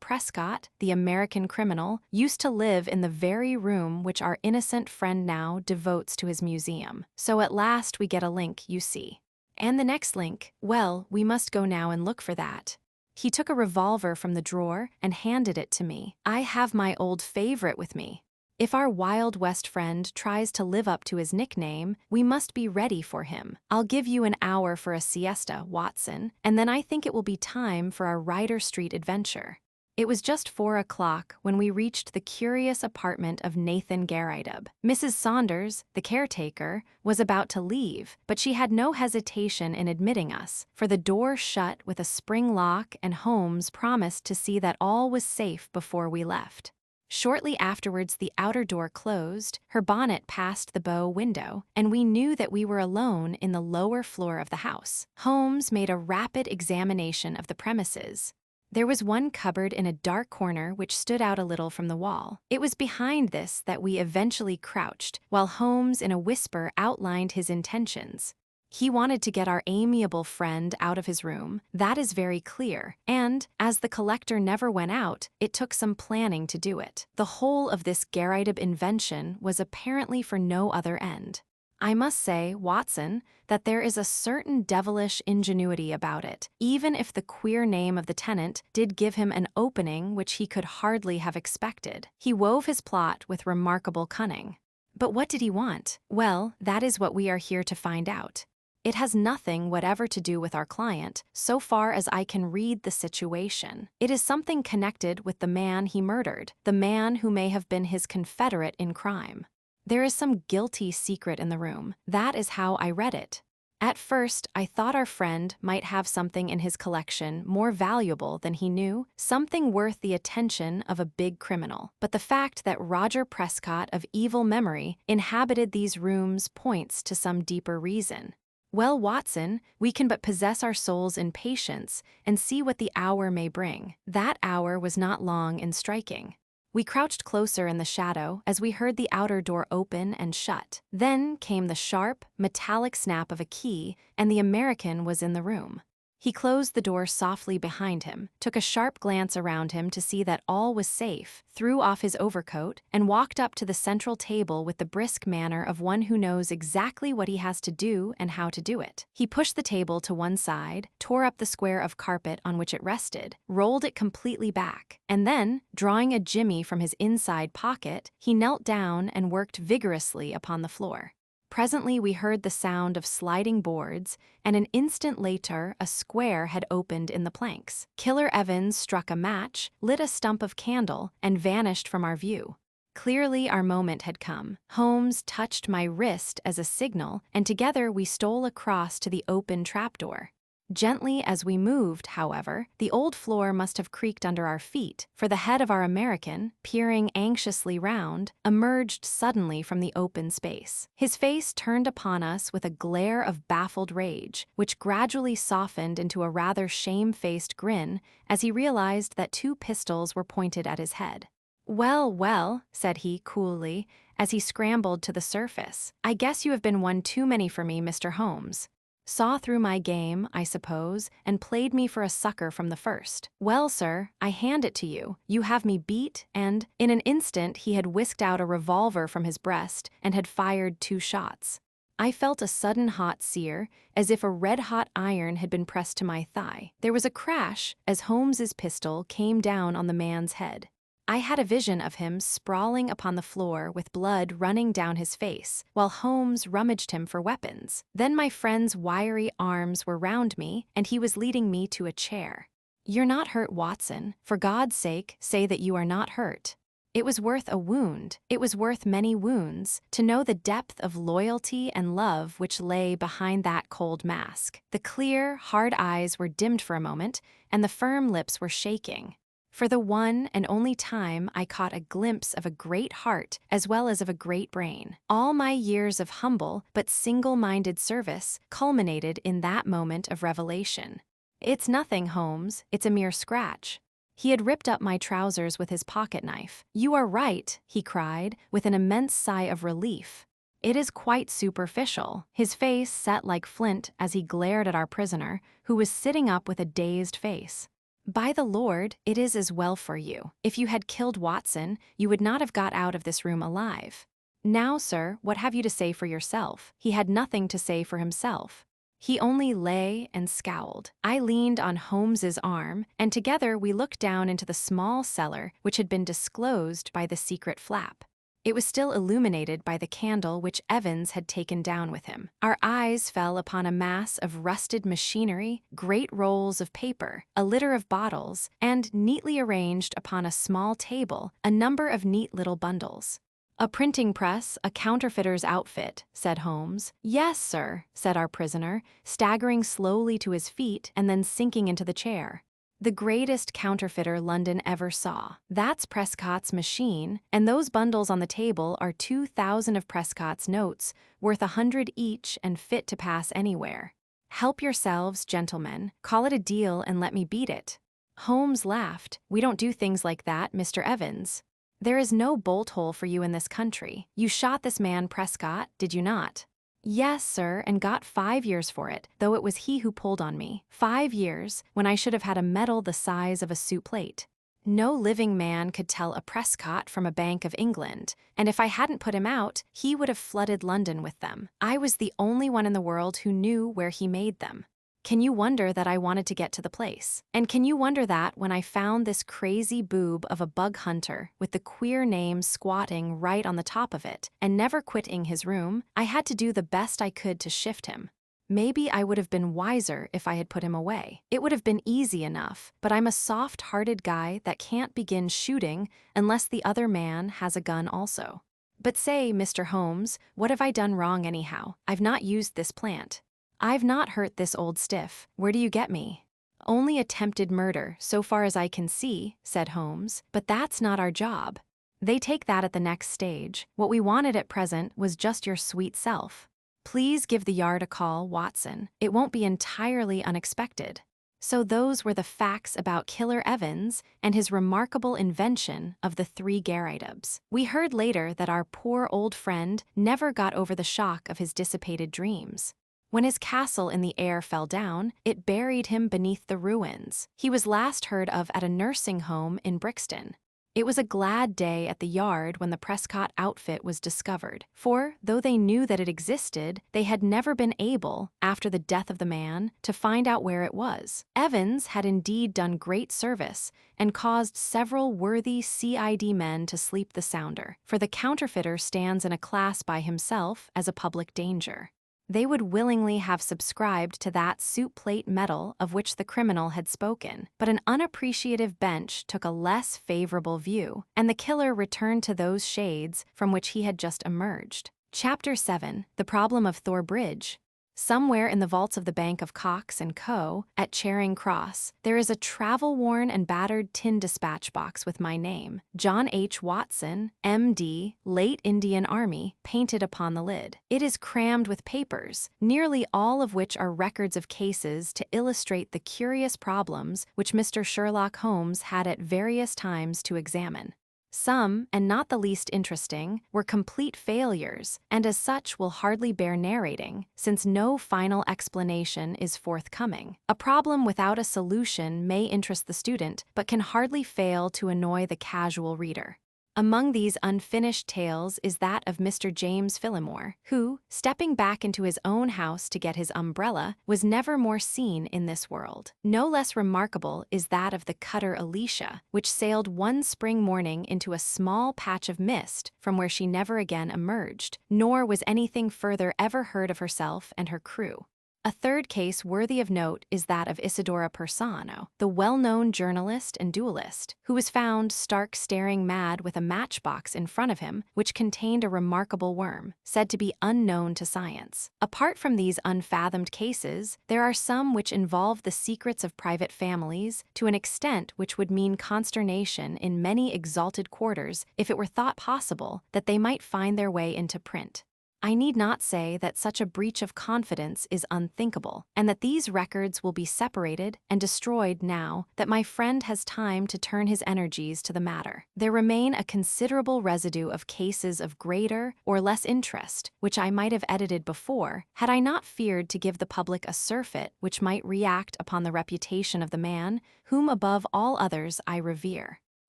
Prescott, the American criminal, used to live in the very room which our innocent friend now devotes to his museum. So at last we get a link, you see. And the next link, well, we must go now and look for that. He took a revolver from the drawer and handed it to me. I have my old favorite with me. If our Wild West friend tries to live up to his nickname, we must be ready for him. I'll give you an hour for a siesta, Watson, and then I think it will be time for our Ryder Street adventure. It was just 4 o'clock when we reached the curious apartment of Nathan Garrideb. Mrs. Saunders, the caretaker, was about to leave, but she had no hesitation in admitting us, for the door shut with a spring lock and Holmes promised to see that all was safe before we left. Shortly afterwards the outer door closed, her bonnet passed the bow window, and we knew that we were alone in the lower floor of the house. Holmes made a rapid examination of the premises. There was one cupboard in a dark corner which stood out a little from the wall. It was behind this that we eventually crouched, while Holmes in a whisper outlined his intentions. He wanted to get our amiable friend out of his room, that is very clear, and, as the collector never went out, it took some planning to do it. The whole of this Garrideb invention was apparently for no other end. I must say, Watson, that there is a certain devilish ingenuity about it, even if the queer name of the tenant did give him an opening which he could hardly have expected. He wove his plot with remarkable cunning. But what did he want? Well, that is what we are here to find out. It has nothing whatever to do with our client, so far as I can read the situation. It is something connected with the man he murdered, the man who may have been his confederate in crime. There is some guilty secret in the room. That is how I read it. At first, I thought our friend might have something in his collection more valuable than he knew, something worth the attention of a big criminal. But the fact that Roger Prescott of evil memory inhabited these rooms points to some deeper reason. Well, Watson, we can but possess our souls in patience and see what the hour may bring. That hour was not long in striking. We crouched closer in the shadow as we heard the outer door open and shut. Then came the sharp, metallic snap of a key, and the American was in the room. He closed the door softly behind him, took a sharp glance around him to see that all was safe, threw off his overcoat, and walked up to the central table with the brisk manner of one who knows exactly what he has to do and how to do it. He pushed the table to one side, tore up the square of carpet on which it rested, rolled it completely back, and then, drawing a jimmy from his inside pocket, he knelt down and worked vigorously upon the floor. Presently we heard the sound of sliding boards, and an instant later a square had opened in the planks. Killer Evans struck a match, lit a stump of candle, and vanished from our view. Clearly our moment had come. Holmes touched my wrist as a signal, and together we stole across to the open trapdoor. Gently as we moved, however, the old floor must have creaked under our feet, for the head of our American, peering anxiously round, emerged suddenly from the open space. His face turned upon us with a glare of baffled rage, which gradually softened into a rather shamefaced grin as he realized that 2 pistols were pointed at his head. "Well, well," said he coolly, as he scrambled to the surface. "I guess you have been one too many for me, Mr. Holmes. Saw through my game, I suppose, and played me for a sucker from the first. Well, sir, I hand it to you. You have me beat," and, in an instant, he had whisked out a revolver from his breast and had fired 2 shots. I felt a sudden hot sear, as if a red-hot iron had been pressed to my thigh. There was a crash as Holmes's pistol came down on the man's head. I had a vision of him sprawling upon the floor with blood running down his face, while Holmes rummaged him for weapons. Then my friend's wiry arms were round me, and he was leading me to a chair. "You're not hurt, Watson. For God's sake, say that you are not hurt." It was worth a wound, it was worth many wounds, to know the depth of loyalty and love which lay behind that cold mask. The clear, hard eyes were dimmed for a moment, and the firm lips were shaking. For the one and only time I caught a glimpse of a great heart as well as of a great brain. All my years of humble but single-minded service culminated in that moment of revelation. "It's nothing, Holmes, it's a mere scratch." He had ripped up my trousers with his pocket-knife. "You are right," he cried, with an immense sigh of relief. "It is quite superficial." His face set like flint as he glared at our prisoner, who was sitting up with a dazed face. "By the Lord, it is as well for you. If you had killed Watson, you would not have got out of this room alive. Now, sir, what have you to say for yourself?" He had nothing to say for himself. He only lay and scowled. I leaned on Holmes's arm, and together we looked down into the small cellar which had been disclosed by the secret flap. It was still illuminated by the candle which Evans had taken down with him. Our eyes fell upon a mass of rusted machinery, great rolls of paper, a litter of bottles, and, neatly arranged upon a small table, a number of neat little bundles. "A printing press, a counterfeiter's outfit," said Holmes. "Yes, sir," said our prisoner, staggering slowly to his feet and then sinking into the chair. "The greatest counterfeiter London ever saw. That's Prescott's machine, and those bundles on the table are 2,000 of Prescott's notes, worth 100 each and fit to pass anywhere. Help yourselves, gentlemen, call it a deal and let me beat it." Holmes laughed. "We don't do things like that, Mr. Evans. There is no bolt hole for you in this country. You shot this man Prescott, did you not?" "Yes, sir, and got 5 years for it, though it was he who pulled on me. 5 years, when I should have had a medal the size of a soup plate. No living man could tell a Prescott from a Bank of England, and if I hadn't put him out, he would have flooded London with them. I was the only one in the world who knew where he made them. Can you wonder that I wanted to get to the place? And can you wonder that when I found this crazy boob of a bug hunter with the queer name squatting right on the top of it and never quitting his room, I had to do the best I could to shift him. Maybe I would have been wiser if I had put him away. It would have been easy enough, but I'm a soft-hearted guy that can't begin shooting unless the other man has a gun also. But say, Mr. Holmes, what have I done wrong anyhow? I've not used this plant. I've not hurt this old stiff. Where do you get me? Only attempted murder, so far as I can see, said Holmes, but that's not our job. They take that at the next stage. What we wanted at present was just your sweet self. Please give the Yard a call, Watson. It won't be entirely unexpected. So those were the facts about Killer Evans and his remarkable invention of the 3 Garridubs. We heard later that our poor old friend never got over the shock of his dissipated dreams. When his castle in the air fell down, it buried him beneath the ruins. He was last heard of at a nursing home in Brixton. It was a glad day at the Yard when the Prescott outfit was discovered, for, though they knew that it existed, they had never been able, after the death of the man, to find out where it was. Evans had indeed done great service and caused several worthy CID men to sleep the sounder, for the counterfeiter stands in a class by himself as a public danger. They would willingly have subscribed to that soup plate medal of which the criminal had spoken, but an unappreciative bench took a less favorable view, and the killer returned to those shades from which he had just emerged. Chapter 7. The Problem of Thor Bridge. Somewhere in the vaults of the Bank of Cox & Co. at Charing Cross, there is a travel-worn and battered tin dispatch box with my name, John H. Watson, M.D., late Indian Army, painted upon the lid. It is crammed with papers, nearly all of which are records of cases to illustrate the curious problems which Mr. Sherlock Holmes had at various times to examine. Some, and not the least interesting, were complete failures, and as such will hardly bear narrating, since no final explanation is forthcoming. A problem without a solution may interest the student, but can hardly fail to annoy the casual reader. Among these unfinished tales is that of Mr. James Phillimore, who, stepping back into his own house to get his umbrella, was never more seen in this world. No less remarkable is that of the cutter Alicia, which sailed one spring morning into a small patch of mist from where she never again emerged, nor was anything further ever heard of herself and her crew. A third case worthy of note is that of Isidora Persano, the well-known journalist and duelist, who was found stark staring mad with a matchbox in front of him, which contained a remarkable worm, said to be unknown to science. Apart from these unfathomed cases, there are some which involve the secrets of private families to an extent which would mean consternation in many exalted quarters if it were thought possible that they might find their way into print. I need not say that such a breach of confidence is unthinkable, and that these records will be separated and destroyed now that my friend has time to turn his energies to the matter. There remain a considerable residue of cases of greater or less interest, which I might have edited before, had I not feared to give the public a surfeit which might react upon the reputation of the man whom above all others I revere.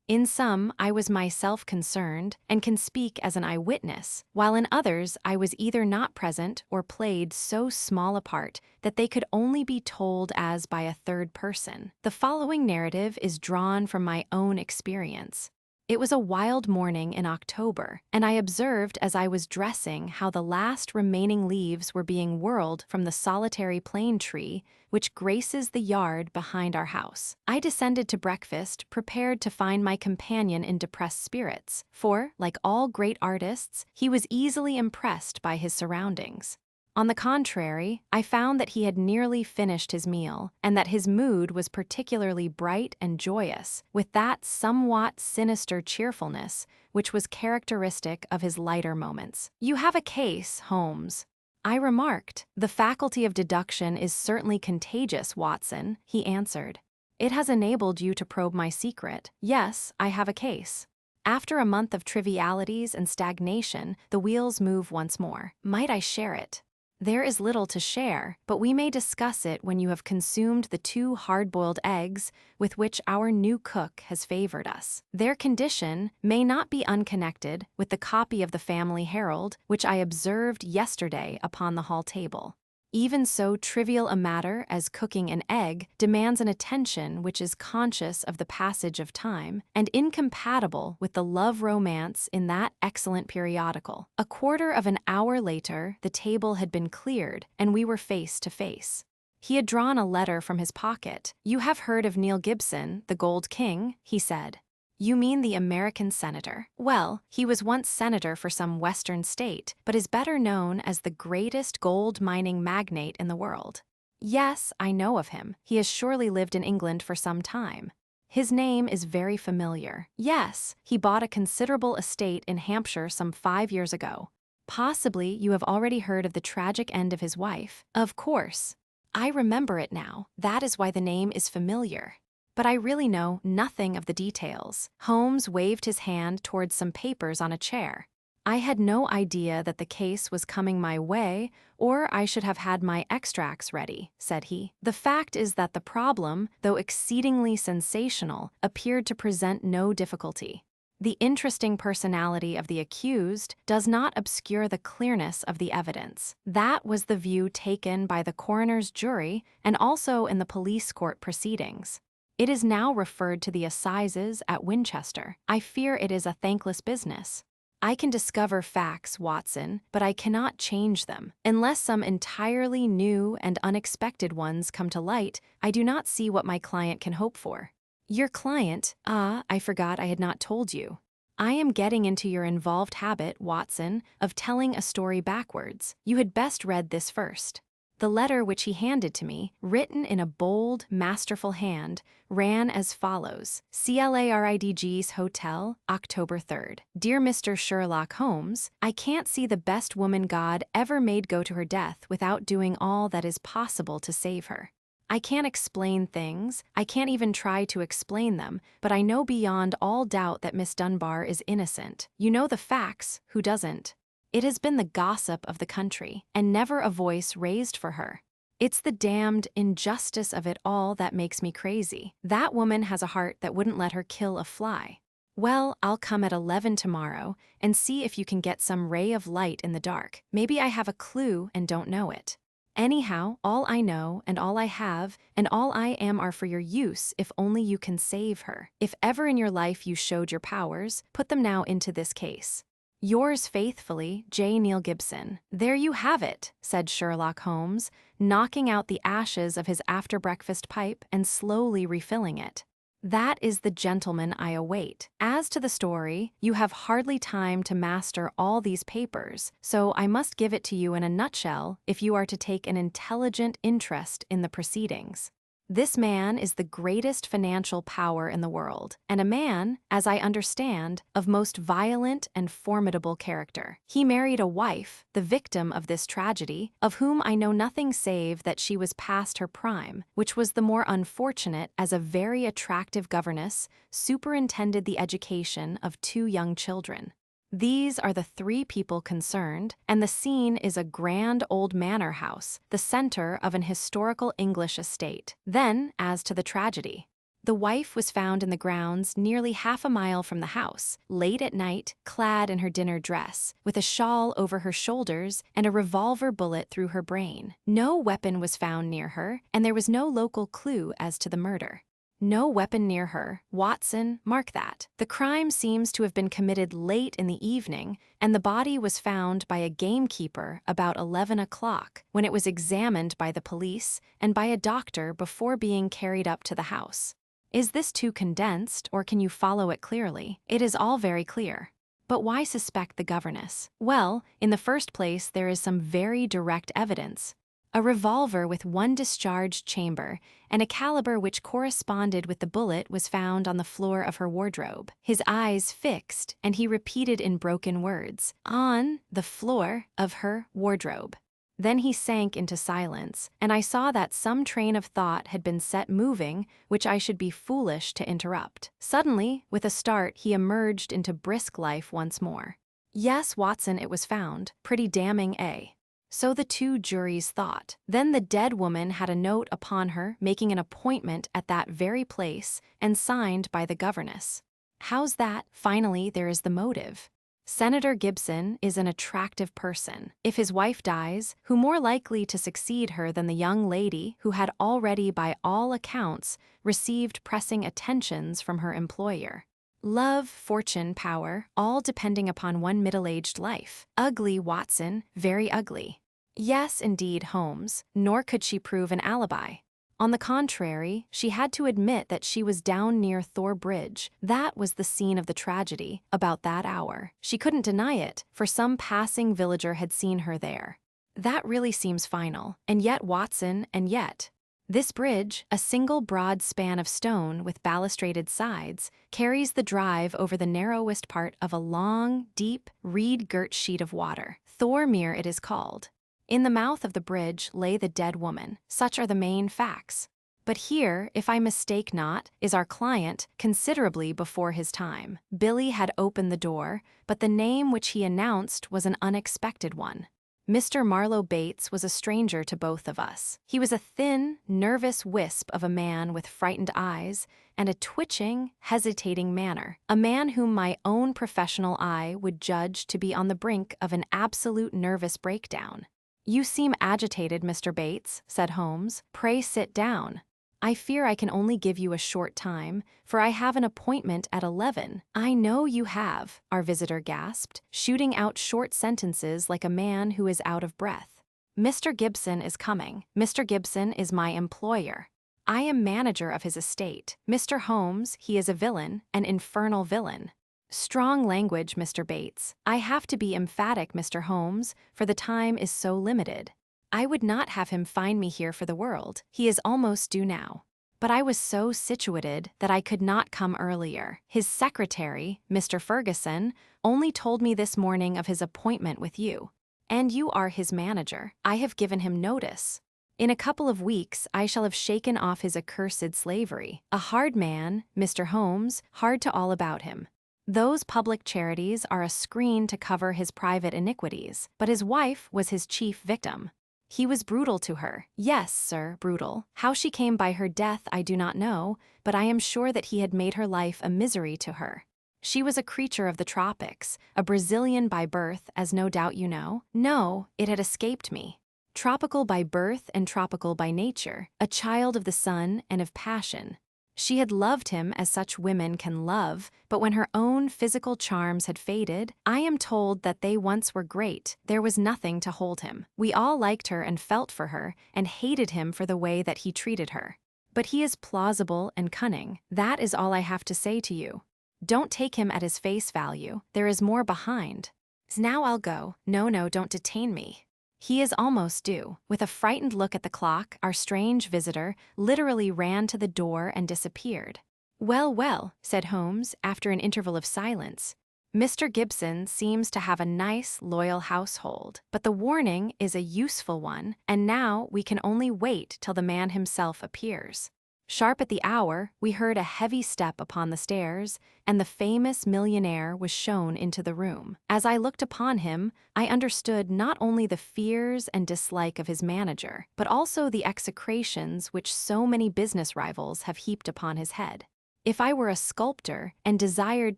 In some, I was myself concerned and can speak as an eyewitness, while in others I was either not present or played so small a part that they could only be told as by a third person. The following narrative is drawn from my own experience. It was a wild morning in October, and I observed as I was dressing how the last remaining leaves were being whirled from the solitary plane tree which graces the yard behind our house. I descended to breakfast, prepared to find my companion in depressed spirits, for, like all great artists, he was easily impressed by his surroundings. On the contrary, I found that he had nearly finished his meal, and that his mood was particularly bright and joyous, with that somewhat sinister cheerfulness which was characteristic of his lighter moments. "You have a case, Holmes," I remarked. "The faculty of deduction is certainly contagious, Watson," he answered. "It has enabled you to probe my secret. Yes, I have a case." After a month of trivialities and stagnation, the wheels move once more. Might I share it? There is little to share, but we may discuss it when you have consumed the 2 hard-boiled eggs with which our new cook has favored us. Their condition may not be unconnected with the copy of the Family Herald which I observed yesterday upon the hall table. Even so trivial a matter as cooking an egg demands an attention which is conscious of the passage of time and incompatible with the love romance in that excellent periodical. A quarter of an hour later, the table had been cleared, and we were face to face. He had drawn a letter from his pocket. "You have heard of Neil Gibson, the Gold King," he said. "You mean the American senator. Well, he was once senator for some western state, but is better known as the greatest gold mining magnate in the world." "Yes, I know of him. He has surely lived in England for some time." "His name is very familiar." "Yes, he bought a considerable estate in Hampshire some 5 years ago." "Possibly you have already heard of the tragic end of his wife." "Of course. I remember it now. That is why the name is familiar. But I really know nothing of the details." Holmes waved his hand towards some papers on a chair. "I had no idea that the case was coming my way, or I should have had my extracts ready," said he. "The fact is that the problem, though exceedingly sensational, appeared to present no difficulty. The interesting personality of the accused does not obscure the clearness of the evidence. That was the view taken by the coroner's jury and also in the police court proceedings. It is now referred to the assizes at Winchester. I fear it is a thankless business. I can discover facts, Watson, but I cannot change them. Unless some entirely new and unexpected ones come to light, I do not see what my client can hope for." "Your client? Ah, I forgot I had not told you. I am getting into your involved habit, Watson, of telling a story backwards. You had best read this first." The letter which he handed to me, written in a bold, masterful hand, ran as follows: "CLARIDG's Hotel, October 3rd. Dear Mr. Sherlock Holmes, I can't see the best woman God ever made go to her death without doing all that is possible to save her. I can't explain things, I can't even try to explain them, but I know beyond all doubt that Miss Dunbar is innocent. You know the facts, who doesn't? It has been the gossip of the country, and never a voice raised for her. It's the damned injustice of it all that makes me crazy. That woman has a heart that wouldn't let her kill a fly. Well, I'll come at 11 tomorrow and see if you can get some ray of light in the dark. Maybe I have a clue and don't know it. Anyhow, all I know and all I have and all I am are for your use if only you can save her. If ever in your life you showed your powers, put them now into this case. Yours faithfully, J. Neil Gibson." "There you have it," said Sherlock Holmes, knocking out the ashes of his after-breakfast pipe and slowly refilling it. "That is the gentleman I await. As to the story, you have hardly time to master all these papers, so I must give it to you in a nutshell if you are to take an intelligent interest in the proceedings. This man is the greatest financial power in the world, and a man, as I understand, of most violent and formidable character. He married a wife, the victim of this tragedy, of whom I know nothing save that she was past her prime, which was the more unfortunate as a very attractive governess superintended the education of 2 young children. These are the 3 people concerned, and the scene is a grand old manor house, the center of an historical English estate. Then, as to the tragedy. The wife was found in the grounds nearly half a mile from the house, late at night, clad in her dinner dress, with a shawl over her shoulders and a revolver bullet through her brain. No weapon was found near her, and there was no local clue as to the murder. No weapon near her, Watson, mark that. The crime seems to have been committed late in the evening, and the body was found by a gamekeeper about 11 o'clock, when it was examined by the police and by a doctor before being carried up to the house. Is this too condensed, or can you follow it clearly? It is all very clear. But why suspect the governess? Well, in the first place, there is some very direct evidence. A revolver with 1 discharged chamber and a caliber which corresponded with the bullet was found on the floor of her wardrobe. His eyes fixed, and he repeated in broken words, "On the floor of her wardrobe." Then he sank into silence, and I saw that some train of thought had been set moving which I should be foolish to interrupt. Suddenly, with a start, he emerged into brisk life once more. "Yes, Watson, it was found. Pretty damning, eh?" So the 2 juries thought. Then the dead woman had a note upon her making an appointment at that very place and signed by the governess. How's that? Finally, there is the motive. Senator Gibson is an attractive person. If his wife dies, who more likely to succeed her than the young lady who had already, by all accounts, received pressing attentions from her employer? Love, fortune, power, all depending upon one middle-aged life. Ugly, Watson, very ugly. Yes, indeed, Holmes, nor could she prove an alibi. On the contrary, she had to admit that she was down near Thor Bridge. That was the scene of the tragedy, about that hour. She couldn't deny it, for some passing villager had seen her there. That really seems final. And yet, Watson, and yet. This bridge, a single broad span of stone with balustraded sides, carries the drive over the narrowest part of a long, deep, reed-girt sheet of water. Thormere it is called. In the mouth of the bridge lay the dead woman. Such are the main facts. But here, if I mistake not, is our client considerably before his time. Billy had opened the door, but the name which he announced was an unexpected one. Mr. Marlowe Bates was a stranger to both of us. He was a thin, nervous wisp of a man with frightened eyes and a twitching, hesitating manner, a man whom my own professional eye would judge to be on the brink of an absolute nervous breakdown. "You seem agitated, Mr. Bates," said Holmes. "Pray sit down. I fear I can only give you a short time, for I have an appointment at 11. "I know you have," our visitor gasped, shooting out short sentences like a man who is out of breath. "Mr. Gibson is coming. Mr. Gibson is my employer. I am manager of his estate. Mr. Holmes, he is a villain, an infernal villain." Strong language, Mr. Bates. I have to be emphatic, Mr. Holmes, for the time is so limited. I would not have him find me here for the world. He is almost due now. But I was so situated that I could not come earlier. His secretary, Mr. Ferguson, only told me this morning of his appointment with you. And you are his manager. I have given him notice. In a couple of weeks, I shall have shaken off his accursed slavery. A hard man, Mr. Holmes, hard to all about him. Those public charities are a screen to cover his private iniquities, but his wife was his chief victim. He was brutal to her. Yes, sir, brutal. How she came by her death I do not know, but I am sure that he had made her life a misery to her. She was a creature of the tropics, a Brazilian by birth, as no doubt you know. No, it had escaped me. Tropical by birth and tropical by nature, a child of the sun and of passion. She had loved him as such women can love, but when her own physical charms had faded, I am told that they once were great, there was nothing to hold him. We all liked her and felt for her, and hated him for the way that he treated her. But he is plausible and cunning. That is all I have to say to you. Don't take him at his face value. There is more behind. Now I'll go. No, don't detain me. He is almost due. With a frightened look at the clock, our strange visitor literally ran to the door and disappeared. Well, said Holmes, after an interval of silence. Mr. Gibson seems to have a nice, loyal household, but the warning is a useful one, and now we can only wait till the man himself appears. Sharp at the hour, we heard a heavy step upon the stairs, and the famous millionaire was shown into the room. As I looked upon him, I understood not only the fears and dislike of his manager, but also the execrations which so many business rivals have heaped upon his head. If I were a sculptor and desired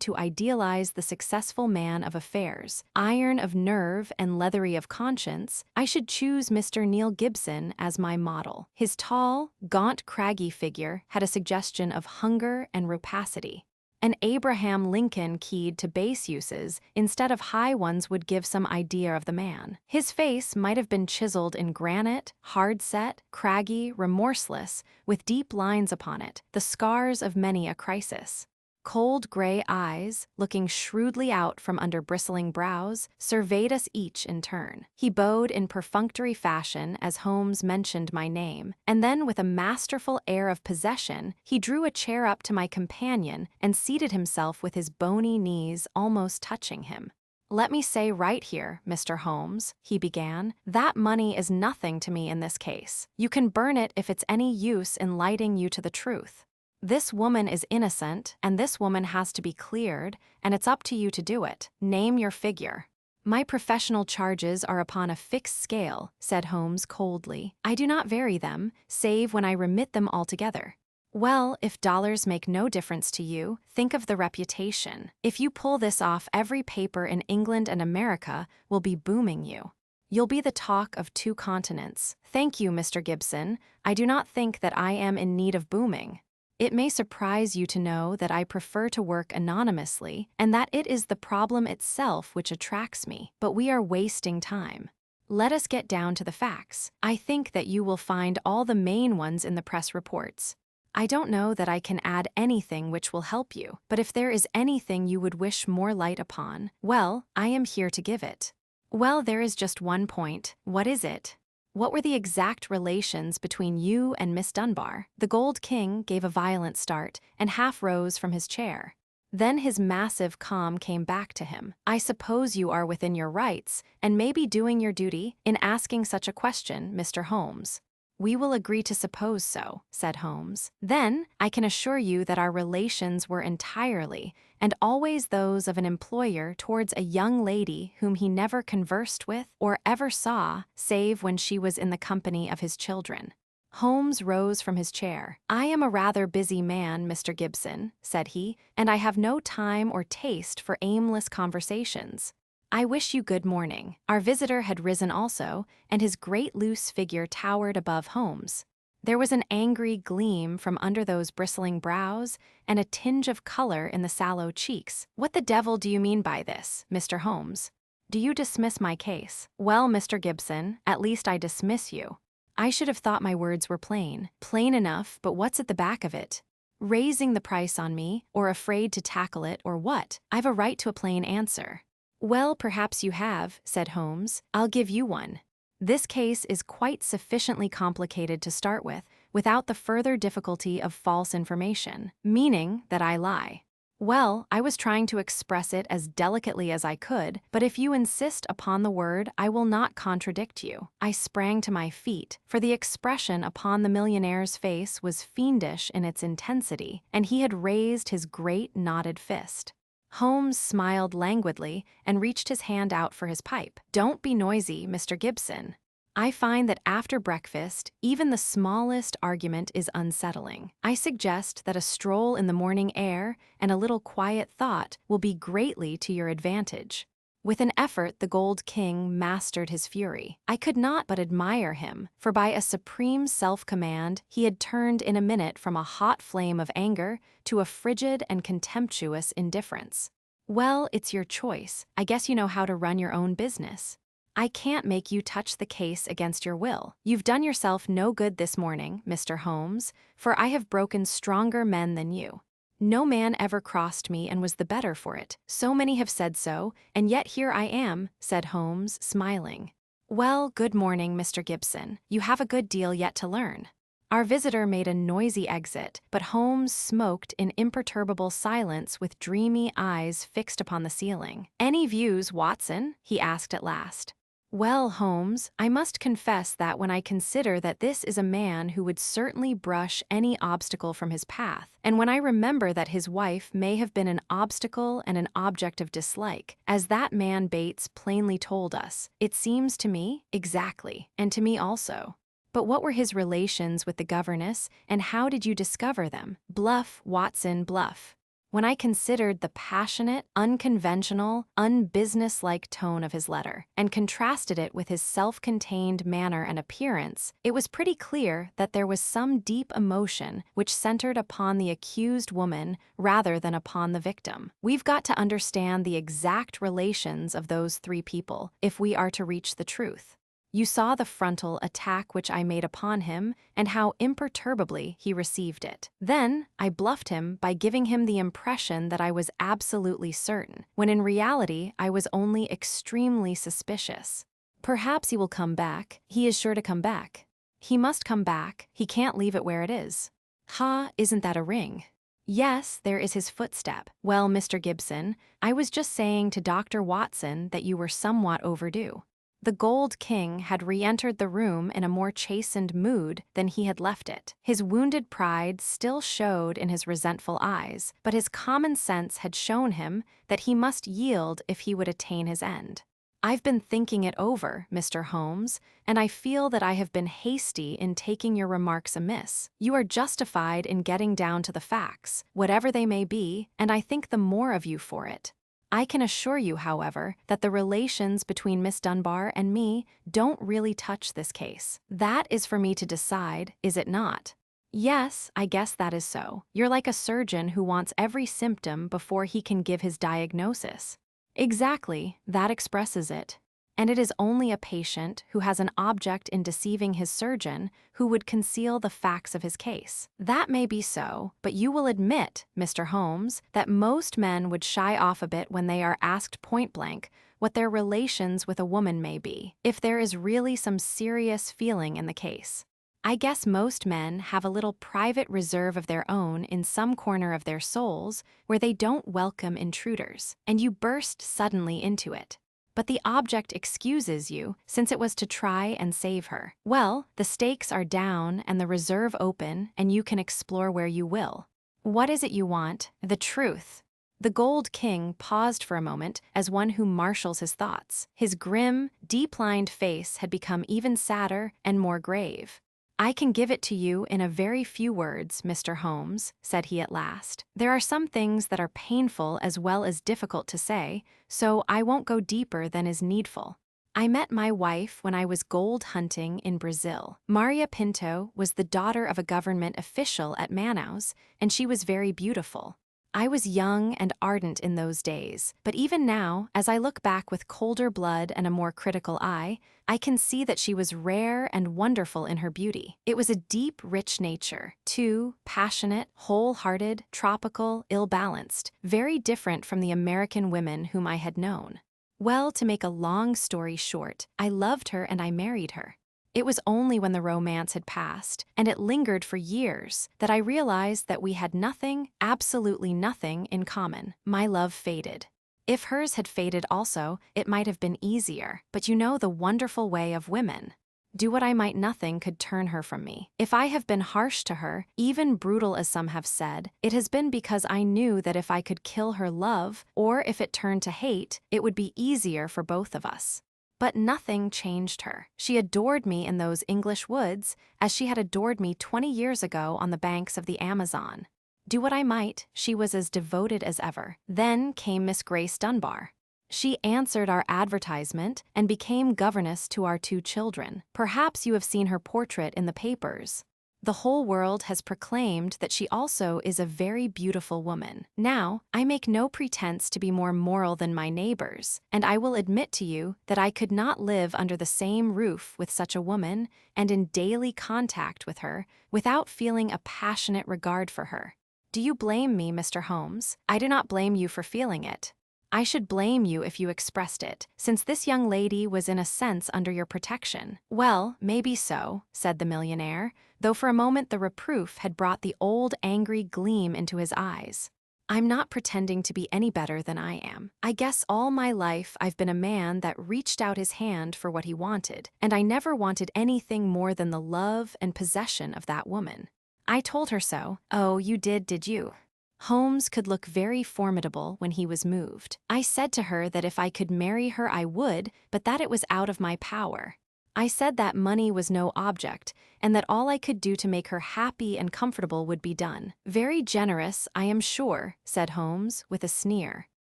to idealize the successful man of affairs, iron of nerve and leathery of conscience, I should choose Mr. Neil Gibson as my model. His tall, gaunt, craggy figure had a suggestion of hunger and rapacity. An Abraham Lincoln keyed to base uses instead of high ones would give some idea of the man. His face might have been chiseled in granite, hard-set, craggy, remorseless, with deep lines upon it, the scars of many a crisis. Cold gray eyes, looking shrewdly out from under bristling brows, surveyed us each in turn. He bowed in perfunctory fashion as Holmes mentioned my name, and then with a masterful air of possession, he drew a chair up to my companion and seated himself with his bony knees almost touching him. "Let me say right here, Mr. Holmes," he began, "that money is nothing to me in this case. You can burn it if it's any use in lighting you to the truth. This woman is innocent, and this woman has to be cleared, and it's up to you to do it. Name your figure." "My professional charges are upon a fixed scale," said Holmes coldly. "I do not vary them, save when I remit them altogether." Well, if dollars make no difference to you, think of the reputation. If you pull this off, every paper in England and America will be booming you. You'll be the talk of 2 continents. Thank you, Mr. Gibson. I do not think that I am in need of booming. It may surprise you to know that I prefer to work anonymously, and that it is the problem itself which attracts me, but we are wasting time. Let us get down to the facts. I think that you will find all the main ones in the press reports. I don't know that I can add anything which will help you, but if there is anything you would wish more light upon, well, I am here to give it. Well, there is just one point. What is it? What were the exact relations between you and Miss Dunbar? The Gold King gave a violent start and half rose from his chair. Then his massive calm came back to him. I suppose you are within your rights, and may be doing your duty, in asking such a question, Mr. Holmes. We will agree to suppose so, said Holmes. Then, I can assure you that our relations were entirely, and always those of an employer towards a young lady whom he never conversed with or ever saw, save when she was in the company of his children. Holmes rose from his chair. I am a rather busy man, Mr. Gibson, said he, and I have no time or taste for aimless conversations. I wish you good morning. Our visitor had risen also, and his great loose figure towered above Holmes. There was an angry gleam from under those bristling brows, and a tinge of color in the sallow cheeks. What the devil do you mean by this, Mr. Holmes? Do you dismiss my case? Well, Mr. Gibson, at least I dismiss you. I should have thought my words were plain. Plain enough, but what's at the back of it? Raising the price on me, or afraid to tackle it, or what? I've a right to a plain answer. Well, perhaps you have, said Holmes. I'll give you one. This case is quite sufficiently complicated to start with, without the further difficulty of false information, meaning that I lie. Well, I was trying to express it as delicately as I could, but if you insist upon the word, I will not contradict you. I sprang to my feet, for the expression upon the millionaire's face was fiendish in its intensity, and he had raised his great knotted fist. Holmes smiled languidly and reached his hand out for his pipe. Don't be noisy, Mr. Gibson. I find that after breakfast, even the smallest argument is unsettling. I suggest that a stroll in the morning air and a little quiet thought will be greatly to your advantage. With an effort, the Gold King mastered his fury. I could not but admire him, for by a supreme self-command, he had turned in a minute from a hot flame of anger to a frigid and contemptuous indifference. Well, it's your choice. I guess you know how to run your own business. I can't make you touch the case against your will. You've done yourself no good this morning, Mr. Holmes, for I have broken stronger men than you. No man ever crossed me and was the better for it. So many have said so, and yet here I am, said Holmes, smiling. Well, good morning, Mr. Gibson. You have a good deal yet to learn. Our visitor made a noisy exit, but Holmes smoked in imperturbable silence with dreamy eyes fixed upon the ceiling. Any views, Watson? He asked at last. Well, Holmes, I must confess that when I consider that this is a man who would certainly brush any obstacle from his path, and when I remember that his wife may have been an obstacle and an object of dislike, as that man Bates plainly told us, it seems to me, exactly, and to me also. But what were his relations with the governess, and how did you discover them? Bluff, Watson, bluff. When I considered the passionate, unconventional, unbusinesslike tone of his letter, and contrasted it with his self-contained manner and appearance, it was pretty clear that there was some deep emotion which centered upon the accused woman rather than upon the victim. We've got to understand the exact relations of those 3 people if we are to reach the truth. You saw the frontal attack which I made upon him, and how imperturbably he received it. Then I bluffed him by giving him the impression that I was absolutely certain, when in reality I was only extremely suspicious. Perhaps he will come back. He is sure to come back. He must come back. He can't leave it where it is. Ha, isn't that a ring? Yes, there is his footstep. Well, Mr. Gibson, I was just saying to Dr. Watson that you were somewhat overdue. The Gold King had re-entered the room in a more chastened mood than he had left it. His wounded pride still showed in his resentful eyes, but his common sense had shown him that he must yield if he would attain his end. I've been thinking it over, Mr. Holmes, and I feel that I have been hasty in taking your remarks amiss. You are justified in getting down to the facts, whatever they may be, and I think the more of you for it. I can assure you, however, that the relations between Miss Dunbar and me don't really touch this case. That is for me to decide, is it not? Yes, I guess that is so. You're like a surgeon who wants every symptom before he can give his diagnosis. Exactly, that expresses it. And it is only a patient who has an object in deceiving his surgeon who would conceal the facts of his case. That may be so, but you will admit, Mr. Holmes, that most men would shy off a bit when they are asked point-blank what their relations with a woman may be, if there is really some serious feeling in the case. I guess most men have a little private reserve of their own in some corner of their souls where they don't welcome intruders, and you burst suddenly into it. But the object excuses you, since it was to try and save her. Well, the stakes are down and the reserve open, and you can explore where you will. What is it you want? The truth. The Gold King paused for a moment as one who marshals his thoughts. His grim, deep-lined face had become even sadder and more grave. I can give it to you in a very few words, Mr. Holmes, said he at last. There are some things that are painful as well as difficult to say, so I won't go deeper than is needful. I met my wife when I was gold hunting in Brazil. Maria Pinto was the daughter of a government official at Manaus, and she was very beautiful. I was young and ardent in those days, but even now, as I look back with colder blood and a more critical eye, I can see that she was rare and wonderful in her beauty. It was a deep, rich nature, too, passionate, wholehearted, tropical, ill-balanced, very different from the American women whom I had known. Well, to make a long story short, I loved her and I married her. It was only when the romance had passed, and it lingered for years, that I realized that we had nothing, absolutely nothing, in common. My love faded. If hers had faded also, it might have been easier, but you know the wonderful way of women. Do what I might, nothing could turn her from me. If I have been harsh to her, even brutal as some have said, it has been because I knew that if I could kill her love, or if it turned to hate, it would be easier for both of us. But nothing changed her. She adored me in those English woods, as she had adored me 20 years ago on the banks of the Amazon. Do what I might, she was as devoted as ever. Then came Miss Grace Dunbar. She answered our advertisement and became governess to our 2 children. Perhaps you have seen her portrait in the papers. The whole world has proclaimed that she also is a very beautiful woman. Now, I make no pretense to be more moral than my neighbors, and I will admit to you that I could not live under the same roof with such a woman and in daily contact with her without feeling a passionate regard for her. Do you blame me, Mr. Holmes? I do not blame you for feeling it. I should blame you if you expressed it, since this young lady was in a sense under your protection. Well, maybe so, said the millionaire, though for a moment the reproof had brought the old angry gleam into his eyes. I'm not pretending to be any better than I am. I guess all my life I've been a man that reached out his hand for what he wanted, and I never wanted anything more than the love and possession of that woman. I told her so. Oh, you did you? Holmes could look very formidable when he was moved. I said to her that if I could marry her I would, but that it was out of my power. I said that money was no object, and that all I could do to make her happy and comfortable would be done. Very generous, I am sure, said Holmes, with a sneer.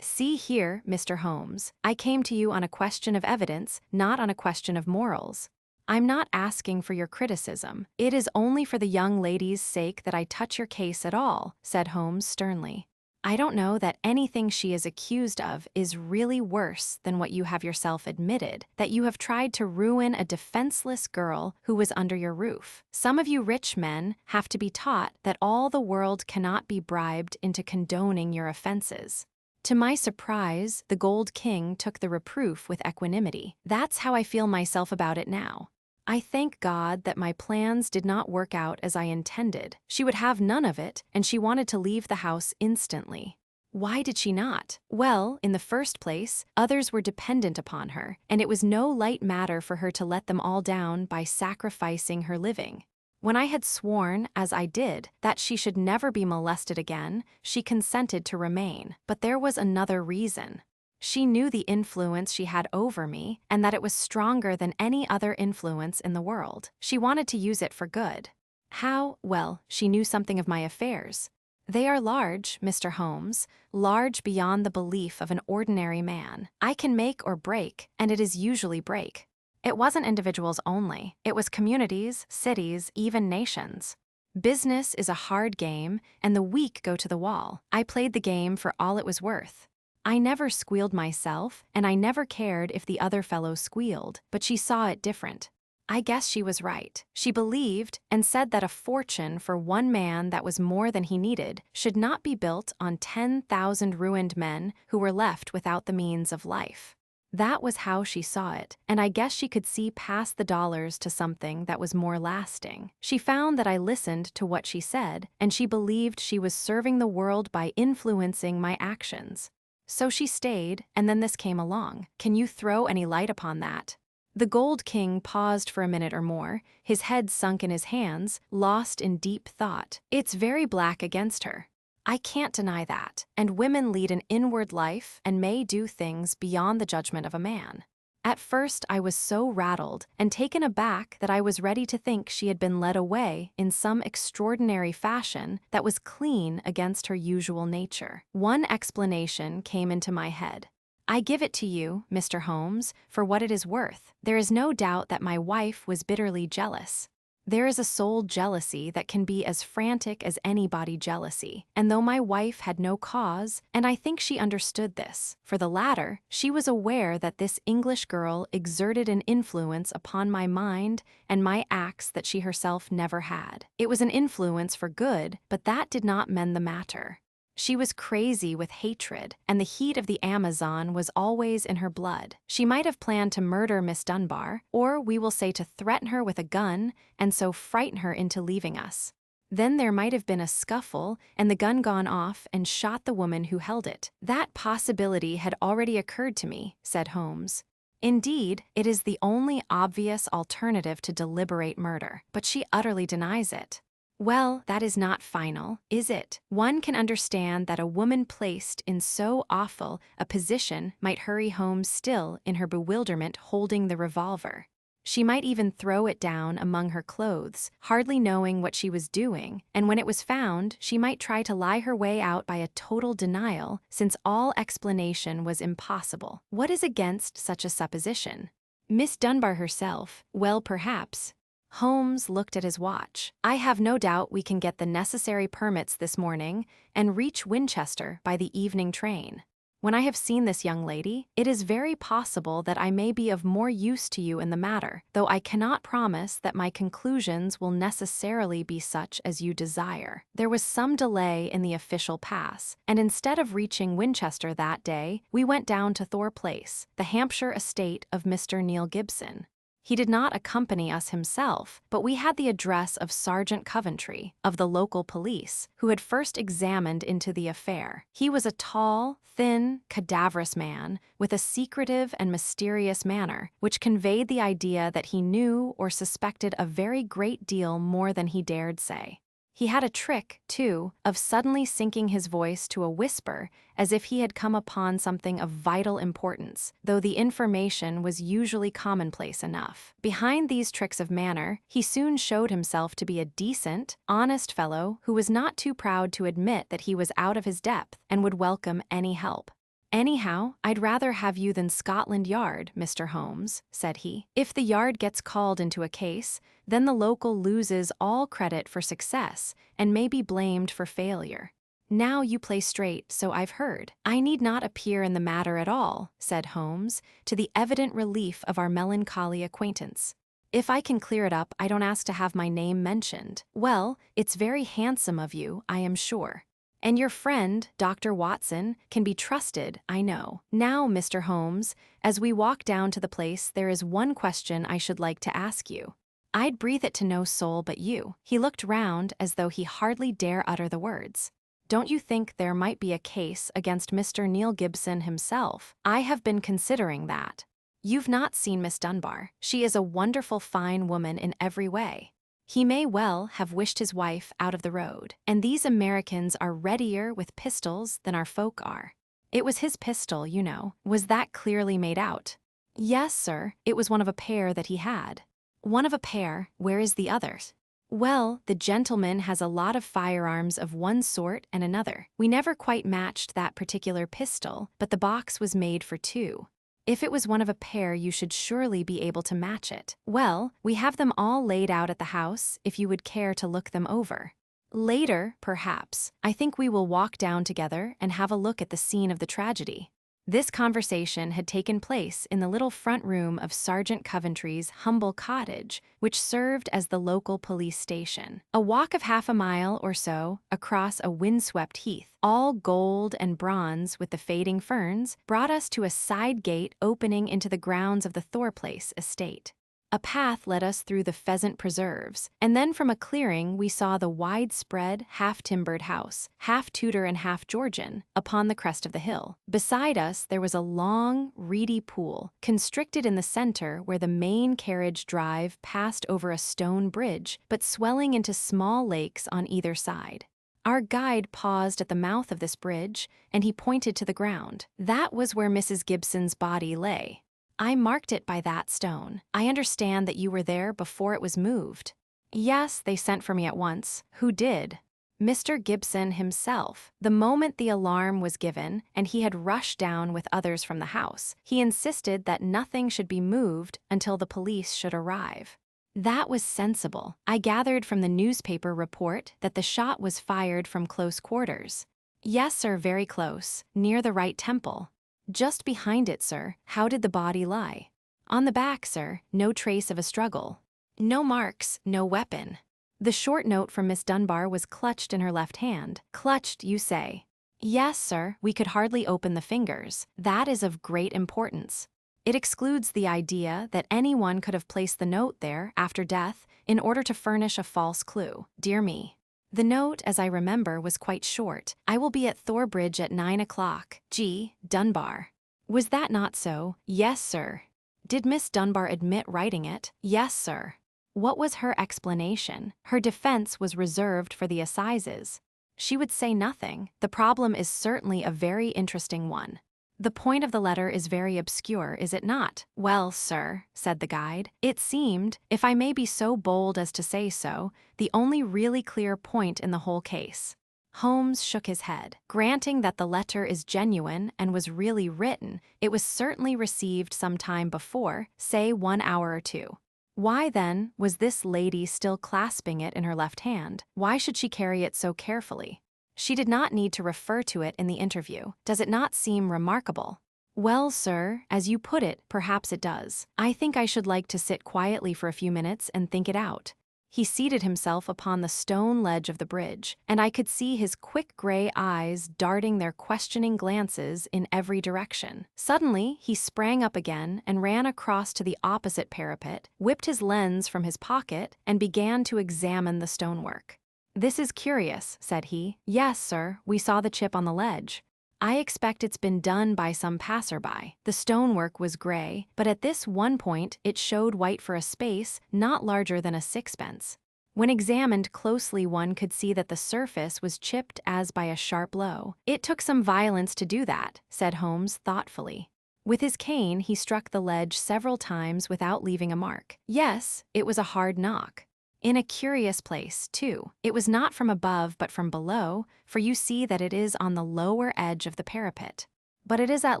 See here, Mr. Holmes, I came to you on a question of evidence, not on a question of morals. I'm not asking for your criticism. It is only for the young lady's sake that I touch your case at all, said Holmes sternly. I don't know that anything she is accused of is really worse than what you have yourself admitted, that you have tried to ruin a defenseless girl who was under your roof. Some of you rich men have to be taught that all the world cannot be bribed into condoning your offenses. To my surprise, the Gold King took the reproof with equanimity. That's how I feel myself about it now. I thank God that my plans did not work out as I intended. She would have none of it, and she wanted to leave the house instantly. Why did she not? Well, in the first place, others were dependent upon her, and it was no light matter for her to let them all down by sacrificing her living. When I had sworn, as I did, that she should never be molested again, she consented to remain. But there was another reason. She knew the influence she had over me and that it was stronger than any other influence in the world. She wanted to use it for good. How? Well, she knew something of my affairs. They are large, Mr. Holmes, large beyond the belief of an ordinary man. I can make or break, and it is usually break. It wasn't individuals only. It was communities, cities, even nations. Business is a hard game, and the weak go to the wall. I played the game for all it was worth. I never squealed myself, and I never cared if the other fellow squealed, but she saw it different. I guess she was right. She believed and said that a fortune for one man that was more than he needed should not be built on 10,000 ruined men who were left without the means of life. That was how she saw it, and I guess she could see past the dollars to something that was more lasting. She found that I listened to what she said, and she believed she was serving the world by influencing my actions. So she stayed, and then this came along. Can you throw any light upon that? The Gold King paused for a minute or more, his head sunk in his hands, lost in deep thought. It's very black against her. I can't deny that, and women lead an inward life and may do things beyond the judgment of a man. At first I was so rattled and taken aback that I was ready to think she had been led away in some extraordinary fashion that was clean against her usual nature. One explanation came into my head. I give it to you, Mr. Holmes, for what it is worth. There is no doubt that my wife was bitterly jealous. There is a soul jealousy that can be as frantic as anybody jealousy, and though my wife had no cause, and I think she understood this, for the latter, she was aware that this English girl exerted an influence upon my mind and my acts that she herself never had. It was an influence for good, but that did not mend the matter. She was crazy with hatred, and the heat of the Amazon was always in her blood. She might have planned to murder Miss Dunbar, or we will say to threaten her with a gun, and so frighten her into leaving us. Then there might have been a scuffle, and the gun gone off and shot the woman who held it. That possibility had already occurred to me, said Holmes. Indeed, it is the only obvious alternative to deliberate murder, but she utterly denies it. Well, that is not final, is it? One can understand that a woman placed in so awful a position might hurry home still in her bewilderment holding the revolver. She might even throw it down among her clothes, hardly knowing what she was doing, and when it was found, she might try to lie her way out by a total denial, since all explanation was impossible. What is against such a supposition? Miss Dunbar herself, well, perhaps. Holmes looked at his watch. I have no doubt we can get the necessary permits this morning and reach Winchester by the evening train. When I have seen this young lady, it is very possible that I may be of more use to you in the matter, though I cannot promise that my conclusions will necessarily be such as you desire. There was some delay in the official pass, and instead of reaching Winchester that day, we went down to Thor Place, the Hampshire estate of Mr. Neil Gibson. He did not accompany us himself, but we had the address of Sergeant Coventry, of the local police, who had first examined into the affair. He was a tall, thin, cadaverous man, with a secretive and mysterious manner, which conveyed the idea that he knew or suspected a very great deal more than he dared say. He had a trick, too, of suddenly sinking his voice to a whisper, as if he had come upon something of vital importance, though the information was usually commonplace enough. Behind these tricks of manner, he soon showed himself to be a decent, honest fellow who was not too proud to admit that he was out of his depth and would welcome any help. Anyhow, I'd rather have you than Scotland Yard, Mr. Holmes, said he. If the Yard gets called into a case, then the local loses all credit for success and may be blamed for failure. Now you play straight, so I've heard. I need not appear in the matter at all, said Holmes, to the evident relief of our melancholy acquaintance. If I can clear it up, I don't ask to have my name mentioned. Well, it's very handsome of you, I am sure. And your friend, Dr. Watson, can be trusted, I know. Now, Mr. Holmes, as we walk down to the place, there is one question I should like to ask you. I'd breathe it to no soul but you. He looked round as though he hardly dare utter the words. Don't you think there might be a case against Mr. Neil Gibson himself? I have been considering that. You've not seen Miss Dunbar. She is a wonderful fine woman in every way. He may well have wished his wife out of the road, and these Americans are readier with pistols than our folk are. It was his pistol, you know. Was that clearly made out? Yes, sir, it was one of a pair that he had. One of a pair, where is the others? Well, the gentleman has a lot of firearms of one sort and another. We never quite matched that particular pistol, but the box was made for two. If it was one of a pair, you should surely be able to match it. Well, we have them all laid out at the house, if you would care to look them over. Later, perhaps, I think we will walk down together and have a look at the scene of the tragedy. This conversation had taken place in the little front room of Sergeant Coventry's humble cottage, which served as the local police station. A walk of half a mile or so across a windswept heath, all gold and bronze with the fading ferns, brought us to a side gate opening into the grounds of the Thorplace estate. A path led us through the pheasant preserves, and then from a clearing we saw the widespread, half-timbered house, half Tudor and half Georgian, upon the crest of the hill. Beside us there was a long, reedy pool, constricted in the center where the main carriage drive passed over a stone bridge, but swelling into small lakes on either side. Our guide paused at the mouth of this bridge, and he pointed to the ground. That was where Mrs. Gibson's body lay. I marked it by that stone. I understand that you were there before it was moved. Yes, they sent for me at once. Who did? Mr. Gibson himself. The moment the alarm was given, and he had rushed down with others from the house, he insisted that nothing should be moved until the police should arrive. That was sensible. I gathered from the newspaper report that the shot was fired from close quarters. Yes, sir, very close, near the right temple. Just behind it, sir. How did the body lie? On the back, sir. No trace of a struggle. No marks, no weapon. The short note from Miss Dunbar was clutched in her left hand. Clutched, you say? Yes, sir. We could hardly open the fingers. That is of great importance. It excludes the idea that anyone could have placed the note there after death in order to furnish a false clue. Dear me. The note, as I remember, was quite short. I will be at Thorbridge at 9 o'clock. G. Dunbar. Was that not so? Yes, sir. Did Miss Dunbar admit writing it? Yes, sir. What was her explanation? Her defense was reserved for the assizes. She would say nothing. The problem is certainly a very interesting one. The point of the letter is very obscure, is it not? Well, sir, said the guide, it seemed, if I may be so bold as to say so, the only really clear point in the whole case. Holmes shook his head. Granting that the letter is genuine and was really written, it was certainly received some time before, say 1 hour or two. Why, then, was this lady still clasping it in her left hand? Why should she carry it so carefully? She did not need to refer to it in the interview. Does it not seem remarkable? Well, sir, as you put it, perhaps it does. I think I should like to sit quietly for a few minutes and think it out. He seated himself upon the stone ledge of the bridge, and I could see his quick gray eyes darting their questioning glances in every direction. Suddenly, he sprang up again and ran across to the opposite parapet, whipped his lens from his pocket, and began to examine the stonework. This is curious, said he. Yes, sir, we saw the chip on the ledge. I expect it's been done by some passerby. The stonework was gray, but at this one point it showed white for a space not larger than a sixpence. When examined closely, one could see that the surface was chipped as by a sharp blow. It took some violence to do that, said Holmes thoughtfully. With his cane he struck the ledge several times without leaving a mark. Yes, it was a hard knock. In a curious place, too. It was not from above but from below, for you see that it is on the lower edge of the parapet. But it is at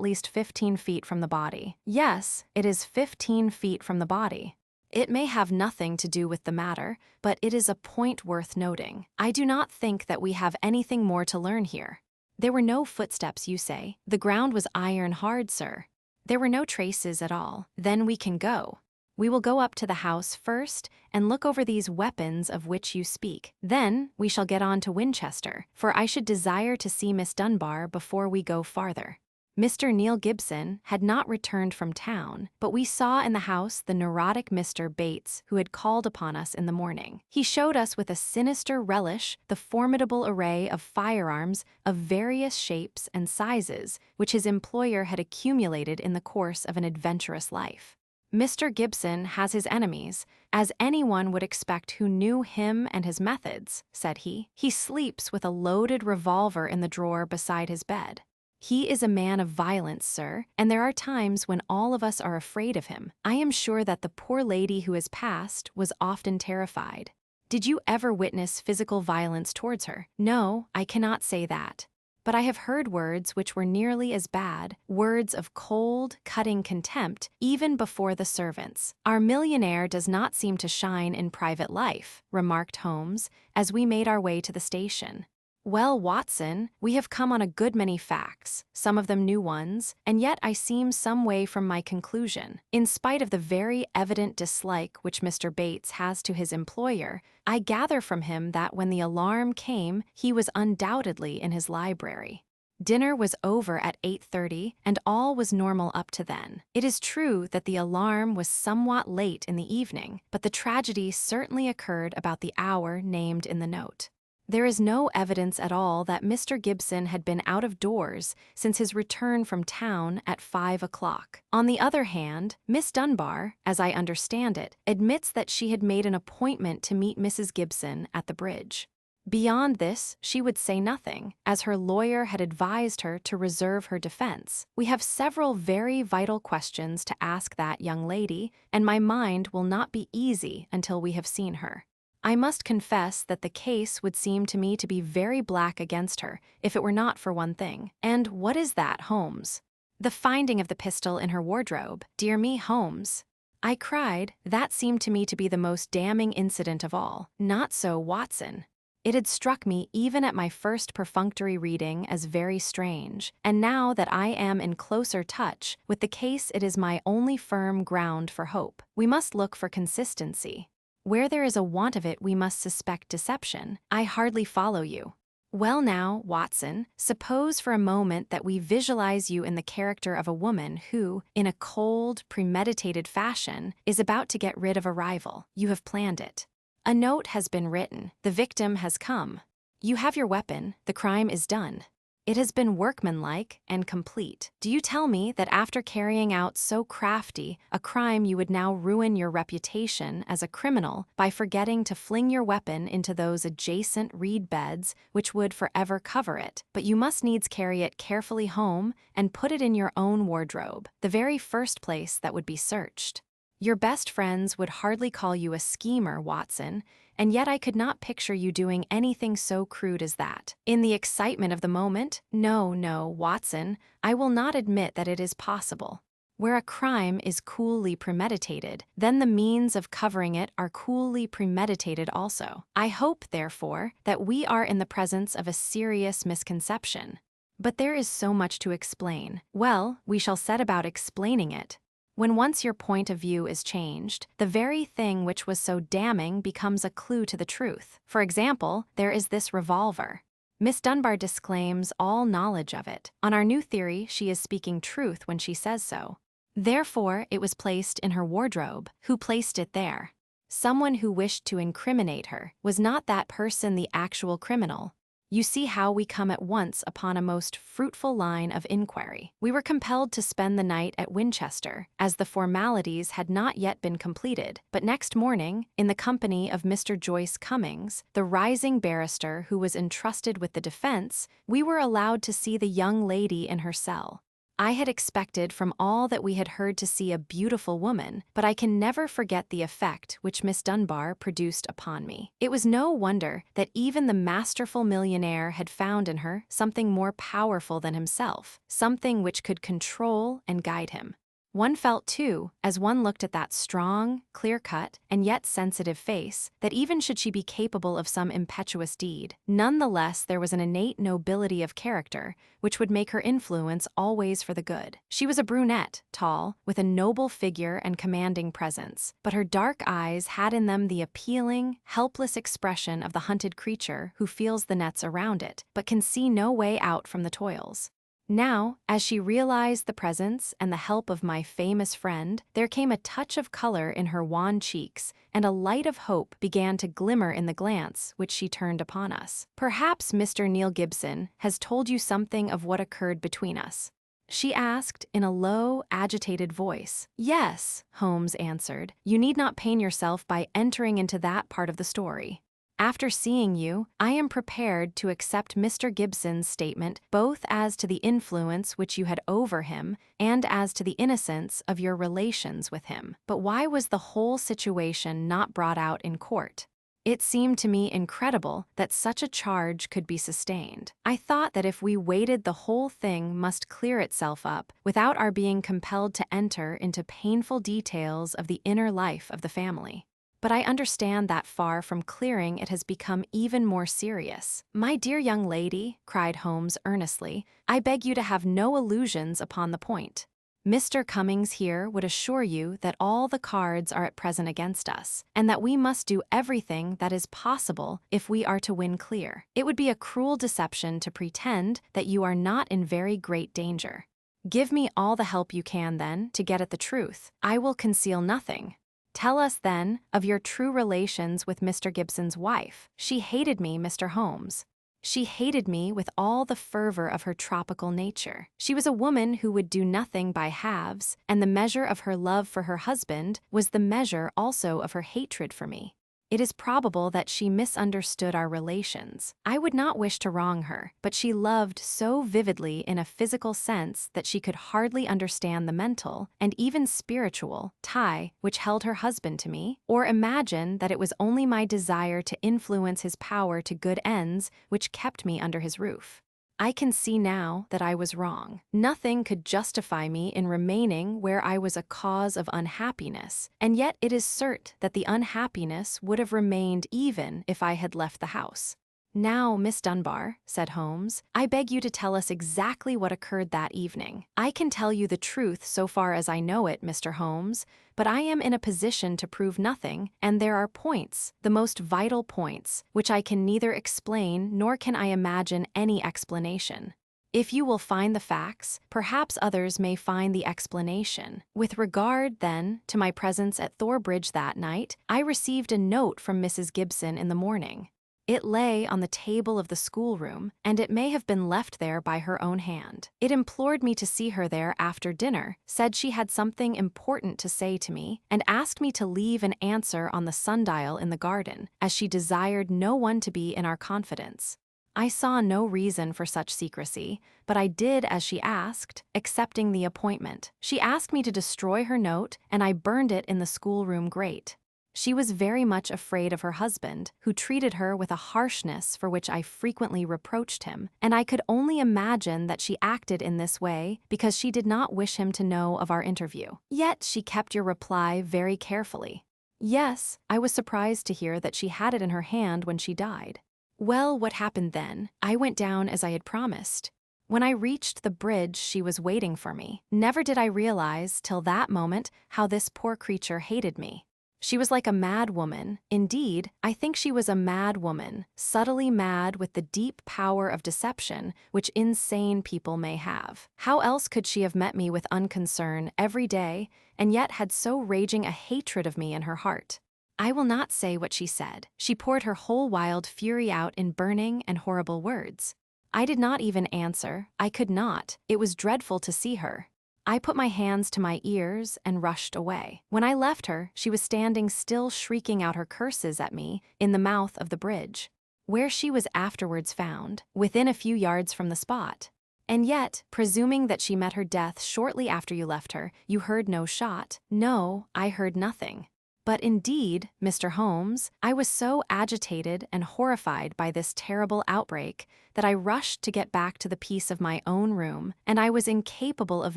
least 15 feet from the body. Yes, it is 15 feet from the body. It may have nothing to do with the matter, but it is a point worth noting. I do not think that we have anything more to learn here. There were no footsteps, you say. The ground was iron hard, sir. There were no traces at all. Then we can go. We will go up to the house first and look over these weapons of which you speak. Then we shall get on to Winchester, for I should desire to see Miss Dunbar before we go farther. Mr. Neil Gibson had not returned from town, but we saw in the house the neurotic Mr. Bates, who had called upon us in the morning. He showed us with a sinister relish the formidable array of firearms of various shapes and sizes which his employer had accumulated in the course of an adventurous life. Mr. Gibson has his enemies, as anyone would expect who knew him and his methods, said he. He sleeps with a loaded revolver in the drawer beside his bed. He is a man of violence, sir, and there are times when all of us are afraid of him. I am sure that the poor lady who has passed was often terrified. Did you ever witness physical violence towards her? No, I cannot say that. But I have heard words which were nearly as bad, words of cold, cutting contempt, even before the servants. Our millionaire does not seem to shine in private life, remarked Holmes, as we made our way to the station. Well, Watson, we have come on a good many facts, some of them new ones, and yet I seem some way from my conclusion. In spite of the very evident dislike which Mr. Bates has to his employer, I gather from him that when the alarm came, he was undoubtedly in his library. Dinner was over at 8:30, and all was normal up to then. It is true that the alarm was somewhat late in the evening, but the tragedy certainly occurred about the hour named in the note. There is no evidence at all that Mr. Gibson had been out of doors since his return from town at 5 o'clock. On the other hand, Miss Dunbar, as I understand it, admits that she had made an appointment to meet Mrs. Gibson at the bridge. Beyond this, she would say nothing, as her lawyer had advised her to reserve her defense. We have several very vital questions to ask that young lady, and my mind will not be easy until we have seen her. I must confess that the case would seem to me to be very black against her, if it were not for one thing. And what is that, Holmes? The finding of the pistol in her wardrobe. Dear me, Holmes, I cried. That seemed to me to be the most damning incident of all. Not so, Watson. It had struck me even at my first perfunctory reading as very strange, and now that I am in closer touch with the case, it is my only firm ground for hope. We must look for consistency. Where there is a want of it, we must suspect deception. I hardly follow you. Well now, Watson, suppose for a moment that we visualize you in the character of a woman who, in a cold, premeditated fashion, is about to get rid of a rival. You have planned it. A note has been written. The victim has come. You have your weapon. The crime is done. It has been workmanlike and complete. Do you tell me that after carrying out so crafty a crime you would now ruin your reputation as a criminal by forgetting to fling your weapon into those adjacent reed beds which would forever cover it, but you must needs carry it carefully home and put it in your own wardrobe, the very first place that would be searched? Your best friends would hardly call you a schemer, Watson, and yet I could not picture you doing anything so crude as that. In the excitement of the moment? No, Watson, I will not admit that it is possible. Where a crime is coolly premeditated, then the means of covering it are coolly premeditated also. I hope, therefore, that we are in the presence of a serious misconception. But there is so much to explain. Well, we shall set about explaining it. When once your point of view is changed, the very thing which was so damning becomes a clue to the truth. For example, there is this revolver. Miss Dunbar disclaims all knowledge of it. On our new theory, she is speaking truth when she says so. Therefore, it was placed in her wardrobe. Who placed it there? Someone who wished to incriminate her. Was not that person the actual criminal? You see how we come at once upon a most fruitful line of inquiry. We were compelled to spend the night at Winchester, as the formalities had not yet been completed, but next morning, in the company of Mr. Joyce Cummings, the rising barrister who was entrusted with the defense, we were allowed to see the young lady in her cell. I had expected from all that we had heard to see a beautiful woman, but I can never forget the effect which Miss Dunbar produced upon me. It was no wonder that even the masterful millionaire had found in her something more powerful than himself, something which could control and guide him. One felt, too, as one looked at that strong, clear-cut, and yet sensitive face, that even should she be capable of some impetuous deed, nonetheless there was an innate nobility of character which would make her influence always for the good. She was a brunette, tall, with a noble figure and commanding presence, but her dark eyes had in them the appealing, helpless expression of the hunted creature who feels the nets around it, but can see no way out from the toils. Now, as she realized the presence and the help of my famous friend, there came a touch of color in her wan cheeks, and a light of hope began to glimmer in the glance which she turned upon us. Perhaps Mr. Neil Gibson has told you something of what occurred between us, she asked in a low, agitated voice. Yes, Holmes answered. You need not pain yourself by entering into that part of the story. After seeing you, I am prepared to accept Mr. Gibson's statement both as to the influence which you had over him and as to the innocence of your relations with him. But why was the whole situation not brought out in court? It seemed to me incredible that such a charge could be sustained. I thought that if we waited, the whole thing must clear itself up without our being compelled to enter into painful details of the inner life of the family. But I understand that far from clearing, it has become even more serious. My dear young lady, cried Holmes earnestly, I beg you to have no illusions upon the point. Mr. Cummings here would assure you that all the cards are at present against us, and that we must do everything that is possible if we are to win clear. It would be a cruel deception to pretend that you are not in very great danger. Give me all the help you can, then, to get at the truth. I will conceal nothing. Tell us, then, of your true relations with Mr. Gibson's wife. She hated me, Mr. Holmes. She hated me with all the fervor of her tropical nature. She was a woman who would do nothing by halves, and the measure of her love for her husband was the measure also of her hatred for me. It is probable that she misunderstood our relations. I would not wish to wrong her, but she loved so vividly in a physical sense that she could hardly understand the mental, and even spiritual, tie which held her husband to me, or imagine that it was only my desire to influence his power to good ends which kept me under his roof. I can see now that I was wrong. Nothing could justify me in remaining where I was a cause of unhappiness, and yet it is certain that the unhappiness would have remained even if I had left the house. Now, Miss Dunbar, said Holmes, I beg you to tell us exactly what occurred that evening. I can tell you the truth so far as I know it, Mr. Holmes, but I am in a position to prove nothing, and there are points, the most vital points, which I can neither explain nor can I imagine any explanation. If you will find the facts, perhaps others may find the explanation. With regard, then, to my presence at Thorbridge that night, I received a note from Mrs. Gibson in the morning. It lay on the table of the schoolroom, and it may have been left there by her own hand. It implored me to see her there after dinner, said she had something important to say to me, and asked me to leave an answer on the sundial in the garden, as she desired no one to be in our confidence. I saw no reason for such secrecy, but I did as she asked, accepting the appointment. She asked me to destroy her note, and I burned it in the schoolroom grate. She was very much afraid of her husband, who treated her with a harshness for which I frequently reproached him, and I could only imagine that she acted in this way because she did not wish him to know of our interview. Yet she kept your reply very carefully. Yes, I was surprised to hear that she had it in her hand when she died. Well, what happened then? I went down as I had promised. When I reached the bridge, she was waiting for me. Never did I realize till that moment how this poor creature hated me. She was like a mad woman. Indeed, I think she was a mad woman, subtly mad with the deep power of deception which insane people may have. How else could she have met me with unconcern every day, and yet had so raging a hatred of me in her heart? I will not say what she said. She poured her whole wild fury out in burning and horrible words. I did not even answer. I could not. It was dreadful to see her. I put my hands to my ears and rushed away. When I left her, she was standing still shrieking out her curses at me in the mouth of the bridge, where she was afterwards found, within a few yards from the spot. And yet, presuming that she met her death shortly after you left her, you heard no shot. No, I heard nothing. But indeed, Mr. Holmes, I was so agitated and horrified by this terrible outbreak that I rushed to get back to the peace of my own room, and I was incapable of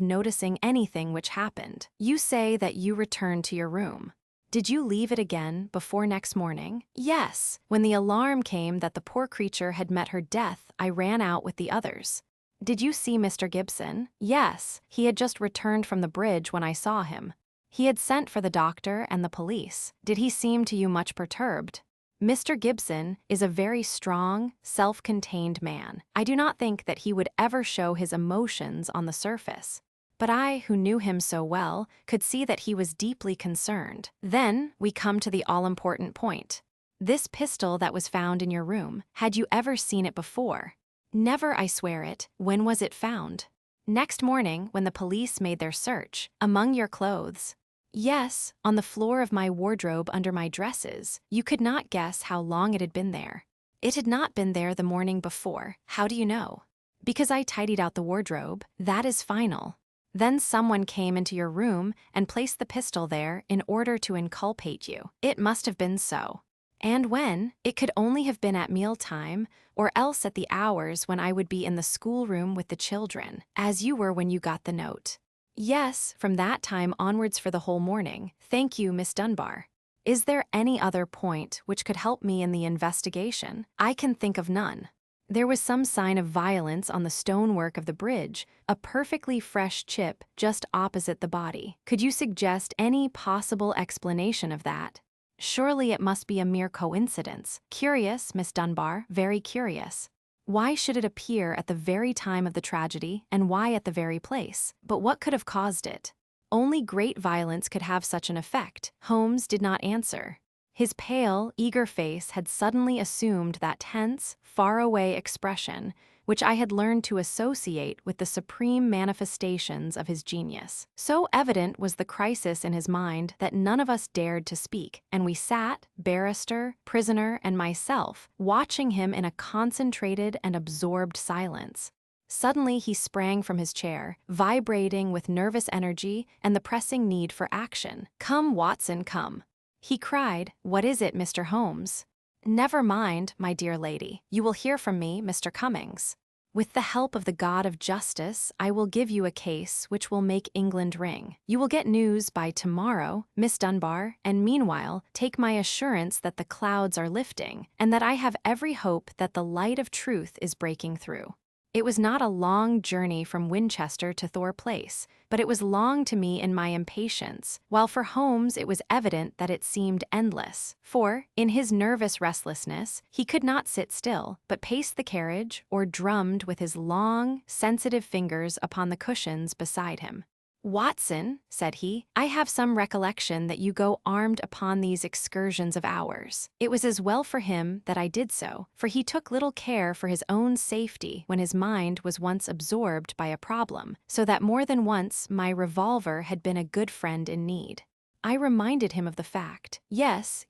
noticing anything which happened. You say that you returned to your room. Did you leave it again before next morning? Yes. When the alarm came that the poor creature had met her death, I ran out with the others. Did you see Mr. Gibson? Yes. He had just returned from the bridge when I saw him. He had sent for the doctor and the police. Did he seem to you much perturbed? Mr. Gibson is a very strong, self-contained man. I do not think that he would ever show his emotions on the surface. But I, who knew him so well, could see that he was deeply concerned. Then we come to the all-important point. This pistol that was found in your room, had you ever seen it before? Never, I swear it. When was it found? Next morning, when the police made their search, among your clothes. Yes, on the floor of my wardrobe under my dresses. You could not guess how long it had been there. It had not been there the morning before. How do you know? Because I tidied out the wardrobe. That is final. Then someone came into your room and placed the pistol there in order to inculpate you. It must have been so. And when? It could only have been at mealtime, or else at the hours when I would be in the schoolroom with the children, as you were when you got the note. Yes, from that time onwards for the whole morning. Thank you, Miss Dunbar. Is there any other point which could help me in the investigation? I can think of none. There was some sign of violence on the stonework of the bridge, a perfectly fresh chip just opposite the body. Could you suggest any possible explanation of that? Surely it must be a mere coincidence. Curious, Miss Dunbar, very curious. Why should it appear at the very time of the tragedy, and why at the very place? But what could have caused it? Only great violence could have such an effect. Holmes did not answer. His pale, eager face had suddenly assumed that tense, far-away expression which I had learned to associate with the supreme manifestations of his genius. So evident was the crisis in his mind that none of us dared to speak, and we sat, barrister, prisoner, and myself, watching him in a concentrated and absorbed silence. Suddenly he sprang from his chair, vibrating with nervous energy and the pressing need for action. "Come, Watson, come," he cried. "What is it, Mr. Holmes?" "Never mind, my dear lady. You will hear from me, Mr. Cummings. With the help of the God of justice, I will give you a case which will make England ring. You will get news by tomorrow, Miss Dunbar, and meanwhile, take my assurance that the clouds are lifting, and that I have every hope that the light of truth is breaking through." It was not a long journey from Winchester to Thor Place, but it was long to me in my impatience, while for Holmes it was evident that it seemed endless. For, in his nervous restlessness, he could not sit still, but paced the carriage or drummed with his long, sensitive fingers upon the cushions beside him. "Watson," said he, "I have some recollection that you go armed upon these excursions of ours." It was as well for him that I did so, for he took little care for his own safety when his mind was once absorbed by a problem, so that more than once my revolver had been a good friend in need. I reminded him of the fact. Yes,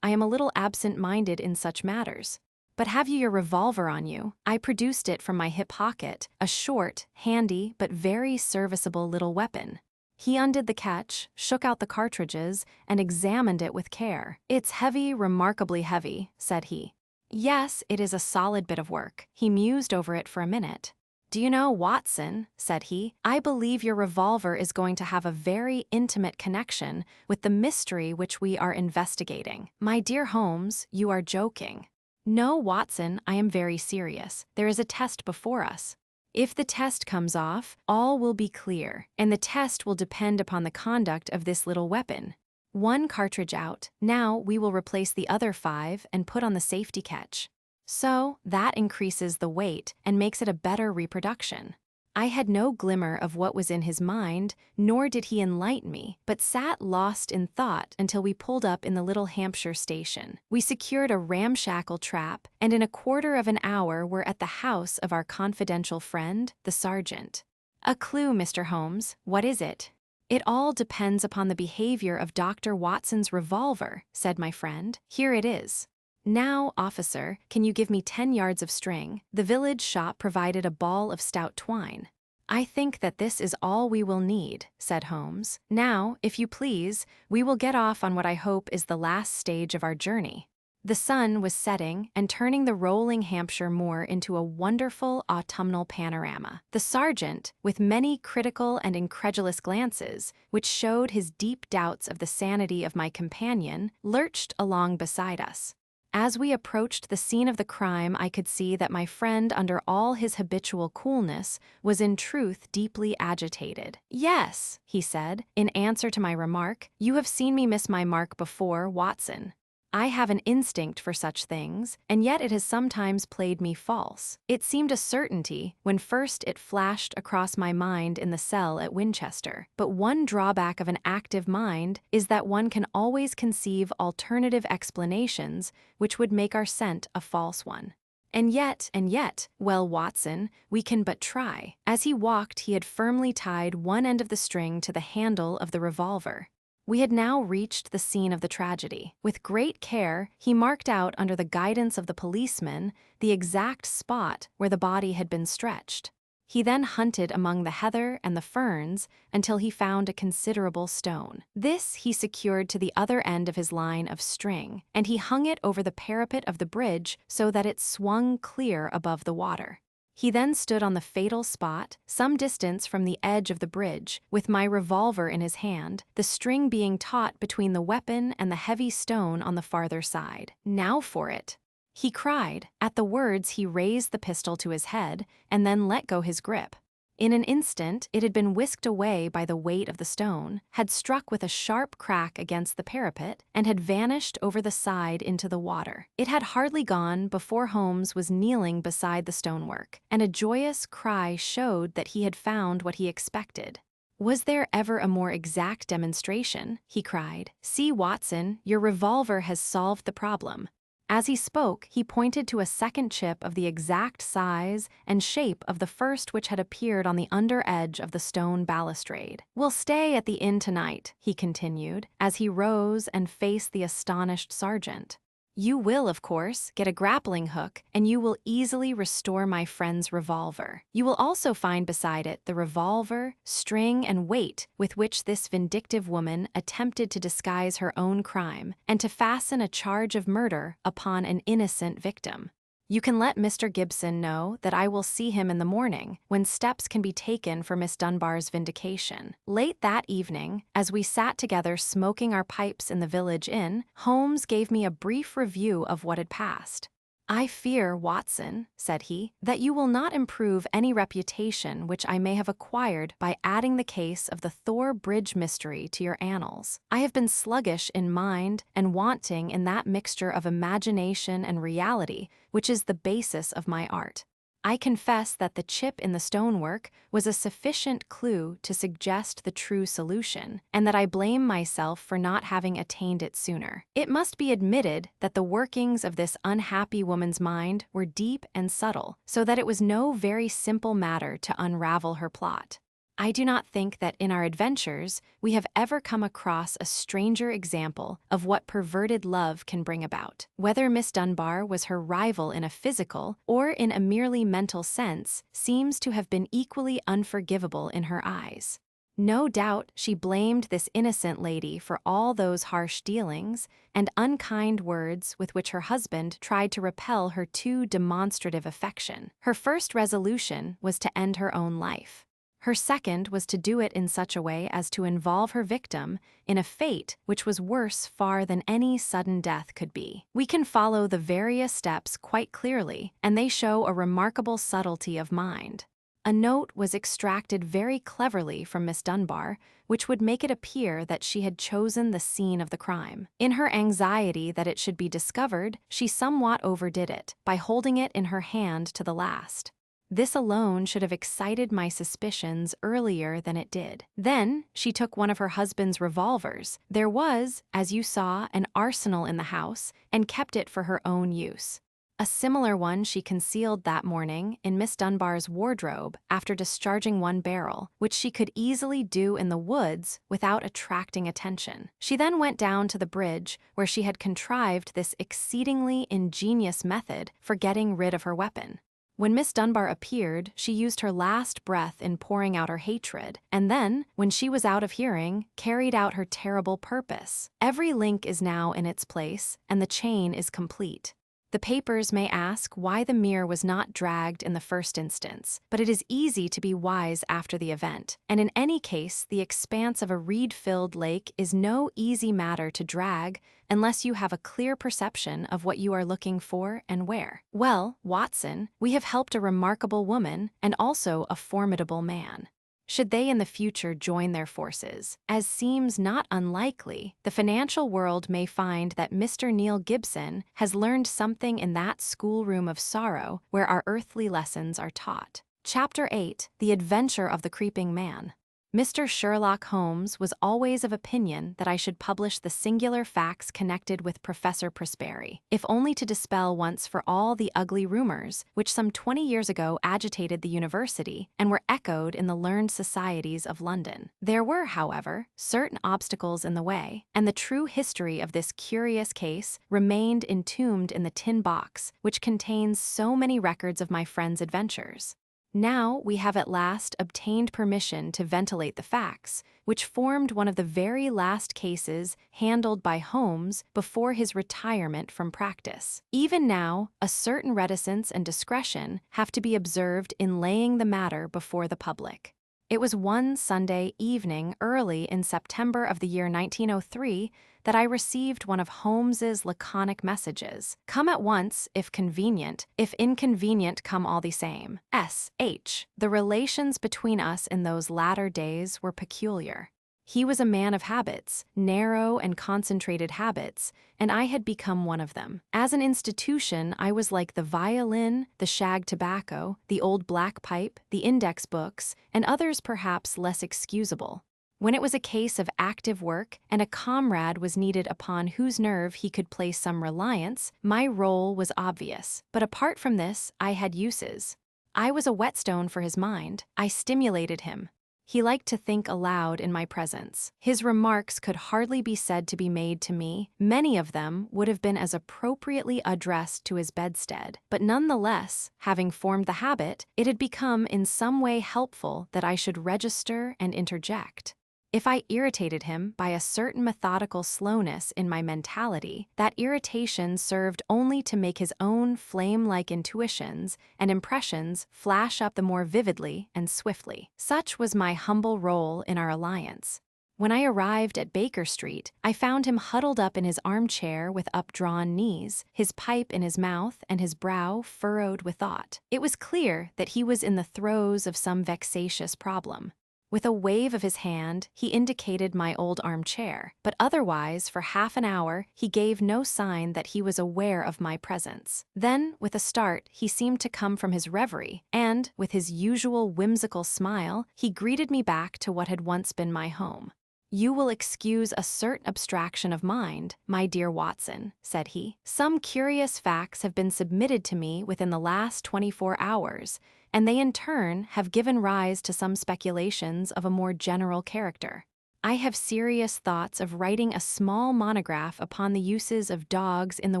I am a little absent-minded in such matters. "But have you your revolver on you?" I produced it from my hip pocket, a short, handy, but very serviceable little weapon. He undid the catch, shook out the cartridges, and examined it with care. "It's heavy, remarkably heavy," said he. "Yes, it is a solid bit of work." He mused over it for a minute. "Do you know, Watson," said he, "I believe your revolver is going to have a very intimate connection with the mystery which we are investigating." "My dear Holmes, you are joking." "No, Watson, I am very serious. There is a test before us. If the test comes off, all will be clear, and the test will depend upon the conduct of this little weapon. One cartridge out, now we will replace the other 5 and put on the safety catch. So, that increases the weight and makes it a better reproduction." I had no glimmer of what was in his mind, nor did he enlighten me, but sat lost in thought until we pulled up in the little Hampshire station. We secured a ramshackle trap, and in a quarter of an hour were at the house of our confidential friend, the sergeant. "A clue, Mr. Holmes. What is it?" "It all depends upon the behavior of Dr. Watson's revolver," said my friend. "Here it is. Now, officer, can you give me 10 yards of string?" The village shop provided a ball of stout twine. "I think that this is all we will need," said Holmes. "Now, if you please, we will get off on what I hope is the last stage of our journey." The sun was setting and turning the rolling Hampshire moor into a wonderful autumnal panorama. The sergeant, with many critical and incredulous glances, which showed his deep doubts of the sanity of my companion, lurched along beside us. As we approached the scene of the crime, I could see that my friend, under all his habitual coolness, was in truth deeply agitated. "Yes," he said, in answer to my remark, "you have seen me miss my mark before, Watson. I have an instinct for such things, and yet it has sometimes played me false. It seemed a certainty when first it flashed across my mind in the cell at Winchester. But one drawback of an active mind is that one can always conceive alternative explanations which would make our scent a false one. And yet, well, Watson, we can but try." As he walked, he had firmly tied one end of the string to the handle of the revolver. We had now reached the scene of the tragedy. With great care, he marked out under the guidance of the policeman the exact spot where the body had been stretched. He then hunted among the heather and the ferns until he found a considerable stone. This he secured to the other end of his line of string, and he hung it over the parapet of the bridge so that it swung clear above the water. He then stood on the fatal spot, some distance from the edge of the bridge, with my revolver in his hand, the string being taut between the weapon and the heavy stone on the farther side. "Now for it!" he cried. At the words, he raised the pistol to his head and then let go his grip. In an instant, it had been whisked away by the weight of the stone, had struck with a sharp crack against the parapet, and had vanished over the side into the water. It had hardly gone before Holmes was kneeling beside the stonework, and a joyous cry showed that he had found what he expected. "Was there ever a more exact demonstration?" he cried. "See, Watson, your revolver has solved the problem." As he spoke, he pointed to a second chip of the exact size and shape of the first which had appeared on the under edge of the stone balustrade. "We'll stay at the inn tonight," he continued, as he rose and faced the astonished sergeant. "You will, of course, get a grappling hook, and you will easily restore my friend's revolver. You will also find beside it the revolver, string, and weight with which this vindictive woman attempted to disguise her own crime and to fasten a charge of murder upon an innocent victim. You can let Mr. Gibson know that I will see him in the morning, when steps can be taken for Miss Dunbar's vindication." Late that evening, as we sat together smoking our pipes in the village inn, Holmes gave me a brief review of what had passed. "I fear, Watson," said he, "that you will not improve any reputation which I may have acquired by adding the case of the Thor Bridge mystery to your annals. I have been sluggish in mind and wanting in that mixture of imagination and reality which is the basis of my art. I confess that the chip in the stonework was a sufficient clue to suggest the true solution, and that I blame myself for not having attained it sooner. It must be admitted that the workings of this unhappy woman's mind were deep and subtle, so that it was no very simple matter to unravel her plot. I do not think that in our adventures we have ever come across a stranger example of what perverted love can bring about. Whether Miss Dunbar was her rival in a physical or in a merely mental sense seems to have been equally unforgivable in her eyes. No doubt she blamed this innocent lady for all those harsh dealings and unkind words with which her husband tried to repel her too demonstrative affection. Her first resolution was to end her own life. Her second was to do it in such a way as to involve her victim in a fate which was worse far than any sudden death could be. We can follow the various steps quite clearly, and they show a remarkable subtlety of mind. A note was extracted very cleverly from Miss Dunbar, which would make it appear that she had chosen the scene of the crime. In her anxiety that it should be discovered, she somewhat overdid it, by holding it in her hand to the last. This alone should have excited my suspicions earlier than it did. Then she took one of her husband's revolvers. There was, as you saw, an arsenal in the house, and kept it for her own use. A similar one she concealed that morning in Miss Dunbar's wardrobe after discharging one barrel, which she could easily do in the woods without attracting attention. She then went down to the bridge where she had contrived this exceedingly ingenious method for getting rid of her weapon. When Miss Dunbar appeared, she used her last breath in pouring out her hatred, and then, when she was out of hearing, carried out her terrible purpose. Every link is now in its place, and the chain is complete. The papers may ask why the mirror was not dragged in the first instance, but it is easy to be wise after the event, and in any case the expanse of a reed-filled lake is no easy matter to drag unless you have a clear perception of what you are looking for and where. Well, Watson, we have helped a remarkable woman and also a formidable man. Should they in the future join their forces, as seems not unlikely, the financial world may find that Mr. Neil Gibson has learned something in that schoolroom of sorrow where our earthly lessons are taught. Chapter 8: The Adventure of the Creeping Man. Mr. Sherlock Holmes was always of opinion that I should publish the singular facts connected with Professor Prosperi, if only to dispel once for all the ugly rumors which some 20 years ago agitated the university and were echoed in the learned societies of London. There were, however, certain obstacles in the way, and the true history of this curious case remained entombed in the tin box which contains so many records of my friend's adventures. Now we have at last obtained permission to ventilate the facts, which formed one of the very last cases handled by Holmes before his retirement from practice. Even now, a certain reticence and discretion have to be observed in laying the matter before the public. It was one Sunday evening early in September of the year 1903 that I received one of Holmes's laconic messages. Come at once, if convenient. If inconvenient, come all the same. S.H. The relations between us in those latter days were peculiar. He was a man of habits, narrow and concentrated habits, and I had become one of them. As an institution, I was like the violin, the shag tobacco, the old black pipe, the index books, and others perhaps less excusable. When it was a case of active work and a comrade was needed upon whose nerve he could place some reliance, my role was obvious. But apart from this, I had uses. I was a whetstone for his mind. I stimulated him. He liked to think aloud in my presence. His remarks could hardly be said to be made to me. Many of them would have been as appropriately addressed to his bedstead. But nonetheless, having formed the habit, it had become in some way helpful that I should register and interject. If I irritated him by a certain methodical slowness in my mentality, that irritation served only to make his own flame-like intuitions and impressions flash up the more vividly and swiftly. Such was my humble role in our alliance. When I arrived at Baker Street, I found him huddled up in his armchair with updrawn knees, his pipe in his mouth and his brow furrowed with thought. It was clear that he was in the throes of some vexatious problem. With a wave of his hand, he indicated my old armchair, but otherwise, for half an hour, he gave no sign that he was aware of my presence. Then, with a start, he seemed to come from his reverie, and, with his usual whimsical smile, he greeted me back to what had once been my home. "You will excuse a certain abstraction of mind, my dear Watson," said he. "Some curious facts have been submitted to me within the last 24 hours, and they in turn have given rise to some speculations of a more general character. I have serious thoughts of writing a small monograph upon the uses of dogs in the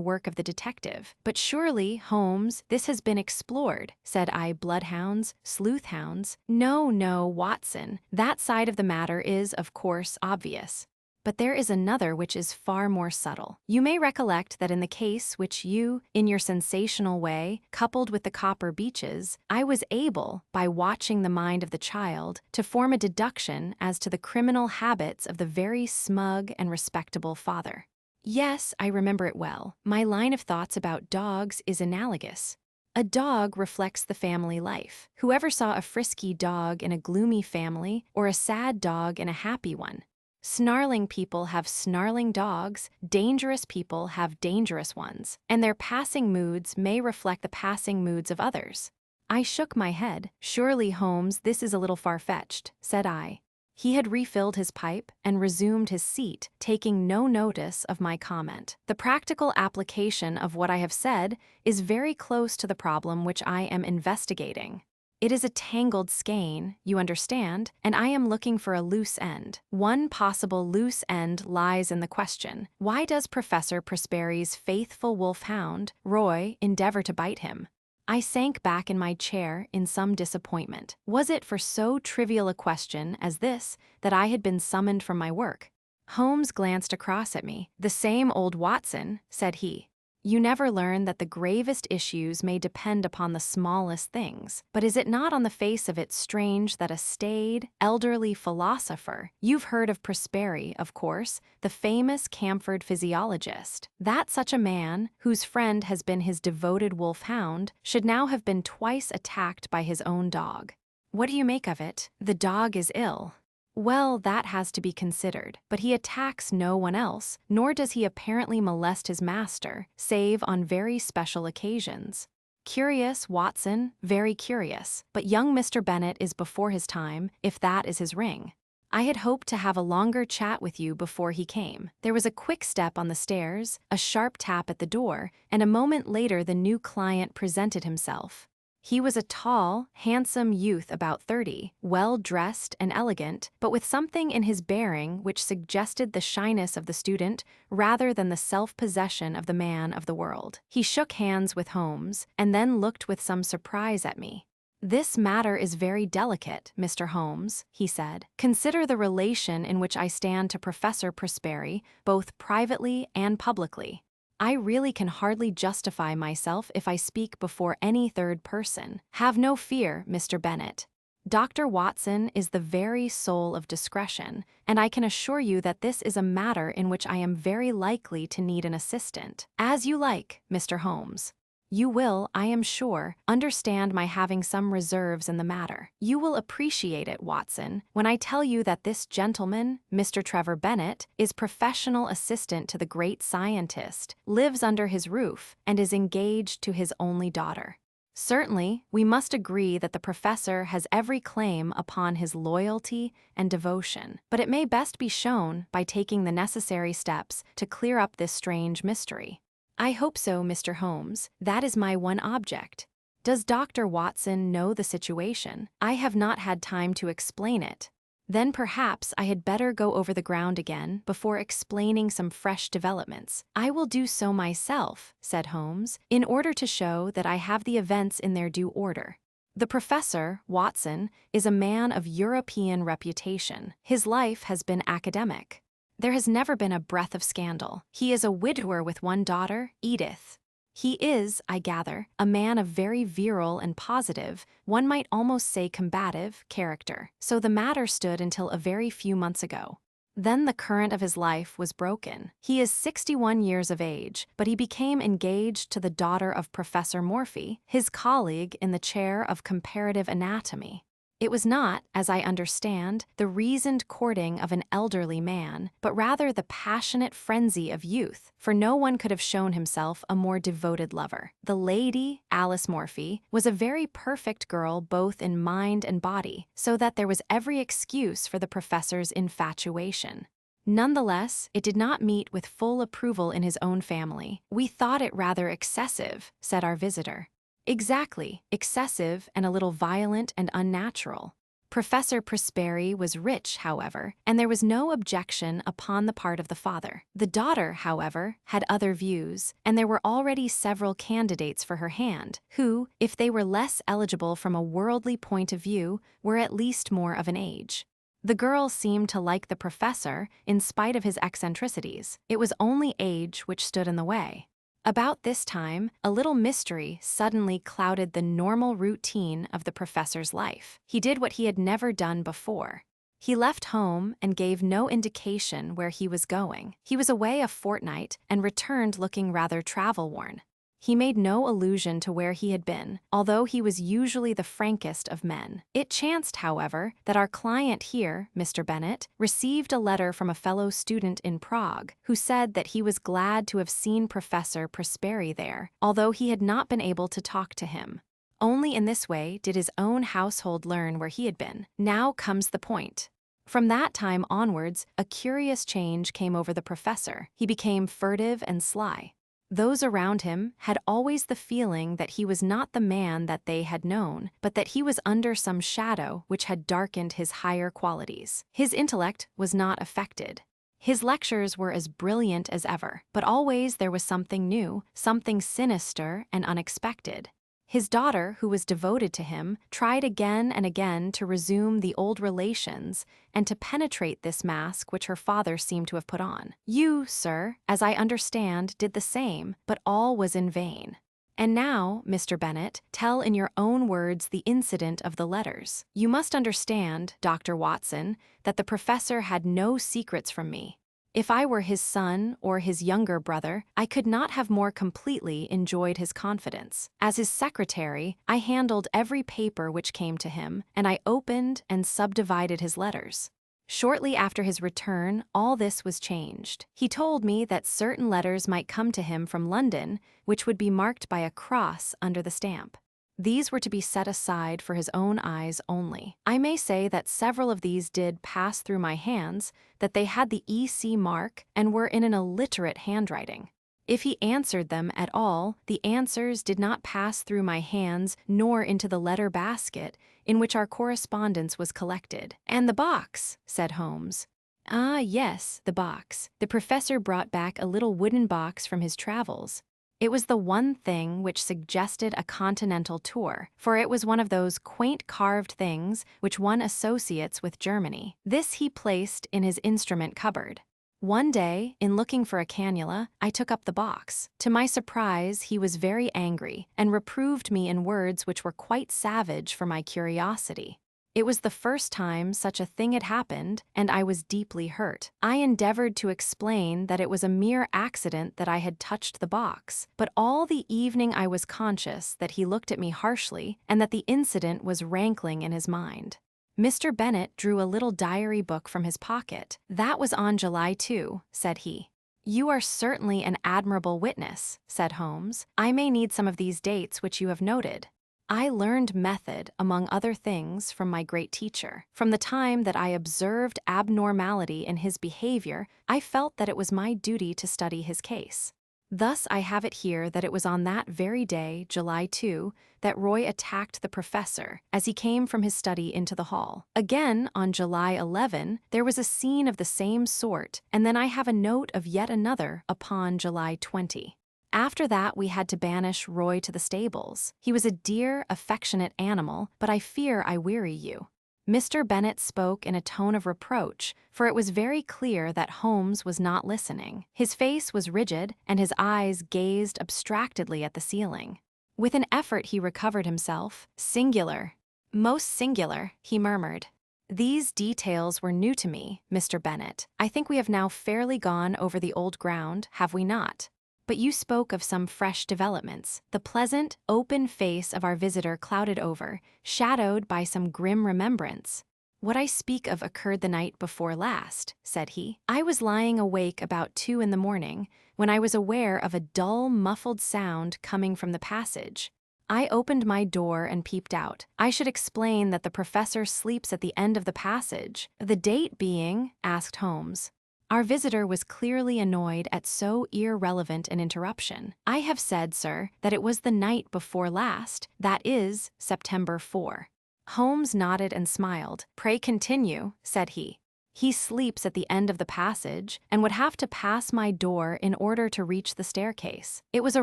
work of the detective. But surely, Holmes, this has been explored," said I. "Bloodhounds, sleuth-hounds?" No, Watson, that side of the matter is, of course, obvious. But there is another which is far more subtle. You may recollect that in the case which you, in your sensational way, coupled with the copper beeches, I was able, by watching the mind of the child, to form a deduction as to the criminal habits of the very smug and respectable father. Yes, I remember it well. My line of thoughts about dogs is analogous. A dog reflects the family life. Whoever saw a frisky dog in a gloomy family or a sad dog in a happy one? Snarling people have snarling dogs, dangerous people have dangerous ones, and their passing moods may reflect the passing moods of others. I shook my head. "Surely, Holmes, this is a little far-fetched," said I. He had refilled his pipe and resumed his seat, taking no notice of my comment. "The practical application of what I have said is very close to the problem which I am investigating. It is a tangled skein, you understand, and I am looking for a loose end. One possible loose end lies in the question: why does Professor Prosperi's faithful wolfhound, Roy, endeavor to bite him?" I sank back in my chair in some disappointment. Was it for so trivial a question as this that I had been summoned from my work? Holmes glanced across at me. "The same old Watson," said he. "You never learn that the gravest issues may depend upon the smallest things. But is it not on the face of it strange that a staid, elderly philosopher— you've heard of Prosperi, of course, the famous Camford physiologist— that such a man, whose friend has been his devoted wolfhound, should now have been twice attacked by his own dog? What do you make of it? The dog is ill. Well, that has to be considered, but he attacks no one else, nor does he apparently molest his master, save on very special occasions. Curious, Watson, very curious, but young Mr. Bennet is before his time, if that is his ring. I had hoped to have a longer chat with you before he came. There was a quick step on the stairs, a sharp tap at the door, and a moment later the new client presented himself. He was a tall, handsome youth about 30, well-dressed and elegant, but with something in his bearing which suggested the shyness of the student rather than the self-possession of the man of the world. He shook hands with Holmes, and then looked with some surprise at me. "This matter is very delicate, Mr. Holmes," he said. "Consider the relation in which I stand to Professor Prosperi, both privately and publicly. I really can hardly justify myself if I speak before any third person. Have no fear, Mr. Bennet. Dr. Watson is the very soul of discretion, and I can assure you that this is a matter in which I am very likely to need an assistant. As you like, Mr. Holmes. You will, I am sure, understand my having some reserves in the matter. You will appreciate it, Watson, when I tell you that this gentleman, Mr. Trevor Bennet, is professional assistant to the great scientist, lives under his roof, and is engaged to his only daughter. Certainly, we must agree that the professor has every claim upon his loyalty and devotion, but it may best be shown by taking the necessary steps to clear up this strange mystery. I hope so, Mr. Holmes. That is my one object. Does Dr. Watson know the situation? I have not had time to explain it. Then perhaps I had better go over the ground again before explaining some fresh developments. I will do so myself, said Holmes, in order to show that I have the events in their due order. The professor, Watson, is a man of European reputation. His life has been academic. There has never been a breath of scandal. He is a widower with one daughter, Edith. He is, I gather, a man of very virile and positive, one might almost say combative, character. So the matter stood until a very few months ago. Then the current of his life was broken. He is 61 years of age, but he became engaged to the daughter of Professor Morphy, his colleague in the chair of comparative anatomy. It was not, as I understand, the reasoned courting of an elderly man, but rather the passionate frenzy of youth, for no one could have shown himself a more devoted lover. The lady, Alice Morphy, was a very perfect girl both in mind and body, so that there was every excuse for the professor's infatuation. Nonetheless, it did not meet with full approval in his own family. We thought it rather excessive, said our visitor. Exactly, excessive and a little violent and unnatural. Professor Prosperi was rich, however, and there was no objection upon the part of the father. The daughter, however, had other views, and there were already several candidates for her hand, who, if they were less eligible from a worldly point of view, were at least more of an age. The girl seemed to like the professor, in spite of his eccentricities. It was only age which stood in the way. About this time, a little mystery suddenly clouded the normal routine of the professor's life. He did what he had never done before. He left home and gave no indication where he was going. He was away a fortnight and returned looking rather travel-worn. He made no allusion to where he had been, although he was usually the frankest of men. It chanced, however, that our client here, Mr. Bennet, received a letter from a fellow student in Prague, who said that he was glad to have seen Professor Prosperi there, although he had not been able to talk to him. Only in this way did his own household learn where he had been. Now comes the point. From that time onwards, a curious change came over the professor. He became furtive and sly. Those around him had always the feeling that he was not the man that they had known, but that he was under some shadow which had darkened his higher qualities. His intellect was not affected. His lectures were as brilliant as ever, but always there was something new, something sinister and unexpected. His daughter, who was devoted to him, tried again and again to resume the old relations and to penetrate this mask which her father seemed to have put on. You, sir, as I understand, did the same, but all was in vain. And now, Mr. Bennet, tell in your own words the incident of the letters. You must understand, Dr. Watson, that the professor had no secrets from me. If I were his son or his younger brother, I could not have more completely enjoyed his confidence. As his secretary, I handled every paper which came to him, and I opened and subdivided his letters. Shortly after his return, all this was changed. He told me that certain letters might come to him from London, which would be marked by a cross under the stamp. These were to be set aside for his own eyes only. I may say that several of these did pass through my hands, that they had the EC mark and were in an illiterate handwriting. If he answered them at all, the answers did not pass through my hands nor into the letter basket in which our correspondence was collected. "And the box," said Holmes. "Ah, yes, the box." The professor brought back a little wooden box from his travels. It was the one thing which suggested a continental tour, for it was one of those quaint carved things which one associates with Germany. This he placed in his instrument cupboard. One day, in looking for a cannula, I took up the box. To my surprise, he was very angry and reproved me in words which were quite savage for my curiosity. It was the first time such a thing had happened, and I was deeply hurt. I endeavored to explain that it was a mere accident that I had touched the box, but all the evening I was conscious that he looked at me harshly and that the incident was rankling in his mind. Mr. Bennet drew a little diary book from his pocket. "That was on July 2, said he. "You are certainly an admirable witness," said Holmes. "I may need some of these dates which you have noted." I learned method, among other things, from my great teacher. From the time that I observed abnormality in his behavior, I felt that it was my duty to study his case. Thus I have it here that it was on that very day, July 2, that Roy attacked the professor as he came from his study into the hall. Again, on July 11, there was a scene of the same sort, and then I have a note of yet another upon July 20. After that, we had to banish Roy to the stables. He was a dear, affectionate animal, but I fear I weary you. Mr. Bennet spoke in a tone of reproach, for it was very clear that Holmes was not listening. His face was rigid, and his eyes gazed abstractedly at the ceiling. With an effort he recovered himself. "Singular, most singular," he murmured. "These details were new to me, Mr. Bennet. I think we have now fairly gone over the old ground, have we not? But you spoke of some fresh developments." The pleasant, open face of our visitor clouded over, shadowed by some grim remembrance. "What I speak of occurred the night before last," said he. "I was lying awake about 2 in the morning, when I was aware of a dull, muffled sound coming from the passage. I opened my door and peeped out. I should explain that the professor sleeps at the end of the passage." "The date being?" asked Holmes. Our visitor was clearly annoyed at so irrelevant an interruption. "I have said, sir, that it was the night before last, that is, September 4. Holmes nodded and smiled. "Pray continue," said he. "He sleeps at the end of the passage, and would have to pass my door in order to reach the staircase. It was a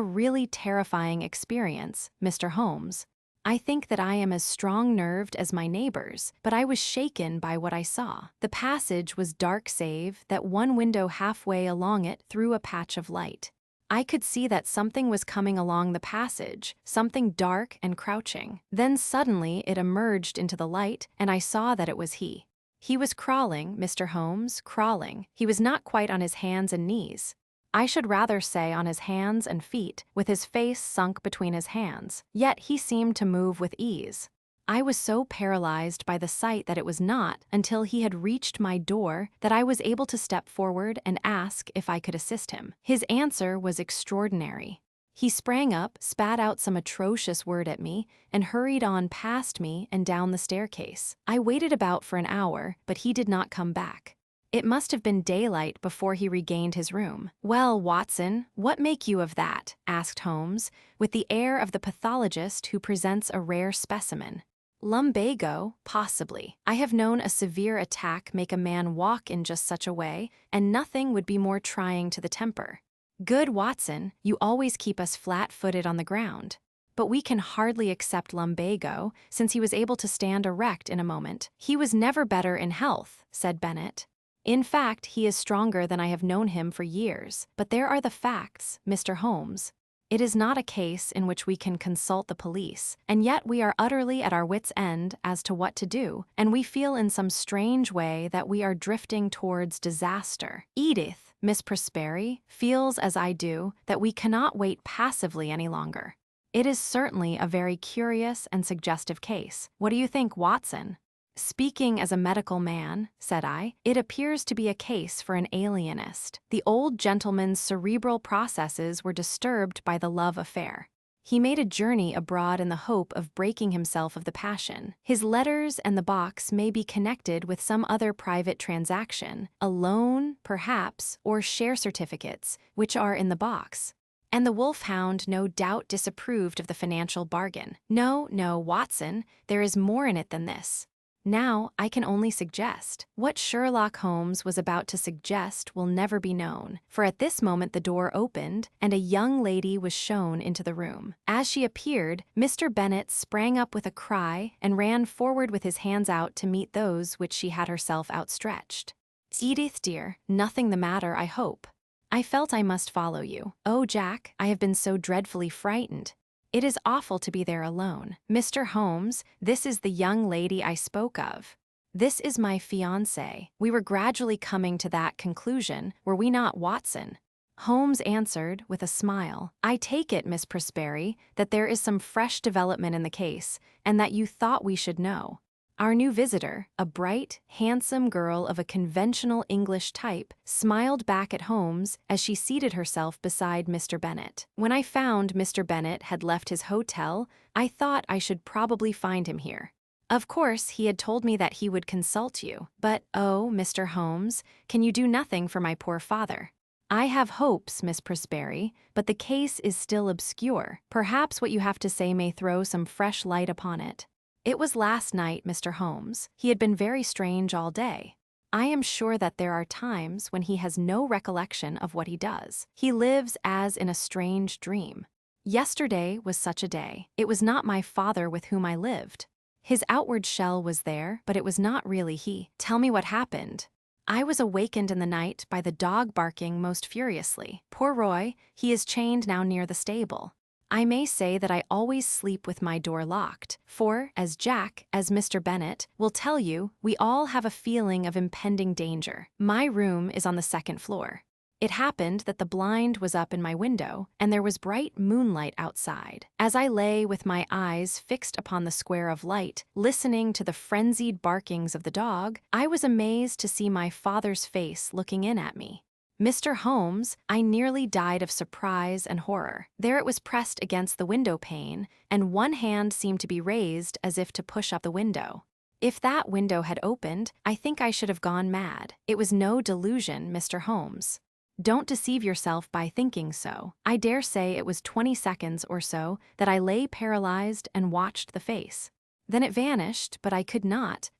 really terrifying experience, Mr. Holmes. I think that I am as strong-nerved as my neighbors, but I was shaken by what I saw. The passage was dark save that one window halfway along it threw a patch of light. I could see that something was coming along the passage, something dark and crouching. Then suddenly it emerged into the light, and I saw that it was he. He was crawling, Mr. Holmes, crawling. He was not quite on his hands and knees. I should rather say on his hands and feet, with his face sunk between his hands. Yet he seemed to move with ease. I was so paralyzed by the sight that it was not until he had reached my door that I was able to step forward and ask if I could assist him. His answer was extraordinary. He sprang up, spat out some atrocious word at me, and hurried on past me and down the staircase. I waited about for an hour, but he did not come back. It must have been daylight before he regained his room. "Well, Watson, what make you of that?" asked Holmes, with the air of the pathologist who presents a rare specimen. "Lumbago, possibly. I have known a severe attack make a man walk in just such a way, and nothing would be more trying to the temper. Good Watson, you always keep us flat-footed on the ground. But we can hardly accept lumbago, since he was able to stand erect in a moment." "He was never better in health," said Bennet. "In fact, he is stronger than I have known him for years. But there are the facts, Mr. Holmes. It is not a case in which we can consult the police, and yet we are utterly at our wits' end as to what to do, and we feel in some strange way that we are drifting towards disaster. Edith, Miss Prosperi, feels as I do that we cannot wait passively any longer. It is certainly a very curious and suggestive case. What do you think, Watson?" "Speaking as a medical man," said I, "it appears to be a case for an alienist. The old gentleman's cerebral processes were disturbed by the love affair. He made a journey abroad in the hope of breaking himself of the passion. His letters and the box may be connected with some other private transaction, a loan, perhaps, or share certificates, which are in the box. And the wolfhound no doubt disapproved of the financial bargain. No, Watson, there is more in it than this. Now, I can only suggest. What Sherlock Holmes was about to suggest will never be known, for at this moment the door opened, and a young lady was shown into the room. As she appeared, Mr. Bennet sprang up with a cry and ran forward with his hands out to meet those which she had herself outstretched. "Edith, dear, nothing the matter, I hope. I felt I must follow you. Oh, Jack, I have been so dreadfully frightened. It is awful to be there alone. Mr. Holmes, this is the young lady I spoke of. This is my fiancée." We were gradually coming to that conclusion, were we not, Watson? Holmes answered, with a smile, "I take it, Miss Presberry, that there is some fresh development in the case, and that you thought we should know." Our new visitor, a bright, handsome girl of a conventional English type, smiled back at Holmes as she seated herself beside Mr. Bennet. "When I found Mr. Bennet had left his hotel, I thought I should probably find him here. Of course, he had told me that he would consult you, but oh, Mr. Holmes, can you do nothing for my poor father? I have hopes, Miss Presberry, but the case is still obscure. Perhaps what you have to say may throw some fresh light upon it." "It was last night, Mr. Holmes. He had been very strange all day. I am sure that there are times when he has no recollection of what he does. He lives as in a strange dream. Yesterday was such a day. It was not my father with whom I lived. His outward shell was there, but it was not really he. Tell me what happened." "I was awakened in the night by the dog barking most furiously. Poor Roy, he is chained now near the stable. I may say that I always sleep with my door locked, for, as Mr. Bennet will tell you, we all have a feeling of impending danger. My room is on the second floor. It happened that the blind was up in my window, and there was bright moonlight outside. As I lay with my eyes fixed upon the square of light, listening to the frenzied barkings of the dog, I was amazed to see my father's face looking in at me. Mr. Holmes, I nearly died of surprise and horror. There it was pressed against the window pane, and one hand seemed to be raised as if to push up the window. If that window had opened, I think I should have gone mad. It was no delusion, Mr. Holmes. Don't deceive yourself by thinking so. I dare say it was 20 seconds or so that I lay paralyzed and watched the face. Then it vanished, but I could not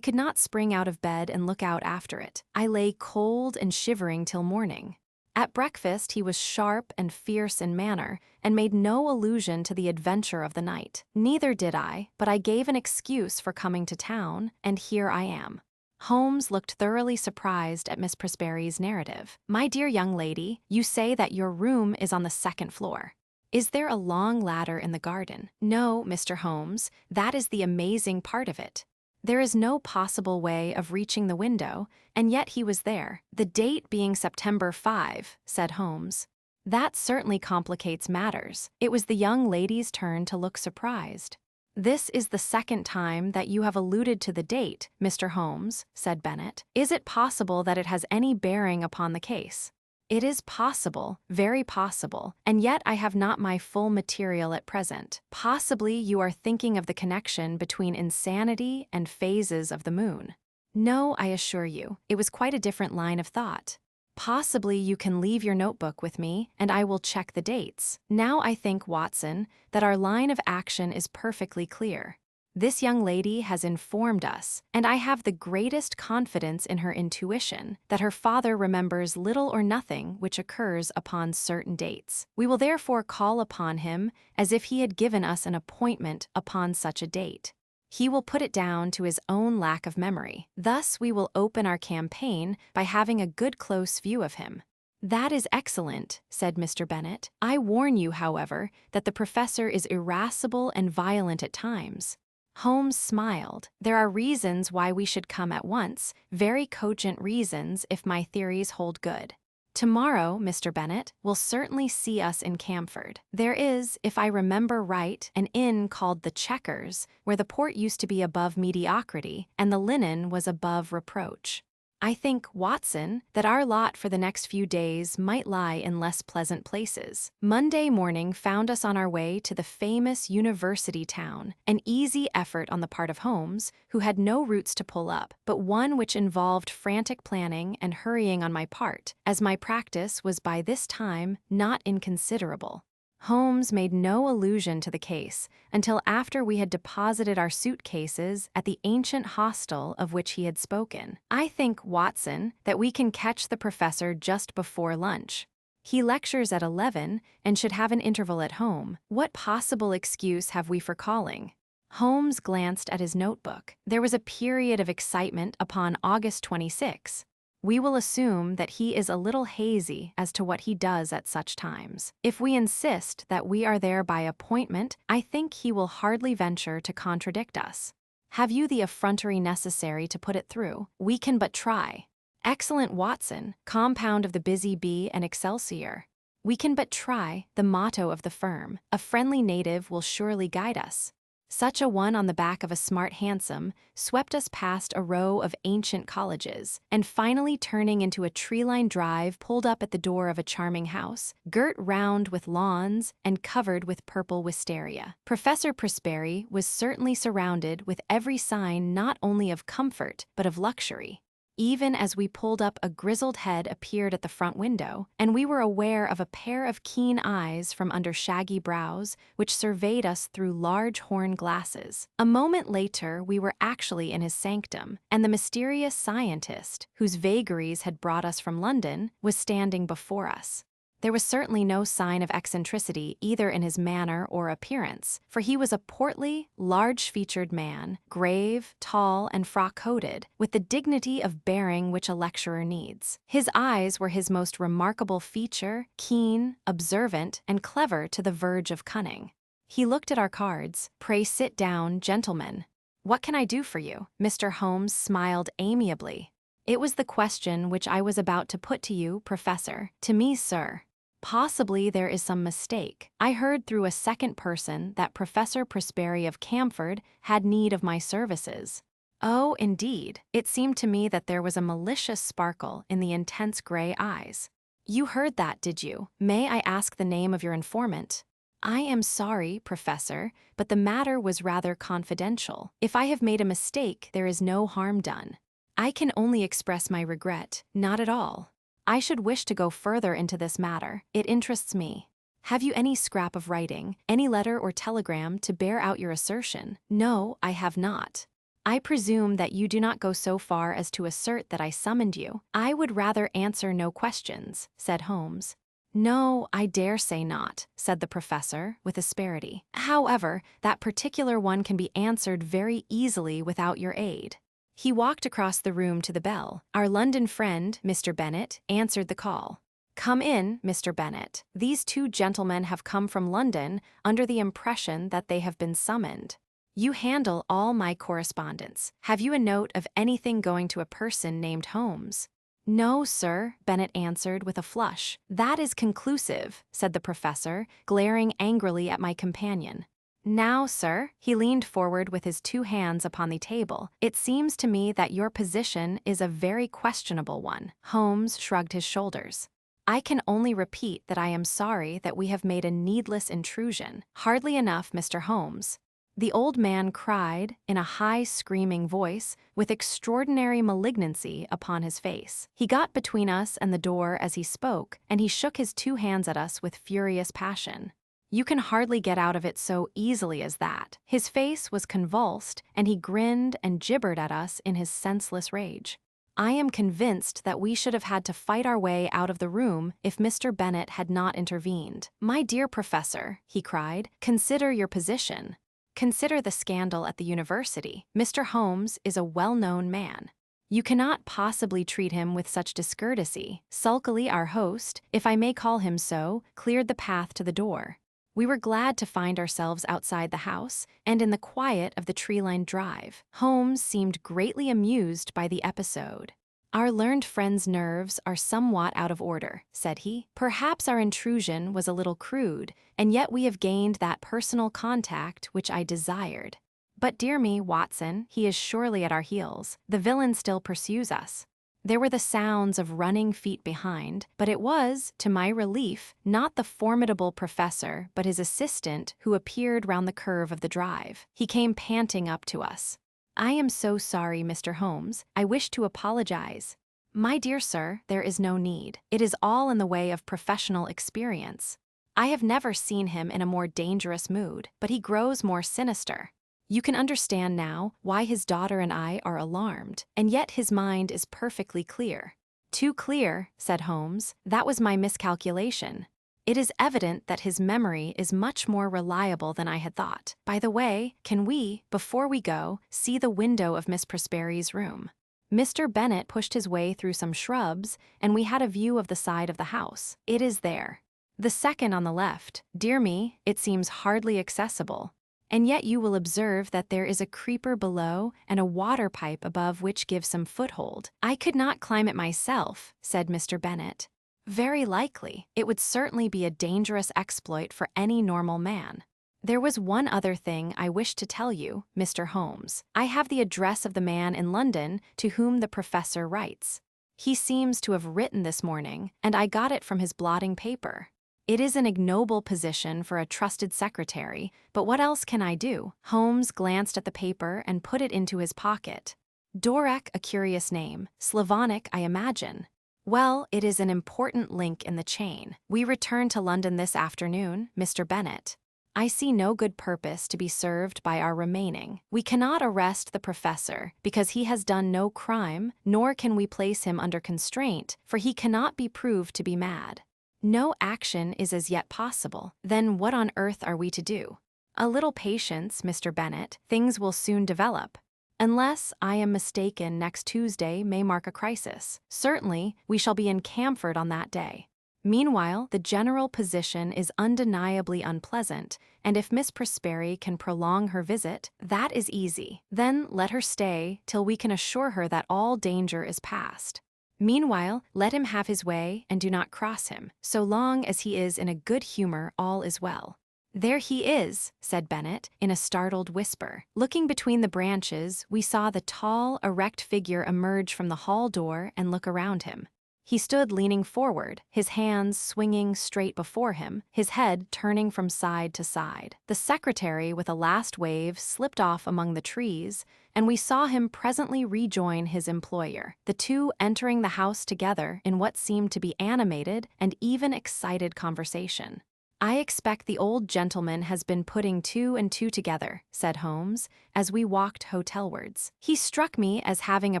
spring out of bed and look out after it. I lay cold and shivering till morning. At breakfast he was sharp and fierce in manner, and made no allusion to the adventure of the night. Neither did I, but I gave an excuse for coming to town, and here I am." Holmes looked thoroughly surprised at Miss Presberry's narrative. "My dear young lady, you say that your room is on the second floor. Is there a long ladder in the garden?" "No, Mr. Holmes, that is the amazing part of it. There is no possible way of reaching the window, and yet he was there. The date being September 5, said Holmes. "That certainly complicates matters." It was the young lady's turn to look surprised. "This is the second time that you have alluded to the date, Mr. Holmes," said Bennet. "Is it possible that it has any bearing upon the case?" "It is possible, very possible, and yet I have not my full material at present. Possibly you are thinking of the connection between insanity and phases of the moon." "No, I assure you, it was quite a different line of thought." "Possibly you can leave your notebook with me, and I will check the dates. Now I think, Watson, that our line of action is perfectly clear. This young lady has informed us, and I have the greatest confidence in her intuition, that her father remembers little or nothing which occurs upon certain dates. We will therefore call upon him as if he had given us an appointment upon such a date. He will put it down to his own lack of memory. Thus we will open our campaign by having a good close view of him." "That is excellent," said Mr. Bennet. "I warn you, however, that the professor is irascible and violent at times." Holmes smiled. "There are reasons why we should come at once, very cogent reasons if my theories hold good. Tomorrow, Mr. Bennet will certainly see us in Camford. There is, if I remember right, an inn called the Checkers, where the port used to be above mediocrity and the linen was above reproach. I think, Watson, that our lot for the next few days might lie in less pleasant places. Monday morning found us on our way to the famous university town, an easy effort on the part of Holmes, who had no roots to pull up, but one which involved frantic planning and hurrying on my part, as my practice was by this time not inconsiderable. Holmes made no allusion to the case until after we had deposited our suitcases at the ancient hostel of which he had spoken. I think, Watson, that we can catch the professor just before lunch. He lectures at 11 and should have an interval at home. What possible excuse have we for calling? Holmes glanced at his notebook. There was a period of excitement upon August 26. We will assume that he is a little hazy as to what he does at such times. If we insist that we are there by appointment, I think he will hardly venture to contradict us. Have you the effrontery necessary to put it through? We can but try. Excellent, Watson, compound of the busy bee and excelsior. We can but try, the motto of the firm. A friendly native will surely guide us. Such a one on the back of a smart hansom swept us past a row of ancient colleges, and finally turning into a tree-lined drive pulled up at the door of a charming house, girt round with lawns and covered with purple wisteria. Professor Presberry was certainly surrounded with every sign not only of comfort but of luxury. Even as we pulled up, a grizzled head appeared at the front window, and we were aware of a pair of keen eyes from under shaggy brows which surveyed us through large horn glasses. A moment later we were actually in his sanctum, and the mysterious scientist, whose vagaries had brought us from London, was standing before us. There was certainly no sign of eccentricity either in his manner or appearance, for he was a portly, large-featured man, grave, tall, and frock-coated, with the dignity of bearing which a lecturer needs. His eyes were his most remarkable feature, keen, observant, and clever to the verge of cunning. He looked at our cards. "Pray sit down, gentlemen. What can I do for you?" Mr. Holmes smiled amiably. "It was the question which I was about to put to you, Professor. To me, sir. Possibly there is some mistake. I heard through a second person that Professor Presberry of Camford had need of my services." "Oh, indeed." It seemed to me that there was a malicious sparkle in the intense gray eyes. "You heard that, did you? May I ask the name of your informant?" "I am sorry, Professor, but the matter was rather confidential. If I have made a mistake, there is no harm done." "I can only express my regret, not at all. I should wish to go further into this matter. It interests me. Have you any scrap of writing, any letter or telegram to bear out your assertion?" "No, I have not." "I presume that you do not go so far as to assert that I summoned you." "I would rather answer no questions," said Holmes. "No, I dare say not," said the professor, with asperity. "However, that particular one can be answered very easily without your aid." He walked across the room to the bell. Our London friend, Mr. Bennet, answered the call. "Come in, Mr. Bennet. These two gentlemen have come from London under the impression that they have been summoned. You handle all my correspondence. Have you a note of anything going to a person named Holmes?" "No, sir," Bennet answered with a flush. "That is conclusive," said the professor, glaring angrily at my companion. "Now, sir," he leaned forward with his two hands upon the table, "it seems to me that your position is a very questionable one." Holmes shrugged his shoulders. "I can only repeat that I am sorry that we have made a needless intrusion." "Hardly enough, Mr. Holmes," the old man cried, in a high, screaming voice, with extraordinary malignancy upon his face. He got between us and the door as he spoke, and he shook his two hands at us with furious passion. "You can hardly get out of it so easily as that." His face was convulsed, and he grinned and gibbered at us in his senseless rage. I am convinced that we should have had to fight our way out of the room if Mr. Bennet had not intervened. "My dear professor," he cried, "consider your position. Consider the scandal at the university. Mr. Holmes is a well-known man. You cannot possibly treat him with such discourtesy." Sulkily our host, if I may call him so, cleared the path to the door. We were glad to find ourselves outside the house and in the quiet of the tree-lined drive. Holmes seemed greatly amused by the episode. "Our learned friend's nerves are somewhat out of order," said he. "Perhaps our intrusion was a little crude, and yet we have gained that personal contact which I desired. But dear me, Watson, he is surely at our heels. The villain still pursues us." There were the sounds of running feet behind, but it was, to my relief, not the formidable professor but his assistant who appeared round the curve of the drive. He came panting up to us. "I am so sorry, Mr. Holmes. I wish to apologize." "My dear sir, there is no need. It is all in the way of professional experience. I have never seen him in a more dangerous mood, but he grows more sinister. You can understand now why his daughter and I are alarmed, and yet his mind is perfectly clear." "Too clear," said Holmes. "That was my miscalculation. It is evident that his memory is much more reliable than I had thought. By the way, can we, before we go, see the window of Miss Prosperi's room?" Mr. Bennet pushed his way through some shrubs, and we had a view of the side of the house. "It is there. The second on the left. Dear me, it seems hardly accessible. And yet you will observe that there is a creeper below and a water pipe above which gives some foothold." "I could not climb it myself," said Mr. Bennet. "Very likely. It would certainly be a dangerous exploit for any normal man. There was one other thing I wished to tell you, Mr. Holmes. I have the address of the man in London to whom the professor writes. He seems to have written this morning, and I got it from his blotting paper. It is an ignoble position for a trusted secretary, but what else can I do?" Holmes glanced at the paper and put it into his pocket. "Dorek, a curious name. Slavonic, I imagine. Well, it is an important link in the chain. We return to London this afternoon, Mr. Bennet. I see no good purpose to be served by our remaining. We cannot arrest the professor because he has done no crime, nor can we place him under constraint, for he cannot be proved to be mad. No action is as yet possible. Then what on earth are we to do? A little patience, Mr. Bennet. Things will soon develop. Unless I am mistaken, next Tuesday may mark a crisis. Certainly, we shall be in Camford on that day. Meanwhile, the general position is undeniably unpleasant, and if Miss Prosperi can prolong her visit, that is easy. Then let her stay till we can assure her that all danger is past. Meanwhile, let him have his way and do not cross him. So long as he is in a good humor, all is well." "There he is," said Bennet, in a startled whisper. Looking between the branches, we saw the tall, erect figure emerge from the hall door and look around him. He stood leaning forward, his hands swinging straight before him, his head turning from side to side. The secretary, with a last wave, slipped off among the trees, and we saw him presently rejoin his employer, the two entering the house together in what seemed to be animated and even excited conversation. "I expect the old gentleman has been putting two and two together," said Holmes, as we walked hotelwards. "He struck me as having a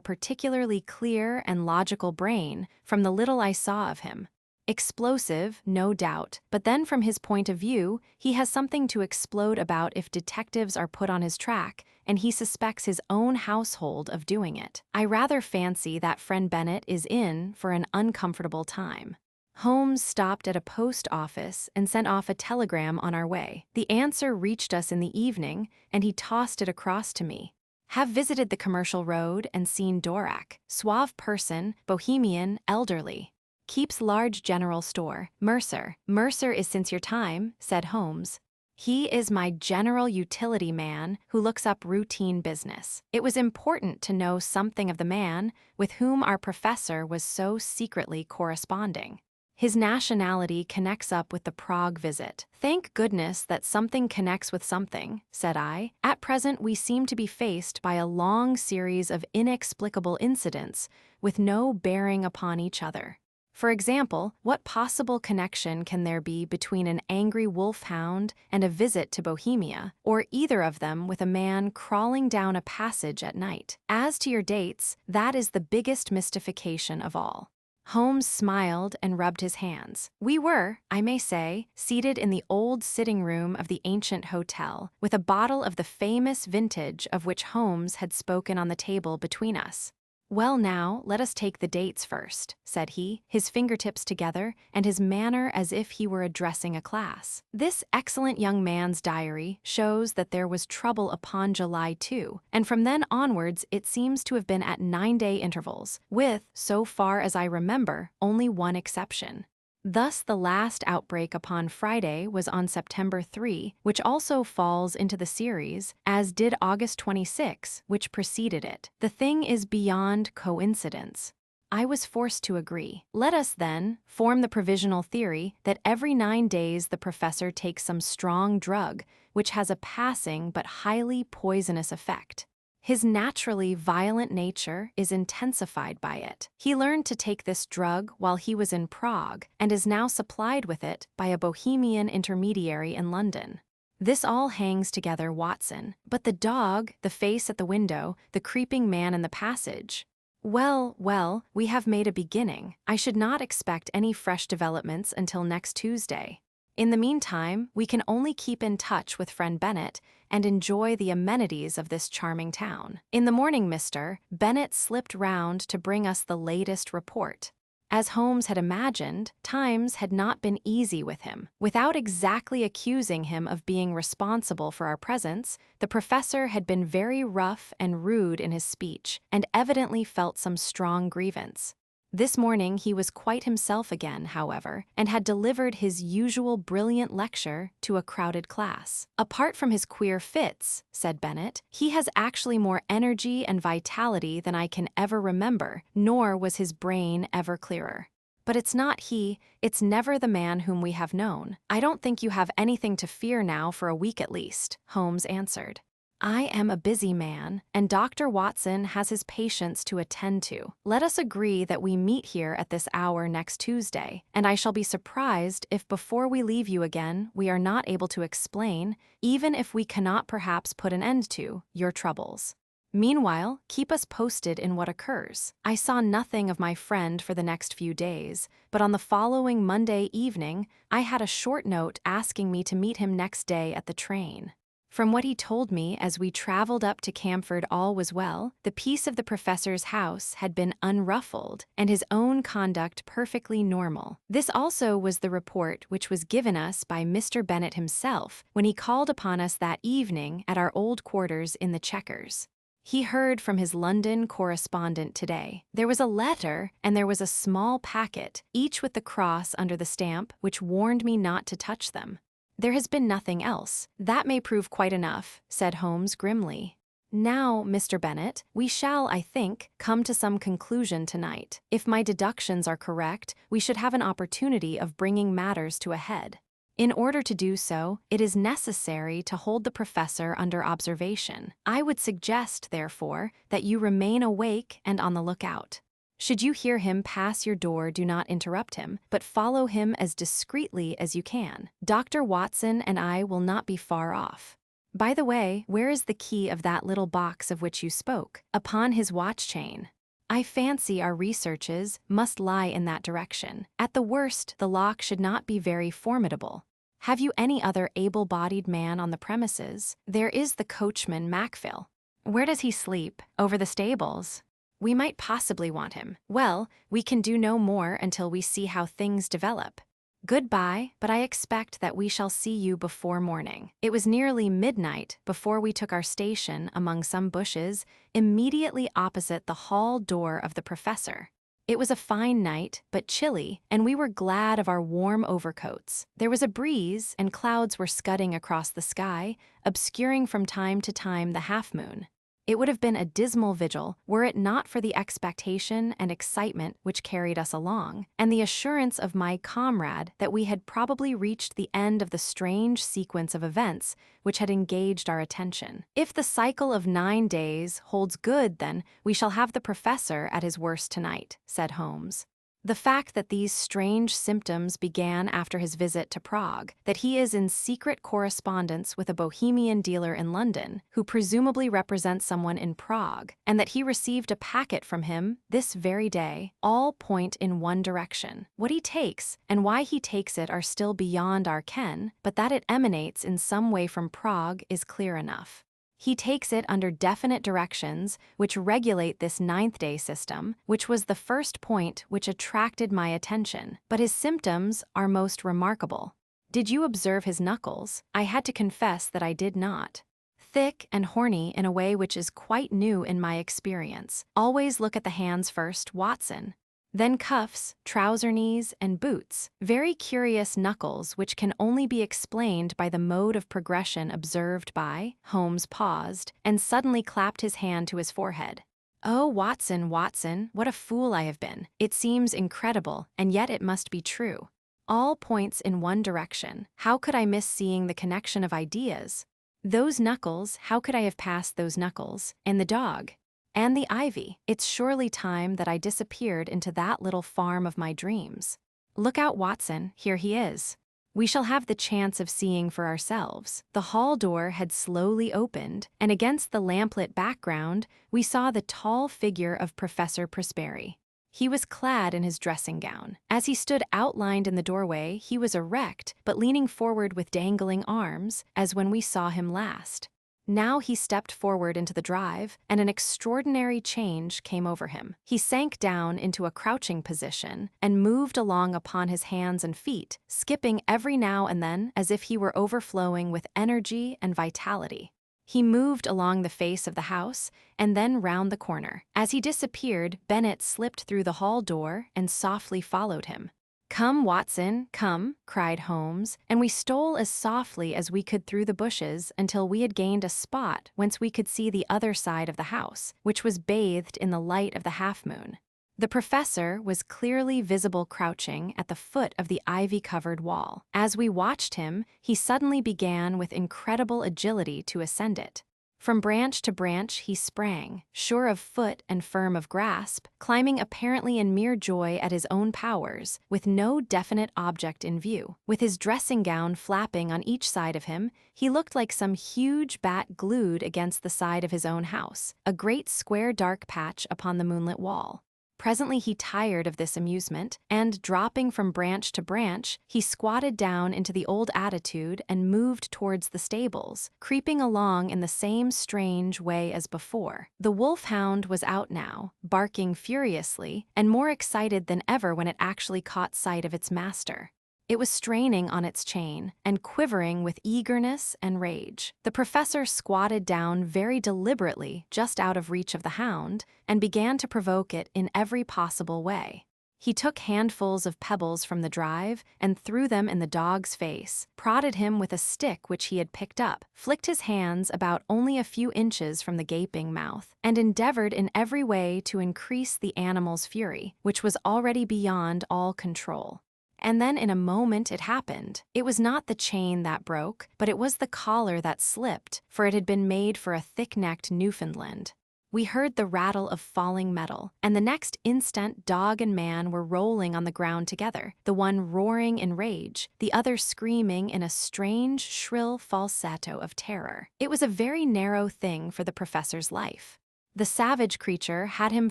particularly clear and logical brain from the little I saw of him. Explosive, no doubt, but then from his point of view, he has something to explode about if detectives are put on his track, and he suspects his own household of doing it. I rather fancy that friend Bennet is in for an uncomfortable time." Holmes stopped at a post office and sent off a telegram on our way. The answer reached us in the evening, and he tossed it across to me. "Have visited the Commercial Road and seen Dorek. Suave person, bohemian, elderly. Keeps large general store. Mercer. Mercer is since your time," said Holmes. "He is my general utility man who looks up routine business." It was important to know something of the man with whom our professor was so secretly corresponding. His nationality connects up with the Prague visit. "Thank goodness that something connects with something," said I. "At present we seem to be faced by a long series of inexplicable incidents with no bearing upon each other. For example, what possible connection can there be between an angry wolfhound and a visit to Bohemia, or either of them with a man crawling down a passage at night? As to your dates, that is the biggest mystification of all." Holmes smiled and rubbed his hands. We were, I may say, seated in the old sitting room of the ancient hotel, with a bottle of the famous vintage of which Holmes had spoken on the table between us. "Well now, let us take the dates first," said he, his fingertips together, and his manner as if he were addressing a class. "This excellent young man's diary shows that there was trouble upon July 2, and from then onwards it seems to have been at 9-day intervals, with, so far as I remember, only one exception. Thus the last outbreak upon Friday was on September 3, which also falls into the series, as did August 26, which preceded it. The thing is beyond coincidence." I was forced to agree. Let us, then, form the provisional theory that every 9 days the professor takes some strong drug which has a passing but highly poisonous effect. His naturally violent nature is intensified by it. He learned to take this drug while he was in Prague and is now supplied with it by a Bohemian intermediary in London. This all hangs together, Watson. But the dog, the face at the window, the creeping man in the passage. Well, we have made a beginning. I should not expect any fresh developments until next Tuesday. In the meantime, we can only keep in touch with friend Bennet and enjoy the amenities of this charming town. In the morning, Mr. Bennet slipped round to bring us the latest report. As Holmes had imagined, times had not been easy with him. Without exactly accusing him of being responsible for our presence, the professor had been very rough and rude in his speech, and evidently felt some strong grievance. This morning he was quite himself again, however, and had delivered his usual brilliant lecture to a crowded class. "Apart from his queer fits," said Bennet, "he has actually more energy and vitality than I can ever remember, nor was his brain ever clearer. But it's not he, it's never the man whom we have known. I don't think you have anything to fear now for a week at least," Holmes answered. "I am a busy man, and Dr. Watson has his patients to attend to. Let us agree that we meet here at this hour next Tuesday, and I shall be surprised if before we leave you again we are not able to explain, even if we cannot perhaps put an end to, your troubles. Meanwhile, keep us posted in what occurs." I saw nothing of my friend for the next few days, but on the following Monday evening I had a short note asking me to meet him next day at the train. From what he told me as we traveled up to Camford all was well, the peace of the professor's house had been unruffled, and his own conduct perfectly normal. This also was the report which was given us by Mr. Bennet himself when he called upon us that evening at our old quarters in the Chequers. He heard from his London correspondent today. There was a letter and there was a small packet, each with the cross under the stamp, which warned me not to touch them. There has been nothing else. That may prove quite enough, said Holmes grimly. Now, Mr. Bennet, we shall, I think, come to some conclusion tonight. If my deductions are correct, we should have an opportunity of bringing matters to a head. In order to do so, it is necessary to hold the professor under observation. I would suggest, therefore, that you remain awake and on the lookout. Should you hear him pass your door, do not interrupt him, but follow him as discreetly as you can. Dr. Watson and I will not be far off. By the way, where is the key of that little box of which you spoke? Upon his watch chain. I fancy our researches must lie in that direction. At the worst, the lock should not be very formidable. Have you any other able-bodied man on the premises? There is the coachman, Macphail. Where does he sleep? Over the stables? We might possibly want him. Well, we can do no more until we see how things develop. Goodbye, but I expect that we shall see you before morning. It was nearly midnight before we took our station among some bushes immediately opposite the hall door of the professor. It was a fine night, but chilly, and we were glad of our warm overcoats. There was a breeze, and clouds were scudding across the sky, obscuring from time to time the half-moon. It would have been a dismal vigil were it not for the expectation and excitement which carried us along, and the assurance of my comrade that we had probably reached the end of the strange sequence of events which had engaged our attention. If the cycle of 9 days holds good, then we shall have the professor at his worst tonight, said Holmes. The fact that these strange symptoms began after his visit to Prague, that he is in secret correspondence with a Bohemian dealer in London, who presumably represents someone in Prague, and that he received a packet from him this very day, all point in one direction. What he takes, and why he takes it are still beyond our ken, but that it emanates in some way from Prague is clear enough. He takes it under definite directions which regulate this 9th-day system, which was the first point which attracted my attention, but his symptoms are most remarkable. Did you observe his knuckles? I had to confess that I did not. Thick and horny in a way which is quite new in my experience. Always look at the hands first, Watson. Then cuffs, trouser knees, and boots. Very curious knuckles which can only be explained by the mode of progression observed by. Holmes paused, and suddenly clapped his hand to his forehead. Oh, Watson, Watson, what a fool I have been. It seems incredible, and yet it must be true. All points in one direction. How could I miss seeing the connection of ideas? Those knuckles, how could I have passed those knuckles? And the dog? And the ivy. It's surely time that I disappeared into that little farm of my dreams. Look out, Watson, here he is. We shall have the chance of seeing for ourselves. The hall door had slowly opened, and against the lamplit background, we saw the tall figure of Professor Prosperi. He was clad in his dressing gown. As he stood outlined in the doorway, he was erect, but leaning forward with dangling arms, as when we saw him last. Now he stepped forward into the drive, and an extraordinary change came over him. He sank down into a crouching position and moved along upon his hands and feet, skipping every now and then as if he were overflowing with energy and vitality. He moved along the face of the house and then round the corner. As he disappeared, Bennet slipped through the hall door and softly followed him. "Come, Watson, come," cried Holmes, and we stole as softly as we could through the bushes until we had gained a spot whence we could see the other side of the house, which was bathed in the light of the half-moon. The professor was clearly visible crouching at the foot of the ivy-covered wall. As we watched him, he suddenly began with incredible agility to ascend it. From branch to branch he sprang, sure of foot and firm of grasp, climbing apparently in mere joy at his own powers, with no definite object in view. With his dressing gown flapping on each side of him, he looked like some huge bat glued against the side of his own house, a great square dark patch upon the moonlit wall. Presently he tired of this amusement, and, dropping from branch to branch, he squatted down into the old attitude and moved towards the stables, creeping along in the same strange way as before. The wolfhound was out now, barking furiously, and more excited than ever when it actually caught sight of its master. It was straining on its chain and quivering with eagerness and rage. The professor squatted down very deliberately just out of reach of the hound and began to provoke it in every possible way. He took handfuls of pebbles from the drive and threw them in the dog's face, prodded him with a stick which he had picked up, flicked his hands about only a few inches from the gaping mouth, and endeavored in every way to increase the animal's fury, which was already beyond all control. And then in a moment it happened. It was not the chain that broke, but it was the collar that slipped, for it had been made for a thick-necked Newfoundland. We heard the rattle of falling metal, and the next instant dog and man were rolling on the ground together, the one roaring in rage, the other screaming in a strange, shrill falsetto of terror. It was a very narrow thing for the professor's life. The savage creature had him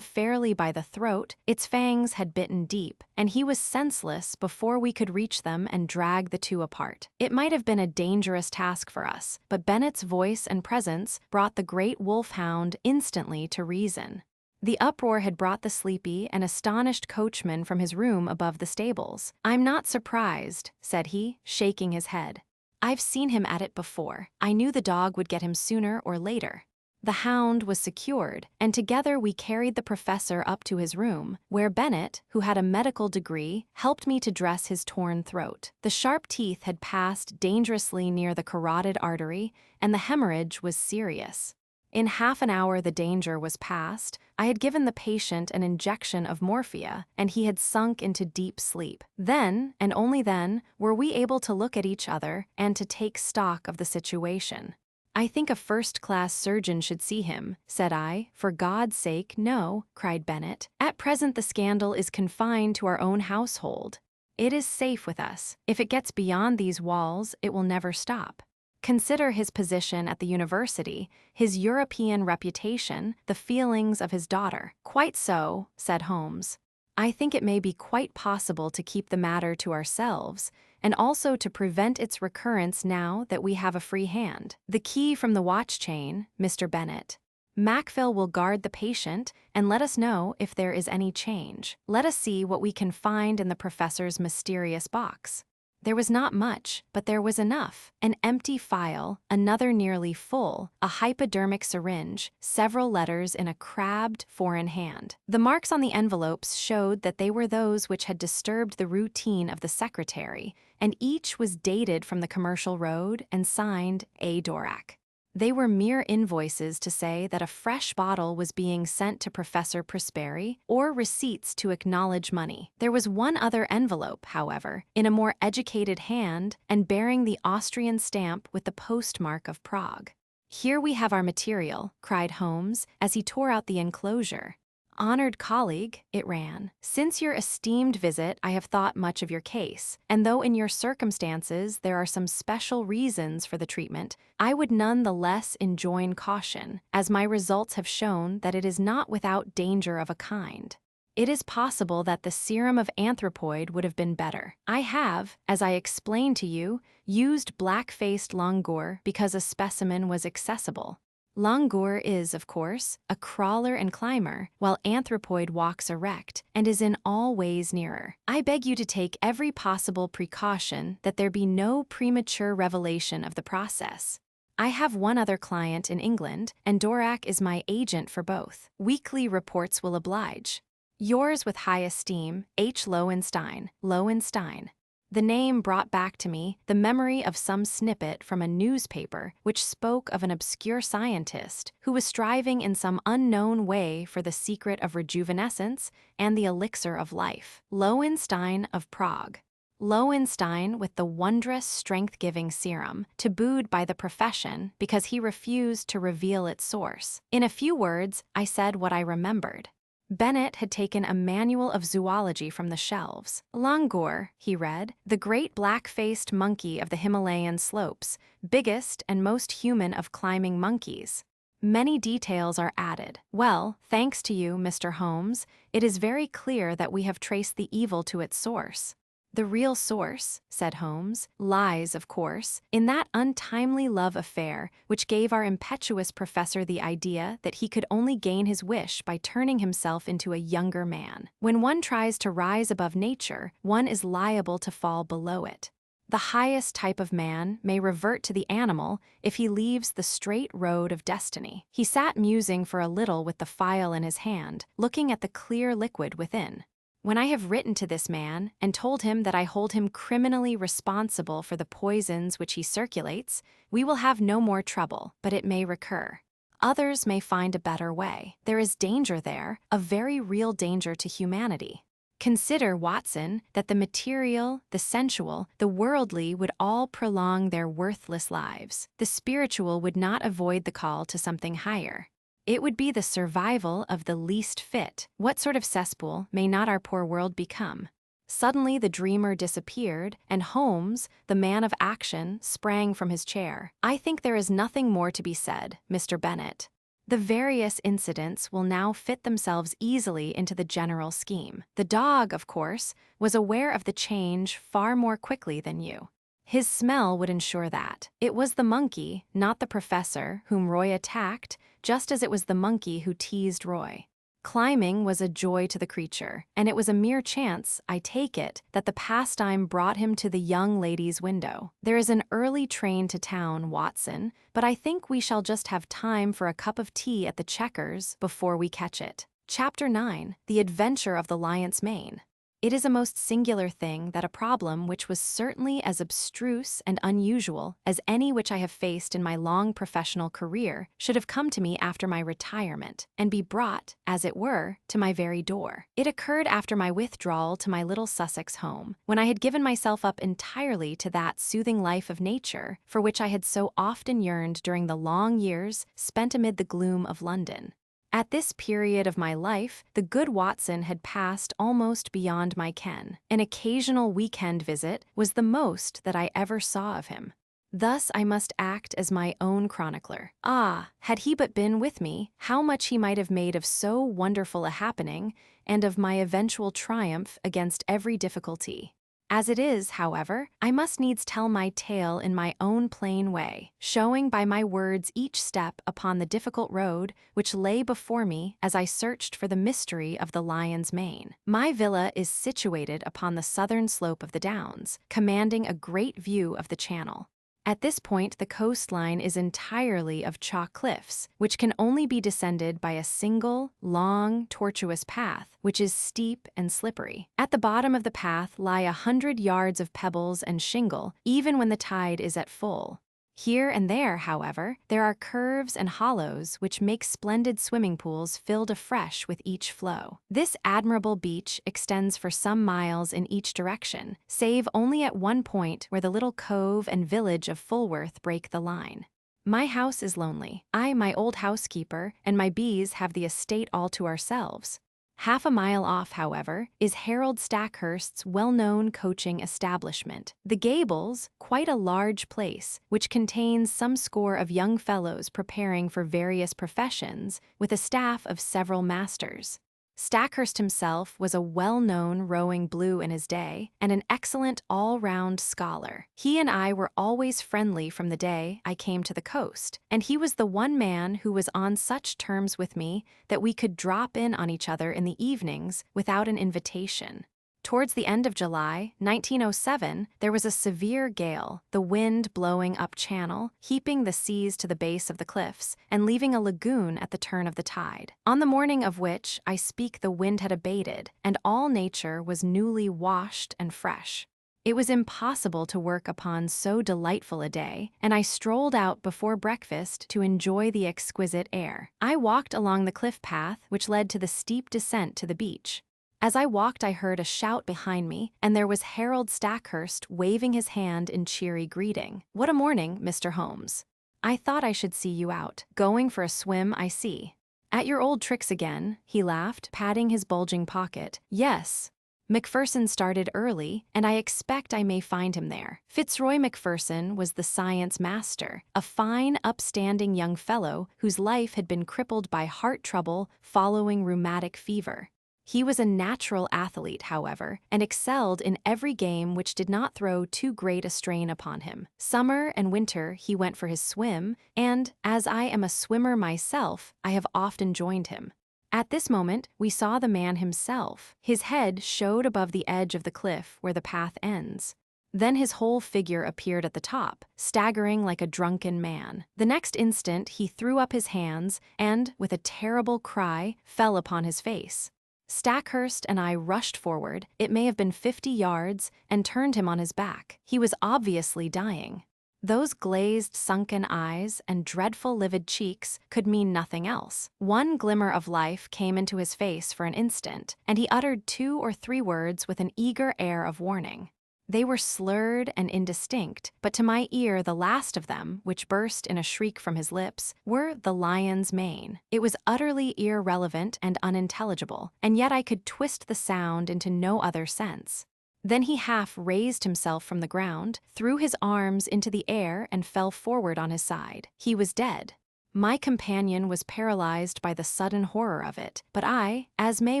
fairly by the throat, its fangs had bitten deep, and he was senseless before we could reach them and drag the two apart. It might have been a dangerous task for us, but Bennet's voice and presence brought the great wolfhound instantly to reason. The uproar had brought the sleepy and astonished coachman from his room above the stables. "I'm not surprised," said he, shaking his head. "I've seen him at it before. I knew the dog would get him sooner or later." The hound was secured, and together we carried the professor up to his room, where Bennet, who had a medical degree, helped me to dress his torn throat. The sharp teeth had passed dangerously near the carotid artery, and the hemorrhage was serious. In half an hour the danger was past. I had given the patient an injection of morphia, and he had sunk into deep sleep. Then, and only then, were we able to look at each other and to take stock of the situation. "I think a first-class surgeon should see him," said I. "For God's sake, no," cried Bennet. "At present the scandal is confined to our own household. It is safe with us. If it gets beyond these walls, it will never stop. Consider his position at the university, his European reputation, the feelings of his daughter." "Quite so," said Holmes. "I think it may be quite possible to keep the matter to ourselves, and also to prevent its recurrence now that we have a free hand. The key from the watch chain, Mr. Bennet. Macville will guard the patient and let us know if there is any change. Let us see what we can find in the professor's mysterious box." There was not much, but there was enough. An empty phial, another nearly full, a hypodermic syringe, several letters in a crabbed, foreign hand. The marks on the envelopes showed that they were those which had disturbed the routine of the secretary, and each was dated from the Commercial Road and signed A. Dorak. They were mere invoices to say that a fresh bottle was being sent to Professor Prosperi, or receipts to acknowledge money. There was one other envelope, however, in a more educated hand and bearing the Austrian stamp with the postmark of Prague. "Here we have our material," cried Holmes as he tore out the enclosure. "Honored colleague," it ran, "since your esteemed visit I have thought much of your case, and though in your circumstances there are some special reasons for the treatment, I would none the less enjoin caution, as my results have shown that it is not without danger of a kind. It is possible that the serum of anthropoid would have been better. I have, as I explained to you, used black-faced langur because a specimen was accessible. Langur is, of course, a crawler and climber, while anthropoid walks erect and is in all ways nearer. I beg you to take every possible precaution that there be no premature revelation of the process. I have one other client in England, and Dvorak is my agent for both. Weekly reports will oblige. Yours with high esteem, H. Lowenstein. Lowenstein." The name brought back to me the memory of some snippet from a newspaper which spoke of an obscure scientist who was striving in some unknown way for the secret of rejuvenescence and the elixir of life. Lowenstein of Prague. Lowenstein with the wondrous strength-giving serum, tabooed by the profession because he refused to reveal its source. In a few words, I said what I remembered. Bennett had taken a manual of zoology from the shelves. "Langur," he read, "the great black-faced monkey of the Himalayan slopes, biggest and most human of climbing monkeys." Many details are added. Well, thanks to you, Mr. Holmes, it is very clear that we have traced the evil to its source. "The real source," said Holmes, "lies, of course, in that untimely love affair which gave our impetuous professor the idea that he could only gain his wish by turning himself into a younger man. When one tries to rise above nature, one is liable to fall below it. The highest type of man may revert to the animal if he leaves the straight road of destiny." He sat musing for a little with the phial in his hand, looking at the clear liquid within. "When I have written to this man and told him that I hold him criminally responsible for the poisons which he circulates, we will have no more trouble, but it may recur. Others may find a better way. There is danger there, a very real danger to humanity. Consider, Watson, that the material, the sensual, the worldly would all prolong their worthless lives. The spiritual would not avoid the call to something higher. It would be the survival of the least fit. What sort of cesspool may not our poor world become?" Suddenly the dreamer disappeared, and Holmes, the man of action, sprang from his chair. "I think there is nothing more to be said, Mr. Bennett. The various incidents will now fit themselves easily into the general scheme. The dog, of course, was aware of the change far more quickly than you. His smell would ensure that. It was the monkey, not the professor, whom Roy attacked, just as it was the monkey who teased Roy. Climbing was a joy to the creature, and it was a mere chance, I take it, that the pastime brought him to the young lady's window. There is an early train to town, Watson, but I think we shall just have time for a cup of tea at the Chequers before we catch it." Chapter 9. The Adventure of the Lion's Mane. It is a most singular thing that a problem which was certainly as abstruse and unusual as any which I have faced in my long professional career should have come to me after my retirement, and be brought, as it were, to my very door. It occurred after my withdrawal to my little Sussex home, when I had given myself up entirely to that soothing life of nature for which I had so often yearned during the long years spent amid the gloom of London. At this period of my life, the good Watson had passed almost beyond my ken. An occasional weekend visit was the most that I ever saw of him. Thus I must act as my own chronicler. Ah, had he but been with me, how much he might have made of so wonderful a happening, and of my eventual triumph against every difficulty. As it is, however, I must needs tell my tale in my own plain way, showing by my words each step upon the difficult road which lay before me as I searched for the mystery of the lion's mane. My villa is situated upon the southern slope of the Downs, commanding a great view of the Channel. At this point, the coastline is entirely of chalk cliffs, which can only be descended by a single, long, tortuous path, which is steep and slippery. At the bottom of the path lie 100 yards of pebbles and shingle, even when the tide is at full. Here and there, however, there are curves and hollows which make splendid swimming pools filled afresh with each flow. This admirable beach extends for some miles in each direction, save only at one point where the little cove and village of Fulworth break the line. My house is lonely. I, my old housekeeper, and my bees have the estate all to ourselves. Half a mile off, however, is Harold Stackhurst's well-known coaching establishment. The Gables, quite a large place, which contains some score of young fellows preparing for various professions, with a staff of several masters. Stackhurst himself was a well-known rowing blue in his day, and an excellent all-round scholar. He and I were always friendly from the day I came to the coast, and he was the one man who was on such terms with me that we could drop in on each other in the evenings without an invitation. Towards the end of July, 1907, there was a severe gale, the wind blowing up channel, heaping the seas to the base of the cliffs, and leaving a lagoon at the turn of the tide. On the morning of which I speak the wind had abated, and all nature was newly washed and fresh. It was impossible to work upon so delightful a day, and I strolled out before breakfast to enjoy the exquisite air. I walked along the cliff path which led to the steep descent to the beach. As I walked, I heard a shout behind me, and there was Harold Stackhurst waving his hand in cheery greeting. "What a morning, Mr. Holmes. I thought I should see you out. Going for a swim, I see." "At your old tricks again," he laughed, patting his bulging pocket. "Yes. Macpherson started early, and I expect I may find him there." Fitzroy Macpherson was the science master, a fine, upstanding young fellow whose life had been crippled by heart trouble following rheumatic fever. He was a natural athlete, however, and excelled in every game which did not throw too great a strain upon him. Summer and winter he went for his swim, and, as I am a swimmer myself, I have often joined him. At this moment, we saw the man himself. His head showed above the edge of the cliff where the path ends. Then his whole figure appeared at the top, staggering like a drunken man. The next instant he threw up his hands and, with a terrible cry, fell upon his face. Stackhurst and I rushed forward, it may have been 50 yards, and turned him on his back. He was obviously dying. Those glazed, sunken eyes and dreadful livid cheeks could mean nothing else. One glimmer of life came into his face for an instant, and he uttered 2 or 3 words with an eager air of warning. They were slurred and indistinct, but to my ear the last of them, which burst in a shriek from his lips, were "the lion's mane." It was utterly irrelevant and unintelligible, and yet I could twist the sound into no other sense. Then he half raised himself from the ground, threw his arms into the air, and fell forward on his side. He was dead. My companion was paralyzed by the sudden horror of it, but I, as may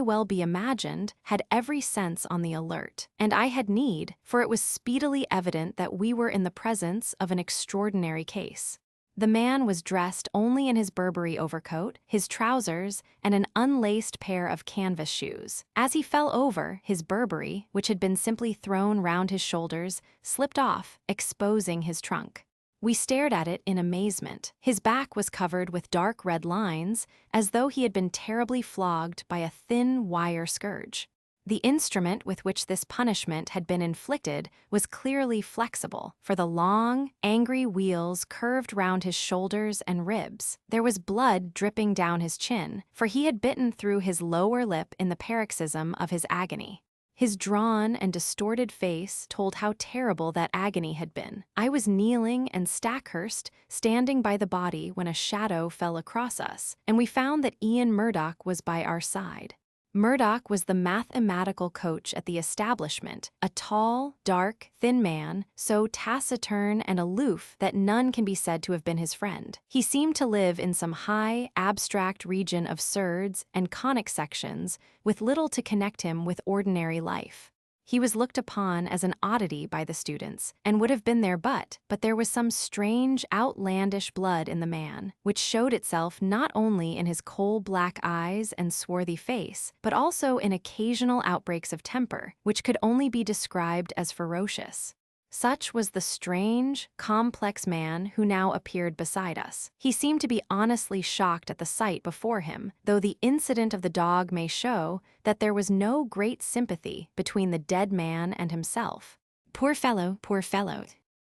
well be imagined, had every sense on the alert. And I had need, for it was speedily evident that we were in the presence of an extraordinary case. The man was dressed only in his Burberry overcoat, his trousers, and an unlaced pair of canvas shoes. As he fell over, his Burberry, which had been simply thrown round his shoulders, slipped off, exposing his trunk. We stared at it in amazement. His back was covered with dark red lines, as though he had been terribly flogged by a thin wire scourge. The instrument with which this punishment had been inflicted was clearly flexible, for the long, angry wheels curved round his shoulders and ribs. There was blood dripping down his chin, for he had bitten through his lower lip in the paroxysm of his agony. His drawn and distorted face told how terrible that agony had been. I was kneeling and Stackhurst standing by the body when a shadow fell across us, and we found that Ian Murdoch was by our side. Murdoch was the mathematical coach at the establishment, a tall, dark, thin man, so taciturn and aloof that none can be said to have been his friend. He seemed to live in some high, abstract region of surds and conic sections, with little to connect him with ordinary life. He was looked upon as an oddity by the students, and would have been there but there was some strange, outlandish blood in the man, which showed itself not only in his coal-black eyes and swarthy face, but also in occasional outbreaks of temper, which could only be described as ferocious. Such was the strange, complex man who now appeared beside us. He seemed to be honestly shocked at the sight before him, though the incident of the dog may show that there was no great sympathy between the dead man and himself. Poor fellow,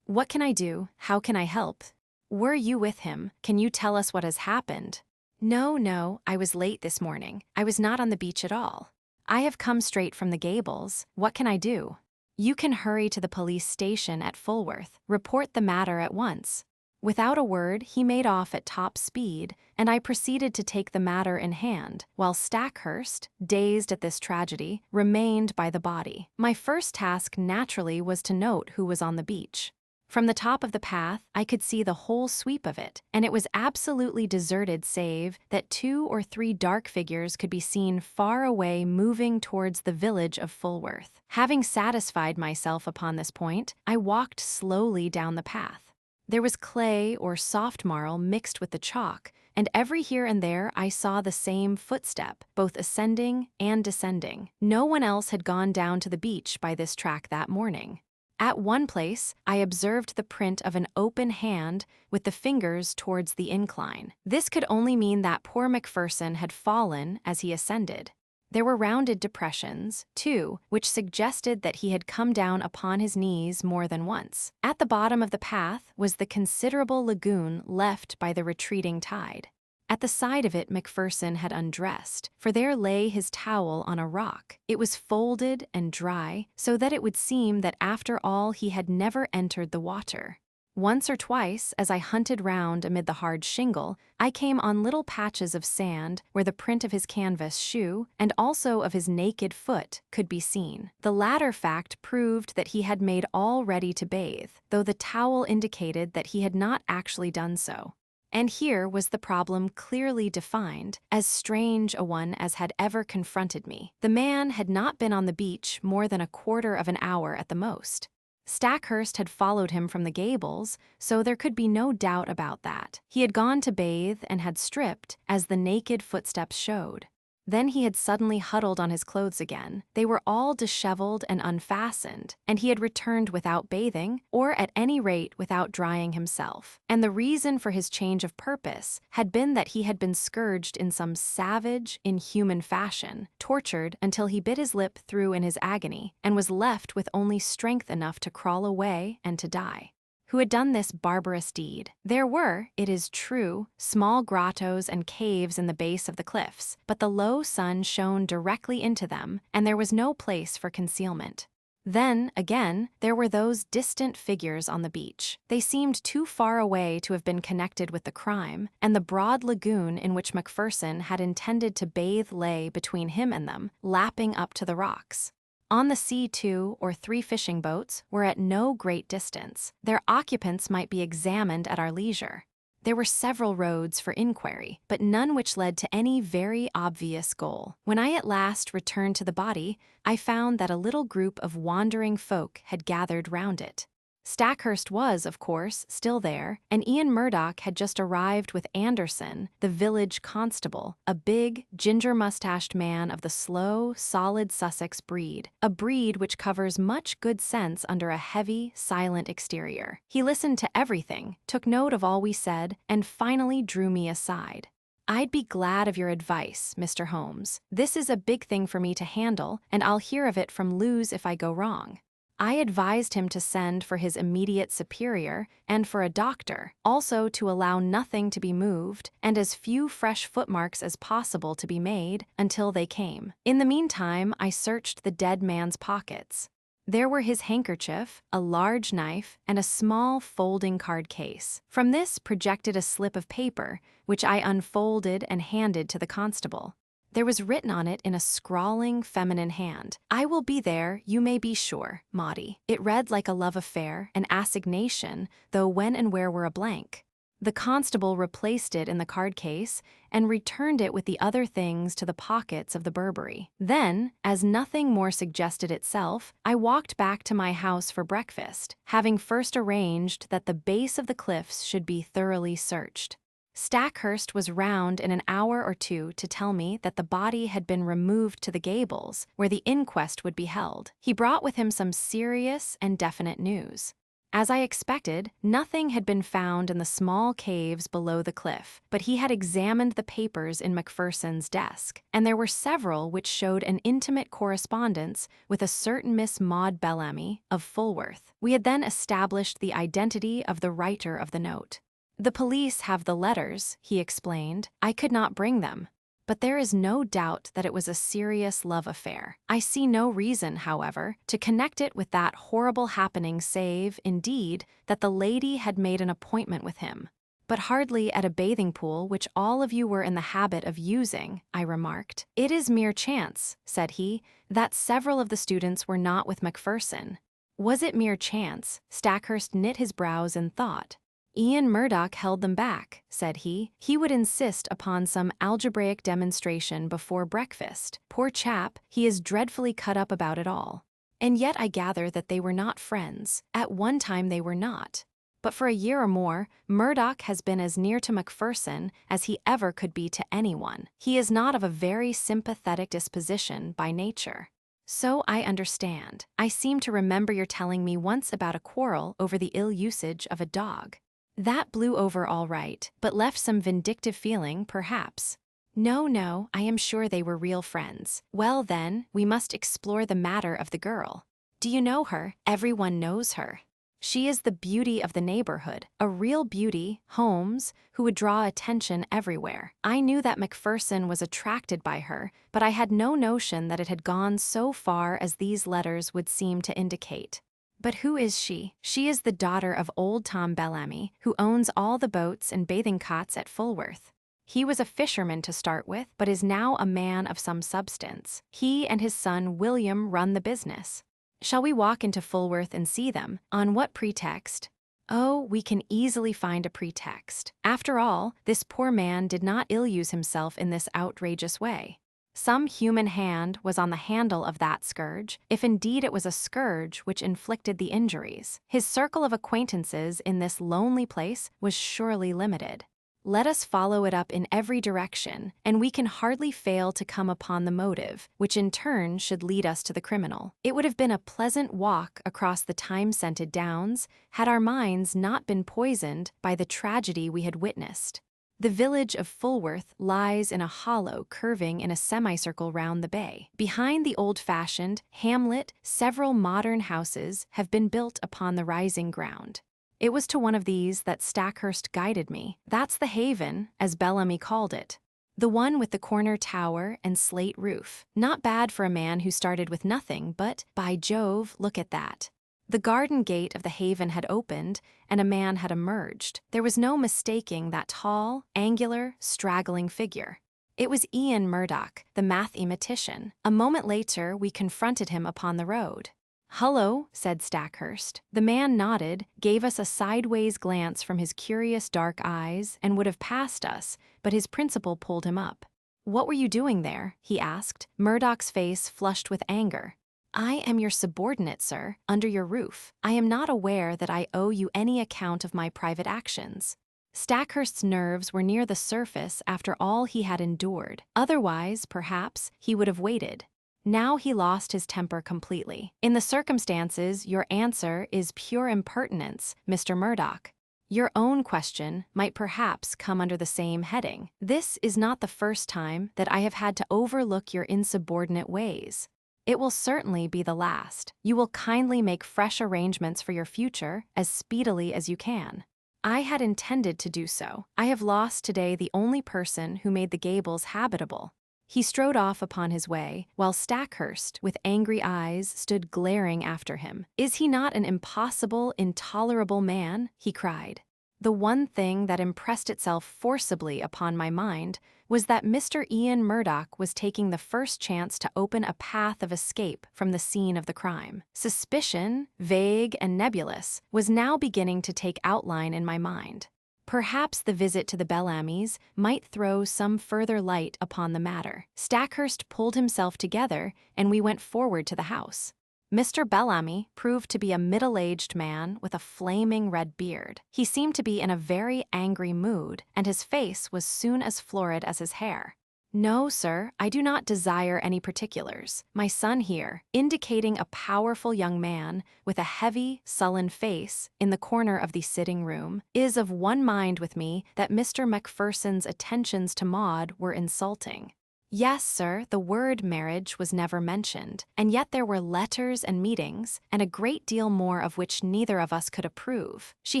what can I do? How can I help?" Were you with him? Can you tell us what has happened? No, I was late this morning. I was not on the beach at all. I have come straight from the Gables. What can I do? You can hurry to the police station at Fulworth. Report the matter at once. Without a word, he made off at top speed, and I proceeded to take the matter in hand, while Stackhurst, dazed at this tragedy, remained by the body. My first task naturally was to note who was on the beach. From the top of the path, I could see the whole sweep of it, and it was absolutely deserted save that 2 or 3 dark figures could be seen far away moving towards the village of Fulworth. Having satisfied myself upon this point, I walked slowly down the path. There was clay or soft marl mixed with the chalk, and every here and there I saw the same footstep, both ascending and descending. No one else had gone down to the beach by this track that morning. At one place, I observed the print of an open hand with the fingers towards the incline. This could only mean that poor Macpherson had fallen as he ascended. There were rounded depressions, too, which suggested that he had come down upon his knees more than once. At the bottom of the path was the considerable lagoon left by the retreating tide. At the side of it Macpherson had undressed, for there lay his towel on a rock. It was folded and dry, so that it would seem that after all he had never entered the water. Once or twice, as I hunted round amid the hard shingle, I came on little patches of sand where the print of his canvas shoe, and also of his naked foot, could be seen. The latter fact proved that he had made all ready to bathe, though the towel indicated that he had not actually done so. And here was the problem clearly defined, as strange a one as had ever confronted me. The man had not been on the beach more than a quarter of an hour at the most. Stackhurst had followed him from the Gables, so there could be no doubt about that. He had gone to bathe and had stripped, as the naked footsteps showed. Then he had suddenly huddled on his clothes again. They were all disheveled and unfastened, and he had returned without bathing, or at any rate without drying himself. And the reason for his change of purpose had been that he had been scourged in some savage, inhuman fashion, tortured until he bit his lip through in his agony, and was left with only strength enough to crawl away and to die. Who had done this barbarous deed? There were, it is true, small grottos and caves in the base of the cliffs, but the low sun shone directly into them, and there was no place for concealment. Then, again, there were those distant figures on the beach. They seemed too far away to have been connected with the crime, and the broad lagoon in which Macpherson had intended to bathe lay between him and them, lapping up to the rocks. On the sea 2 or 3 fishing boats were at no great distance. Their occupants might be examined at our leisure. There were several roads for inquiry, but none which led to any very obvious goal. When I at last returned to the body, I found that a little group of wandering folk had gathered round it. Stackhurst was, of course, still there, and Ian Murdoch had just arrived with Anderson, the village constable, a big, ginger-mustached man of the slow, solid Sussex breed, a breed which covers much good sense under a heavy, silent exterior. He listened to everything, took note of all we said, and finally drew me aside. "I'd be glad of your advice, Mr. Holmes. This is a big thing for me to handle, and I'll hear of it from Lewes if I go wrong." I advised him to send for his immediate superior and for a doctor, also to allow nothing to be moved and as few fresh footmarks as possible to be made until they came. In the meantime, I searched the dead man's pockets. There were his handkerchief, a large knife, and a small folding card case. From this projected a slip of paper, which I unfolded and handed to the constable. There was written on it in a scrawling feminine hand, "I will be there, you may be sure, Maudie." It read like a love affair, an assignation, though when and where were a blank. The constable replaced it in the card case and returned it with the other things to the pockets of the Burberry. Then, as nothing more suggested itself, I walked back to my house for breakfast, having first arranged that the base of the cliffs should be thoroughly searched. Stackhurst was round in an hour or two to tell me that the body had been removed to the Gables, where the inquest would be held. He brought with him some serious and definite news. As I expected, nothing had been found in the small caves below the cliff, but he had examined the papers in Macpherson's desk, and there were several which showed an intimate correspondence with a certain Miss Maud Bellamy of Fulworth. We had then established the identity of the writer of the note. "The police have the letters," he explained. "I could not bring them. But there is no doubt that it was a serious love affair. I see no reason, however, to connect it with that horrible happening save, indeed, that the lady had made an appointment with him." "But hardly at a bathing pool which all of you were in the habit of using," I remarked. "It is mere chance," said he, "that several of the students were not with Macpherson." Was it mere chance? Stackhurst knit his brows in thought. "Ian Murdoch held them back," said he. "He would insist upon some algebraic demonstration before breakfast. Poor chap, he is dreadfully cut up about it all. And yet I gather that they were not friends. At one time they were not. But for a year or more, Murdoch has been as near to Macpherson as he ever could be to anyone. He is not of a very sympathetic disposition by nature." "So I understand. I seem to remember your telling me once about a quarrel over the ill usage of a dog. That blew over all right, but left some vindictive feeling, perhaps." No, I am sure they were real friends." "Well then, we must explore the matter of the girl. Do you know her?" "Everyone knows her. She is the beauty of the neighborhood, a real beauty, Holmes, who would draw attention everywhere. I knew that Macpherson was attracted by her, but I had no notion that it had gone so far as these letters would seem to indicate." "But who is she?" "She is the daughter of old Tom Bellamy, who owns all the boats and bathing cots at Fulworth. He was a fisherman to start with, but is now a man of some substance. He and his son William run the business." "Shall we walk into Fulworth and see them? On what pretext?" "Oh, we can easily find a pretext. After all, this poor man did not ill-use himself in this outrageous way. Some human hand was on the handle of that scourge, if indeed it was a scourge which inflicted the injuries. His circle of acquaintances in this lonely place was surely limited. Let us follow it up in every direction, and we can hardly fail to come upon the motive, which in turn should lead us to the criminal. It would have been a pleasant walk across the time-scented downs had our minds not been poisoned by the tragedy we had witnessed. The village of Fulworth lies in a hollow curving in a semicircle round the bay. Behind the old-fashioned hamlet, several modern houses have been built upon the rising ground. It was to one of these that Stackhurst guided me. That's the Haven, as Bellamy called it. The one with the corner tower and slate roof. Not bad for a man who started with nothing, but, by Jove, look at that. The garden gate of the Haven had opened, and a man had emerged. There was no mistaking that tall, angular, straggling figure. It was Ian Murdoch, the mathematician. A moment later, we confronted him upon the road. "Hullo," said Stackhurst. The man nodded, gave us a sideways glance from his curious dark eyes, and would have passed us, but his principal pulled him up. "What were you doing there?" he asked, Murdoch's face flushed with anger. "I am your subordinate, sir, under your roof. I am not aware that I owe you any account of my private actions." Stackhurst's nerves were near the surface after all he had endured. Otherwise, perhaps, he would have waited. Now he lost his temper completely. "In the circumstances, your answer is pure impertinence, Mr. Murdoch. Your own question might perhaps come under the same heading. This is not the first time that I have had to overlook your insubordinate ways. It will certainly be the last. You will kindly make fresh arrangements for your future as speedily as you can." I had intended to do so. "I have lost today the only person who made the gables habitable." He strode off upon his way, while Stackhurst, with angry eyes, stood glaring after him. "Is he not an impossible, intolerable man?" he cried. The one thing that impressed itself forcibly upon my mind was that Mr. Ian Murdoch was taking the first chance to open a path of escape from the scene of the crime. Suspicion, vague and nebulous, was now beginning to take outline in my mind. Perhaps the visit to the Bellamys might throw some further light upon the matter. Stackhurst pulled himself together, and we went forward to the house. Mr. Bellamy proved to be a middle-aged man with a flaming red beard. He seemed to be in a very angry mood, and his face was soon as florid as his hair. "No, sir, I do not desire any particulars. My son here," indicating a powerful young man with a heavy, sullen face in the corner of the sitting room, "is of one mind with me that Mr. Macpherson's attentions to Maud were insulting." Yes, sir, the word marriage was never mentioned, and yet there were letters and meetings, and a great deal more of which neither of us could approve. She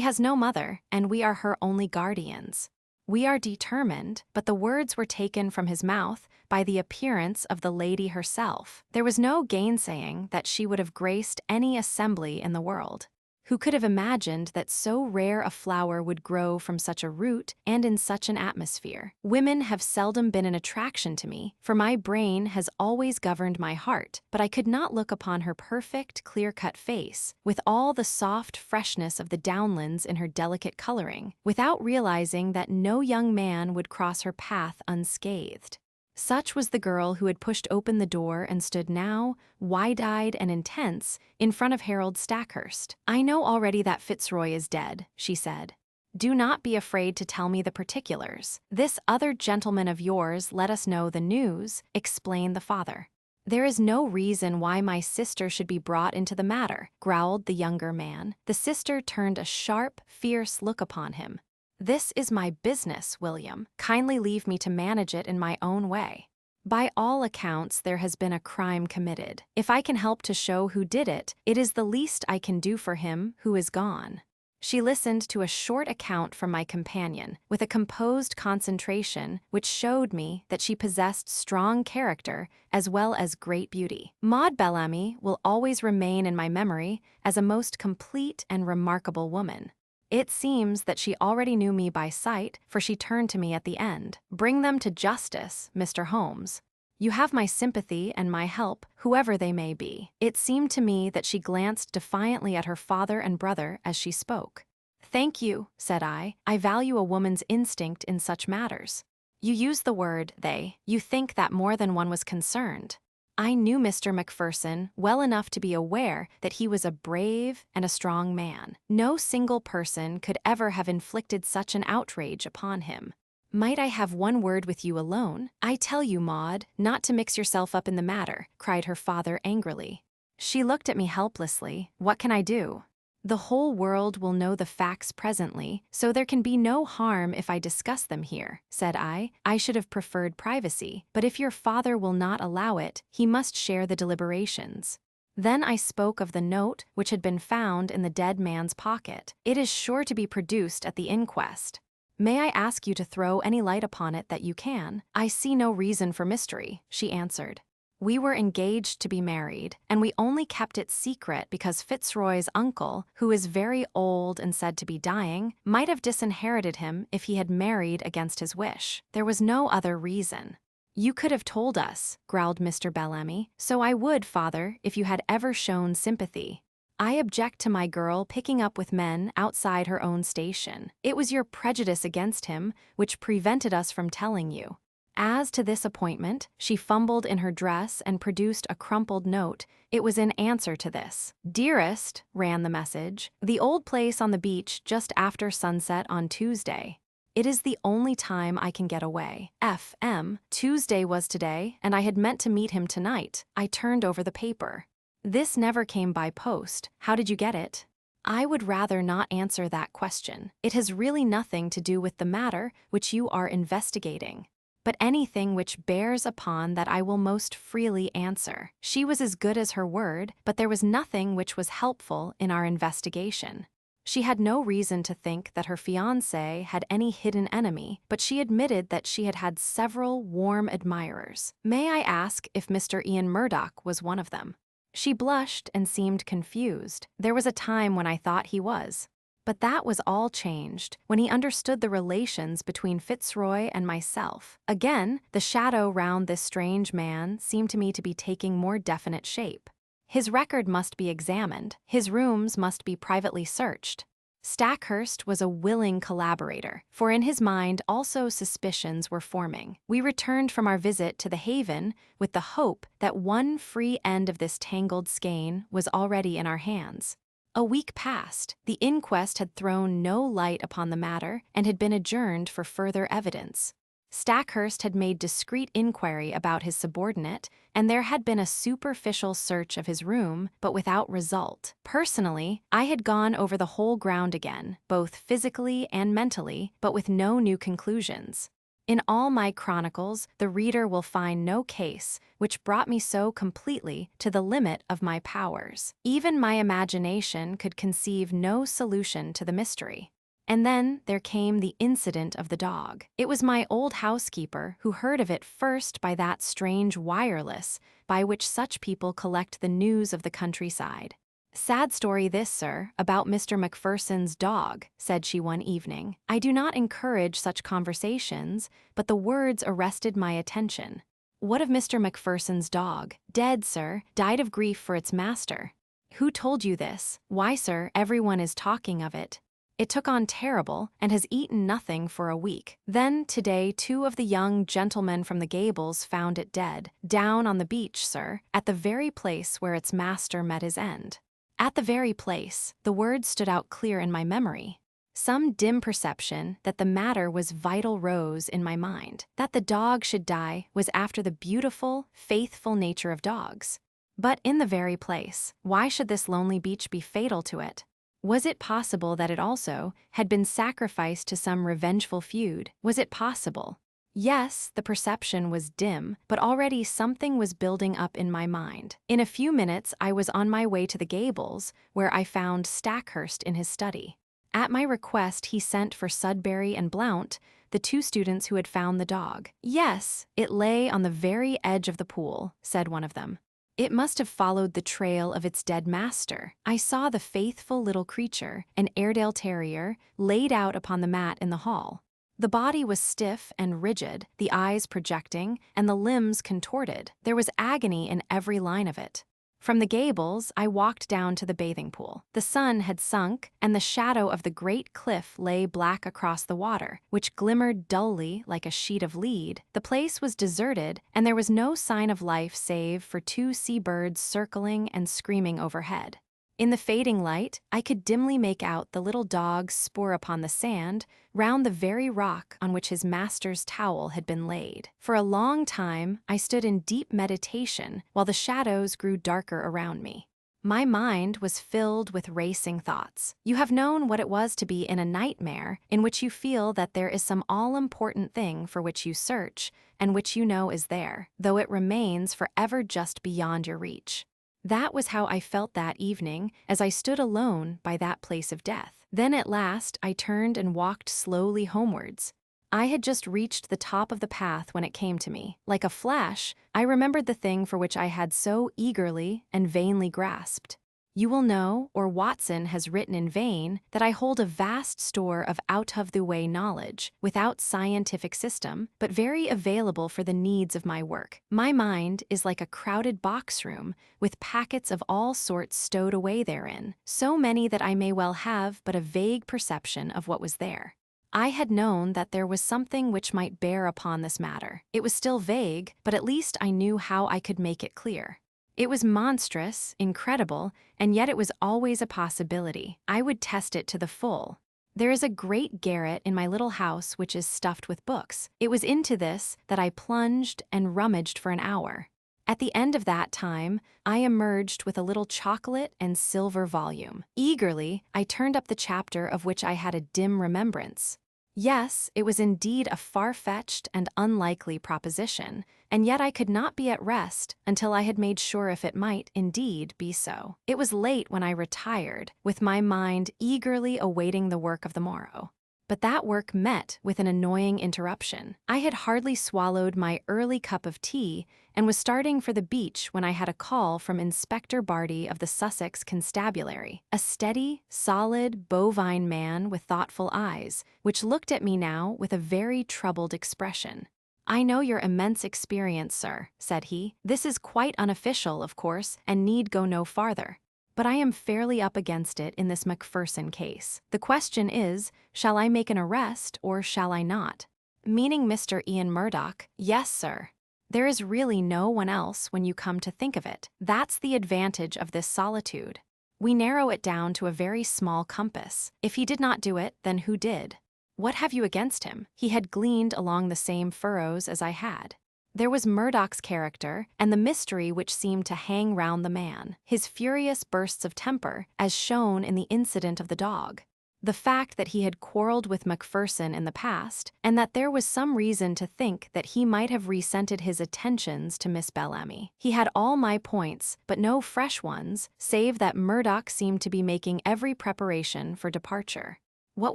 has no mother, and we are her only guardians. We are determined, but the words were taken from his mouth by the appearance of the lady herself. There was no gainsaying that she would have graced any assembly in the world. Who could have imagined that so rare a flower would grow from such a root and in such an atmosphere? Women have seldom been an attraction to me, for my brain has always governed my heart, but I could not look upon her perfect, clear-cut face, with all the soft freshness of the downlands in her delicate coloring, without realizing that no young man would cross her path unscathed. Such was the girl who had pushed open the door and stood now, wide-eyed and intense, in front of Harold Stackhurst. "I know already that Fitzroy is dead," she said. "Do not be afraid to tell me the particulars. This other gentleman of yours let us know the news," explained the father. "There is no reason why my sister should be brought into the matter," growled the younger man. The sister turned a sharp, fierce look upon him. "This is my business, William. Kindly leave me to manage it in my own way. By all accounts, there has been a crime committed. If I can help to show who did it, it is the least I can do for him who is gone." She listened to a short account from my companion, with a composed concentration which showed me that she possessed strong character as well as great beauty. Maud Bellamy will always remain in my memory as a most complete and remarkable woman. It seems that she already knew me by sight, for she turned to me at the end. "Bring them to justice, Mr. Holmes. You have my sympathy and my help, whoever they may be." It seemed to me that she glanced defiantly at her father and brother as she spoke. "Thank you," said I. "I value a woman's instinct in such matters." "You use the word they. You think that more than one was concerned." I knew Mr. Macpherson well enough to be aware that he was a brave and a strong man. No single person could ever have inflicted such an outrage upon him. "Might I have one word with you alone? I tell you, Maud, not to mix yourself up in the matter," cried her father angrily. She looked at me helplessly. "What can I do?" "The whole world will know the facts presently, so there can be no harm if I discuss them here," said I. "I should have preferred privacy, but if your father will not allow it, he must share the deliberations." Then I spoke of the note which had been found in the dead man's pocket. "It is sure to be produced at the inquest. May I ask you to throw any light upon it that you can?" "I see no reason for mystery," she answered. "We were engaged to be married, and we only kept it secret because Fitzroy's uncle, who is very old and said to be dying, might have disinherited him if he had married against his wish. There was no other reason." "You could have told us," growled Mr. Bellamy. "So I would, father, if you had ever shown sympathy. I object to my girl picking up with men outside her own station. It was your prejudice against him which prevented us from telling you. As to this appointment," she fumbled in her dress and produced a crumpled note. It was in answer to this. "Dearest," ran the message, "the old place on the beach just after sunset on Tuesday. It is the only time I can get away. F.M. Tuesday was today, and I had meant to meet him tonight." I turned over the paper. "This never came by post. How did you get it?" "I would rather not answer that question. It has really nothing to do with the matter which you are investigating. But anything which bears upon that I will most freely answer." She was as good as her word, but there was nothing which was helpful in our investigation. She had no reason to think that her fiancé had any hidden enemy, but she admitted that she had had several warm admirers. "May I ask if Mr. Ian Murdoch was one of them?" She blushed and seemed confused. "There was a time when I thought he was. But that was all changed when he understood the relations between Fitzroy and myself." Again, the shadow round this strange man seemed to me to be taking more definite shape. "His record must be examined. His rooms must be privately searched." Stackhurst was a willing collaborator, for in his mind also suspicions were forming. We returned from our visit to the Haven with the hope that one free end of this tangled skein was already in our hands. A week passed. The inquest had thrown no light upon the matter and had been adjourned for further evidence. Stackhurst had made discreet inquiry about his subordinate, and there had been a superficial search of his room, but without result. Personally, I had gone over the whole ground again, both physically and mentally, but with no new conclusions. In all my chronicles, the reader will find no case which brought me so completely to the limit of my powers. Even my imagination could conceive no solution to the mystery. And then there came the incident of the dog. It was my old housekeeper who heard of it first by that strange wireless by which such people collect the news of the countryside. "Sad story this, sir, about Mr. Macpherson's dog," said she one evening. I do not encourage such conversations, but the words arrested my attention. "What of Mr. Macpherson's dog?" "Dead, sir, died of grief for its master." "Who told you this?" "Why, sir, everyone is talking of it. It took on terrible, and has eaten nothing for a week. Then, today, 2 of the young gentlemen from the Gables found it dead, down on the beach, sir, at the very place where its master met his end." At the very place, the words stood out clear in my memory. Some dim perception that the matter was vital rose in my mind. That the dog should die was after the beautiful, faithful nature of dogs. But in the very place, why should this lonely beach be fatal to it? Was it possible that it also had been sacrificed to some revengeful feud? Was it possible? Yes, the perception was dim, but already something was building up in my mind. In a few minutes I was on my way to the Gables, where I found Stackhurst in his study. At my request he sent for Sudbury and Blount, the 2 students who had found the dog. "Yes, it lay on the very edge of the pool," said one of them. "It must have followed the trail of its dead master. I saw the faithful little creature, an Airedale terrier, laid out upon the mat in the hall. The body was stiff and rigid, the eyes projecting, and the limbs contorted. There was agony in every line of it. From the Gables, I walked down to the bathing pool. The sun had sunk, and the shadow of the great cliff lay black across the water, which glimmered dully like a sheet of lead. The place was deserted, and there was no sign of life save for 2 seabirds circling and screaming overhead. In the fading light, I could dimly make out the little dog's spoor upon the sand, round the very rock on which his master's towel had been laid. For a long time, I stood in deep meditation while the shadows grew darker around me. My mind was filled with racing thoughts. You have known what it was to be in a nightmare in which you feel that there is some all-important thing for which you search and which you know is there, though it remains forever just beyond your reach. That was how I felt that evening as I stood alone by that place of death. Then at last I turned and walked slowly homewards. I had just reached the top of the path when it came to me. Like a flash, I remembered the thing for which I had so eagerly and vainly grasped. You will know, or Watson has written in vain, that I hold a vast store of out-of-the-way knowledge, without scientific system, but very available for the needs of my work. My mind is like a crowded box room, with packets of all sorts stowed away therein, so many that I may well have but a vague perception of what was there. I had known that there was something which might bear upon this matter. It was still vague, but at least I knew how I could make it clear. It was monstrous, incredible, and yet it was always a possibility. I would test it to the full. There is a great garret in my little house which is stuffed with books. It was into this that I plunged and rummaged for an hour. At the end of that time, I emerged with a little chocolate and silver volume. Eagerly, I turned up the chapter of which I had a dim remembrance. Yes, it was indeed a far-fetched and unlikely proposition, and yet I could not be at rest until I had made sure if it might indeed be so. It was late when I retired, with my mind eagerly awaiting the work of the morrow. But that work met with an annoying interruption. I had hardly swallowed my early cup of tea and was starting for the beach when I had a call from Inspector Barty of the Sussex Constabulary, a steady, solid, bovine man with thoughtful eyes, which looked at me now with a very troubled expression. "I know your immense experience, sir," said he. "This is quite unofficial, of course, and need go no farther. But I am fairly up against it in this Macpherson case. The question is, shall I make an arrest or shall I not?" "Meaning Mr. Ian Murdoch?" "Yes, sir. There is really no one else when you come to think of it. That's the advantage of this solitude. We narrow it down to a very small compass. If he did not do it, then who did? What have you against him? He had gleaned along the same furrows as I had. There was Murdoch's character, and the mystery which seemed to hang round the man, his furious bursts of temper, as shown in the incident of the dog. The fact that he had quarreled with Macpherson in the past, and that there was some reason to think that he might have resented his attentions to Miss Bellamy. He had all my points, but no fresh ones, save that Murdoch seemed to be making every preparation for departure. What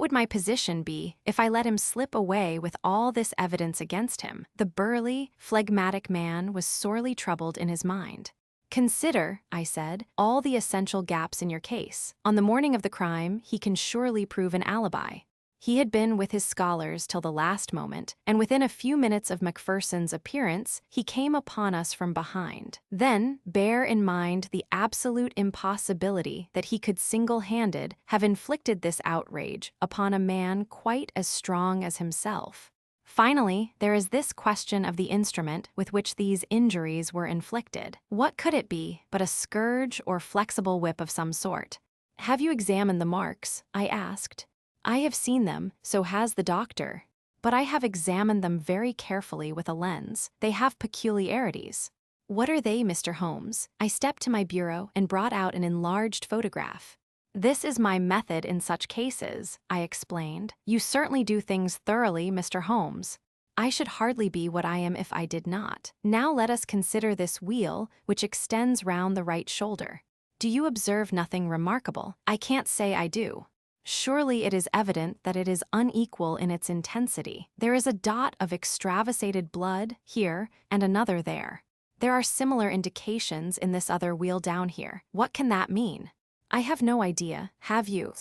would my position be if I let him slip away with all this evidence against him? The burly, phlegmatic man was sorely troubled in his mind. Consider, I said, all the essential gaps in your case. On the morning of the crime, he can surely prove an alibi. He had been with his scholars till the last moment, and within a few minutes of Macpherson's appearance, he came upon us from behind. Then, bear in mind the absolute impossibility that he could single-handed have inflicted this outrage upon a man quite as strong as himself. Finally, there is this question of the instrument with which these injuries were inflicted. What could it be but a scourge or flexible whip of some sort? Have you examined the marks? I asked. I have seen them, so has the doctor. But I have examined them very carefully with a lens. They have peculiarities. What are they, Mr. Holmes? I stepped to my bureau and brought out an enlarged photograph. This is my method in such cases, I explained. You certainly do things thoroughly, Mr. Holmes. I should hardly be what I am if I did not. Now let us consider this wheal, which extends round the right shoulder. Do you observe nothing remarkable? I can't say I do. Surely it is evident that it is unequal in its intensity. There is a dot of extravasated blood here and another there. There are similar indications in this other wheal down here. What can that mean? I have no idea, have you?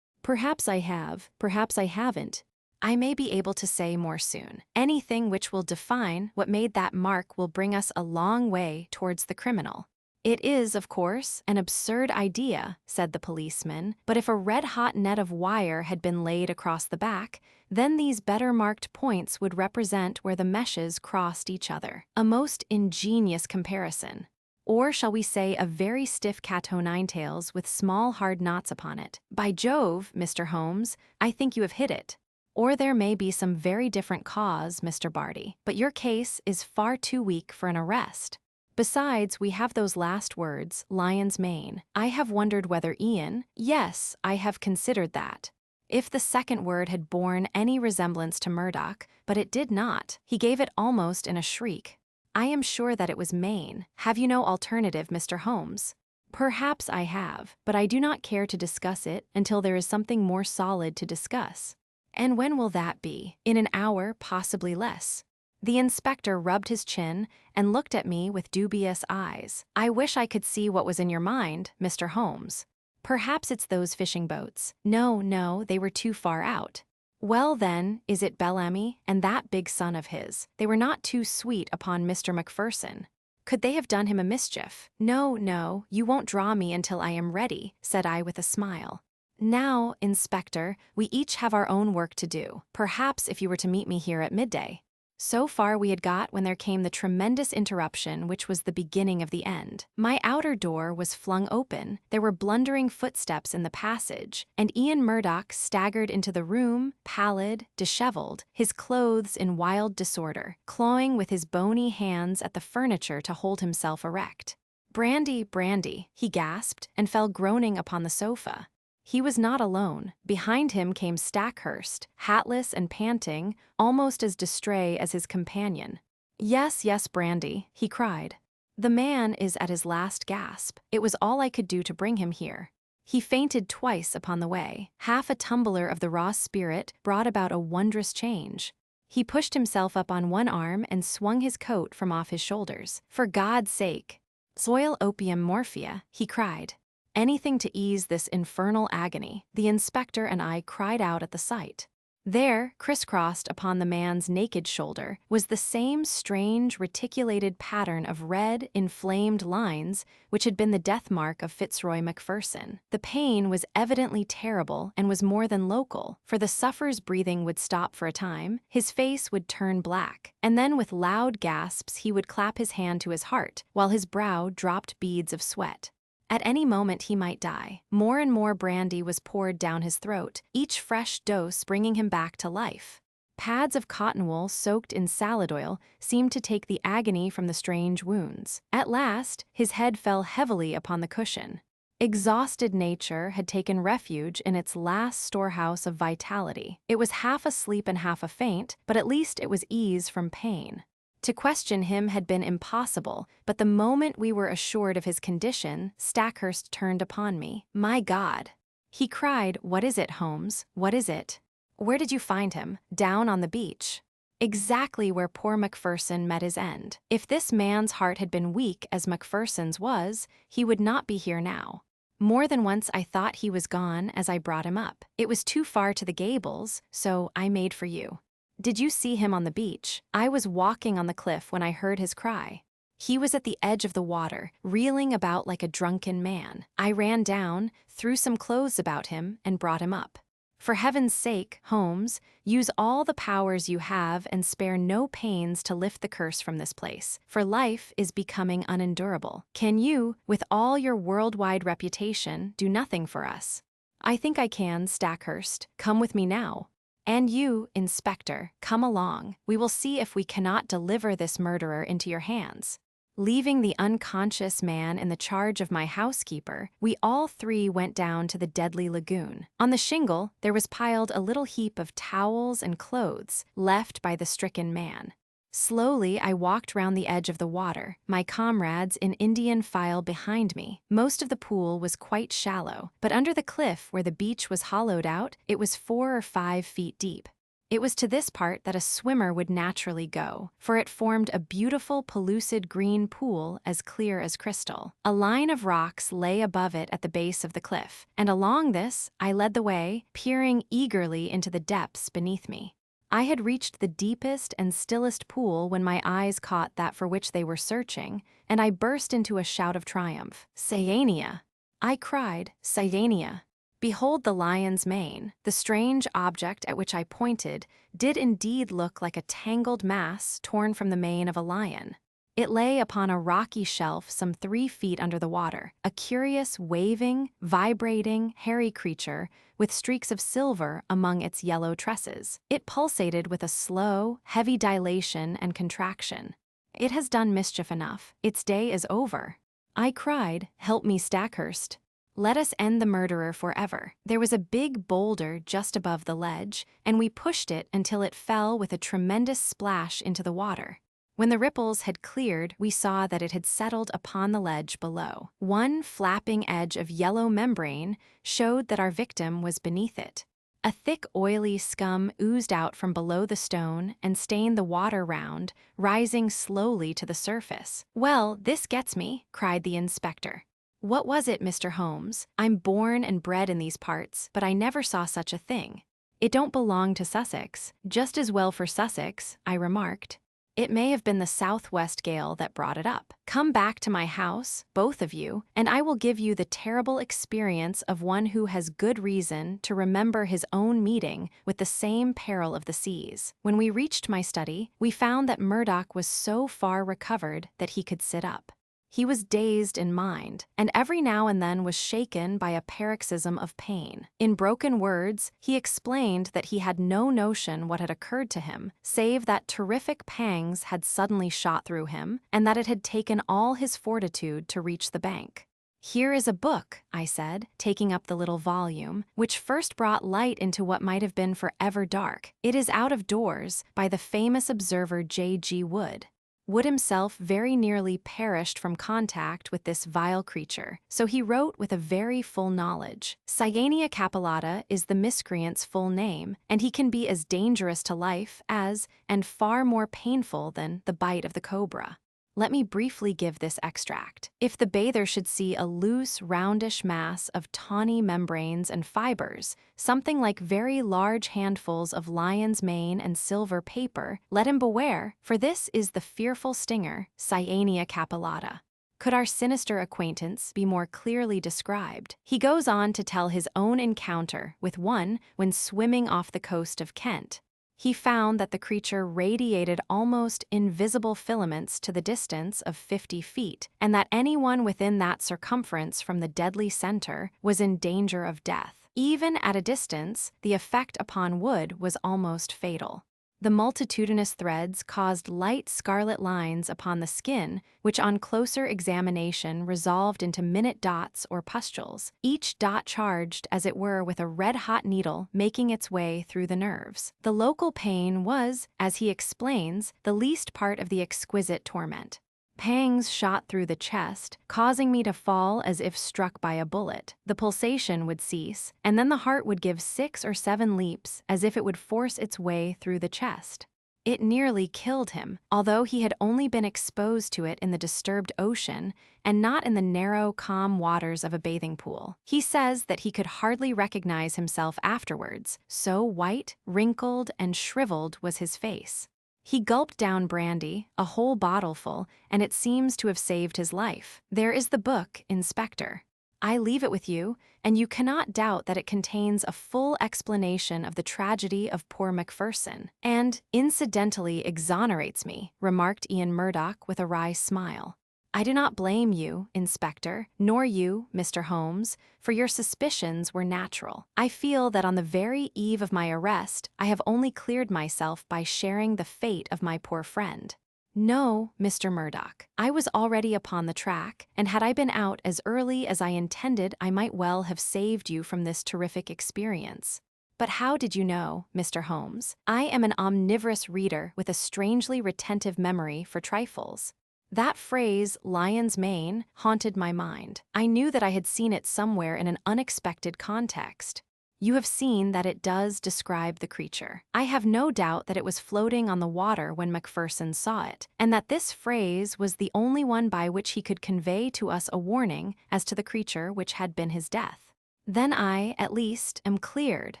Perhaps I have, perhaps I haven't. I may be able to say more soon. Anything which will define what made that mark will bring us a long way towards the criminal. It is, of course, an absurd idea, said the policeman, but if a red-hot net of wire had been laid across the back, then these better-marked points would represent where the meshes crossed each other. A most ingenious comparison. Or shall we say a very stiff cat-o'-nine-tails with small hard knots upon it. By Jove, Mr. Holmes, I think you have hit it. Or there may be some very different cause, Mr. Barty, but your case is far too weak for an arrest. Besides, we have those last words, lion's mane. I have wondered whether Ian— Yes, I have considered that. If the second word had borne any resemblance to Murdoch, but it did not, he gave it almost in a shriek. I am sure that it was Maine. Have you no alternative, Mr. Holmes? Perhaps I have, but I do not care to discuss it until there is something more solid to discuss. And when will that be? In an hour, possibly less. The inspector rubbed his chin and looked at me with dubious eyes. I wish I could see what was in your mind, Mr. Holmes. Perhaps it's those fishing boats. No, they were too far out. Well then, is it Bellamy and that big son of his? They were not too sweet upon Mr. Macpherson. Could they have done him a mischief? No, you won't draw me until I am ready, said I with a smile. Now, Inspector, we each have our own work to do. Perhaps if you were to meet me here at midday. So far we had got when there came the tremendous interruption which was the beginning of the end. My outer door was flung open, there were blundering footsteps in the passage, and Ian Murdoch staggered into the room, pallid, disheveled, his clothes in wild disorder, clawing with his bony hands at the furniture to hold himself erect. Brandy, he gasped, and fell groaning upon the sofa. He was not alone. Behind him came Stackhurst, hatless and panting, almost as distrait as his companion. Yes, Brandy, he cried. The man is at his last gasp. It was all I could do to bring him here. He fainted twice upon the way. Half a tumbler of the raw spirit brought about a wondrous change. He pushed himself up on one arm and swung his coat from off his shoulders. For God's sake! Soil opium morphia, he cried. Anything to ease this infernal agony. The inspector and I cried out at the sight. There, crisscrossed upon the man's naked shoulder, was the same strange reticulated pattern of red, inflamed lines which had been the death mark of Fitzroy Macpherson. The pain was evidently terrible and was more than local, for the sufferer's breathing would stop for a time, his face would turn black, and then with loud gasps he would clap his hand to his heart, while his brow dropped beads of sweat. At any moment he might die. More and more brandy was poured down his throat, each fresh dose bringing him back to life. Pads of cotton wool soaked in salad oil seemed to take the agony from the strange wounds. At last, his head fell heavily upon the cushion. Exhausted nature had taken refuge in its last storehouse of vitality. It was half asleep and half faint, but at least it was ease from pain. To question him had been impossible, but the moment we were assured of his condition, Stackhurst turned upon me. "My God!" he cried. "What is it, Holmes? What is it? Where did you find him? Down on the beach." Exactly where poor Macpherson met his end. If this man's heart had been weak as Macpherson's was, he would not be here now. More than once I thought he was gone as I brought him up. It was too far to the gables, so I made for you. Did you see him on the beach? I was walking on the cliff when I heard his cry. He was at the edge of the water, reeling about like a drunken man. I ran down, threw some clothes about him, and brought him up. For heaven's sake, Holmes, use all the powers you have and spare no pains to lift the curse from this place, for life is becoming unendurable. Can you, with all your worldwide reputation, do nothing for us? I think I can, Stackhurst. Come with me now. And you, Inspector, come along. We will see if we cannot deliver this murderer into your hands. Leaving the unconscious man in the charge of my housekeeper, we all three went down to the deadly lagoon. On the shingle, there was piled a little heap of towels and clothes left by the stricken man. Slowly, I walked round the edge of the water, my comrades in Indian file behind me. Most of the pool was quite shallow, but under the cliff where the beach was hollowed out, it was 4 or 5 feet deep. It was to this part that a swimmer would naturally go, for it formed a beautiful pellucid green pool as clear as crystal. A line of rocks lay above it at the base of the cliff, and along this I led the way, peering eagerly into the depths beneath me. I had reached the deepest and stillest pool when my eyes caught that for which they were searching, and I burst into a shout of triumph. "Cyania!" I cried, "Cyania!" Behold the lion's mane. The strange object at which I pointed did indeed look like a tangled mass torn from the mane of a lion. It lay upon a rocky shelf some 3 feet under the water, a curious, waving, vibrating, hairy creature with streaks of silver among its yellow tresses. It pulsated with a slow, heavy dilation and contraction. It has done mischief enough. Its day is over. I cried, "Help me, Stackhurst. Let us end the murderer forever." There was a big boulder just above the ledge, and we pushed it until it fell with a tremendous splash into the water. When the ripples had cleared, we saw that it had settled upon the ledge below. One flapping edge of yellow membrane showed that our victim was beneath it. A thick, oily scum oozed out from below the stone and stained the water round, rising slowly to the surface. "Well, this gets me," cried the inspector. "What was it, Mr. Holmes? I'm born and bred in these parts, but I never saw such a thing." "It don't belong to Sussex." "Just as well for Sussex," I remarked. "It may have been the southwest gale that brought it up. Come back to my house, both of you, and I will give you the terrible experience of one who has good reason to remember his own meeting with the same peril of the seas." When we reached my study, we found that Murdoch was so far recovered that he could sit up. He was dazed in mind, and every now and then was shaken by a paroxysm of pain. In broken words, he explained that he had no notion what had occurred to him, save that terrific pangs had suddenly shot through him, and that it had taken all his fortitude to reach the bank. "Here is a book," I said, taking up the little volume, which first brought light into what might have been forever dark. "It is out of doors, by the famous observer J.G. Wood. Wood himself very nearly perished from contact with this vile creature, so he wrote with a very full knowledge. Cyania capillata is the miscreant's full name, and he can be as dangerous to life as, and far more painful than, the bite of the cobra. Let me briefly give this extract. If the bather should see a loose, roundish mass of tawny membranes and fibers, something like very large handfuls of lion's mane and silver paper, let him beware, for this is the fearful stinger, Cyania capillata. Could our sinister acquaintance be more clearly described? He goes on to tell his own encounter with one when swimming off the coast of Kent. He found that the creature radiated almost invisible filaments to the distance of 50 feet, and that anyone within that circumference from the deadly center was in danger of death. Even at a distance, the effect upon Wood was almost fatal. The multitudinous threads caused light scarlet lines upon the skin, which on closer examination resolved into minute dots or pustules, each dot charged as it were with a red-hot needle making its way through the nerves. The local pain was, as he explains, the least part of the exquisite torment. Pangs shot through the chest, causing me to fall as if struck by a bullet. The pulsation would cease, and then the heart would give 6 or 7 leaps as if it would force its way through the chest. It nearly killed him, although he had only been exposed to it in the disturbed ocean and not in the narrow, calm waters of a bathing pool. He says that he could hardly recognize himself afterwards, so white, wrinkled, and shriveled was his face. He gulped down brandy, a whole bottleful, and it seems to have saved his life. There is the book, Inspector. I leave it with you, and you cannot doubt that it contains a full explanation of the tragedy of poor Macpherson, and incidentally exonerates me, remarked Ian Murdoch with a wry smile. I do not blame you, Inspector, nor you, Mr. Holmes, for your suspicions were natural. I feel that on the very eve of my arrest, I have only cleared myself by sharing the fate of my poor friend. No, Mr. Murdoch, I was already upon the track, and had I been out as early as I intended, I might well have saved you from this terrific experience. But how did you know, Mr. Holmes? I am an omnivorous reader with a strangely retentive memory for trifles. That phrase, lion's mane, haunted my mind. I knew that I had seen it somewhere in an unexpected context. You have seen that it does describe the creature. I have no doubt that it was floating on the water when Macpherson saw it, and that this phrase was the only one by which he could convey to us a warning as to the creature which had been his death. Then I, at least, am cleared,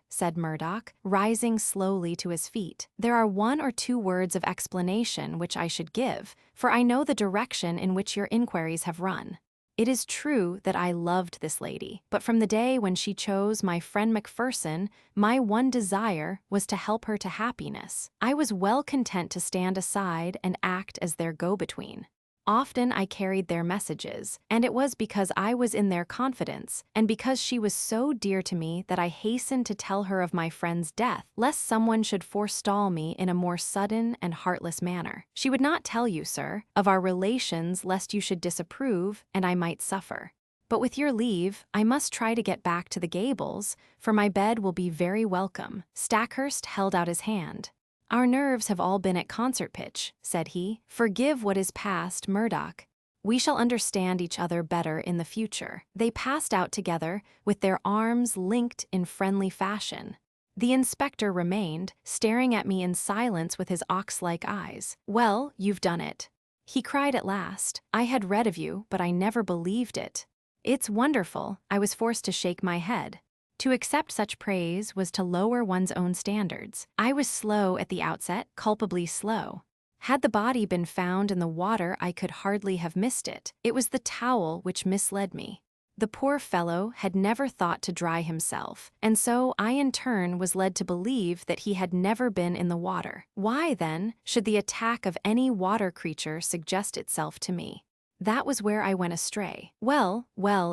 said Murdoch, rising slowly to his feet. There are 1 or 2 words of explanation which I should give, for I know the direction in which your inquiries have run. It is true that I loved this lady, but from the day when she chose my friend Macpherson, my one desire was to help her to happiness. I was well content to stand aside and act as their go-between. Often I carried their messages, and it was because I was in their confidence, and because she was so dear to me that I hastened to tell her of my friend's death, lest someone should forestall me in a more sudden and heartless manner. She would not tell you, sir, of our relations lest you should disapprove, and I might suffer. But with your leave, I must try to get back to the Gables, for my bed will be very welcome. Stackhurst held out his hand. Our nerves have all been at concert pitch, said he. Forgive what is past, Murdoch. We shall understand each other better in the future. They passed out together, with their arms linked in friendly fashion. The inspector remained, staring at me in silence with his ox-like eyes. Well, you've done it. He cried at last. I had read of you, but I never believed it. It's wonderful. I was forced to shake my head. To accept such praise was to lower one's own standards. I was slow at the outset, culpably slow. Had the body been found in the water, I could hardly have missed it. It was the towel which misled me. The poor fellow had never thought to dry himself, and so I in turn was led to believe that he had never been in the water. Why, then, should the attack of any water creature suggest itself to me? That was where I went astray. Well,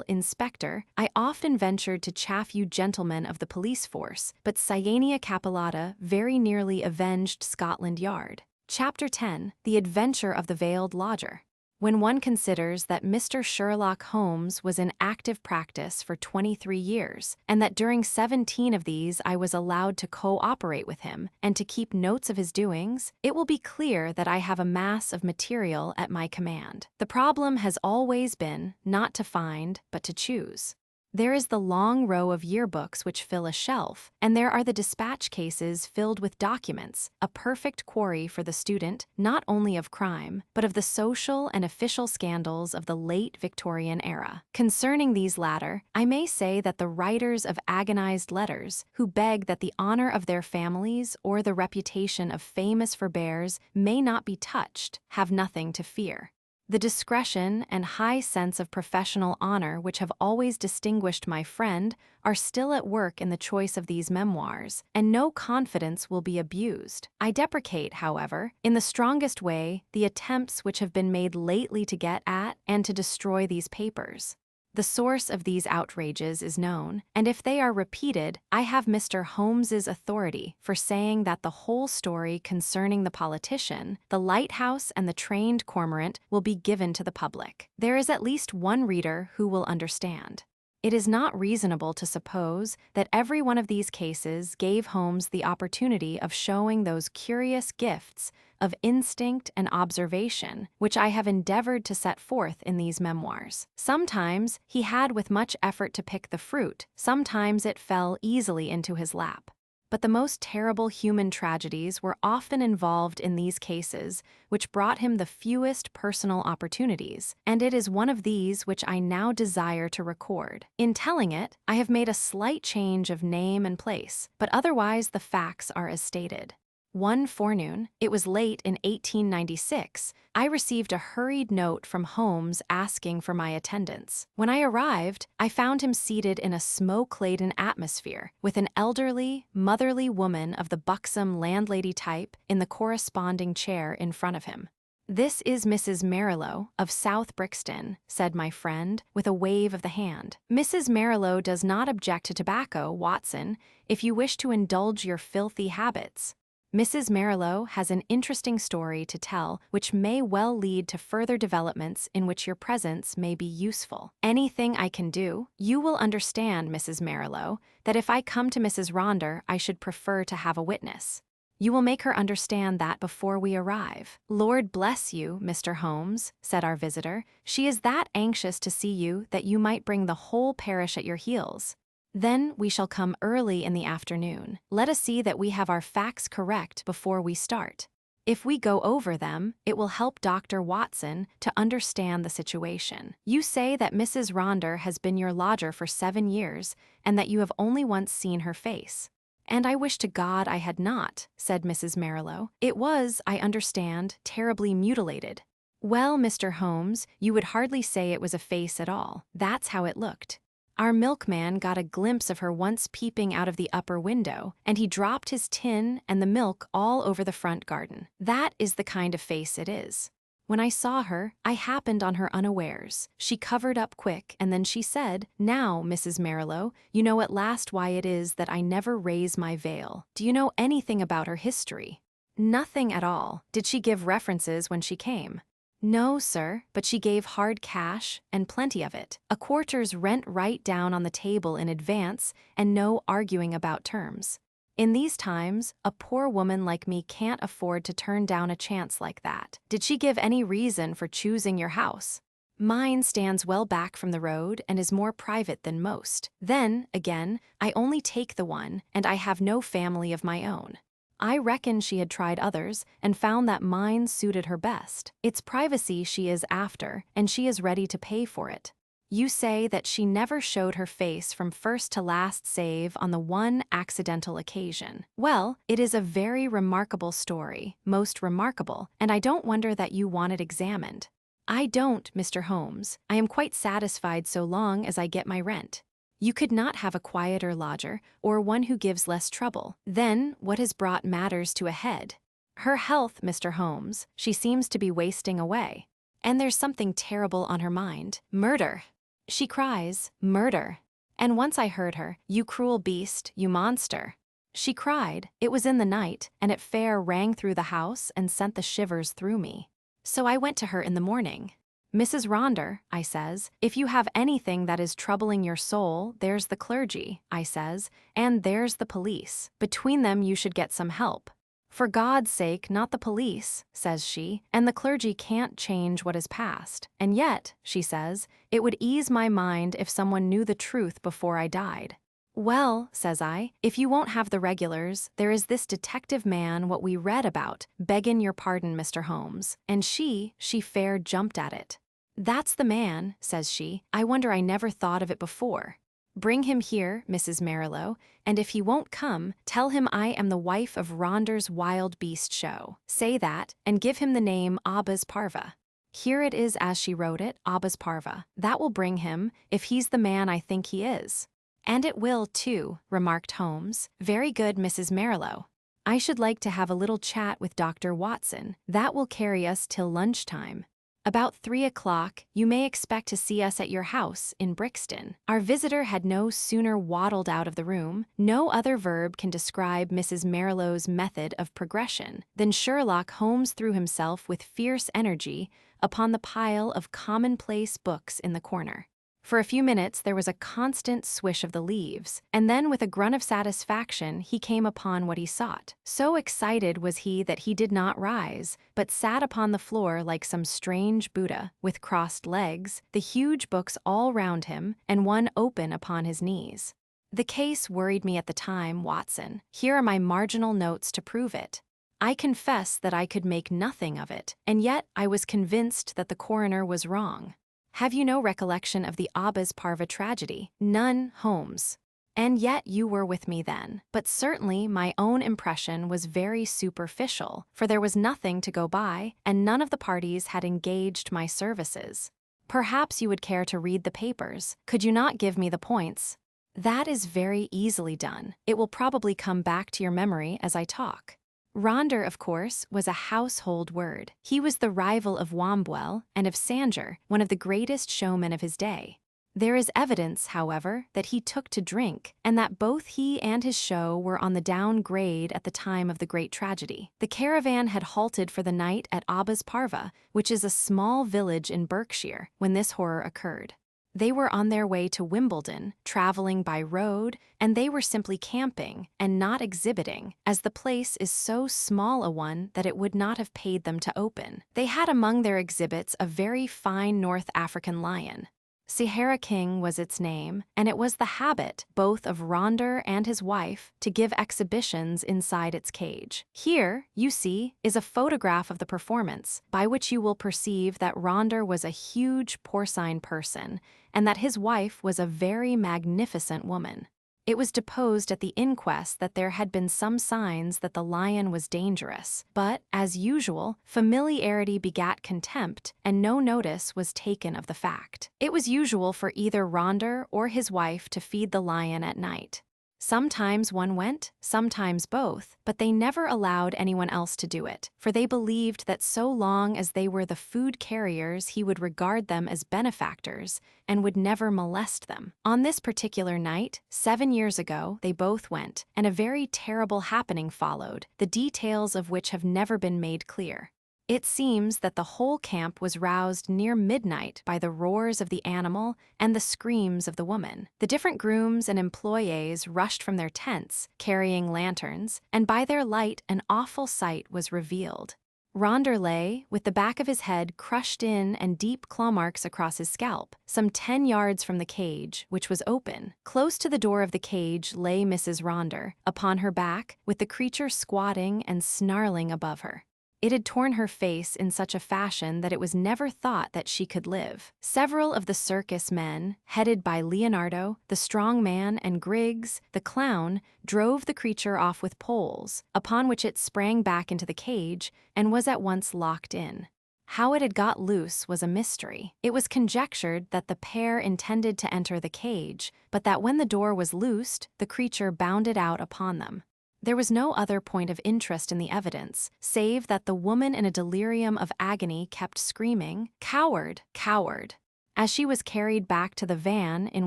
Inspector, I often ventured to chaff you gentlemen of the police force, but Cyania Capillata very nearly avenged Scotland Yard. Chapter 10, The Adventure of the Veiled Lodger. When one considers that Mr. Sherlock Holmes was in active practice for 23 years, and that during 17 of these I was allowed to cooperate with him and to keep notes of his doings, it will be clear that I have a mass of material at my command. The problem has always been not to find, but to choose. There is the long row of yearbooks which fill a shelf, and there are the dispatch cases filled with documents, a perfect quarry for the student, not only of crime, but of the social and official scandals of the late Victorian era. Concerning these latter, I may say that the writers of agonized letters, who beg that the honor of their families or the reputation of famous forbears may not be touched, have nothing to fear. The discretion and high sense of professional honor which have always distinguished my friend are still at work in the choice of these memoirs, and no confidence will be abused. I deprecate, however, in the strongest way, the attempts which have been made lately to get at and to destroy these papers. The source of these outrages is known, and if they are repeated, I have Mr. Holmes's authority for saying that the whole story concerning the politician, the lighthouse, and the trained cormorant will be given to the public. There is at least one reader who will understand. It is not reasonable to suppose that every one of these cases gave Holmes the opportunity of showing those curious gifts of instinct and observation which I have endeavored to set forth in these memoirs. Sometimes he had with much effort to pick the fruit, sometimes it fell easily into his lap. But the most terrible human tragedies were often involved in these cases, which brought him the fewest personal opportunities, and it is one of these which I now desire to record. In telling it, I have made a slight change of name and place, but otherwise the facts are as stated. One forenoon, it was late in 1896, I received a hurried note from Holmes asking for my attendance. When I arrived, I found him seated in a smoke-laden atmosphere, with an elderly, motherly woman of the buxom landlady type in the corresponding chair in front of him. "This is Mrs. Marilow of South Brixton," said my friend, with a wave of the hand. "Mrs. Marilow does not object to tobacco, Watson, if you wish to indulge your filthy habits. Mrs. Marilow has an interesting story to tell which may well lead to further developments in which your presence may be useful. Anything I can do, you will understand, Mrs. Marilow, that if I come to Mrs. Ronder, I should prefer to have a witness. You will make her understand that before we arrive." "Lord bless you, Mr. Holmes," said our visitor. "She is that anxious to see you that you might bring the whole parish at your heels. Then we shall come early in the afternoon. Let us see that we have our facts correct before we start. If we go over them, it will help Dr. Watson to understand the situation. You say that Mrs. Ronder has been your lodger for 7 years, and that you have only once seen her face." "And I wish to God I had not," said Mrs. Marilow. "It was, I understand, terribly mutilated." "Well, Mr. Holmes, you would hardly say it was a face at all. That's how it looked. Our milkman got a glimpse of her once peeping out of the upper window, and he dropped his tin and the milk all over the front garden. That is the kind of face it is. When I saw her, I happened on her unawares. She covered up quick, and then she said, 'Now, Mrs. Marilow, you know at last why it is that I never raise my veil. Do you know anything about her history?' "Nothing at all. Did she give references when she came?" "No, sir, but she gave hard cash, and plenty of it. A quarter's rent right down on the table in advance, and no arguing about terms. In these times, a poor woman like me can't afford to turn down a chance like that." "Did she give any reason for choosing your house?" "Mine stands well back from the road and is more private than most. Then, again, I only take the one, and I have no family of my own. I reckon she had tried others and found that mine suited her best. It's privacy she is after, and she is ready to pay for it. You say that she never showed her face from first to last save on the one accidental occasion. Well, it is a very remarkable story, most remarkable, and I don't wonder that you want it examined." "I don't, Mr. Holmes. I am quite satisfied so long as I get my rent. You could not have a quieter lodger, or one who gives less trouble. Then, what has brought matters to a head?" "Her health, Mr. Holmes. She seems to be wasting away. And there's something terrible on her mind. Murder. She cries, 'Murder.' And once I heard her, 'You cruel beast, you monster.' She cried. It was in the night, and it fair rang through the house and sent the shivers through me. So I went to her in the morning. 'Mrs. Ronder,' I says, 'if you have anything that is troubling your soul, there's the clergy,' I says, 'and there's the police. Between them you should get some help.' 'For God's sake, not the police,' says she, 'and the clergy can't change what is past. And yet,' she says, 'it would ease my mind if someone knew the truth before I died.' 'Well,' says I, 'if you won't have the regulars, there is this detective man what we read about, beggin' your pardon, Mr. Holmes,' and she fair jumped at it. 'That's the man,' says she. 'I wonder I never thought of it before. Bring him here, Mrs. Marilow, and if he won't come, tell him I am the wife of Ronder's wild beast show. Say that, and give him the name Abbas Parva.' Here it is as she wrote it, Abbas Parva. That will bring him, if he's the man I think he is." "And it will, too," remarked Holmes. "Very good, Mrs. Marilow. I should like to have a little chat with Dr. Watson. That will carry us till lunchtime." About 3 o'clock, you may expect to see us at your house in Brixton. Our visitor had no sooner waddled out of the room, no other verb can describe Mrs. Marlowe's method of progression, than Sherlock Holmes threw himself with fierce energy upon the pile of commonplace books in the corner. For a few minutes there was a constant swish of the leaves, and then with a grunt of satisfaction he came upon what he sought. So excited was he that he did not rise, but sat upon the floor like some strange Buddha, with crossed legs, the huge books all round him, and one open upon his knees. The case worried me at the time, Watson. Here are my marginal notes to prove it. I confess that I could make nothing of it, and yet I was convinced that the coroner was wrong. Have you no recollection of the Abbas Parva tragedy? None, Holmes. And yet you were with me then. But certainly my own impression was very superficial, for there was nothing to go by, and none of the parties had engaged my services. Perhaps you would care to read the papers. Could you not give me the points? That is very easily done. It will probably come back to your memory as I talk. Ronder, of course, was a household word. He was the rival of Wombwell and of Sanger, one of the greatest showmen of his day. There is evidence, however, that he took to drink, and that both he and his show were on the down grade at the time of the great tragedy. The caravan had halted for the night at Abbas Parva, which is a small village in Berkshire, when this horror occurred. They were on their way to Wimbledon, traveling by road, and they were simply camping and not exhibiting, as the place is so small a one that it would not have paid them to open. They had among their exhibits a very fine North African lion. Sahara King was its name, and it was the habit, both of Ronder and his wife, to give exhibitions inside its cage. Here, you see, is a photograph of the performance, by which you will perceive that Ronder was a huge porcine person, and that his wife was a very magnificent woman. It was deposed at the inquest that there had been some signs that the lion was dangerous, but, as usual, familiarity begat contempt, and no notice was taken of the fact. It was usual for either Ronder or his wife to feed the lion at night. Sometimes one went, sometimes both, but they never allowed anyone else to do it, for they believed that so long as they were the food carriers he would regard them as benefactors and would never molest them. On this particular night, 7 years ago, they both went, and a very terrible happening followed, the details of which have never been made clear. It seems that the whole camp was roused near midnight by the roars of the animal and the screams of the woman. The different grooms and employees rushed from their tents, carrying lanterns, and by their light an awful sight was revealed. Ronder lay, with the back of his head crushed in and deep claw marks across his scalp, some 10 yards from the cage, which was open. Close to the door of the cage lay Mrs. Ronder, upon her back, with the creature squatting and snarling above her. It had torn her face in such a fashion that it was never thought that she could live. Several of the circus men, headed by Leonardo, the strong man, and Griggs, the clown, drove the creature off with poles, upon which it sprang back into the cage and was at once locked in. How it had got loose was a mystery. It was conjectured that the pair intended to enter the cage, but that when the door was loosed, the creature bounded out upon them. There was no other point of interest in the evidence, save that the woman in a delirium of agony kept screaming, "Coward! Coward!" as she was carried back to the van in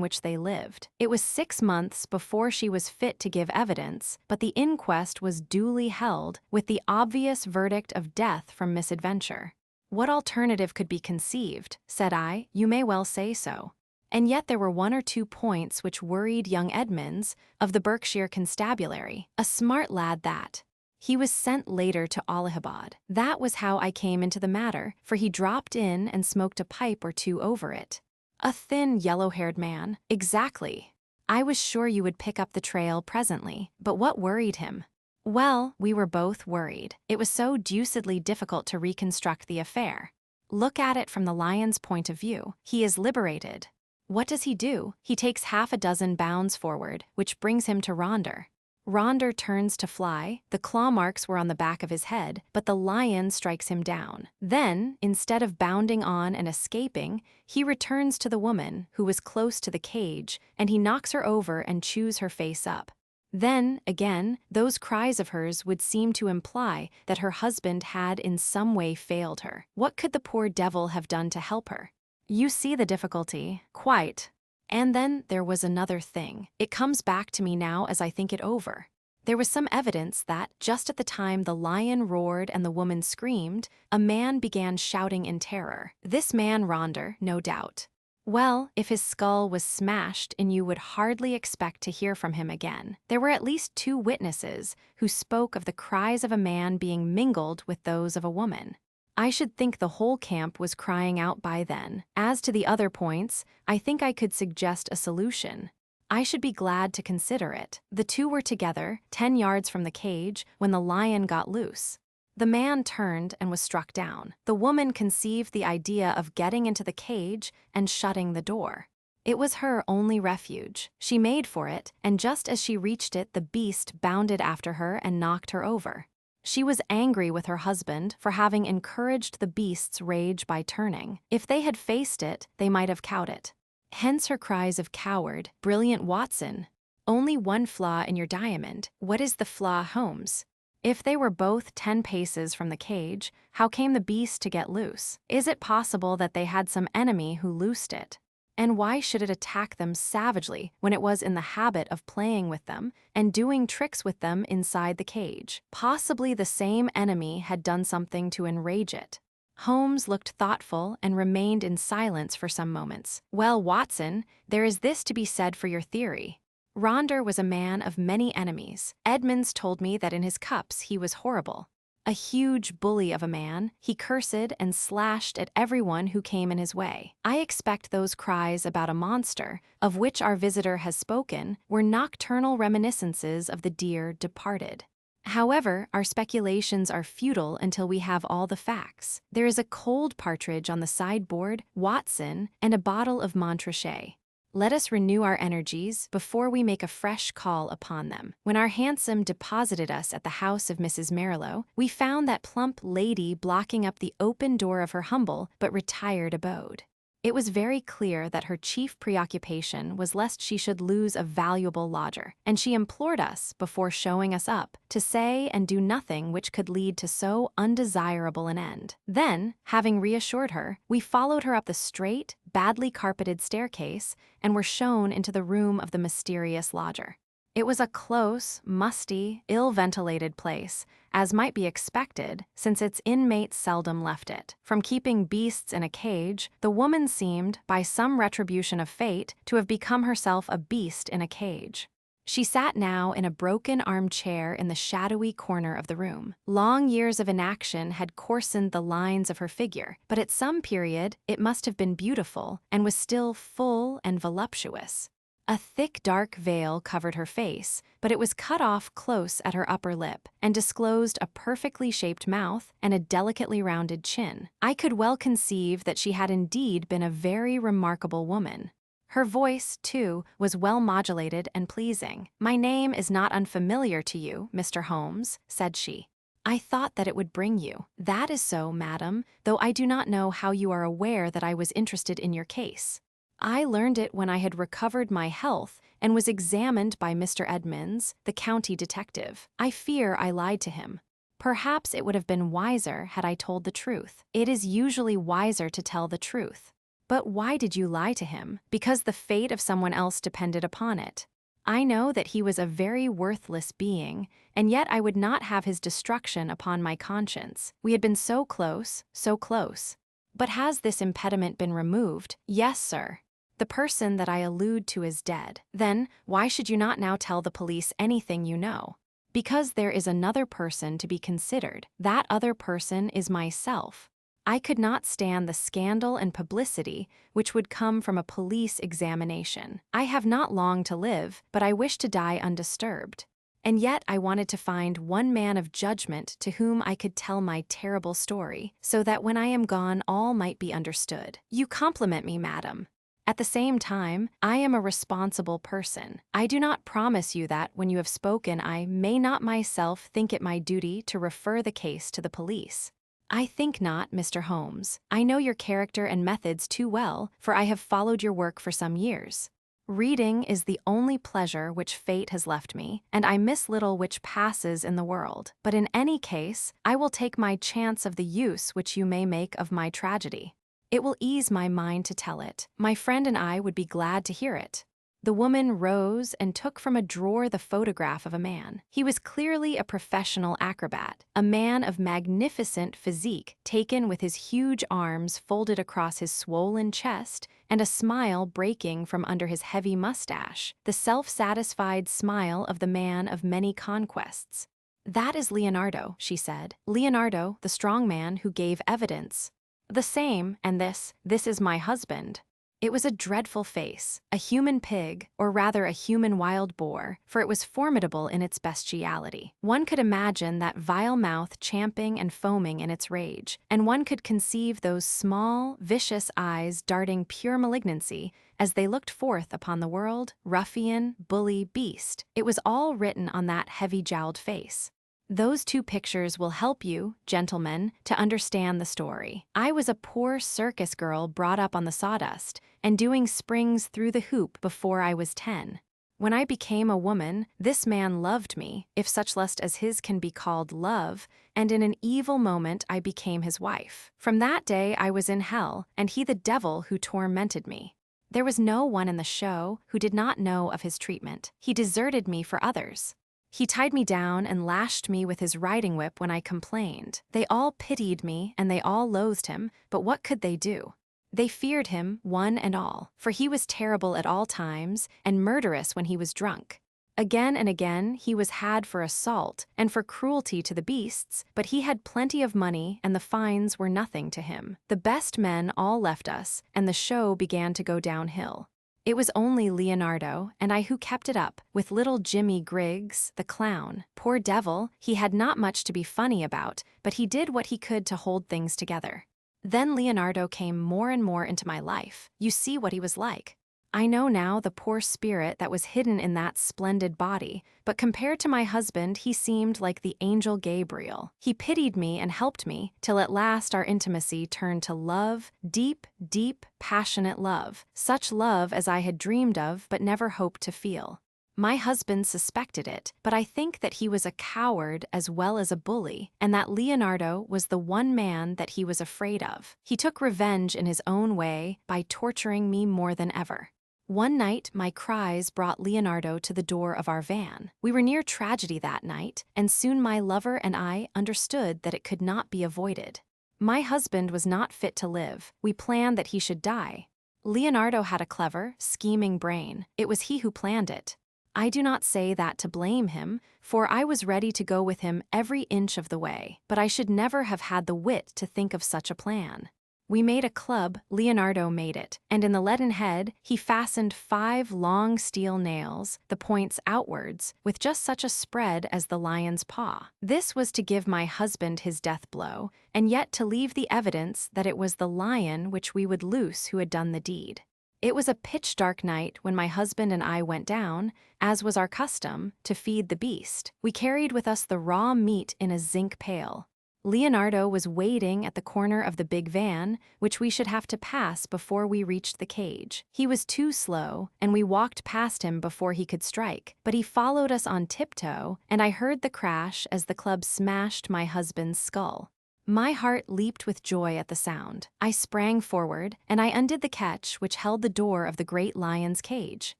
which they lived. It was 6 months before she was fit to give evidence, but the inquest was duly held, with the obvious verdict of death from misadventure. What alternative could be conceived? Said I. You may well say so. And yet there were 1 or 2 points which worried young Edmonds, of the Berkshire Constabulary. A smart lad that. He was sent later to Allahabad. That was how I came into the matter, for he dropped in and smoked a pipe or 2 over it. A thin, yellow-haired man. Exactly. I was sure you would pick up the trail presently, but what worried him? Well, we were both worried. It was so deucedly difficult to reconstruct the affair. Look at it from the lion's point of view. He is liberated. What does he do? He takes half a dozen bounds forward, which brings him to Ronder. Ronder turns to fly, the claw marks were on the back of his head, but the lion strikes him down. Then, instead of bounding on and escaping, he returns to the woman, who was close to the cage, and he knocks her over and chews her face up. Then, again, those cries of hers would seem to imply that her husband had in some way failed her. What could the poor devil have done to help her? You see the difficulty. Quite. And then there was another thing. It comes back to me now as I think it over. There was some evidence that, just at the time the lion roared and the woman screamed, a man began shouting in terror. This man Ronder, no doubt. Well, if his skull was smashed and you would hardly expect to hear from him again. There were at least 2 witnesses who spoke of the cries of a man being mingled with those of a woman. I should think the whole camp was crying out by then. As to the other points, I think I could suggest a solution. I should be glad to consider it. The 2 were together, 10 yards from the cage, when the lion got loose. The man turned and was struck down. The woman conceived the idea of getting into the cage and shutting the door. It was her only refuge. She made for it, and just as she reached it, the beast bounded after her and knocked her over. She was angry with her husband for having encouraged the beast's rage by turning. If they had faced it, they might have cowed it. Hence her cries of coward, brilliant Watson. Only one flaw in your diamond. What is the flaw, Holmes? If they were both 10 paces from the cage, how came the beast to get loose? Is it possible that they had some enemy who loosed it? And why should it attack them savagely when it was in the habit of playing with them and doing tricks with them inside the cage? Possibly the same enemy had done something to enrage it. Holmes looked thoughtful and remained in silence for some moments. Well, Watson, there is this to be said for your theory. Ronder was a man of many enemies. Edmonds told me that in his cups he was horrible. A huge bully of a man, he cursed and slashed at everyone who came in his way. I expect those cries about a monster, of which our visitor has spoken, were nocturnal reminiscences of the dear departed. However, our speculations are futile until we have all the facts. There is a cold partridge on the sideboard, Watson, and a bottle of Montrachet. Let us renew our energies before we make a fresh call upon them. When our hansom deposited us at the house of Mrs. Marilow, we found that plump lady blocking up the open door of her humble but retired abode. It was very clear that her chief preoccupation was lest she should lose a valuable lodger, and she implored us, before showing us up, to say and do nothing which could lead to so undesirable an end. Then, having reassured her, we followed her up the straight, badly carpeted staircase and were shown into the room of the mysterious lodger. It was a close, musty, ill-ventilated place, as might be expected, since its inmates seldom left it. From keeping beasts in a cage, the woman seemed, by some retribution of fate, to have become herself a beast in a cage. She sat now in a broken armchair in the shadowy corner of the room. Long years of inaction had coarsened the lines of her figure, but at some period it must have been beautiful and was still full and voluptuous. A thick dark veil covered her face, but it was cut off close at her upper lip and disclosed a perfectly shaped mouth and a delicately rounded chin. I could well conceive that she had indeed been a very remarkable woman. Her voice, too, was well modulated and pleasing. "My name is not unfamiliar to you, Mr. Holmes," said she. "I thought that it would bring you." "That is so, madam, though I do not know how you are aware that I was interested in your case." "I learned it when I had recovered my health and was examined by Mr. Edmonds, the county detective. I fear I lied to him. Perhaps it would have been wiser had I told the truth. It is usually wiser to tell the truth. But why did you lie to him? Because the fate of someone else depended upon it. I know that he was a very worthless being, and yet I would not have his destruction upon my conscience. We had been so close, so close. But has this impediment been removed?" "Yes, sir. The person that I allude to is dead." "Then, why should you not now tell the police anything you know?" "Because there is another person to be considered. That other person is myself. I could not stand the scandal and publicity which would come from a police examination. I have not long to live, but I wish to die undisturbed. And yet I wanted to find one man of judgment to whom I could tell my terrible story, so that when I am gone all might be understood. You compliment me, madam. At the same time, I am a responsible person. I do not promise you that, when you have spoken, I may not myself think it my duty to refer the case to the police. I think not, Mr. Holmes. I know your character and methods too well, for I have followed your work for some years. Reading is the only pleasure which fate has left me, and I miss little which passes in the world. But in any case, I will take my chance of the use which you may make of my tragedy. It will ease my mind to tell it. My friend and I would be glad to hear it." The woman rose and took from a drawer the photograph of a man. He was clearly a professional acrobat, a man of magnificent physique, taken with his huge arms folded across his swollen chest and a smile breaking from under his heavy mustache, the self-satisfied smile of the man of many conquests. "That is Leonardo," she said. "Leonardo, the strong man who gave evidence." "The same, and this is my husband." It was a dreadful face, a human pig, or rather a human wild boar, for it was formidable in its bestiality. One could imagine that vile mouth champing and foaming in its rage, and one could conceive those small, vicious eyes darting pure malignancy as they looked forth upon the world, ruffian, bully, beast. It was all written on that heavy-jowled face. Those two pictures will help you, gentlemen, to understand the story. I was a poor circus girl brought up on the sawdust and doing springs through the hoop before I was 10. When I became a woman, this man loved me, if such lust as his can be called love, and in an evil moment I became his wife. From that day I was in hell, and he the devil who tormented me. There was no one in the show who did not know of his treatment. He deserted me for others. He tied me down and lashed me with his riding whip when I complained. They all pitied me and they all loathed him, but what could they do? They feared him, one and all, for he was terrible at all times and murderous when he was drunk. Again and again he was had for assault and for cruelty to the beasts, but he had plenty of money and the fines were nothing to him. The best men all left us, and the show began to go downhill. It was only Leonardo and I who kept it up, with little Jimmy Griggs, the clown. Poor devil, he had not much to be funny about, but he did what he could to hold things together. Then Leonardo came more and more into my life. You see what he was like. I know now the poor spirit that was hidden in that splendid body, but compared to my husband he seemed like the angel Gabriel. He pitied me and helped me, till at last our intimacy turned to love, deep, deep, passionate love, such love as I had dreamed of but never hoped to feel. My husband suspected it, but I think that he was a coward as well as a bully, and that Leonardo was the one man that he was afraid of. He took revenge in his own way by torturing me more than ever. One night, my cries brought Leonardo to the door of our van. We were near tragedy that night, and soon my lover and I understood that it could not be avoided. My husband was not fit to live. We planned that he should die. Leonardo had a clever, scheming brain. It was he who planned it. I do not say that to blame him, for I was ready to go with him every inch of the way, but I should never have had the wit to think of such a plan. We made a club, Leonardo made it, and in the leaden head he fastened 5 long steel nails, the points outwards, with just such a spread as the lion's paw. This was to give my husband his death blow, and yet to leave the evidence that it was the lion which we would loose who had done the deed. It was a pitch-dark night when my husband and I went down, as was our custom, to feed the beast. We carried with us the raw meat in a zinc pail. Leonardo was waiting at the corner of the big van, which we should have to pass before we reached the cage. He was too slow, and we walked past him before he could strike, but he followed us on tiptoe, and I heard the crash as the club smashed my husband's skull. My heart leaped with joy at the sound. I sprang forward, and I undid the catch which held the door of the great lion's cage.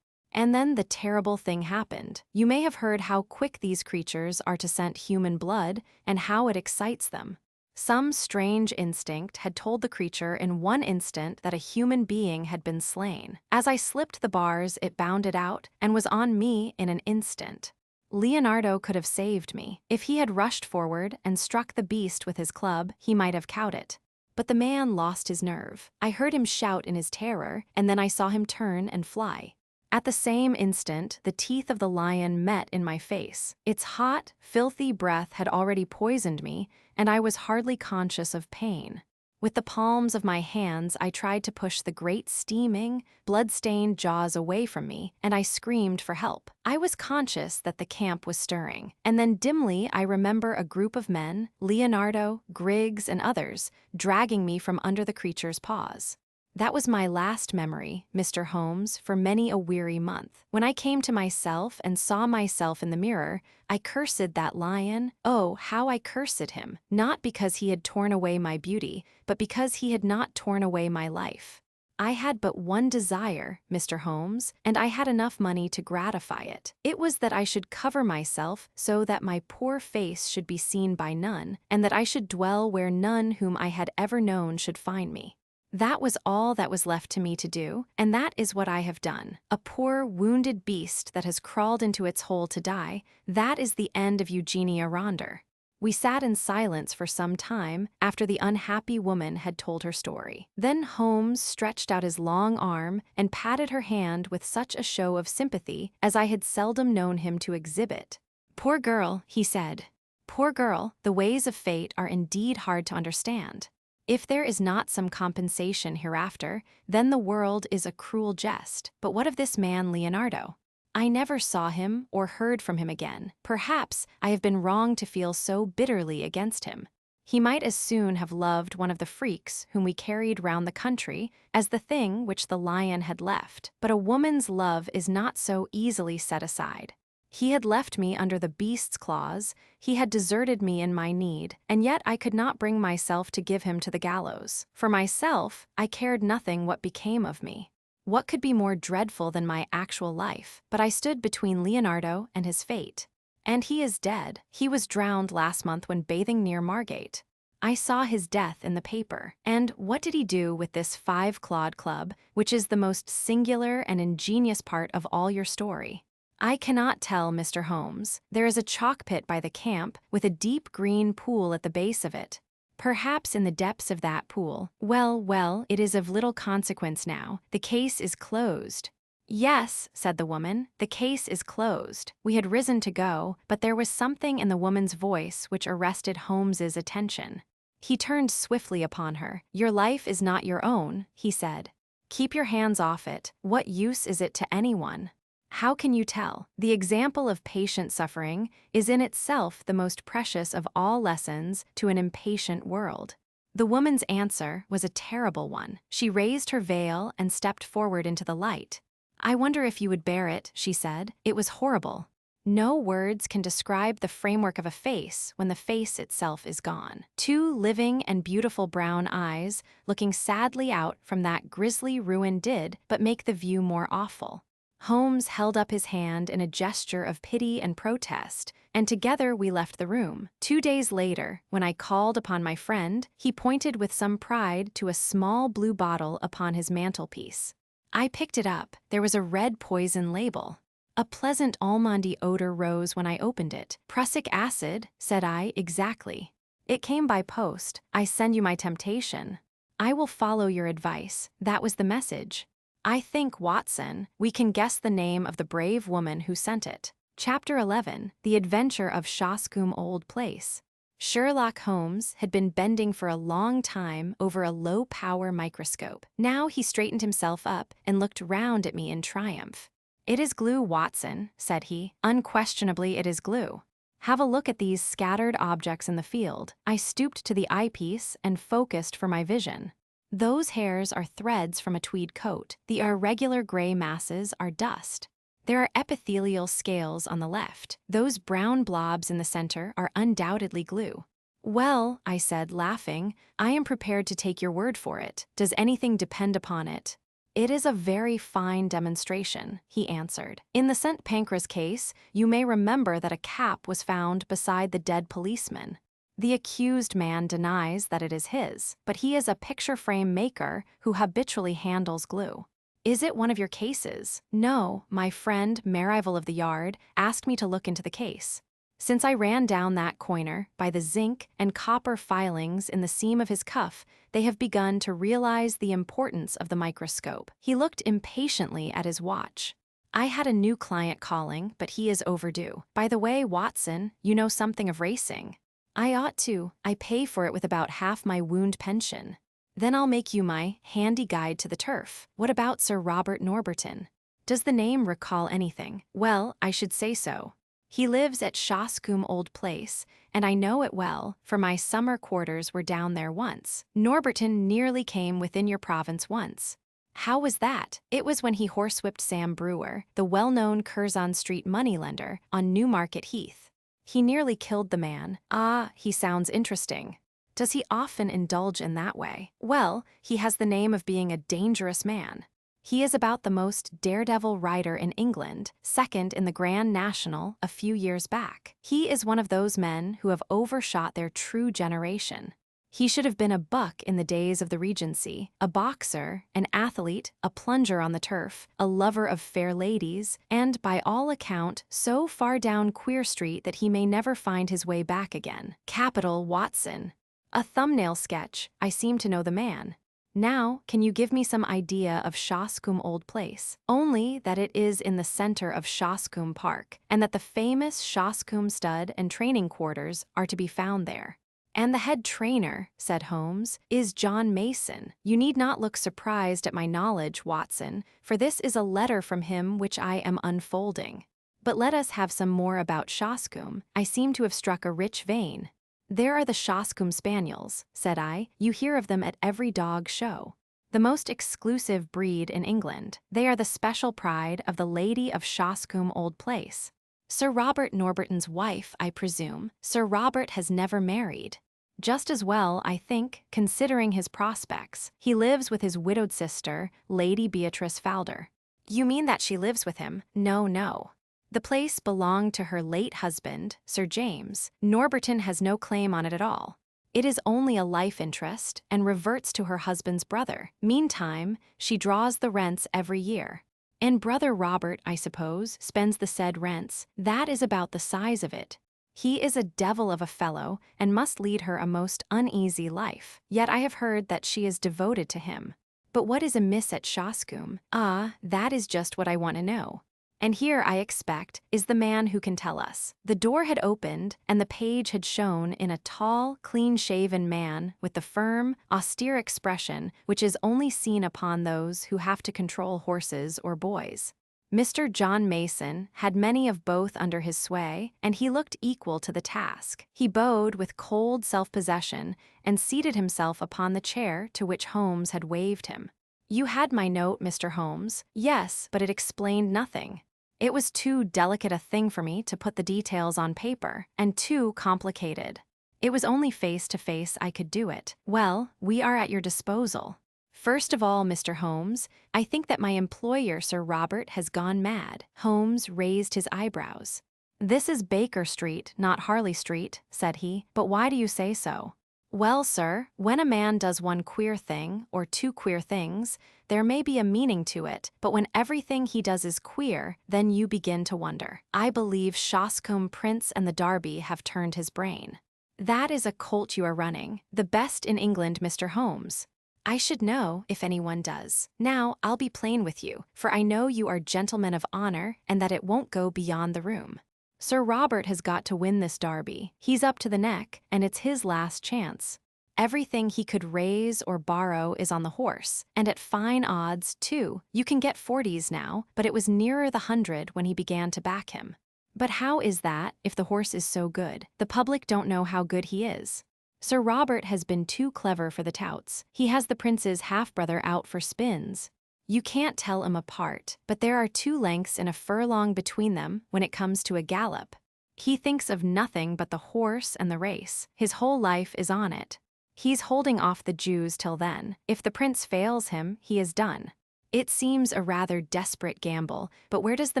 And then the terrible thing happened. You may have heard how quick these creatures are to scent human blood and how it excites them. Some strange instinct had told the creature in one instant that a human being had been slain. As I slipped the bars, it bounded out and was on me in an instant. Leonardo could have saved me. If he had rushed forward and struck the beast with his club, he might have cowed it. But the man lost his nerve. I heard him shout in his terror, and then I saw him turn and fly. At the same instant, the teeth of the lion met in my face. Its hot, filthy breath had already poisoned me, and I was hardly conscious of pain. With the palms of my hands, I tried to push the great steaming, blood-stained jaws away from me, and I screamed for help. I was conscious that the camp was stirring, and then dimly I remember a group of men, Leonardo, Griggs, and others, dragging me from under the creature's paws. That was my last memory, Mr. Holmes, for many a weary month. When I came to myself and saw myself in the mirror, I cursed that lion. Oh, how I cursed him, not because he had torn away my beauty, but because he had not torn away my life. I had but one desire, Mr. Holmes, and I had enough money to gratify it. It was that I should cover myself so that my poor face should be seen by none, and that I should dwell where none whom I had ever known should find me. That was all that was left to me to do, and that is what I have done. A poor, wounded beast that has crawled into its hole to die, that is the end of Eugenia Ronder. We sat in silence for some time after the unhappy woman had told her story. Then Holmes stretched out his long arm and patted her hand with such a show of sympathy as I had seldom known him to exhibit. "Poor girl," he said. "Poor girl, the ways of fate are indeed hard to understand. If there is not some compensation hereafter, then the world is a cruel jest. But what of this man Leonardo? I never saw him or heard from him again. Perhaps I have been wrong to feel so bitterly against him. He might as soon have loved one of the freaks whom we carried round the country as the thing which the lion had left. But a woman's love is not so easily set aside. He had left me under the beast's claws, he had deserted me in my need, and yet I could not bring myself to give him to the gallows. For myself, I cared nothing what became of me. What could be more dreadful than my actual life? But I stood between Leonardo and his fate. And he is dead. He was drowned last month when bathing near Margate. I saw his death in the paper. And what did he do with this five-clawed club, which is the most singular and ingenious part of all your story? I cannot tell, Mr. Holmes. There is a chalk pit by the camp, with a deep green pool at the base of it. Perhaps in the depths of that pool. Well, it is of little consequence now. The case is closed. Yes, said the woman, the case is closed. We had risen to go, but there was something in the woman's voice which arrested Holmes's attention. He turned swiftly upon her. Your life is not your own, he said. Keep your hands off it. What use is it to anyone? How can you tell? The example of patient suffering is in itself the most precious of all lessons to an impatient world. The woman's answer was a terrible one. She raised her veil and stepped forward into the light. I wonder if you would bear it, she said. It was horrible. No words can describe the framework of a face when the face itself is gone. Two living and beautiful brown eyes looking sadly out from that grisly ruin did but make the view more awful. Holmes held up his hand in a gesture of pity and protest, and together we left the room. 2 days later, when I called upon my friend, he pointed with some pride to a small blue bottle upon his mantelpiece. I picked it up. There was a red poison label. A pleasant almondy odor rose when I opened it. Prussic acid, said I, exactly. It came by post. I send you my temptation. I will follow your advice. That was the message. I think, Watson, we can guess the name of the brave woman who sent it. Chapter 11, The Adventure of Shoscombe Old Place. Sherlock Holmes had been bending for a long time over a low-power microscope. Now he straightened himself up and looked round at me in triumph. It is glue, Watson, said he. Unquestionably it is glue. Have a look at these scattered objects in the field. I stooped to the eyepiece and focused for my vision. Those hairs are threads from a tweed coat. The irregular gray masses are dust. There are epithelial scales on the left. Those brown blobs in the center are undoubtedly glue. Well, I said, laughing, I am prepared to take your word for it. Does anything depend upon it? It is a very fine demonstration, he answered. In the St. Pancras case, you may remember that a cap was found beside the dead policeman. The accused man denies that it is his, but he is a picture frame maker who habitually handles glue. Is it one of your cases? No, my friend, Merrival of the Yard, asked me to look into the case. Since I ran down that coiner, by the zinc and copper filings in the seam of his cuff, they have begun to realize the importance of the microscope. He looked impatiently at his watch. I had a new client calling, but he is overdue. By the way, Watson, you know something of racing. I ought to. I pay for it with about half my wound pension. Then I'll make you my handy guide to the turf. What about Sir Robert Norberton? Does the name recall anything? Well, I should say so. He lives at Shoscombe Old Place, and I know it well, for my summer quarters were down there once. Norberton nearly came within your province once. How was that? It was when he horsewhipped Sam Brewer, the well-known Curzon Street moneylender, on Newmarket Heath. He nearly killed the man. Ah, he sounds interesting. Does he often indulge in that way? Well, he has the name of being a dangerous man. He is about the most daredevil rider in England, second in the Grand National a few years back. He is one of those men who have overshot their true generation. He should have been a buck in the days of the Regency, a boxer, an athlete, a plunger on the turf, a lover of fair ladies, and, by all account, so far down Queer Street that he may never find his way back again. Capital Watson. A thumbnail sketch. I seem to know the man. Now, can you give me some idea of Shoscombe Old Place? Only that it is in the center of Shoscombe Park, and that the famous Shoscombe stud and training quarters are to be found there. And the head trainer, said Holmes, is John Mason. You need not look surprised at my knowledge, Watson, for this is a letter from him which I am unfolding. But let us have some more about Shoscombe. I seem to have struck a rich vein. There are the Shoscombe Spaniels, said I. You hear of them at every dog show. The most exclusive breed in England. They are the special pride of the Lady of Shoscombe Old Place. Sir Robert Norberton's wife, I presume. Sir Robert has never married. Just as well, I think, considering his prospects. He lives with his widowed sister, Lady Beatrice Falder. You mean that she lives with him? No, no. The place belonged to her late husband, Sir James. Norberton has no claim on it at all. It is only a life interest and reverts to her husband's brother. Meantime, she draws the rents every year. And brother Robert, I suppose, spends the said rents. That is about the size of it. He is a devil of a fellow and must lead her a most uneasy life. Yet I have heard that she is devoted to him. But what is amiss at Shoscombe? Ah, that is just what I want to know. And here, I expect, is the man who can tell us. The door had opened, and the page had shown in a tall, clean-shaven man with the firm, austere expression which is only seen upon those who have to control horses or boys. Mr. John Mason had many of both under his sway, and he looked equal to the task. He bowed with cold self-possession and seated himself upon the chair to which Holmes had waved him. You had my note, Mr. Holmes. Yes, but it explained nothing. It was too delicate a thing for me to put the details on paper, and too complicated. It was only face to face I could do it. Well, we are at your disposal. First of all, Mr. Holmes, I think that my employer, Sir Robert, has gone mad. Holmes raised his eyebrows. This is Baker Street, not Harley Street, said he. But why do you say so? Well, sir, when a man does one queer thing, or two queer things, there may be a meaning to it, but when everything he does is queer, then you begin to wonder. I believe Shoscombe Prince and the Derby have turned his brain. That is a colt you are running, the best in England, Mr. Holmes. I should know if anyone does. Now, I'll be plain with you, for I know you are gentlemen of honor and that it won't go beyond the room. Sir Robert has got to win this derby. He's up to the neck, and it's his last chance. Everything he could raise or borrow is on the horse, and at fine odds, too. You can get 40s now, but it was nearer the 100 when he began to back him. But how is that, if the horse is so good? The public don't know how good he is. Sir Robert has been too clever for the touts. He has the prince's half-brother out for spins. You can't tell 'em apart, but there are 2 lengths and a furlong between them when it comes to a gallop. He thinks of nothing but the horse and the race. His whole life is on it. He's holding off the Jews till then. If the prince fails him, he is done. It seems a rather desperate gamble, but where does the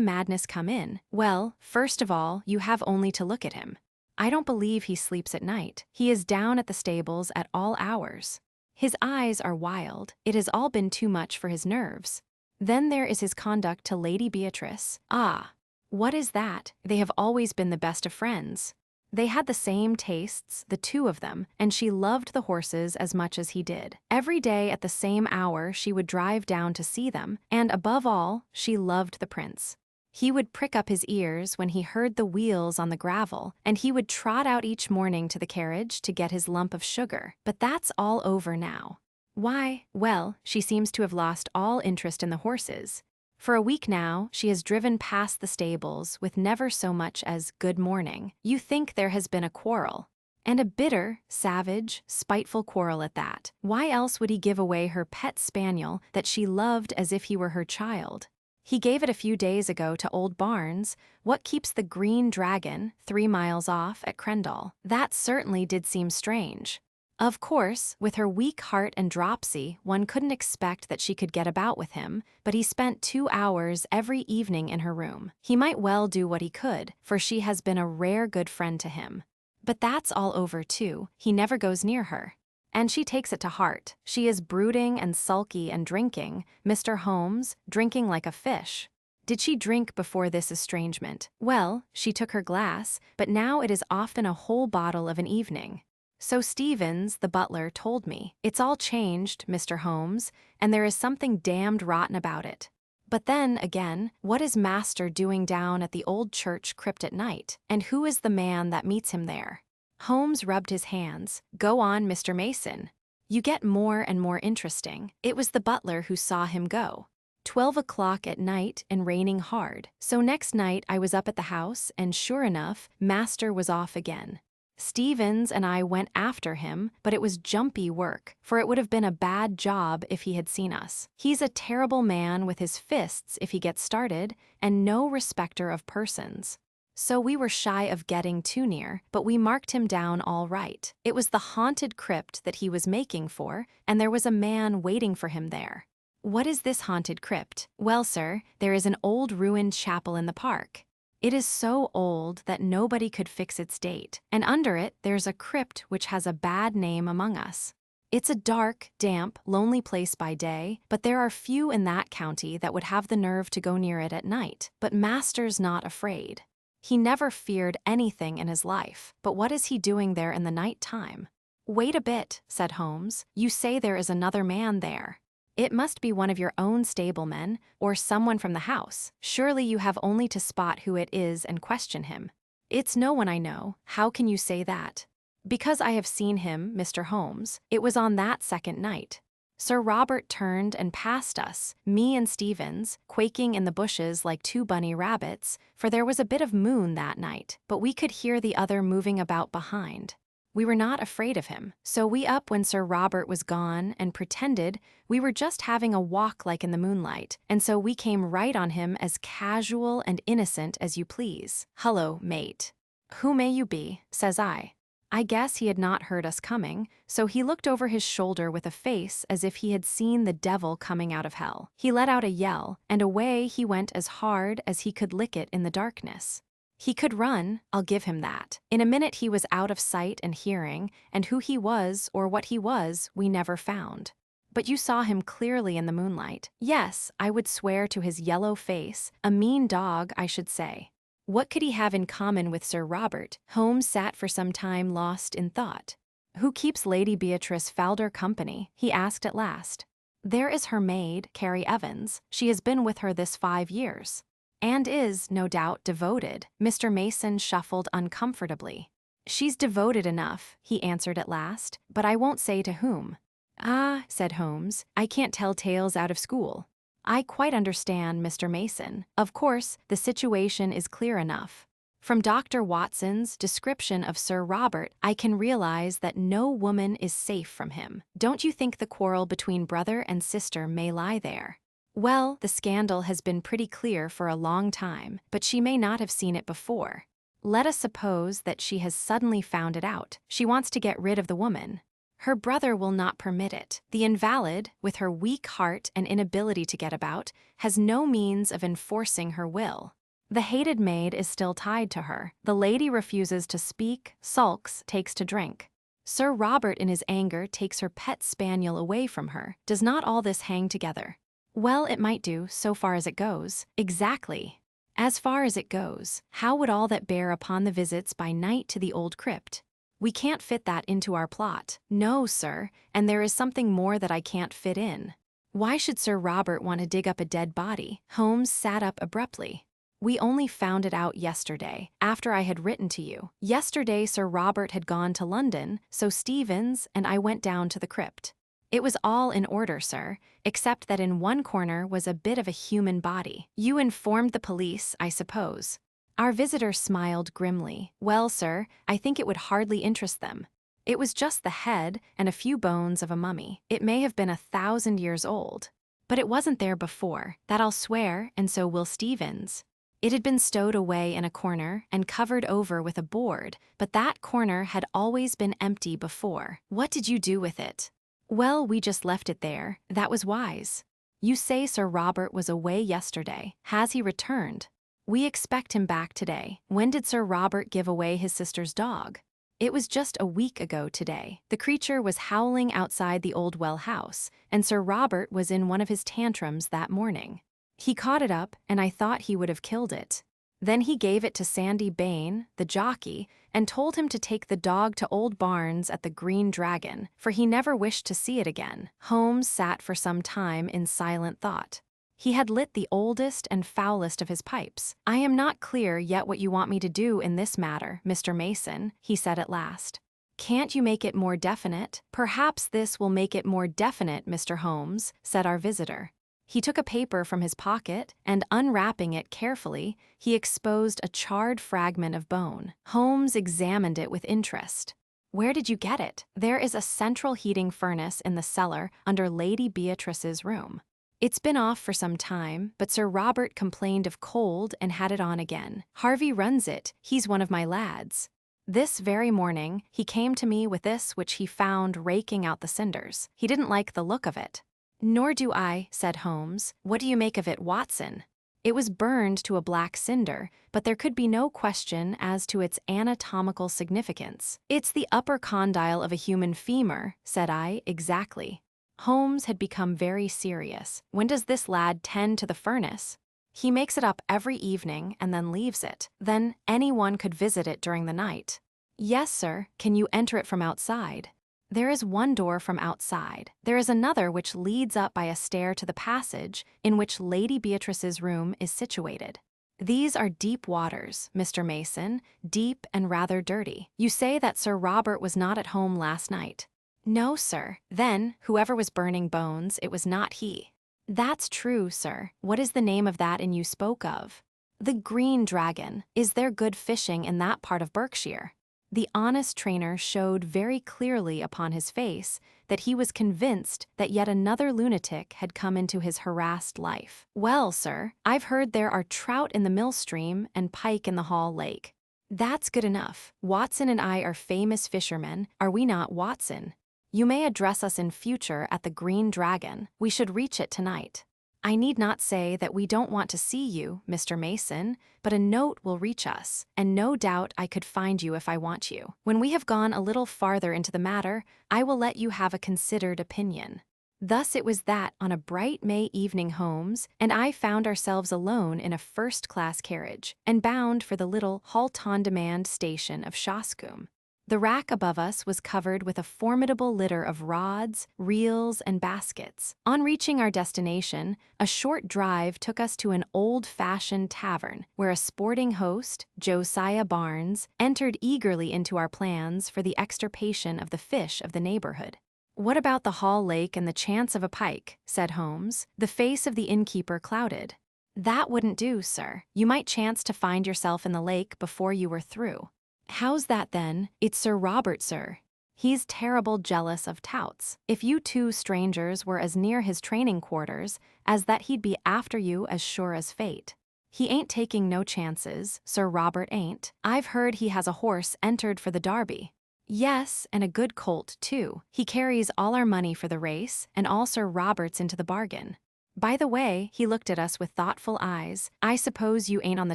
madness come in? Well, first of all, you have only to look at him. I don't believe he sleeps at night. He is down at the stables at all hours. His eyes are wild. It has all been too much for his nerves. Then there is his conduct to Lady Beatrice. Ah, what is that? They have always been the best of friends. They had the same tastes, the 2 of them, and she loved the horses as much as he did. Every day at the same hour she would drive down to see them, and above all, she loved the prince. He would prick up his ears when he heard the wheels on the gravel, and he would trot out each morning to the carriage to get his lump of sugar. But that's all over now. Why? Well, she seems to have lost all interest in the horses. For a week now, she has driven past the stables with never so much as good morning. You think there has been a quarrel. And a bitter, savage, spiteful quarrel at that. Why else would he give away her pet spaniel that she loved as if he were her child? He gave it a few days ago to old Barnes. What keeps the Green Dragon 3 miles off at Crendal? That certainly did seem strange. Of course, with her weak heart and dropsy, one couldn't expect that she could get about with him, but he spent 2 hours every evening in her room. He might well do what he could, for she has been a rare good friend to him. But that's all over too. He never goes near her. And she takes it to heart. She is brooding and sulky and drinking. Mr. Holmes, drinking like a fish. Did she drink before this estrangement? Well, she took her glass, but now it is often a whole bottle of an evening. So Stevens, the butler, told me. It's all changed, Mr. Holmes, and there is something damned rotten about it. But then, again, what is Master doing down at the old church crypt at night? And who is the man that meets him there? Holmes rubbed his hands. Go on, Mr. Mason. You get more and more interesting. It was the butler who saw him go. 12 o'clock at night and raining hard. So next night I was up at the house, and sure enough, Master was off again. Stevens and I went after him, but it was jumpy work, for it would have been a bad job if he had seen us. He's a terrible man with his fists if he gets started, and no respecter of persons. So we were shy of getting too near, but we marked him down all right. It was the haunted crypt that he was making for, and there was a man waiting for him there. What is this haunted crypt? Well, sir, there is an old ruined chapel in the park. It is so old that nobody could fix its date, and under it there's a crypt which has a bad name among us. It's a dark, damp, lonely place by day, but there are few in that county that would have the nerve to go near it at night. But Master's not afraid. He never feared anything in his life, but what is he doing there in the night time? Wait a bit, said Holmes. You say there is another man there. It must be one of your own stablemen, or someone from the house. Surely you have only to spot who it is and question him. It's no one I know. How can you say that? Because I have seen him, Mr. Holmes. It was on that second night. Sir Robert turned and passed us, me and Stevens, quaking in the bushes like 2 bunny rabbits, for there was a bit of moon that night, but we could hear the other moving about behind. We were not afraid of him, so we up when Sir Robert was gone and pretended we were just having a walk like in the moonlight, and so we came right on him as casual and innocent as you please. Hullo, mate. Who may you be? Says I. I guess he had not heard us coming, so he looked over his shoulder with a face as if he had seen the devil coming out of hell. He let out a yell, and away he went as hard as he could lick it in the darkness. He could run, I'll give him that. In a minute he was out of sight and hearing, and who he was or what he was we never found. But you saw him clearly in the moonlight. Yes, I would swear to his yellow face, a mean dog, I should say. What could he have in common with Sir Robert? Holmes sat for some time lost in thought. Who keeps Lady Beatrice Falder company? He asked at last. There is her maid, Carrie Evans. She has been with her this 5 years. And is, no doubt, devoted. Mr. Mason shuffled uncomfortably. She's devoted enough, he answered at last, but I won't say to whom. Ah, said Holmes, I can't tell tales out of school. I quite understand, Mr. Mason. Of course, the situation is clear enough. From Dr. Watson's description of Sir Robert, I can realize that no woman is safe from him. Don't you think the quarrel between brother and sister may lie there? Well, the scandal has been pretty clear for a long time, but she may not have seen it before. Let us suppose that she has suddenly found it out. She wants to get rid of the woman. Her brother will not permit it. The invalid, with her weak heart and inability to get about, has no means of enforcing her will. The hated maid is still tied to her. The lady refuses to speak, sulks, takes to drink. Sir Robert in his anger takes her pet spaniel away from her. Does not all this hang together? Well, it might do, so far as it goes. Exactly. As far as it goes, how would all that bear upon the visits by night to the old crypt? We can't fit that into our plot. No, sir, and there is something more that I can't fit in. Why should Sir Robert want to dig up a dead body? Holmes sat up abruptly. We only found it out yesterday, after I had written to you. Yesterday Sir Robert had gone to London, so Stevens and I went down to the crypt. It was all in order, sir, except that in one corner was a bit of a human body. You informed the police, I suppose. Our visitor smiled grimly. Well, sir, I think it would hardly interest them. It was just the head and a few bones of a mummy. It may have been 1,000 years old. But it wasn't there before, that I'll swear, and so will Stevens. It had been stowed away in a corner and covered over with a board, but that corner had always been empty before. What did you do with it? Well, we just left it there. That was wise. You say Sir Robert was away yesterday. Has he returned? We expect him back today. When did Sir Robert give away his sister's dog? It was just a week ago today. The creature was howling outside the old well house, and Sir Robert was in one of his tantrums that morning. He caught it up, and I thought he would have killed it. Then he gave it to Sandy Bain, the jockey, and told him to take the dog to Old Barnes at the Green Dragon, for he never wished to see it again. Holmes sat for some time in silent thought. He had lit the oldest and foulest of his pipes. I am not clear yet what you want me to do in this matter, Mr. Mason, he said at last. Can't you make it more definite? Perhaps this will make it more definite, Mr. Holmes, said our visitor. He took a paper from his pocket, and unwrapping it carefully, he exposed a charred fragment of bone. Holmes examined it with interest. Where did you get it? There is a central heating furnace in the cellar under Lady Beatrice's room. It's been off for some time, but Sir Robert complained of cold and had it on again. Harvey runs it. He's one of my lads. This very morning, he came to me with this which he found raking out the cinders. He didn't like the look of it. Nor do I, said Holmes. What do you make of it, Watson? It was burned to a black cinder, but there could be no question as to its anatomical significance. It's the upper condyle of a human femur, said I, exactly. Holmes had become very serious. When does this lad tend to the furnace? He makes it up every evening and then leaves it. Then anyone could visit it during the night. Yes, sir. Can you enter it from outside? There is one door from outside. There is another which leads up by a stair to the passage in which Lady Beatrice's room is situated. These are deep waters, Mr. Mason, deep and rather dirty. You say that Sir Robert was not at home last night. No, sir. Then, whoever was burning bones, it was not he. That's true, sir. What is the name of that inn you spoke of? The Green Dragon. Is there good fishing in that part of Berkshire? The honest trainer showed very clearly upon his face that he was convinced that yet another lunatic had come into his harassed life. Well, sir, I've heard there are trout in the mill stream and pike in the Hall Lake. That's good enough. Watson and I are famous fishermen, are we not, Watson? You may address us in future at the Green Dragon. We should reach it tonight. I need not say that we don't want to see you, Mr. Mason, but a note will reach us, and no doubt I could find you if I want you. When we have gone a little farther into the matter, I will let you have a considered opinion. Thus it was that on a bright May evening Holmes and I found ourselves alone in a first-class carriage, and bound for the little halt-on-demand station of Shoscombe. The rack above us was covered with a formidable litter of rods, reels, and baskets. On reaching our destination, a short drive took us to an old-fashioned tavern, where a sporting host, Josiah Barnes, entered eagerly into our plans for the extirpation of the fish of the neighborhood. What about the Hall Lake and the chance of a pike? Said Holmes. The face of the innkeeper clouded. That wouldn't do, sir. You might chance to find yourself in the lake before you were through. How's that then? It's Sir Robert, sir. He's terrible jealous of touts. If you two strangers were as near his training quarters as that he'd be after you as sure as fate. He ain't taking no chances, Sir Robert ain't. I've heard he has a horse entered for the Derby. Yes, and a good colt, too. He carries all our money for the race, and all Sir Robert's into the bargain. By the way, he looked at us with thoughtful eyes. I suppose you ain't on the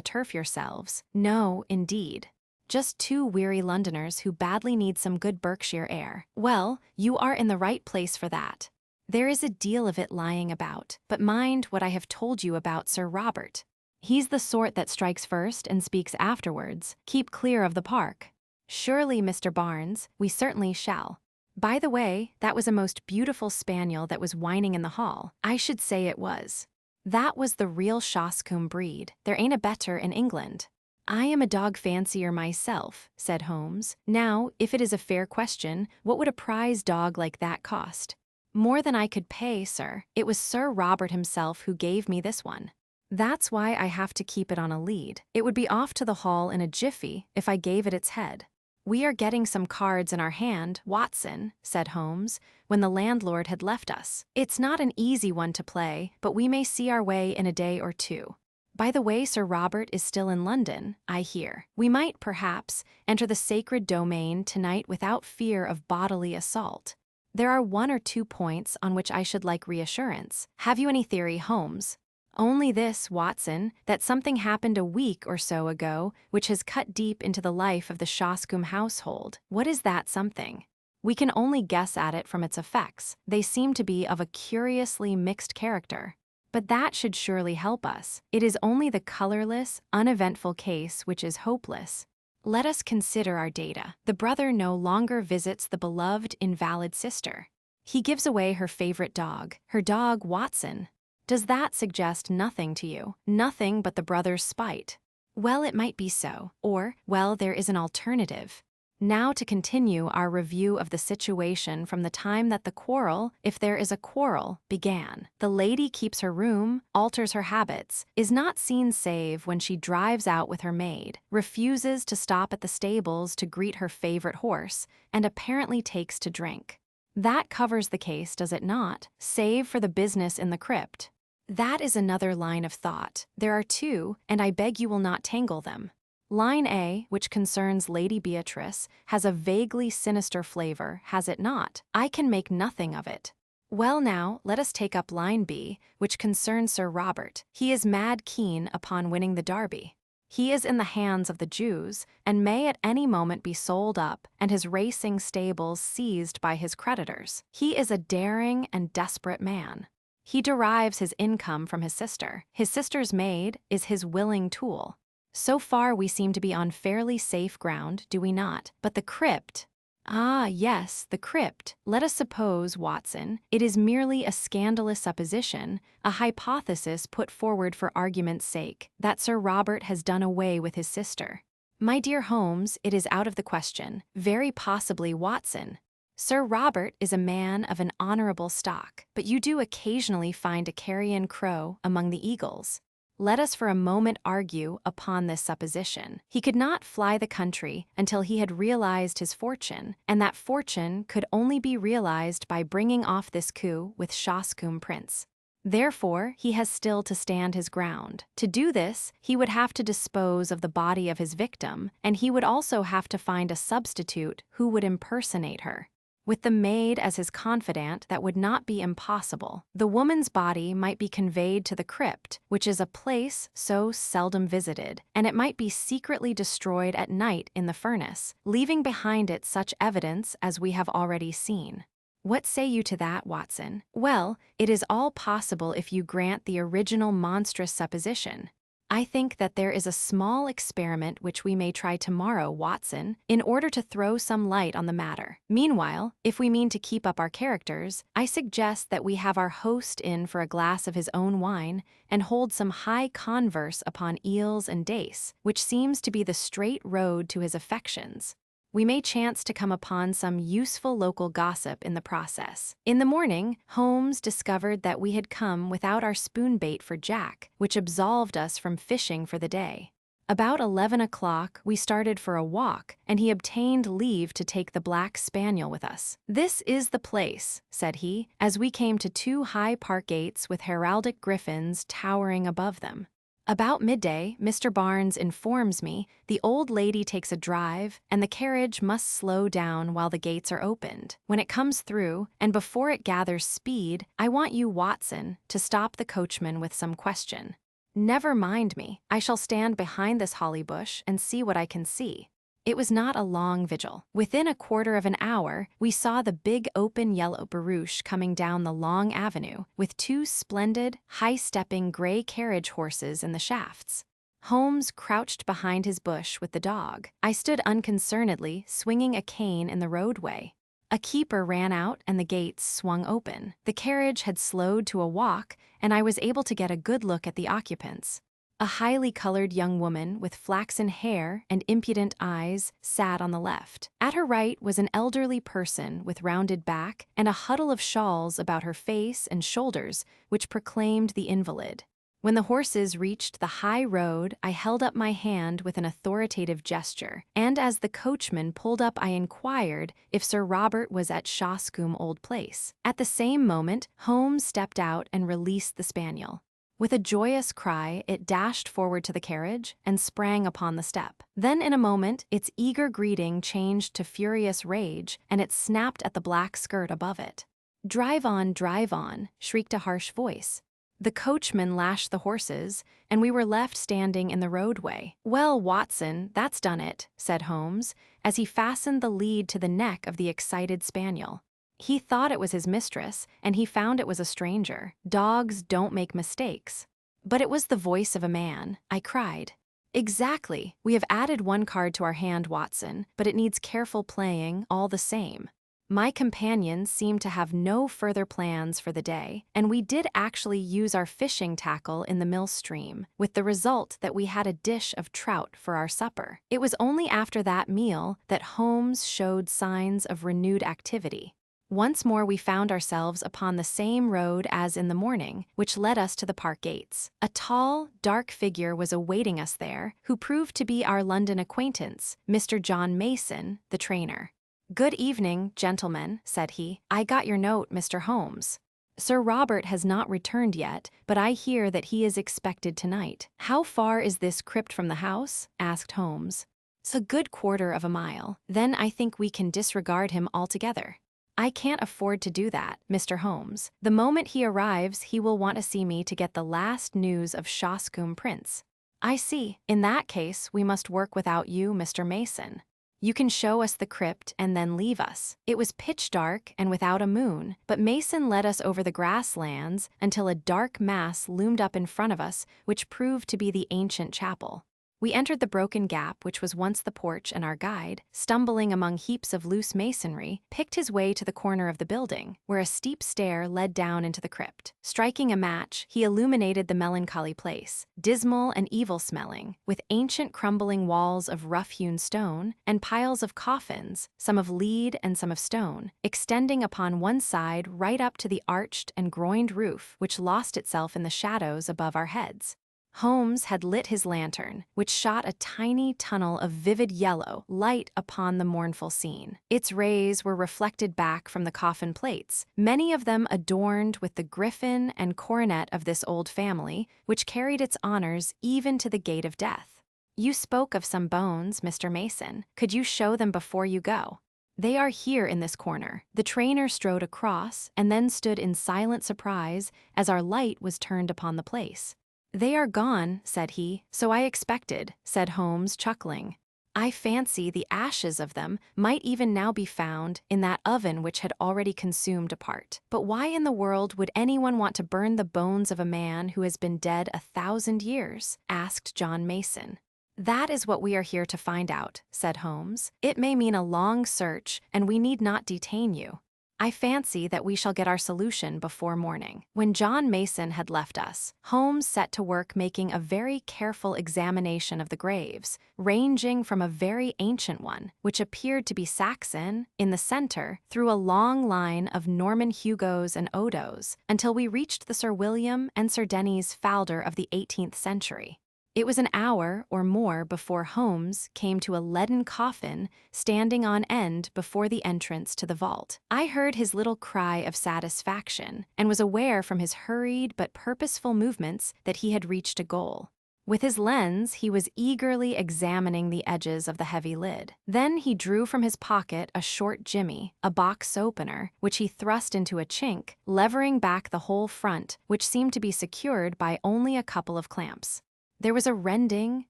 turf yourselves. No, indeed. Just two weary Londoners who badly need some good Berkshire air. Well, you are in the right place for that. There is a deal of it lying about, but mind what I have told you about Sir Robert. He's the sort that strikes first and speaks afterwards. Keep clear of the park. Surely, Mr. Barnes, we certainly shall. By the way, that was a most beautiful spaniel that was whining in the hall. I should say it was. That was the real Shoscombe breed. There ain't a better in England. I am a dog fancier myself, said Holmes. Now, if it is a fair question, what would a prize dog like that cost? More than I could pay, sir. It was Sir Robert himself who gave me this one. That's why I have to keep it on a lead. It would be off to the hall in a jiffy if I gave it its head. We are getting some cards in our hand, Watson, said Holmes, when the landlord had left us. It's not an easy one to play, but we may see our way in a day or two. By the way, Sir Robert is still in London, I hear. We might, perhaps, enter the sacred domain tonight without fear of bodily assault. There are 1 or 2 points on which I should like reassurance. Have you any theory, Holmes? Only this, Watson, that something happened a week or so ago which has cut deep into the life of the Shoscombe household. What is that something? We can only guess at it from its effects. They seem to be of a curiously mixed character. But that should surely help us. It is only the colorless, uneventful case which is hopeless. Let us consider our data. The brother no longer visits the beloved invalid sister. He gives away her favorite dog, her dog Watson. Does that suggest nothing to you? Nothing but the brother's spite. Well, it might be so. Or, well, there is an alternative. Now to continue our review of the situation from the time that the quarrel, if there is a quarrel, began. The lady keeps her room, alters her habits, is not seen save when she drives out with her maid, refuses to stop at the stables to greet her favorite horse, and apparently takes to drink. That covers the case, does it not? Save for the business in the crypt. That is another line of thought. There are 2, and I beg you will not tangle them. Line A, which concerns Lady Beatrice, has a vaguely sinister flavor, has it not? I can make nothing of it. Well now, let us take up line B, which concerns Sir Robert. He is mad keen upon winning the Derby. He is in the hands of the Jews, and may at any moment be sold up, and his racing stables seized by his creditors. He is a daring and desperate man. He derives his income from his sister. His sister's maid is his willing tool. So far we seem to be on fairly safe ground, do we not? But the crypt… Ah, yes, the crypt. Let us suppose, Watson, it is merely a scandalous supposition, a hypothesis put forward for argument's sake, that Sir Robert has done away with his sister. My dear Holmes, it is out of the question. Very possibly, Watson. Sir Robert is a man of an honorable stock, but you do occasionally find a carrion crow among the eagles. Let us for a moment argue upon this supposition. He could not fly the country until he had realized his fortune, and that fortune could only be realized by bringing off this coup with Shoscombe Prince. Therefore, he has still to stand his ground. To do this, he would have to dispose of the body of his victim, and he would also have to find a substitute who would impersonate her. With the maid as his confidant, that would not be impossible. The woman's body might be conveyed to the crypt, which is a place so seldom visited, and it might be secretly destroyed at night in the furnace, leaving behind it such evidence as we have already seen. What say you to that, Watson? Well, it is all possible if you grant the original monstrous supposition. I think that there is a small experiment which we may try tomorrow, Watson, in order to throw some light on the matter. Meanwhile, if we mean to keep up our characters, I suggest that we have our host in for a glass of his own wine and hold some high converse upon eels and dace, which seems to be the straight road to his affections. We may chance to come upon some useful local gossip in the process. In the morning, Holmes discovered that we had come without our spoon bait for Jack, which absolved us from fishing for the day. About 11 o'clock, we started for a walk, and he obtained leave to take the black spaniel with us. "This is the place," said he, as we came to 2 high park gates with heraldic griffins towering above them. About midday, Mr. Barnes informs me the old lady takes a drive and the carriage must slow down while the gates are opened. When it comes through, and before it gathers speed, I want you, Watson, to stop the coachman with some question. Never mind me. I shall stand behind this holly bush and see what I can see. It was not a long vigil. Within a quarter of an hour, we saw the big open yellow barouche coming down the long avenue, with 2 splendid, high-stepping gray carriage horses in the shafts. Holmes crouched behind his bush with the dog. I stood unconcernedly, swinging a cane in the roadway. A keeper ran out and the gates swung open. The carriage had slowed to a walk, and I was able to get a good look at the occupants. A highly colored young woman with flaxen hair and impudent eyes sat on the left. At her right was an elderly person with rounded back and a huddle of shawls about her face and shoulders, which proclaimed the invalid. When the horses reached the high road, I held up my hand with an authoritative gesture, and as the coachman pulled up I inquired if Sir Robert was at Shoscombe Old Place. At the same moment, Holmes stepped out and released the spaniel. With a joyous cry, it dashed forward to the carriage and sprang upon the step. Then in a moment, its eager greeting changed to furious rage, and it snapped at the black skirt above it. Drive on, shrieked a harsh voice. The coachman lashed the horses, and we were left standing in the roadway. Well, Watson, that's done it, said Holmes, as he fastened the lead to the neck of the excited spaniel. He thought it was his mistress, and he found it was a stranger. Dogs don't make mistakes. But it was the voice of a man, I cried. Exactly. We have added one card to our hand, Watson, but it needs careful playing all the same. My companions seemed to have no further plans for the day, and we did actually use our fishing tackle in the mill stream, with the result that we had a dish of trout for our supper. It was only after that meal that Holmes showed signs of renewed activity. Once more we found ourselves upon the same road as in the morning, which led us to the park gates. A tall, dark figure was awaiting us there, who proved to be our London acquaintance, Mr. John Mason, the trainer. "Good evening, gentlemen," said he. "I got your note, Mr. Holmes. Sir Robert has not returned yet, but I hear that he is expected tonight." "How far is this crypt from the house?" asked Holmes. "It's a good quarter of a mile. Then I think we can disregard him altogether." "I can't afford to do that, Mr. Holmes. The moment he arrives, he will want to see me to get the last news of Shoscombe Prince." "I see. In that case, we must work without you, Mr. Mason. You can show us the crypt and then leave us." It was pitch dark and without a moon, but Mason led us over the grasslands until a dark mass loomed up in front of us, which proved to be the ancient chapel. We entered the broken gap which was once the porch, and our guide, stumbling among heaps of loose masonry, picked his way to the corner of the building, where a steep stair led down into the crypt. Striking a match, he illuminated the melancholy place, dismal and evil-smelling, with ancient crumbling walls of rough-hewn stone, and piles of coffins, some of lead and some of stone, extending upon one side right up to the arched and groined roof, which lost itself in the shadows above our heads. Holmes had lit his lantern, which shot a tiny tunnel of vivid yellow light upon the mournful scene. Its rays were reflected back from the coffin plates, many of them adorned with the griffin and coronet of this old family, which carried its honors even to the gate of death. "You spoke of some bones, Mr. Mason. Could you show them before you go?" "They are here in this corner." The trainer strode across and then stood in silent surprise as our light was turned upon the place. "They are gone," said he. "So I expected," said Holmes, chuckling. "I fancy the ashes of them might even now be found in that oven which had already consumed a part." "But why in the world would anyone want to burn the bones of a man who has been dead 1,000 years?" asked John Mason. "That is what we are here to find out," said Holmes. "It may mean a long search, and we need not detain you. I fancy that we shall get our solution before morning." When John Mason had left us, Holmes set to work making a very careful examination of the graves, ranging from a very ancient one, which appeared to be Saxon, in the center, through a long line of Norman Hugos and Odos, until we reached the Sir William and Sir Denys Falder of the 18th century. It was an hour or more before Holmes came to a leaden coffin standing on end before the entrance to the vault. I heard his little cry of satisfaction and was aware from his hurried but purposeful movements that he had reached a goal. With his lens, he was eagerly examining the edges of the heavy lid. Then he drew from his pocket a short jimmy, a box opener, which he thrust into a chink, levering back the whole front, which seemed to be secured by only a couple of clamps. There was a rending,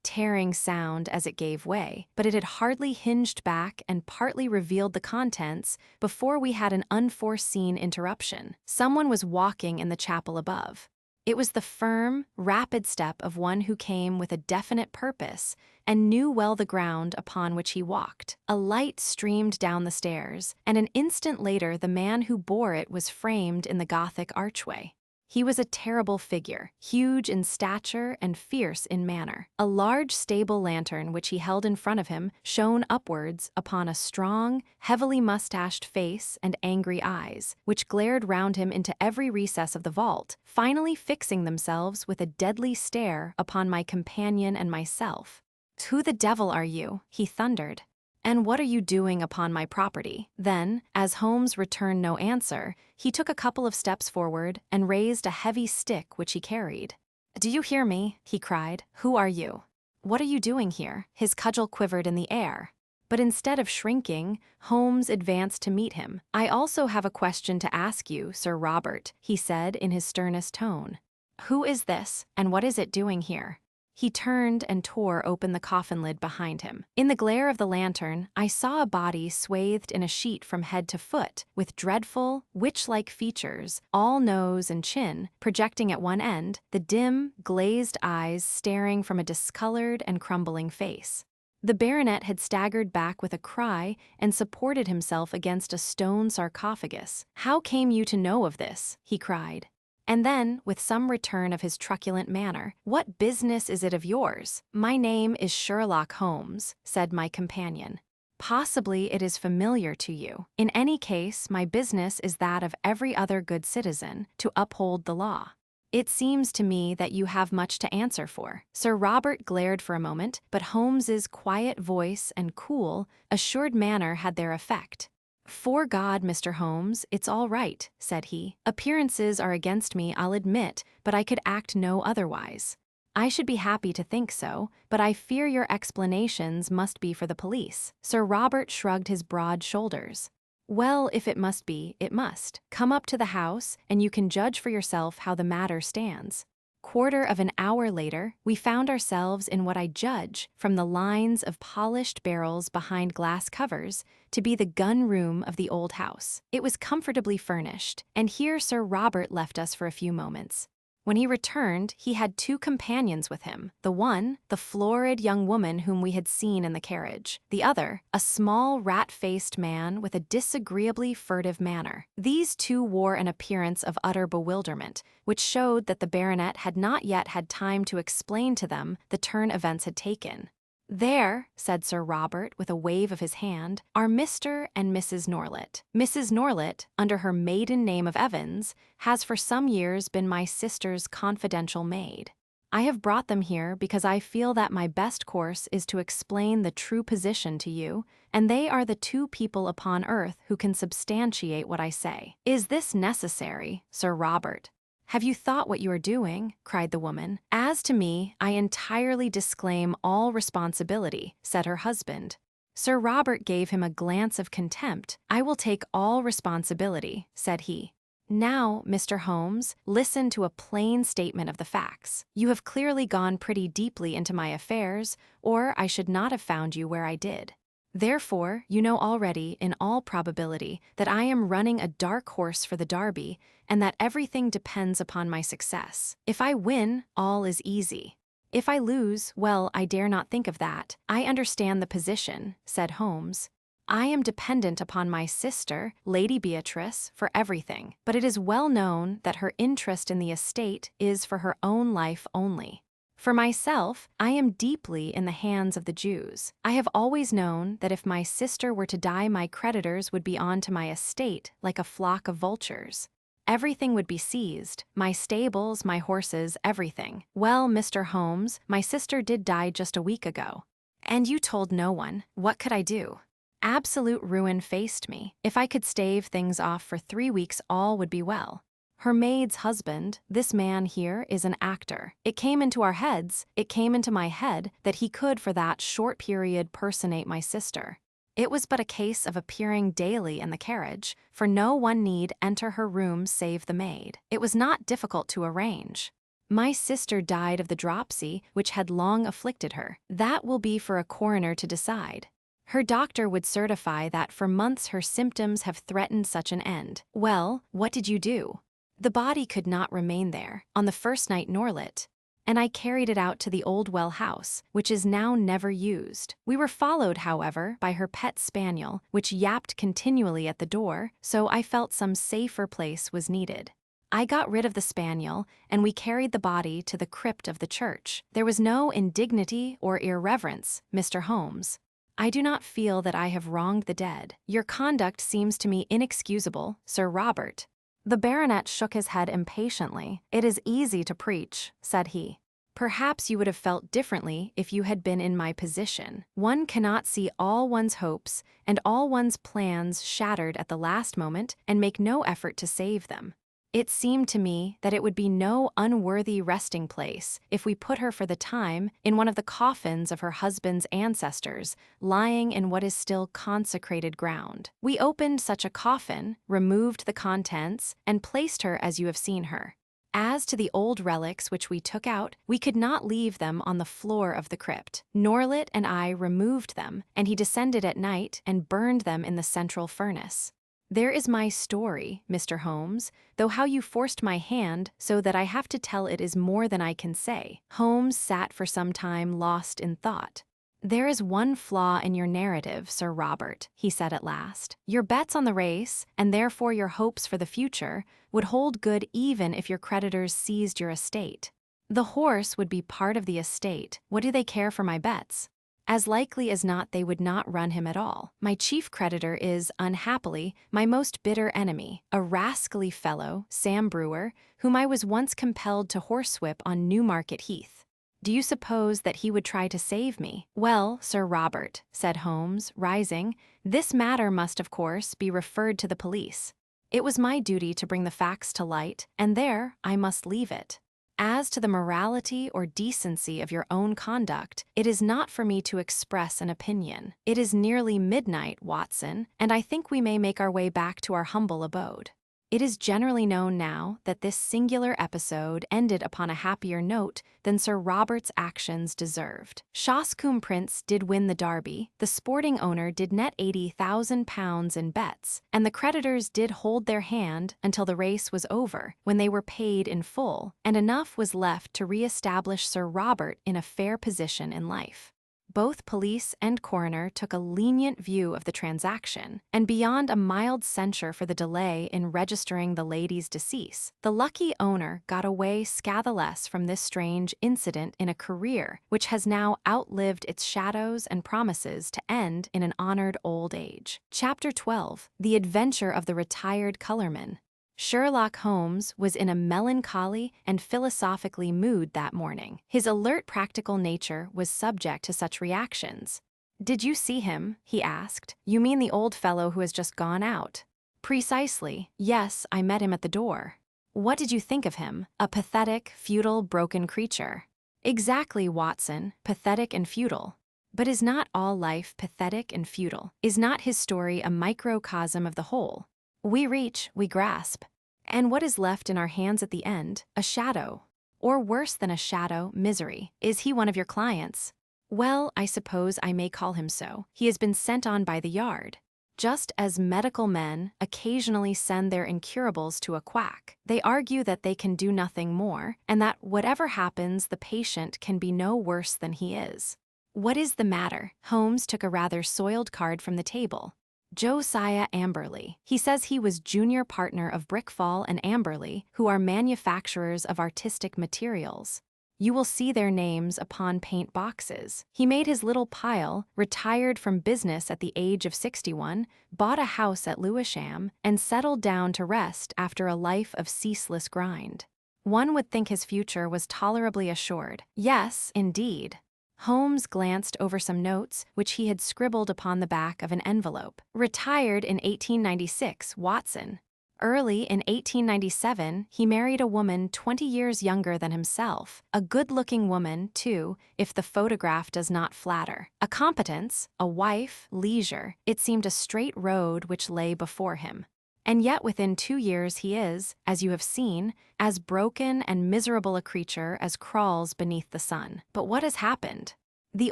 tearing sound as it gave way, but it had hardly hinged back and partly revealed the contents before we had an unforeseen interruption. Someone was walking in the chapel above. It was the firm, rapid step of one who came with a definite purpose and knew well the ground upon which he walked. A light streamed down the stairs, and an instant later the man who bore it was framed in the Gothic archway. He was a terrible figure, huge in stature and fierce in manner. A large stable lantern which he held in front of him shone upwards upon a strong, heavily mustached face and angry eyes, which glared round him into every recess of the vault, finally fixing themselves with a deadly stare upon my companion and myself. "Who the devil are you?" he thundered. "And what are you doing upon my property?" Then, as Holmes returned no answer, he took a couple of steps forward and raised a heavy stick which he carried. "Do you hear me?" he cried. "Who are you? What are you doing here?" His cudgel quivered in the air. But instead of shrinking, Holmes advanced to meet him. "I also have a question to ask you, Sir Robert," he said in his sternest tone. "Who is this, and what is it doing here?" He turned and tore open the coffin lid behind him. In the glare of the lantern, I saw a body swathed in a sheet from head to foot, with dreadful, witch-like features, all nose and chin, projecting at one end, the dim, glazed eyes staring from a discolored and crumbling face. The baronet had staggered back with a cry and supported himself against a stone sarcophagus. "How came you to know of this?" he cried. And then, with some return of his truculent manner, "What business is it of yours?" "My name is Sherlock Holmes," said my companion. "Possibly it is familiar to you. In any case, my business is that of every other good citizen, to uphold the law. It seems to me that you have much to answer for." Sir Robert glared for a moment, but Holmes's quiet voice and cool, assured manner had their effect. "'Fore God, Mr. Holmes, it's all right," said he. "Appearances are against me, I'll admit, but I could act no otherwise. I should be happy to think so, but I fear your explanations must be for the police." Sir Robert shrugged his broad shoulders. "Well, if it must be, it must. Come up to the house, and you can judge for yourself how the matter stands." Quarter of an hour later, we found ourselves in what I judge, from the lines of polished barrels behind glass covers, to be the gun room of the old house. It was comfortably furnished, and here Sir Robert left us for a few moments. When he returned, he had two companions with him. The one, the florid young woman whom we had seen in the carriage. The other, a small, rat-faced man with a disagreeably furtive manner. These two wore an appearance of utter bewilderment, which showed that the baronet had not yet had time to explain to them the turn events had taken. "There," said Sir Robert with a wave of his hand, "are Mr. and Mrs. Norlett. Mrs. Norlett, under her maiden name of Evans, has for some years been my sister's confidential maid. I have brought them here because I feel that my best course is to explain the true position to you, and they are the two people upon earth who can substantiate what I say." "Is this necessary, Sir Robert? Have you thought what you are doing?" cried the woman. "As to me, I entirely disclaim all responsibility," said her husband. Sir Robert gave him a glance of contempt. "I will take all responsibility," said he. "Now, Mr. Holmes, listen to a plain statement of the facts. You have clearly gone pretty deeply into my affairs, or I should not have found you where I did. Therefore, you know already, in all probability, that I am running a dark horse for the Derby, and that everything depends upon my success. If I win, all is easy. If I lose, well, I dare not think of that. I understand the position," said Holmes. "I am dependent upon my sister, Lady Beatrice, for everything, but it is well known that her interest in the estate is for her own life only. For myself, I am deeply in the hands of the Jews. I have always known that if my sister were to die, my creditors would be on to my estate like a flock of vultures. Everything would be seized, my stables, my horses, everything. Well, Mr. Holmes, my sister did die just a week ago. And you told no one. What could I do? Absolute ruin faced me. If I could stave things off for 3 weeks, all would be well. Her maid's husband, this man here, is an actor. It came into our heads, it came into my head, that he could for that short period personate my sister. It was but a case of appearing daily in the carriage, for no one need enter her room save the maid. It was not difficult to arrange. My sister died of the dropsy which had long afflicted her. That will be for a coroner to decide. Her doctor would certify that for months her symptoms have threatened such an end. Well, what did you do? The body could not remain there, on the first night Norlett, and I carried it out to the old well house, which is now never used. We were followed, however, by her pet spaniel, which yapped continually at the door, so I felt some safer place was needed. I got rid of the spaniel, and we carried the body to the crypt of the church. There was no indignity or irreverence, Mr. Holmes. I do not feel that I have wronged the dead. Your conduct seems to me inexcusable, Sir Robert." The baronet shook his head impatiently. "It is easy to preach," said he. "Perhaps you would have felt differently if you had been in my position. One cannot see all one's hopes and all one's plans shattered at the last moment and make no effort to save them. It seemed to me that it would be no unworthy resting place if we put her for the time in one of the coffins of her husband's ancestors, lying in what is still consecrated ground. We opened such a coffin, removed the contents, and placed her as you have seen her. As to the old relics which we took out, we could not leave them on the floor of the crypt. Norlet and I removed them, and he descended at night and burned them in the central furnace. There is my story, Mr. Holmes, though how you forced my hand so that I have to tell it is more than I can say." Holmes sat for some time lost in thought. "There is one flaw in your narrative, Sir Robert," he said at last. "Your bets on the race, and therefore your hopes for the future, would hold good even if your creditors seized your estate. The horse would be part of the estate. What do they care for my bets? As likely as not they would not run him at all. My chief creditor is, unhappily, my most bitter enemy, a rascally fellow, Sam Brewer, whom I was once compelled to horsewhip on Newmarket Heath. Do you suppose that he would try to save me?" "Well, Sir Robert," said Holmes, rising, "this matter must, of course, be referred to the police. It was my duty to bring the facts to light, and there I must leave it. As to the morality or decency of your own conduct, it is not for me to express an opinion. It is nearly midnight, Watson, and I think we may make our way back to our humble abode. It is generally known now that this singular episode ended upon a happier note than Sir Robert's actions deserved. Shoscombe Prince did win the Derby, the sporting owner did net £80,000 in bets, and the creditors did hold their hand until the race was over, when they were paid in full, and enough was left to re-establish Sir Robert in a fair position in life. Both police and coroner took a lenient view of the transaction, and beyond a mild censure for the delay in registering the lady's decease, the lucky owner got away scatheless from this strange incident in a career which has now outlived its shadows and promises to end in an honored old age. Chapter 12. The Adventure of the Retired Colourman. Sherlock Holmes was in a melancholy and philosophically mood that morning. His alert practical nature was subject to such reactions. "Did you see him?" he asked. "You mean the old fellow who has just gone out?" "Precisely. Yes, I met him at the door." "What did you think of him? A pathetic, futile, broken creature." "Exactly, Watson, pathetic and futile. But is not all life pathetic and futile? Is not his story a microcosm of the whole? We reach, we grasp. And what is left in our hands at the end? A shadow. Or worse than a shadow, misery. Is he one of your clients?" "Well, I suppose I may call him so. He has been sent on by the yard. Just as medical men occasionally send their incurables to a quack. They argue that they can do nothing more, and that whatever happens the patient can be no worse than he is. What is the matter?" Holmes took a rather soiled card from the table. "Josiah Amberley. He says he was junior partner of Brickfall and Amberley, who are manufacturers of artistic materials. You will see their names upon paint boxes. He made his little pile, retired from business at the age of 61, bought a house at Lewisham, and settled down to rest after a life of ceaseless grind. One would think his future was tolerably assured. Yes, indeed." Holmes glanced over some notes which he had scribbled upon the back of an envelope. "Retired in 1896, Watson. Early in 1897, he married a woman 20 years younger than himself, a good-looking woman, too, if the photograph does not flatter. A competence, a wife, leisure, it seemed a straight road which lay before him. And yet within 2 years he is, as you have seen, as broken and miserable a creature as crawls beneath the sun. But what has happened? The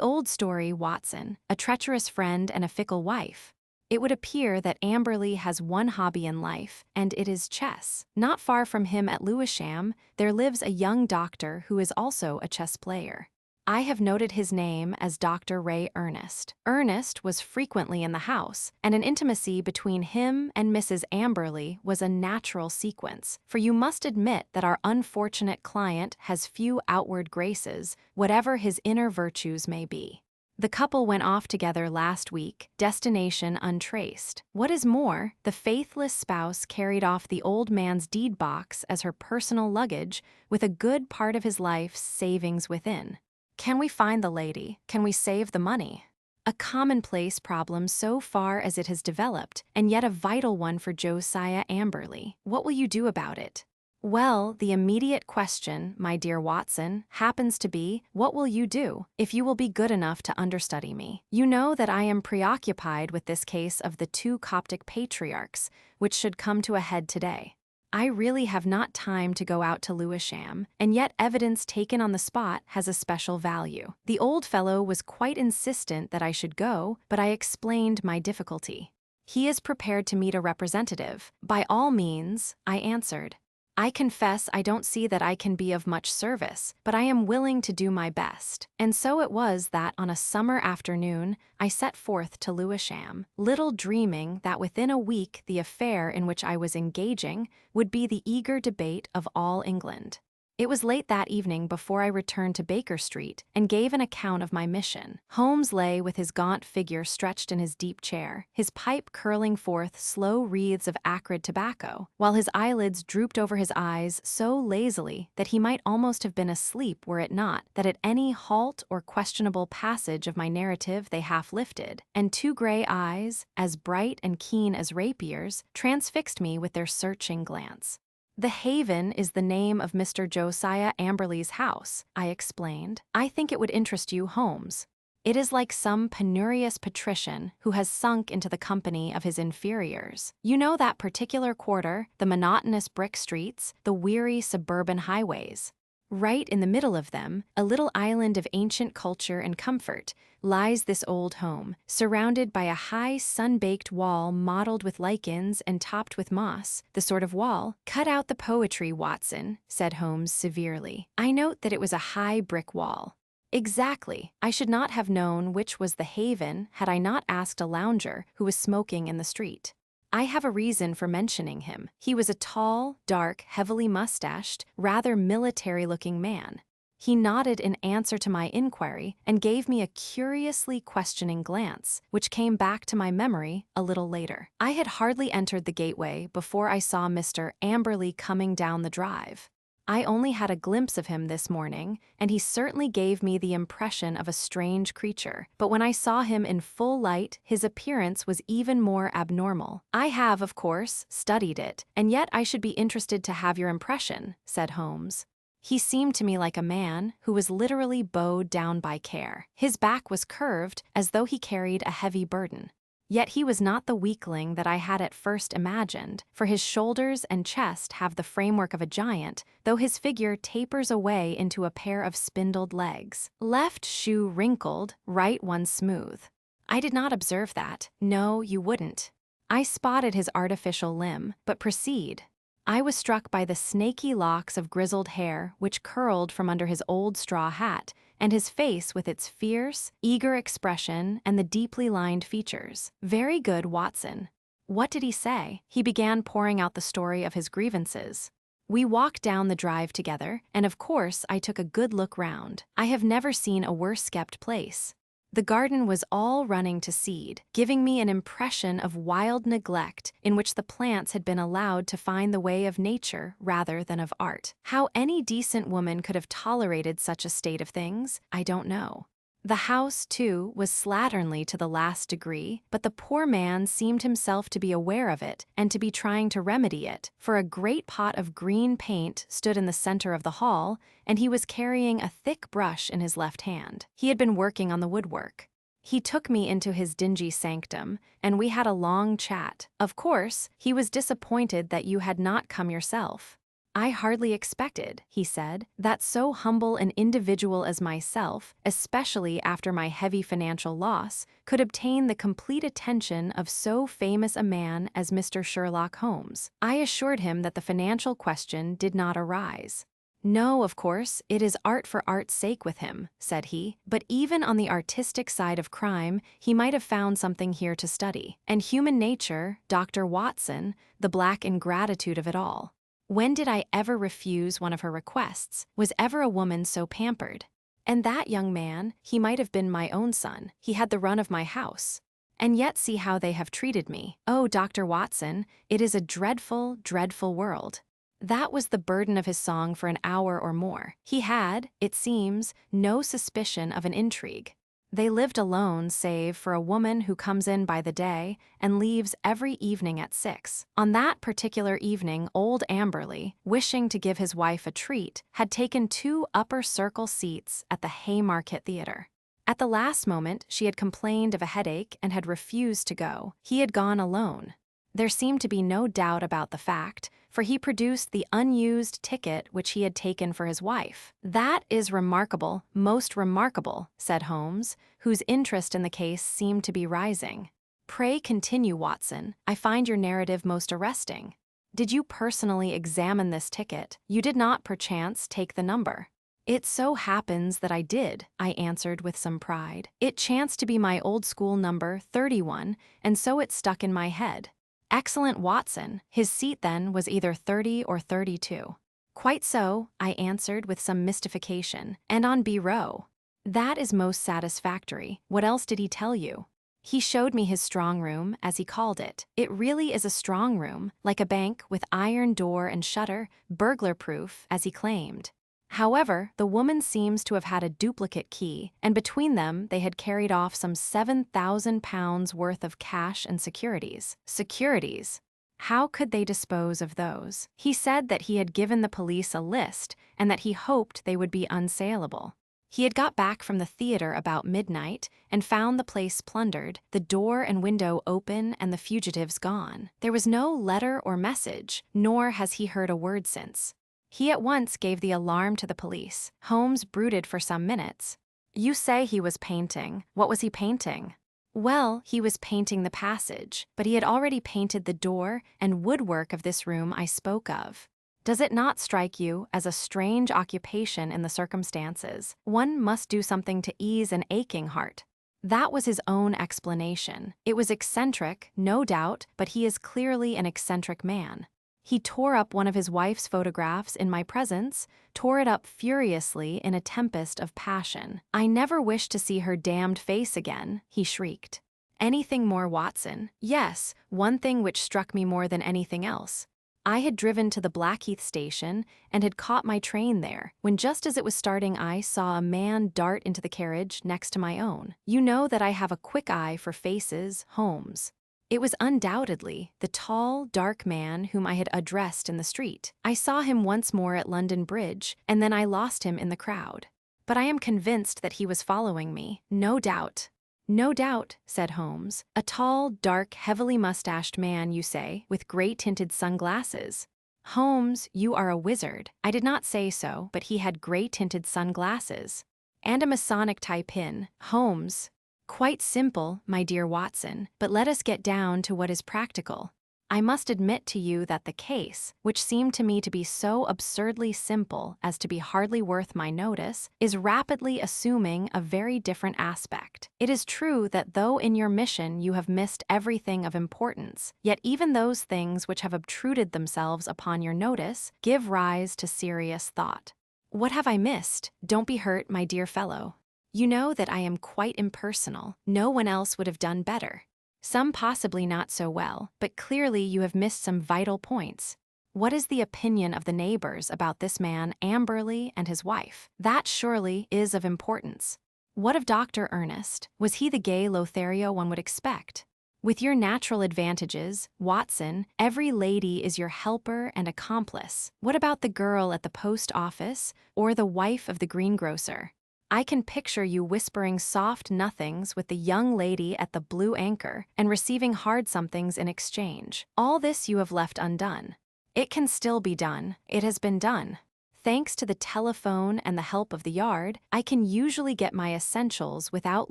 old story, Watson, a treacherous friend and a fickle wife. It would appear that Amberley has one hobby in life, and it is chess. Not far from him at Lewisham, there lives a young doctor who is also a chess player. I have noted his name as Dr. Ray Ernest. Ernest was frequently in the house, and an intimacy between him and Mrs. Amberley was a natural sequence, for you must admit that our unfortunate client has few outward graces, whatever his inner virtues may be. The couple went off together last week, destination untraced. What is more, the faithless spouse carried off the old man's deed box as her personal luggage, with a good part of his life's savings within. Can we find the lady? Can we save the money? A commonplace problem so far as it has developed, and yet a vital one for Josiah Amberley. What will you do about it? Well, the immediate question, my dear Watson, happens to be, what will you do, if you will be good enough to understudy me? You know that I am preoccupied with this case of the 2 Coptic patriarchs, which should come to a head today. I really have not time to go out to Lewisham, and yet evidence taken on the spot has a special value. The old fellow was quite insistent that I should go, but I explained my difficulty. He is prepared to meet a representative. By all means, I answered. I confess I don't see that I can be of much service, but I am willing to do my best. And so it was that on a summer afternoon, I set forth to Lewisham, little dreaming that within a week the affair in which I was engaging would be the eager debate of all England. It was late that evening before I returned to Baker Street and gave an account of my mission. Holmes lay with his gaunt figure stretched in his deep chair, his pipe curling forth slow wreaths of acrid tobacco, while his eyelids drooped over his eyes so lazily that he might almost have been asleep were it not that at any halt or questionable passage of my narrative they half lifted, and 2 gray eyes, as bright and keen as rapiers, transfixed me with their searching glance. The Haven is the name of Mr. Josiah Amberley's house, I explained. I think it would interest you, Holmes. It is like some penurious patrician who has sunk into the company of his inferiors. You know that particular quarter, the monotonous brick streets, the weary suburban highways. Right in the middle of them, a little island of ancient culture and comfort, lies this old home, surrounded by a high sun-baked wall mottled with lichens and topped with moss, the sort of wall— "Cut out the poetry, Watson," said Holmes severely. "I note that it was a high brick wall." Exactly. I should not have known which was the Haven had I not asked a lounger who was smoking in the street. I have a reason for mentioning him. He was a tall, dark, heavily mustached, rather military-looking man. He nodded in answer to my inquiry and gave me a curiously questioning glance, which came back to my memory a little later. I had hardly entered the gateway before I saw Mr. Amberley coming down the drive. I only had a glimpse of him this morning, and he certainly gave me the impression of a strange creature. But when I saw him in full light, his appearance was even more abnormal. "I have, of course, studied it, and yet I should be interested to have your impression," said Holmes. He seemed to me like a man who was literally bowed down by care. His back was curved as though he carried a heavy burden. Yet he was not the weakling that I had at first imagined, for his shoulders and chest have the framework of a giant, though his figure tapers away into a pair of spindled legs. Left shoe wrinkled, right one smooth. I did not observe that. No, you wouldn't. I spotted his artificial limb, but proceed. I was struck by the snaky locks of grizzled hair which curled from under his old straw hat, and his face with its fierce, eager expression and the deeply lined features. "Very good, Watson." What did he say? He began pouring out the story of his grievances. We walked down the drive together, and of course I took a good look round. I have never seen a worse kept place. The garden was all running to seed, giving me an impression of wild neglect in which the plants had been allowed to find the way of nature rather than of art. How any decent woman could have tolerated such a state of things, I don't know. The house, too, was slatternly to the last degree, but the poor man seemed himself to be aware of it and to be trying to remedy it, for a great pot of green paint stood in the center of the hall, and he was carrying a thick brush in his left hand. He had been working on the woodwork. He took me into his dingy sanctum, and we had a long chat. "Of course, he was disappointed that you had not come yourself." "I hardly expected," he said, "that so humble an individual as myself, especially after my heavy financial loss, could obtain the complete attention of so famous a man as Mr. Sherlock Holmes." I assured him that the financial question did not arise. No, of course, it is art for art's sake with him, said he, but even on the artistic side of crime, he might have found something here to study. And human nature, Dr. Watson, the black ingratitude of it all. When did I ever refuse one of her requests? Was ever a woman so pampered? And that young man, he might have been my own son. He had the run of my house. And yet see how they have treated me. Oh, Dr. Watson, it is a dreadful, dreadful world. That was the burden of his song for an hour or more. He had, it seems, no suspicion of an intrigue. They lived alone save for a woman who comes in by the day and leaves every evening at 6. On that particular evening, old Amberley, wishing to give his wife a treat, had taken 2 upper circle seats at the Haymarket Theatre. At the last moment, she had complained of a headache and had refused to go. He had gone alone. There seemed to be no doubt about the fact, for he produced the unused ticket which he had taken for his wife. That is remarkable, most remarkable, said Holmes, whose interest in the case seemed to be rising. Pray continue, Watson. I find your narrative most arresting. Did you personally examine this ticket? You did not, perchance, take the number. It so happens that I did, I answered with some pride. It chanced to be my old school number, 31, and so it stuck in my head. Excellent, Watson. His seat, then, was either 30 or 32. Quite so, I answered with some mystification, and on B row. That is most satisfactory. What else did he tell you? He showed me his strong room, as he called it. It really is a strong room, like a bank, with iron door and shutter, burglar-proof, as he claimed. However, the woman seems to have had a duplicate key, and between them they had carried off some £7,000 worth of cash and securities. Securities? How could they dispose of those? He said that he had given the police a list and that he hoped they would be unsaleable. He had got back from the theatre about midnight and found the place plundered, the door and window open and the fugitives gone. There was no letter or message, nor has he heard a word since. He at once gave the alarm to the police. Holmes brooded for some minutes. You say he was painting. What was he painting? Well, he was painting the passage, but he had already painted the door and woodwork of this room I spoke of. Does it not strike you as a strange occupation in the circumstances? One must do something to ease an aching heart. That was his own explanation. It was eccentric, no doubt, but he is clearly an eccentric man. He tore up one of his wife's photographs in my presence, tore it up furiously in a tempest of passion. I never wish to see her damned face again, he shrieked. Anything more, Watson? Yes, one thing which struck me more than anything else. I had driven to the Blackheath station and had caught my train there, when just as it was starting I saw a man dart into the carriage next to my own. You know that I have a quick eye for faces, Holmes. It was undoubtedly the tall, dark man whom I had addressed in the street. I saw him once more at London Bridge, and then I lost him in the crowd. But I am convinced that he was following me, no doubt. No doubt, said Holmes. A tall, dark, heavily mustached man, you say, with great tinted sunglasses. Holmes, you are a wizard. I did not say so, but he had great tinted sunglasses. And a Masonic tie pin. Holmes. Quite simple, my dear Watson, but let us get down to what is practical. I must admit to you that the case, which seemed to me to be so absurdly simple as to be hardly worth my notice, is rapidly assuming a very different aspect. It is true that though in your mission you have missed everything of importance, yet even those things which have obtruded themselves upon your notice give rise to serious thought. What have I missed? Don't be hurt, my dear fellow. You know that I am quite impersonal. No one else would have done better. Some possibly not so well, but clearly you have missed some vital points. What is the opinion of the neighbors about this man Amberley and his wife? That surely is of importance. What of Dr. Ernest? Was he the gay Lothario one would expect? With your natural advantages, Watson, every lady is your helper and accomplice. What about the girl at the post office or the wife of the greengrocer? I can picture you whispering soft nothings with the young lady at the Blue Anchor and receiving hard somethings in exchange. All this you have left undone. It can still be done. It has been done. Thanks to the telephone and the help of the yard, I can usually get my essentials without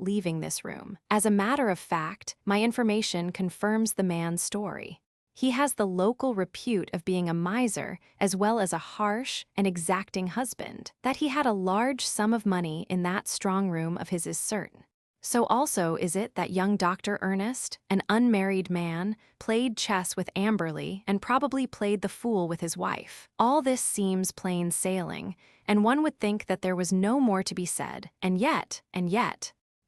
leaving this room. As a matter of fact, my information confirms the man's story. He has the local repute of being a miser as well as a harsh and exacting husband. That he had a large sum of money in that strong room of his is certain. So also is it that young Dr. Ernest, an unmarried man, played chess with Amberley and probably played the fool with his wife. All this seems plain sailing, and one would think that there was no more to be said. And yet,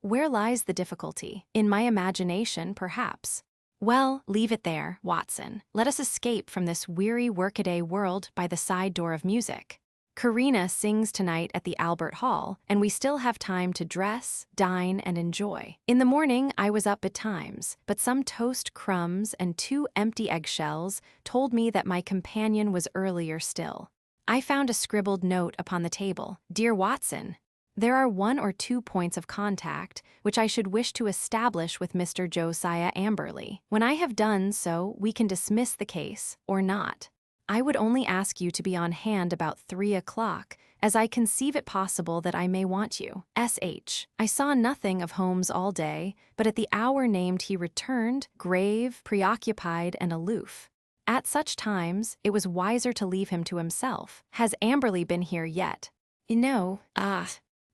where lies the difficulty? In my imagination, perhaps. Well, leave it there, Watson. Let us escape from this weary workaday world by the side door of music. Karina sings tonight at the Albert Hall, and we still have time to dress, dine, and enjoy. In the morning, I was up betimes, but some toast crumbs and 2 empty eggshells told me that my companion was earlier still. I found a scribbled note upon the table. Dear Watson, there are 1 or 2 points of contact which I should wish to establish with Mr. Josiah Amberley. When I have done so, we can dismiss the case, or not. I would only ask you to be on hand about 3 o'clock, as I conceive it possible that I may want you. S.H. I saw nothing of Holmes all day, but at the hour named he returned, grave, preoccupied, and aloof. At such times, it was wiser to leave him to himself. Has Amberley been here yet? No.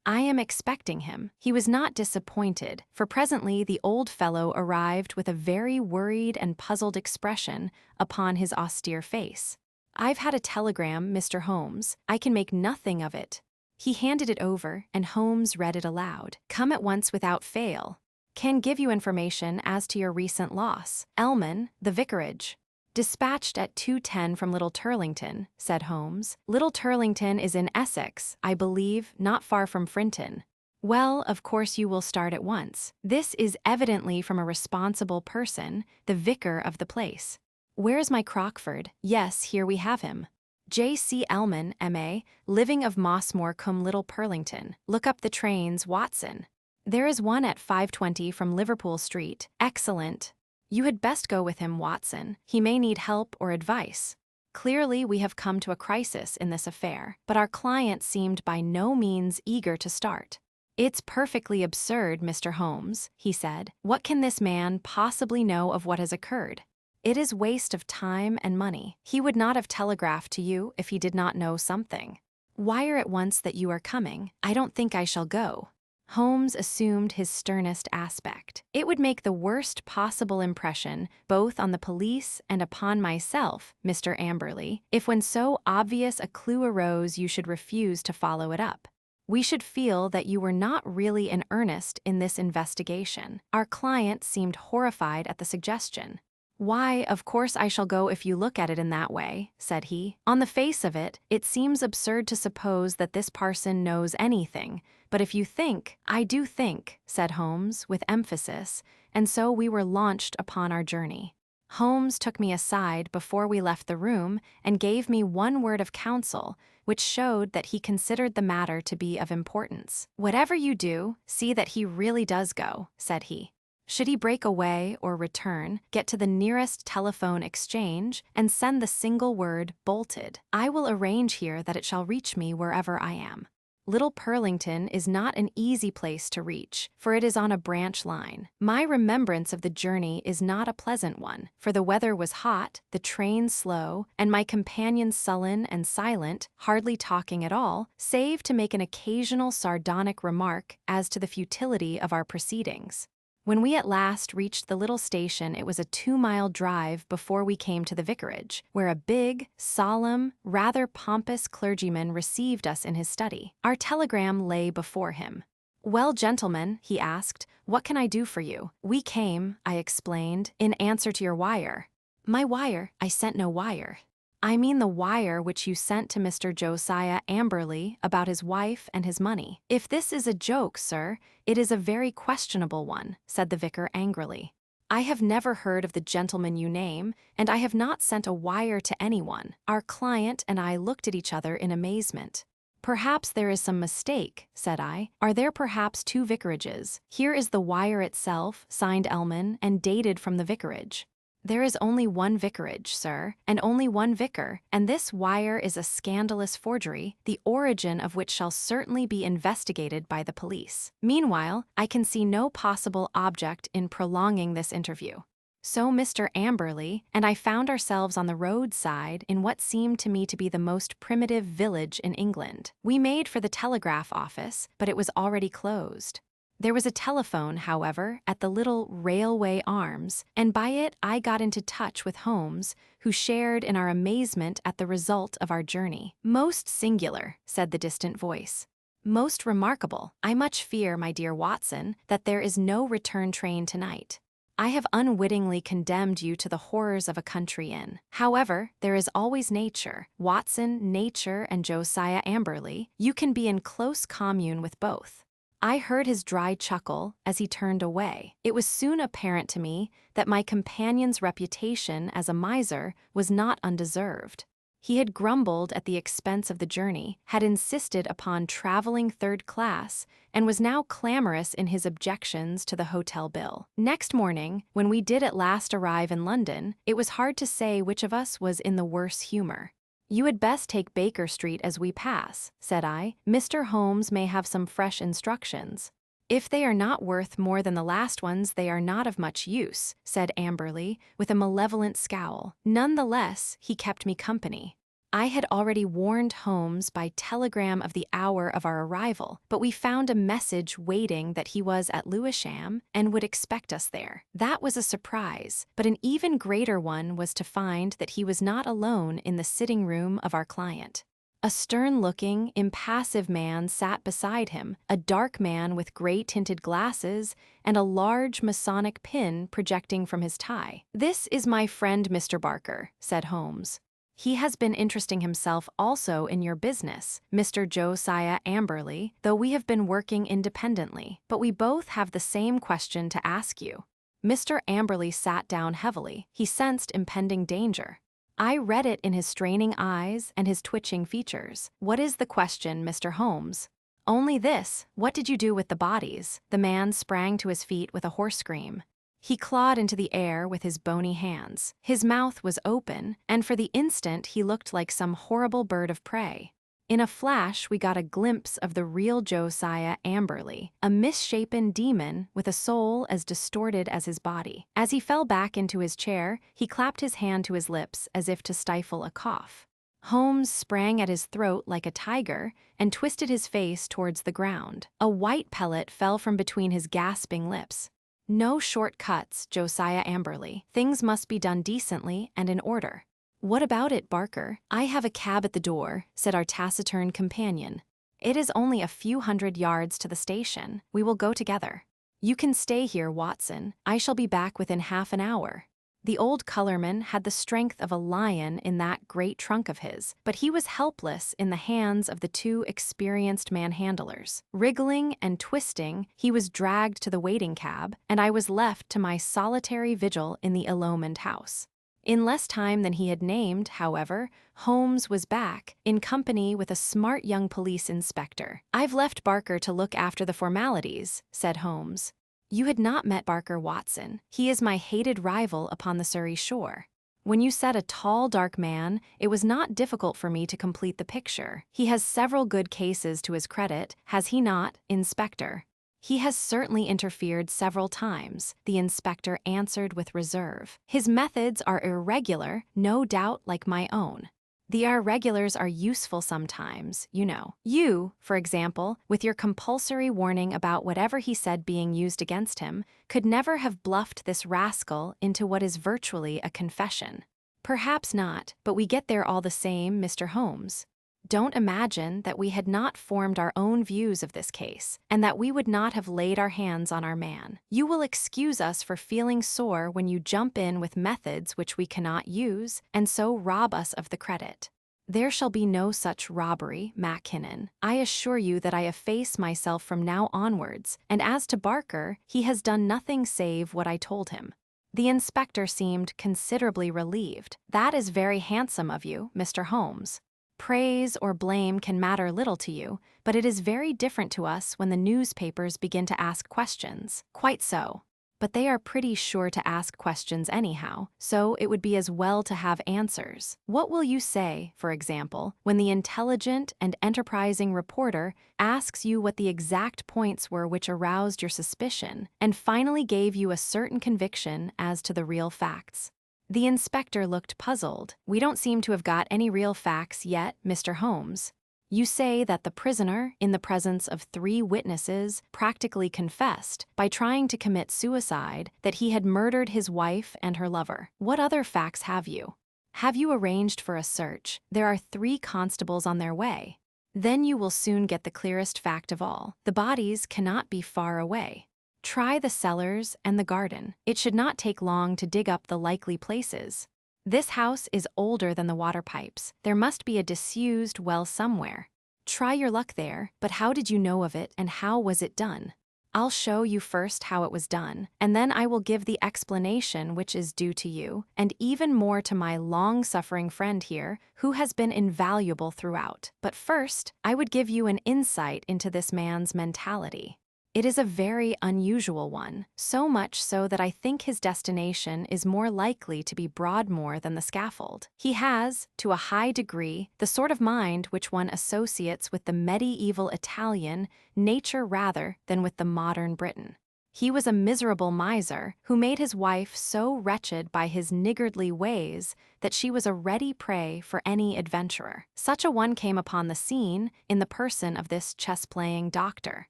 I am expecting him. He was not disappointed, for presently the old fellow arrived with a very worried and puzzled expression upon his austere face. I've had a telegram, Mr. Holmes. I can make nothing of it. He handed it over, and Holmes read it aloud. Come at once without fail. Can give you information as to your recent loss. Elman, the vicarage. Dispatched at 2:10 from Little Turlington, said Holmes. Little Turlington is in Essex, I believe, not far from Frinton. Well, of course you will start at once. This is evidently from a responsible person, the vicar of the place. Where's my Crockford? Yes, here we have him. J.C. Elman, M.A., living of Mossmore cum Little Purlington. Look up the trains, Watson. There is one at 5:20 from Liverpool Street. Excellent. You had best go with him, Watson. He may need help or advice. Clearly, we have come to a crisis in this affair, but our client seemed by no means eager to start. It's perfectly absurd, Mr. Holmes, he said. What can this man possibly know of what has occurred? It is waste of time and money. He would not have telegraphed to you if he did not know something. Wire at once that you are coming. I don't think I shall go. Holmes assumed his sternest aspect. It would make the worst possible impression both on the police and upon myself, Mr. Amberley, if when so obvious a clue arose you should refuse to follow it up. We should feel that you were not really in earnest in this investigation. Our client seemed horrified at the suggestion. Why, of course I shall go if you look at it in that way, said he. On the face of it, it seems absurd to suppose that this parson knows anything, but if you think— I do think, said Holmes with emphasis, and so we were launched upon our journey. Holmes took me aside before we left the room and gave me one word of counsel, which showed that he considered the matter to be of importance. Whatever you do, see that he really does go, said he. Should he break away or return, get to the nearest telephone exchange and send the single word bolted. I will arrange here that it shall reach me wherever I am. Little Purlington is not an easy place to reach, for it is on a branch line. My remembrance of the journey is not a pleasant one, for the weather was hot, the train slow, and my companion sullen and silent, hardly talking at all, save to make an occasional sardonic remark as to the futility of our proceedings. When we at last reached the little station, it was a 2-mile drive before we came to the vicarage, where a big, solemn, rather pompous clergyman received us in his study. Our telegram lay before him. Well, gentlemen, he asked, what can I do for you? We came, I explained, in answer to your wire. My wire? I sent no wire. I mean the wire which you sent to Mr. Josiah Amberley about his wife and his money. If this is a joke, sir, it is a very questionable one, said the vicar angrily. I have never heard of the gentleman you name, and I have not sent a wire to anyone. Our client and I looked at each other in amazement. Perhaps there is some mistake, said I. Are there perhaps 2 vicarages? Here is the wire itself, signed Elman, and dated from the vicarage. There is only one vicarage, sir, and only one vicar, and this wire is a scandalous forgery, the origin of which shall certainly be investigated by the police. Meanwhile, I can see no possible object in prolonging this interview. So Mr. Amberley and I found ourselves on the roadside in what seemed to me to be the most primitive village in England. We made for the telegraph office, but it was already closed. There was a telephone, however, at the little railway arms, and by it I got into touch with Holmes, who shared in our amazement at the result of our journey. "Most singular," said the distant voice. "Most remarkable. I much fear, my dear Watson, that there is no return train tonight. I have unwittingly condemned you to the horrors of a country inn. However, there is always nature. Watson, nature, and Josiah Amberley, you can be in close commune with both." I heard his dry chuckle as he turned away. It was soon apparent to me that my companion's reputation as a miser was not undeserved. He had grumbled at the expense of the journey, had insisted upon traveling third class, and was now clamorous in his objections to the hotel bill. Next morning, when we did at last arrive in London, it was hard to say which of us was in the worse humor. "You had best take Baker Street as we pass," said I. "Mr. Holmes may have some fresh instructions." "If they are not worth more than the last ones, they are not of much use," said Amberley, with a malevolent scowl. None the less, he kept me company. I had already warned Holmes by telegram of the hour of our arrival, but we found a message waiting that he was at Lewisham and would expect us there. That was a surprise, but an even greater one was to find that he was not alone in the sitting room of our client. A stern-looking, impassive man sat beside him, a dark man with gray-tinted glasses and a large Masonic pin projecting from his tie. "This is my friend Mr. Barker," said Holmes. "He has been interesting himself also in your business, Mr. Josiah Amberley, though we have been working independently. But we both have the same question to ask you." Mr. Amberley sat down heavily. He sensed impending danger. I read it in his straining eyes and his twitching features. "What is the question, Mr. Holmes?" "Only this: what did you do with the bodies?" The man sprang to his feet with a hoarse scream. He clawed into the air with his bony hands. His mouth was open, and for the instant he looked like some horrible bird of prey. In a flash we got a glimpse of the real Josiah Amberley, a misshapen demon with a soul as distorted as his body. As he fell back into his chair, he clapped his hand to his lips as if to stifle a cough. Holmes sprang at his throat like a tiger and twisted his face towards the ground. A white pellet fell from between his gasping lips. "No short cuts, Josiah Amberley. Things must be done decently and in order." "What about it, Barker?" "I have a cab at the door," said our taciturn companion. "It is only a few hundred yards to the station. We will go together." "You can stay here, Watson. I shall be back within half an hour." The old Colourman had the strength of a lion in that great trunk of his, but he was helpless in the hands of the two experienced manhandlers. Wriggling and twisting, he was dragged to the waiting cab, and I was left to my solitary vigil in the illumined house. In less time than he had named, however, Holmes was back, in company with a smart young police inspector. "I've left Barker to look after the formalities," said Holmes. "You had not met Barker, Watson. He is my hated rival upon the Surrey shore." When you said a tall, dark man, it was not difficult for me to complete the picture. "He has several good cases to his credit, has he not, Inspector?" "He has certainly interfered several times," the inspector answered with reserve. "His methods are irregular, no doubt like my own. The irregulars are useful sometimes, you know. You, for example, with your compulsory warning about whatever he said being used against him, could never have bluffed this rascal into what is virtually a confession." "Perhaps not, but we get there all the same, Mr. Holmes. Don't imagine that we had not formed our own views of this case, and that we would not have laid our hands on our man. You will excuse us for feeling sore when you jump in with methods which we cannot use, and so rob us of the credit. There shall be no such robbery, Mackinnon. I assure you that I efface myself from now onwards, and as to Barker, he has done nothing save what I told him." The inspector seemed considerably relieved. "That is very handsome of you, Mr. Holmes. Praise or blame can matter little to you, but it is very different to us when the newspapers begin to ask questions." "Quite so. But they are pretty sure to ask questions anyhow, so it would be as well to have answers. What will you say, for example, when the intelligent and enterprising reporter asks you what the exact points were which aroused your suspicion and finally gave you a certain conviction as to the real facts? The inspector looked puzzled. "We don't seem to have got any real facts yet, Mr. Holmes. You say that the prisoner, in the presence of 3 witnesses, practically confessed, by trying to commit suicide, that he had murdered his wife and her lover. What other facts have you? Have you arranged for a search? There are 3 constables on their way. Then you will soon get the clearest fact of all. The bodies cannot be far away. Try the cellars and the garden. It should not take long to dig up the likely places. This house is older than the water pipes. There must be a disused well somewhere. Try your luck there, but how did you know of it and how was it done? I'll show you first how it was done, and then I will give the explanation which is due to you, and even more to my long-suffering friend here, who has been invaluable throughout. But first, I would give you an insight into this man's mentality. It is a very unusual one, so much so that I think his destination is more likely to be Broadmoor than the scaffold. He has, to a high degree, the sort of mind which one associates with the medieval Italian nature rather than with the modern Briton. He was a miserable miser who made his wife so wretched by his niggardly ways that she was a ready prey for any adventurer. Such a one came upon the scene in the person of this chess-playing doctor.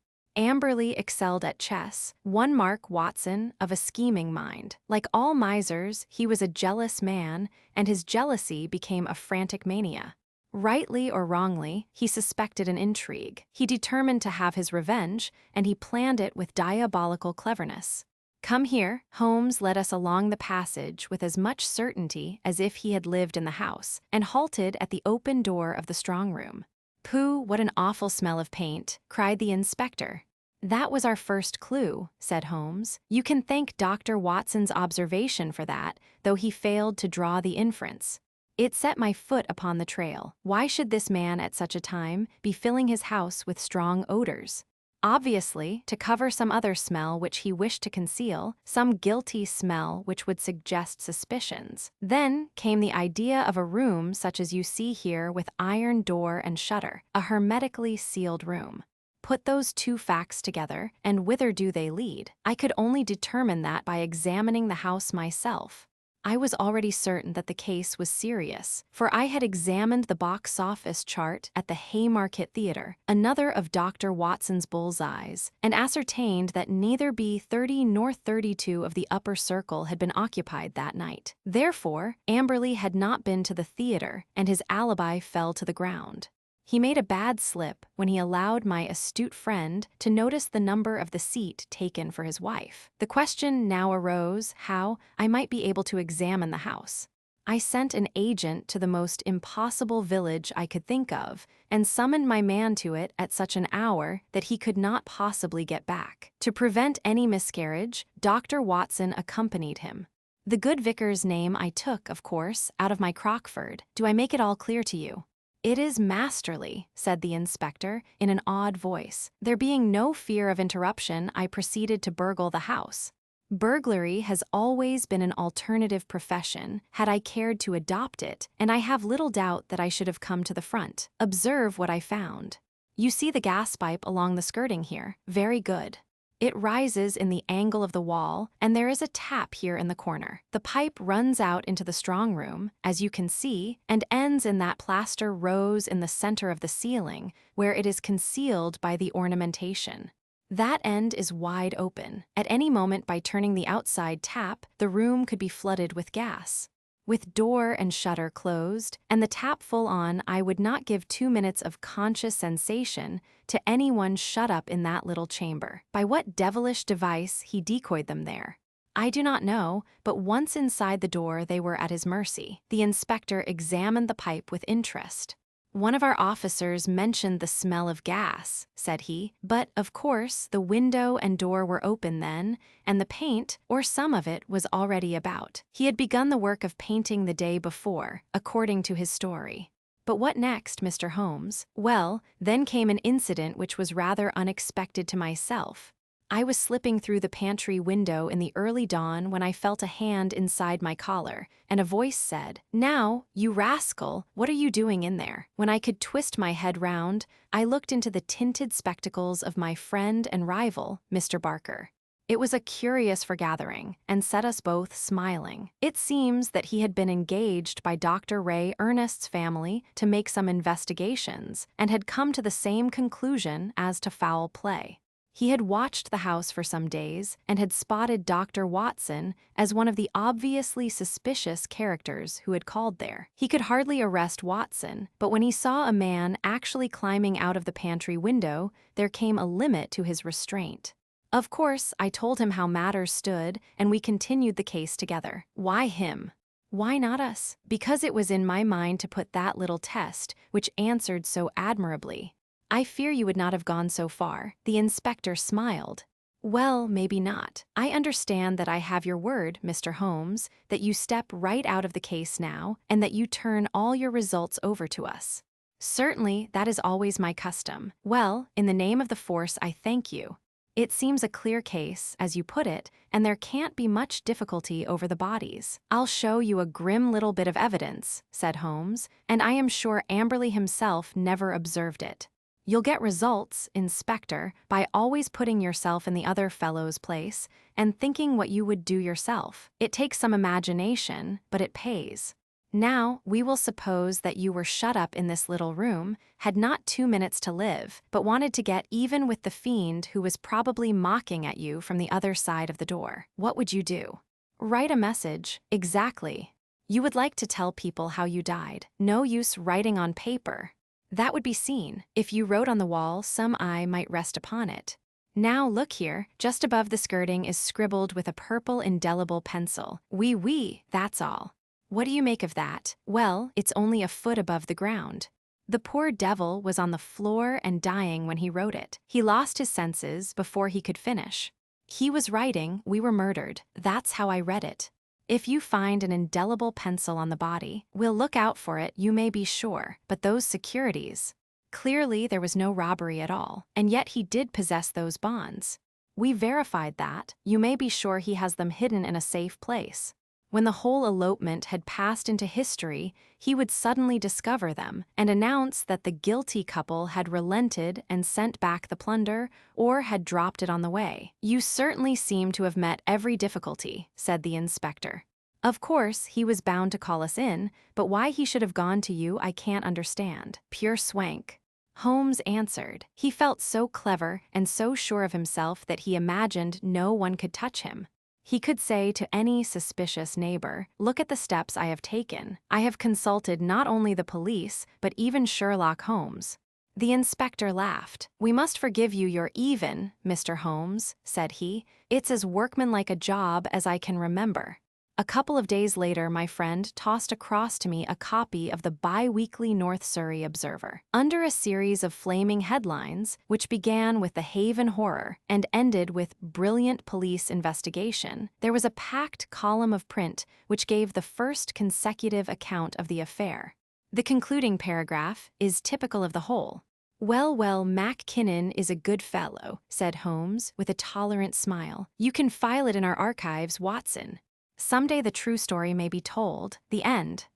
Amberley excelled at chess, one Mark Watson of a scheming mind. Like all misers, he was a jealous man, and his jealousy became a frantic mania. Rightly or wrongly, he suspected an intrigue. He determined to have his revenge, and he planned it with diabolical cleverness. Come here, Holmes led us along the passage with as much certainty as if he had lived in the house, and halted at the open door of the strong room. "Pooh, what an awful smell of paint," cried the inspector. "That was our first clue," said Holmes. "You can thank Dr. Watson's observation for that, though he failed to draw the inference. It set my foot upon the trail. Why should this man at such a time be filling his house with strong odors? Obviously, to cover some other smell which he wished to conceal, some guilty smell which would suggest suspicions. Then came the idea of a room such as you see here with iron door and shutter, a hermetically sealed room. Put those 2 facts together, and whither do they lead? I could only determine that by examining the house myself. I was already certain that the case was serious, for I had examined the box office chart at the Haymarket Theatre, another of Dr. Watson's bullseyes, and ascertained that neither B30 nor 32 of the upper circle had been occupied that night. Therefore, Amberley had not been to the theatre, and his alibi fell to the ground. He made a bad slip when he allowed my astute friend to notice the number of the seat taken for his wife. The question now arose how I might be able to examine the house. I sent an agent to the most impossible village I could think of, and summoned my man to it at such an hour that he could not possibly get back. To prevent any miscarriage, Dr. Watson accompanied him. The good vicar's name I took, of course, out of my Crockford. Do I make it all clear to you? "It is masterly," said the inspector, in an awed voice. There being no fear of interruption, I proceeded to burgle the house. Burglary has always been an alternative profession, had I cared to adopt it, and I have little doubt that I should have come to the front. Observe what I found. You see the gas pipe along the skirting here? Very good. It rises in the angle of the wall, and there is a tap here in the corner. The pipe runs out into the strong room, as you can see, and ends in that plaster rose in the center of the ceiling, where it is concealed by the ornamentation. That end is wide open. At any moment, by turning the outside tap, the room could be flooded with gas. With door and shutter closed, and the tap full on, I would not give 2 minutes of conscious sensation to anyone shut up in that little chamber. By what devilish device he decoyed them there, I do not know, but once inside the door they were at his mercy. The inspector examined the pipe with interest. "One of our officers mentioned the smell of gas," said he, "but, of course, the window and door were open then, and the paint, or some of it, was already about. He had begun the work of painting the day before, according to his story." "But what next, Mr. Holmes?" "Well, then came an incident which was rather unexpected to myself. I was slipping through the pantry window in the early dawn when I felt a hand inside my collar, and a voice said, "Now, you rascal, what are you doing in there?" When I could twist my head round, I looked into the tinted spectacles of my friend and rival, Mr. Barker. It was a curious foregathering, and set us both smiling. It seems that he had been engaged by Dr. Ray Ernest's family to make some investigations, and had come to the same conclusion as to foul play. He had watched the house for some days and had spotted Dr. Watson as one of the obviously suspicious characters who had called there. He could hardly arrest Watson, but when he saw a man actually climbing out of the pantry window, there came a limit to his restraint. Of course, I told him how matters stood, and we continued the case together. Why him? Why not us? Because it was in my mind to put that little test, which answered so admirably. I fear you would not have gone so far. The inspector smiled. Well, maybe not. I understand that I have your word, Mr. Holmes, that you step right out of the case now, and that you turn all your results over to us. Certainly, that is always my custom. Well, in the name of the force, I thank you. It seems a clear case, as you put it, and there can't be much difficulty over the bodies. I'll show you a grim little bit of evidence, said Holmes, and I am sure Amberley himself never observed it. You'll get results, Inspector, by always putting yourself in the other fellow's place and thinking what you would do yourself. It takes some imagination, but it pays. Now, we will suppose that you were shut up in this little room, had not 2 minutes to live, but wanted to get even with the fiend who was probably mocking at you from the other side of the door. What would you do? Write a message. Exactly. You would like to tell people how you died. No use writing on paper. That would be seen. If you wrote on the wall, some eye might rest upon it. Now look here, just above the skirting is scribbled with a purple indelible pencil. Oui, that's all. What do you make of that? Well, it's only a foot above the ground. The poor devil was on the floor and dying when he wrote it. He lost his senses before he could finish. He was writing, "We were murdered." That's how I read it. If you find an indelible pencil on the body, we'll look out for it, you may be sure, but those securities. Clearly there was no robbery at all, and yet he did possess those bonds. We verified that. You may be sure he has them hidden in a safe place. When the whole elopement had passed into history, he would suddenly discover them and announce that the guilty couple had relented and sent back the plunder or had dropped it on the way. You certainly seem to have met every difficulty, said the inspector. Of course, he was bound to call us in, but why he should have gone to you I can't understand. Pure swank. Holmes answered. He felt so clever and so sure of himself that he imagined no one could touch him. He could say to any suspicious neighbor, "Look at the steps I have taken. I have consulted not only the police, but even Sherlock Holmes." The inspector laughed. "We must forgive you your even, Mr. Holmes," said he. "It's as workmanlike a job as I can remember." A couple of days later, my friend tossed across to me a copy of the bi-weekly North Surrey Observer. Under a series of flaming headlines, which began with the Haven Horror and ended with Brilliant Police Investigation, there was a packed column of print which gave the first consecutive account of the affair. The concluding paragraph is typical of the whole. Well, Mac Kinnon is a good fellow," said Holmes with a tolerant smile. "You can file it in our archives, Watson. Someday the true story may be told. The end."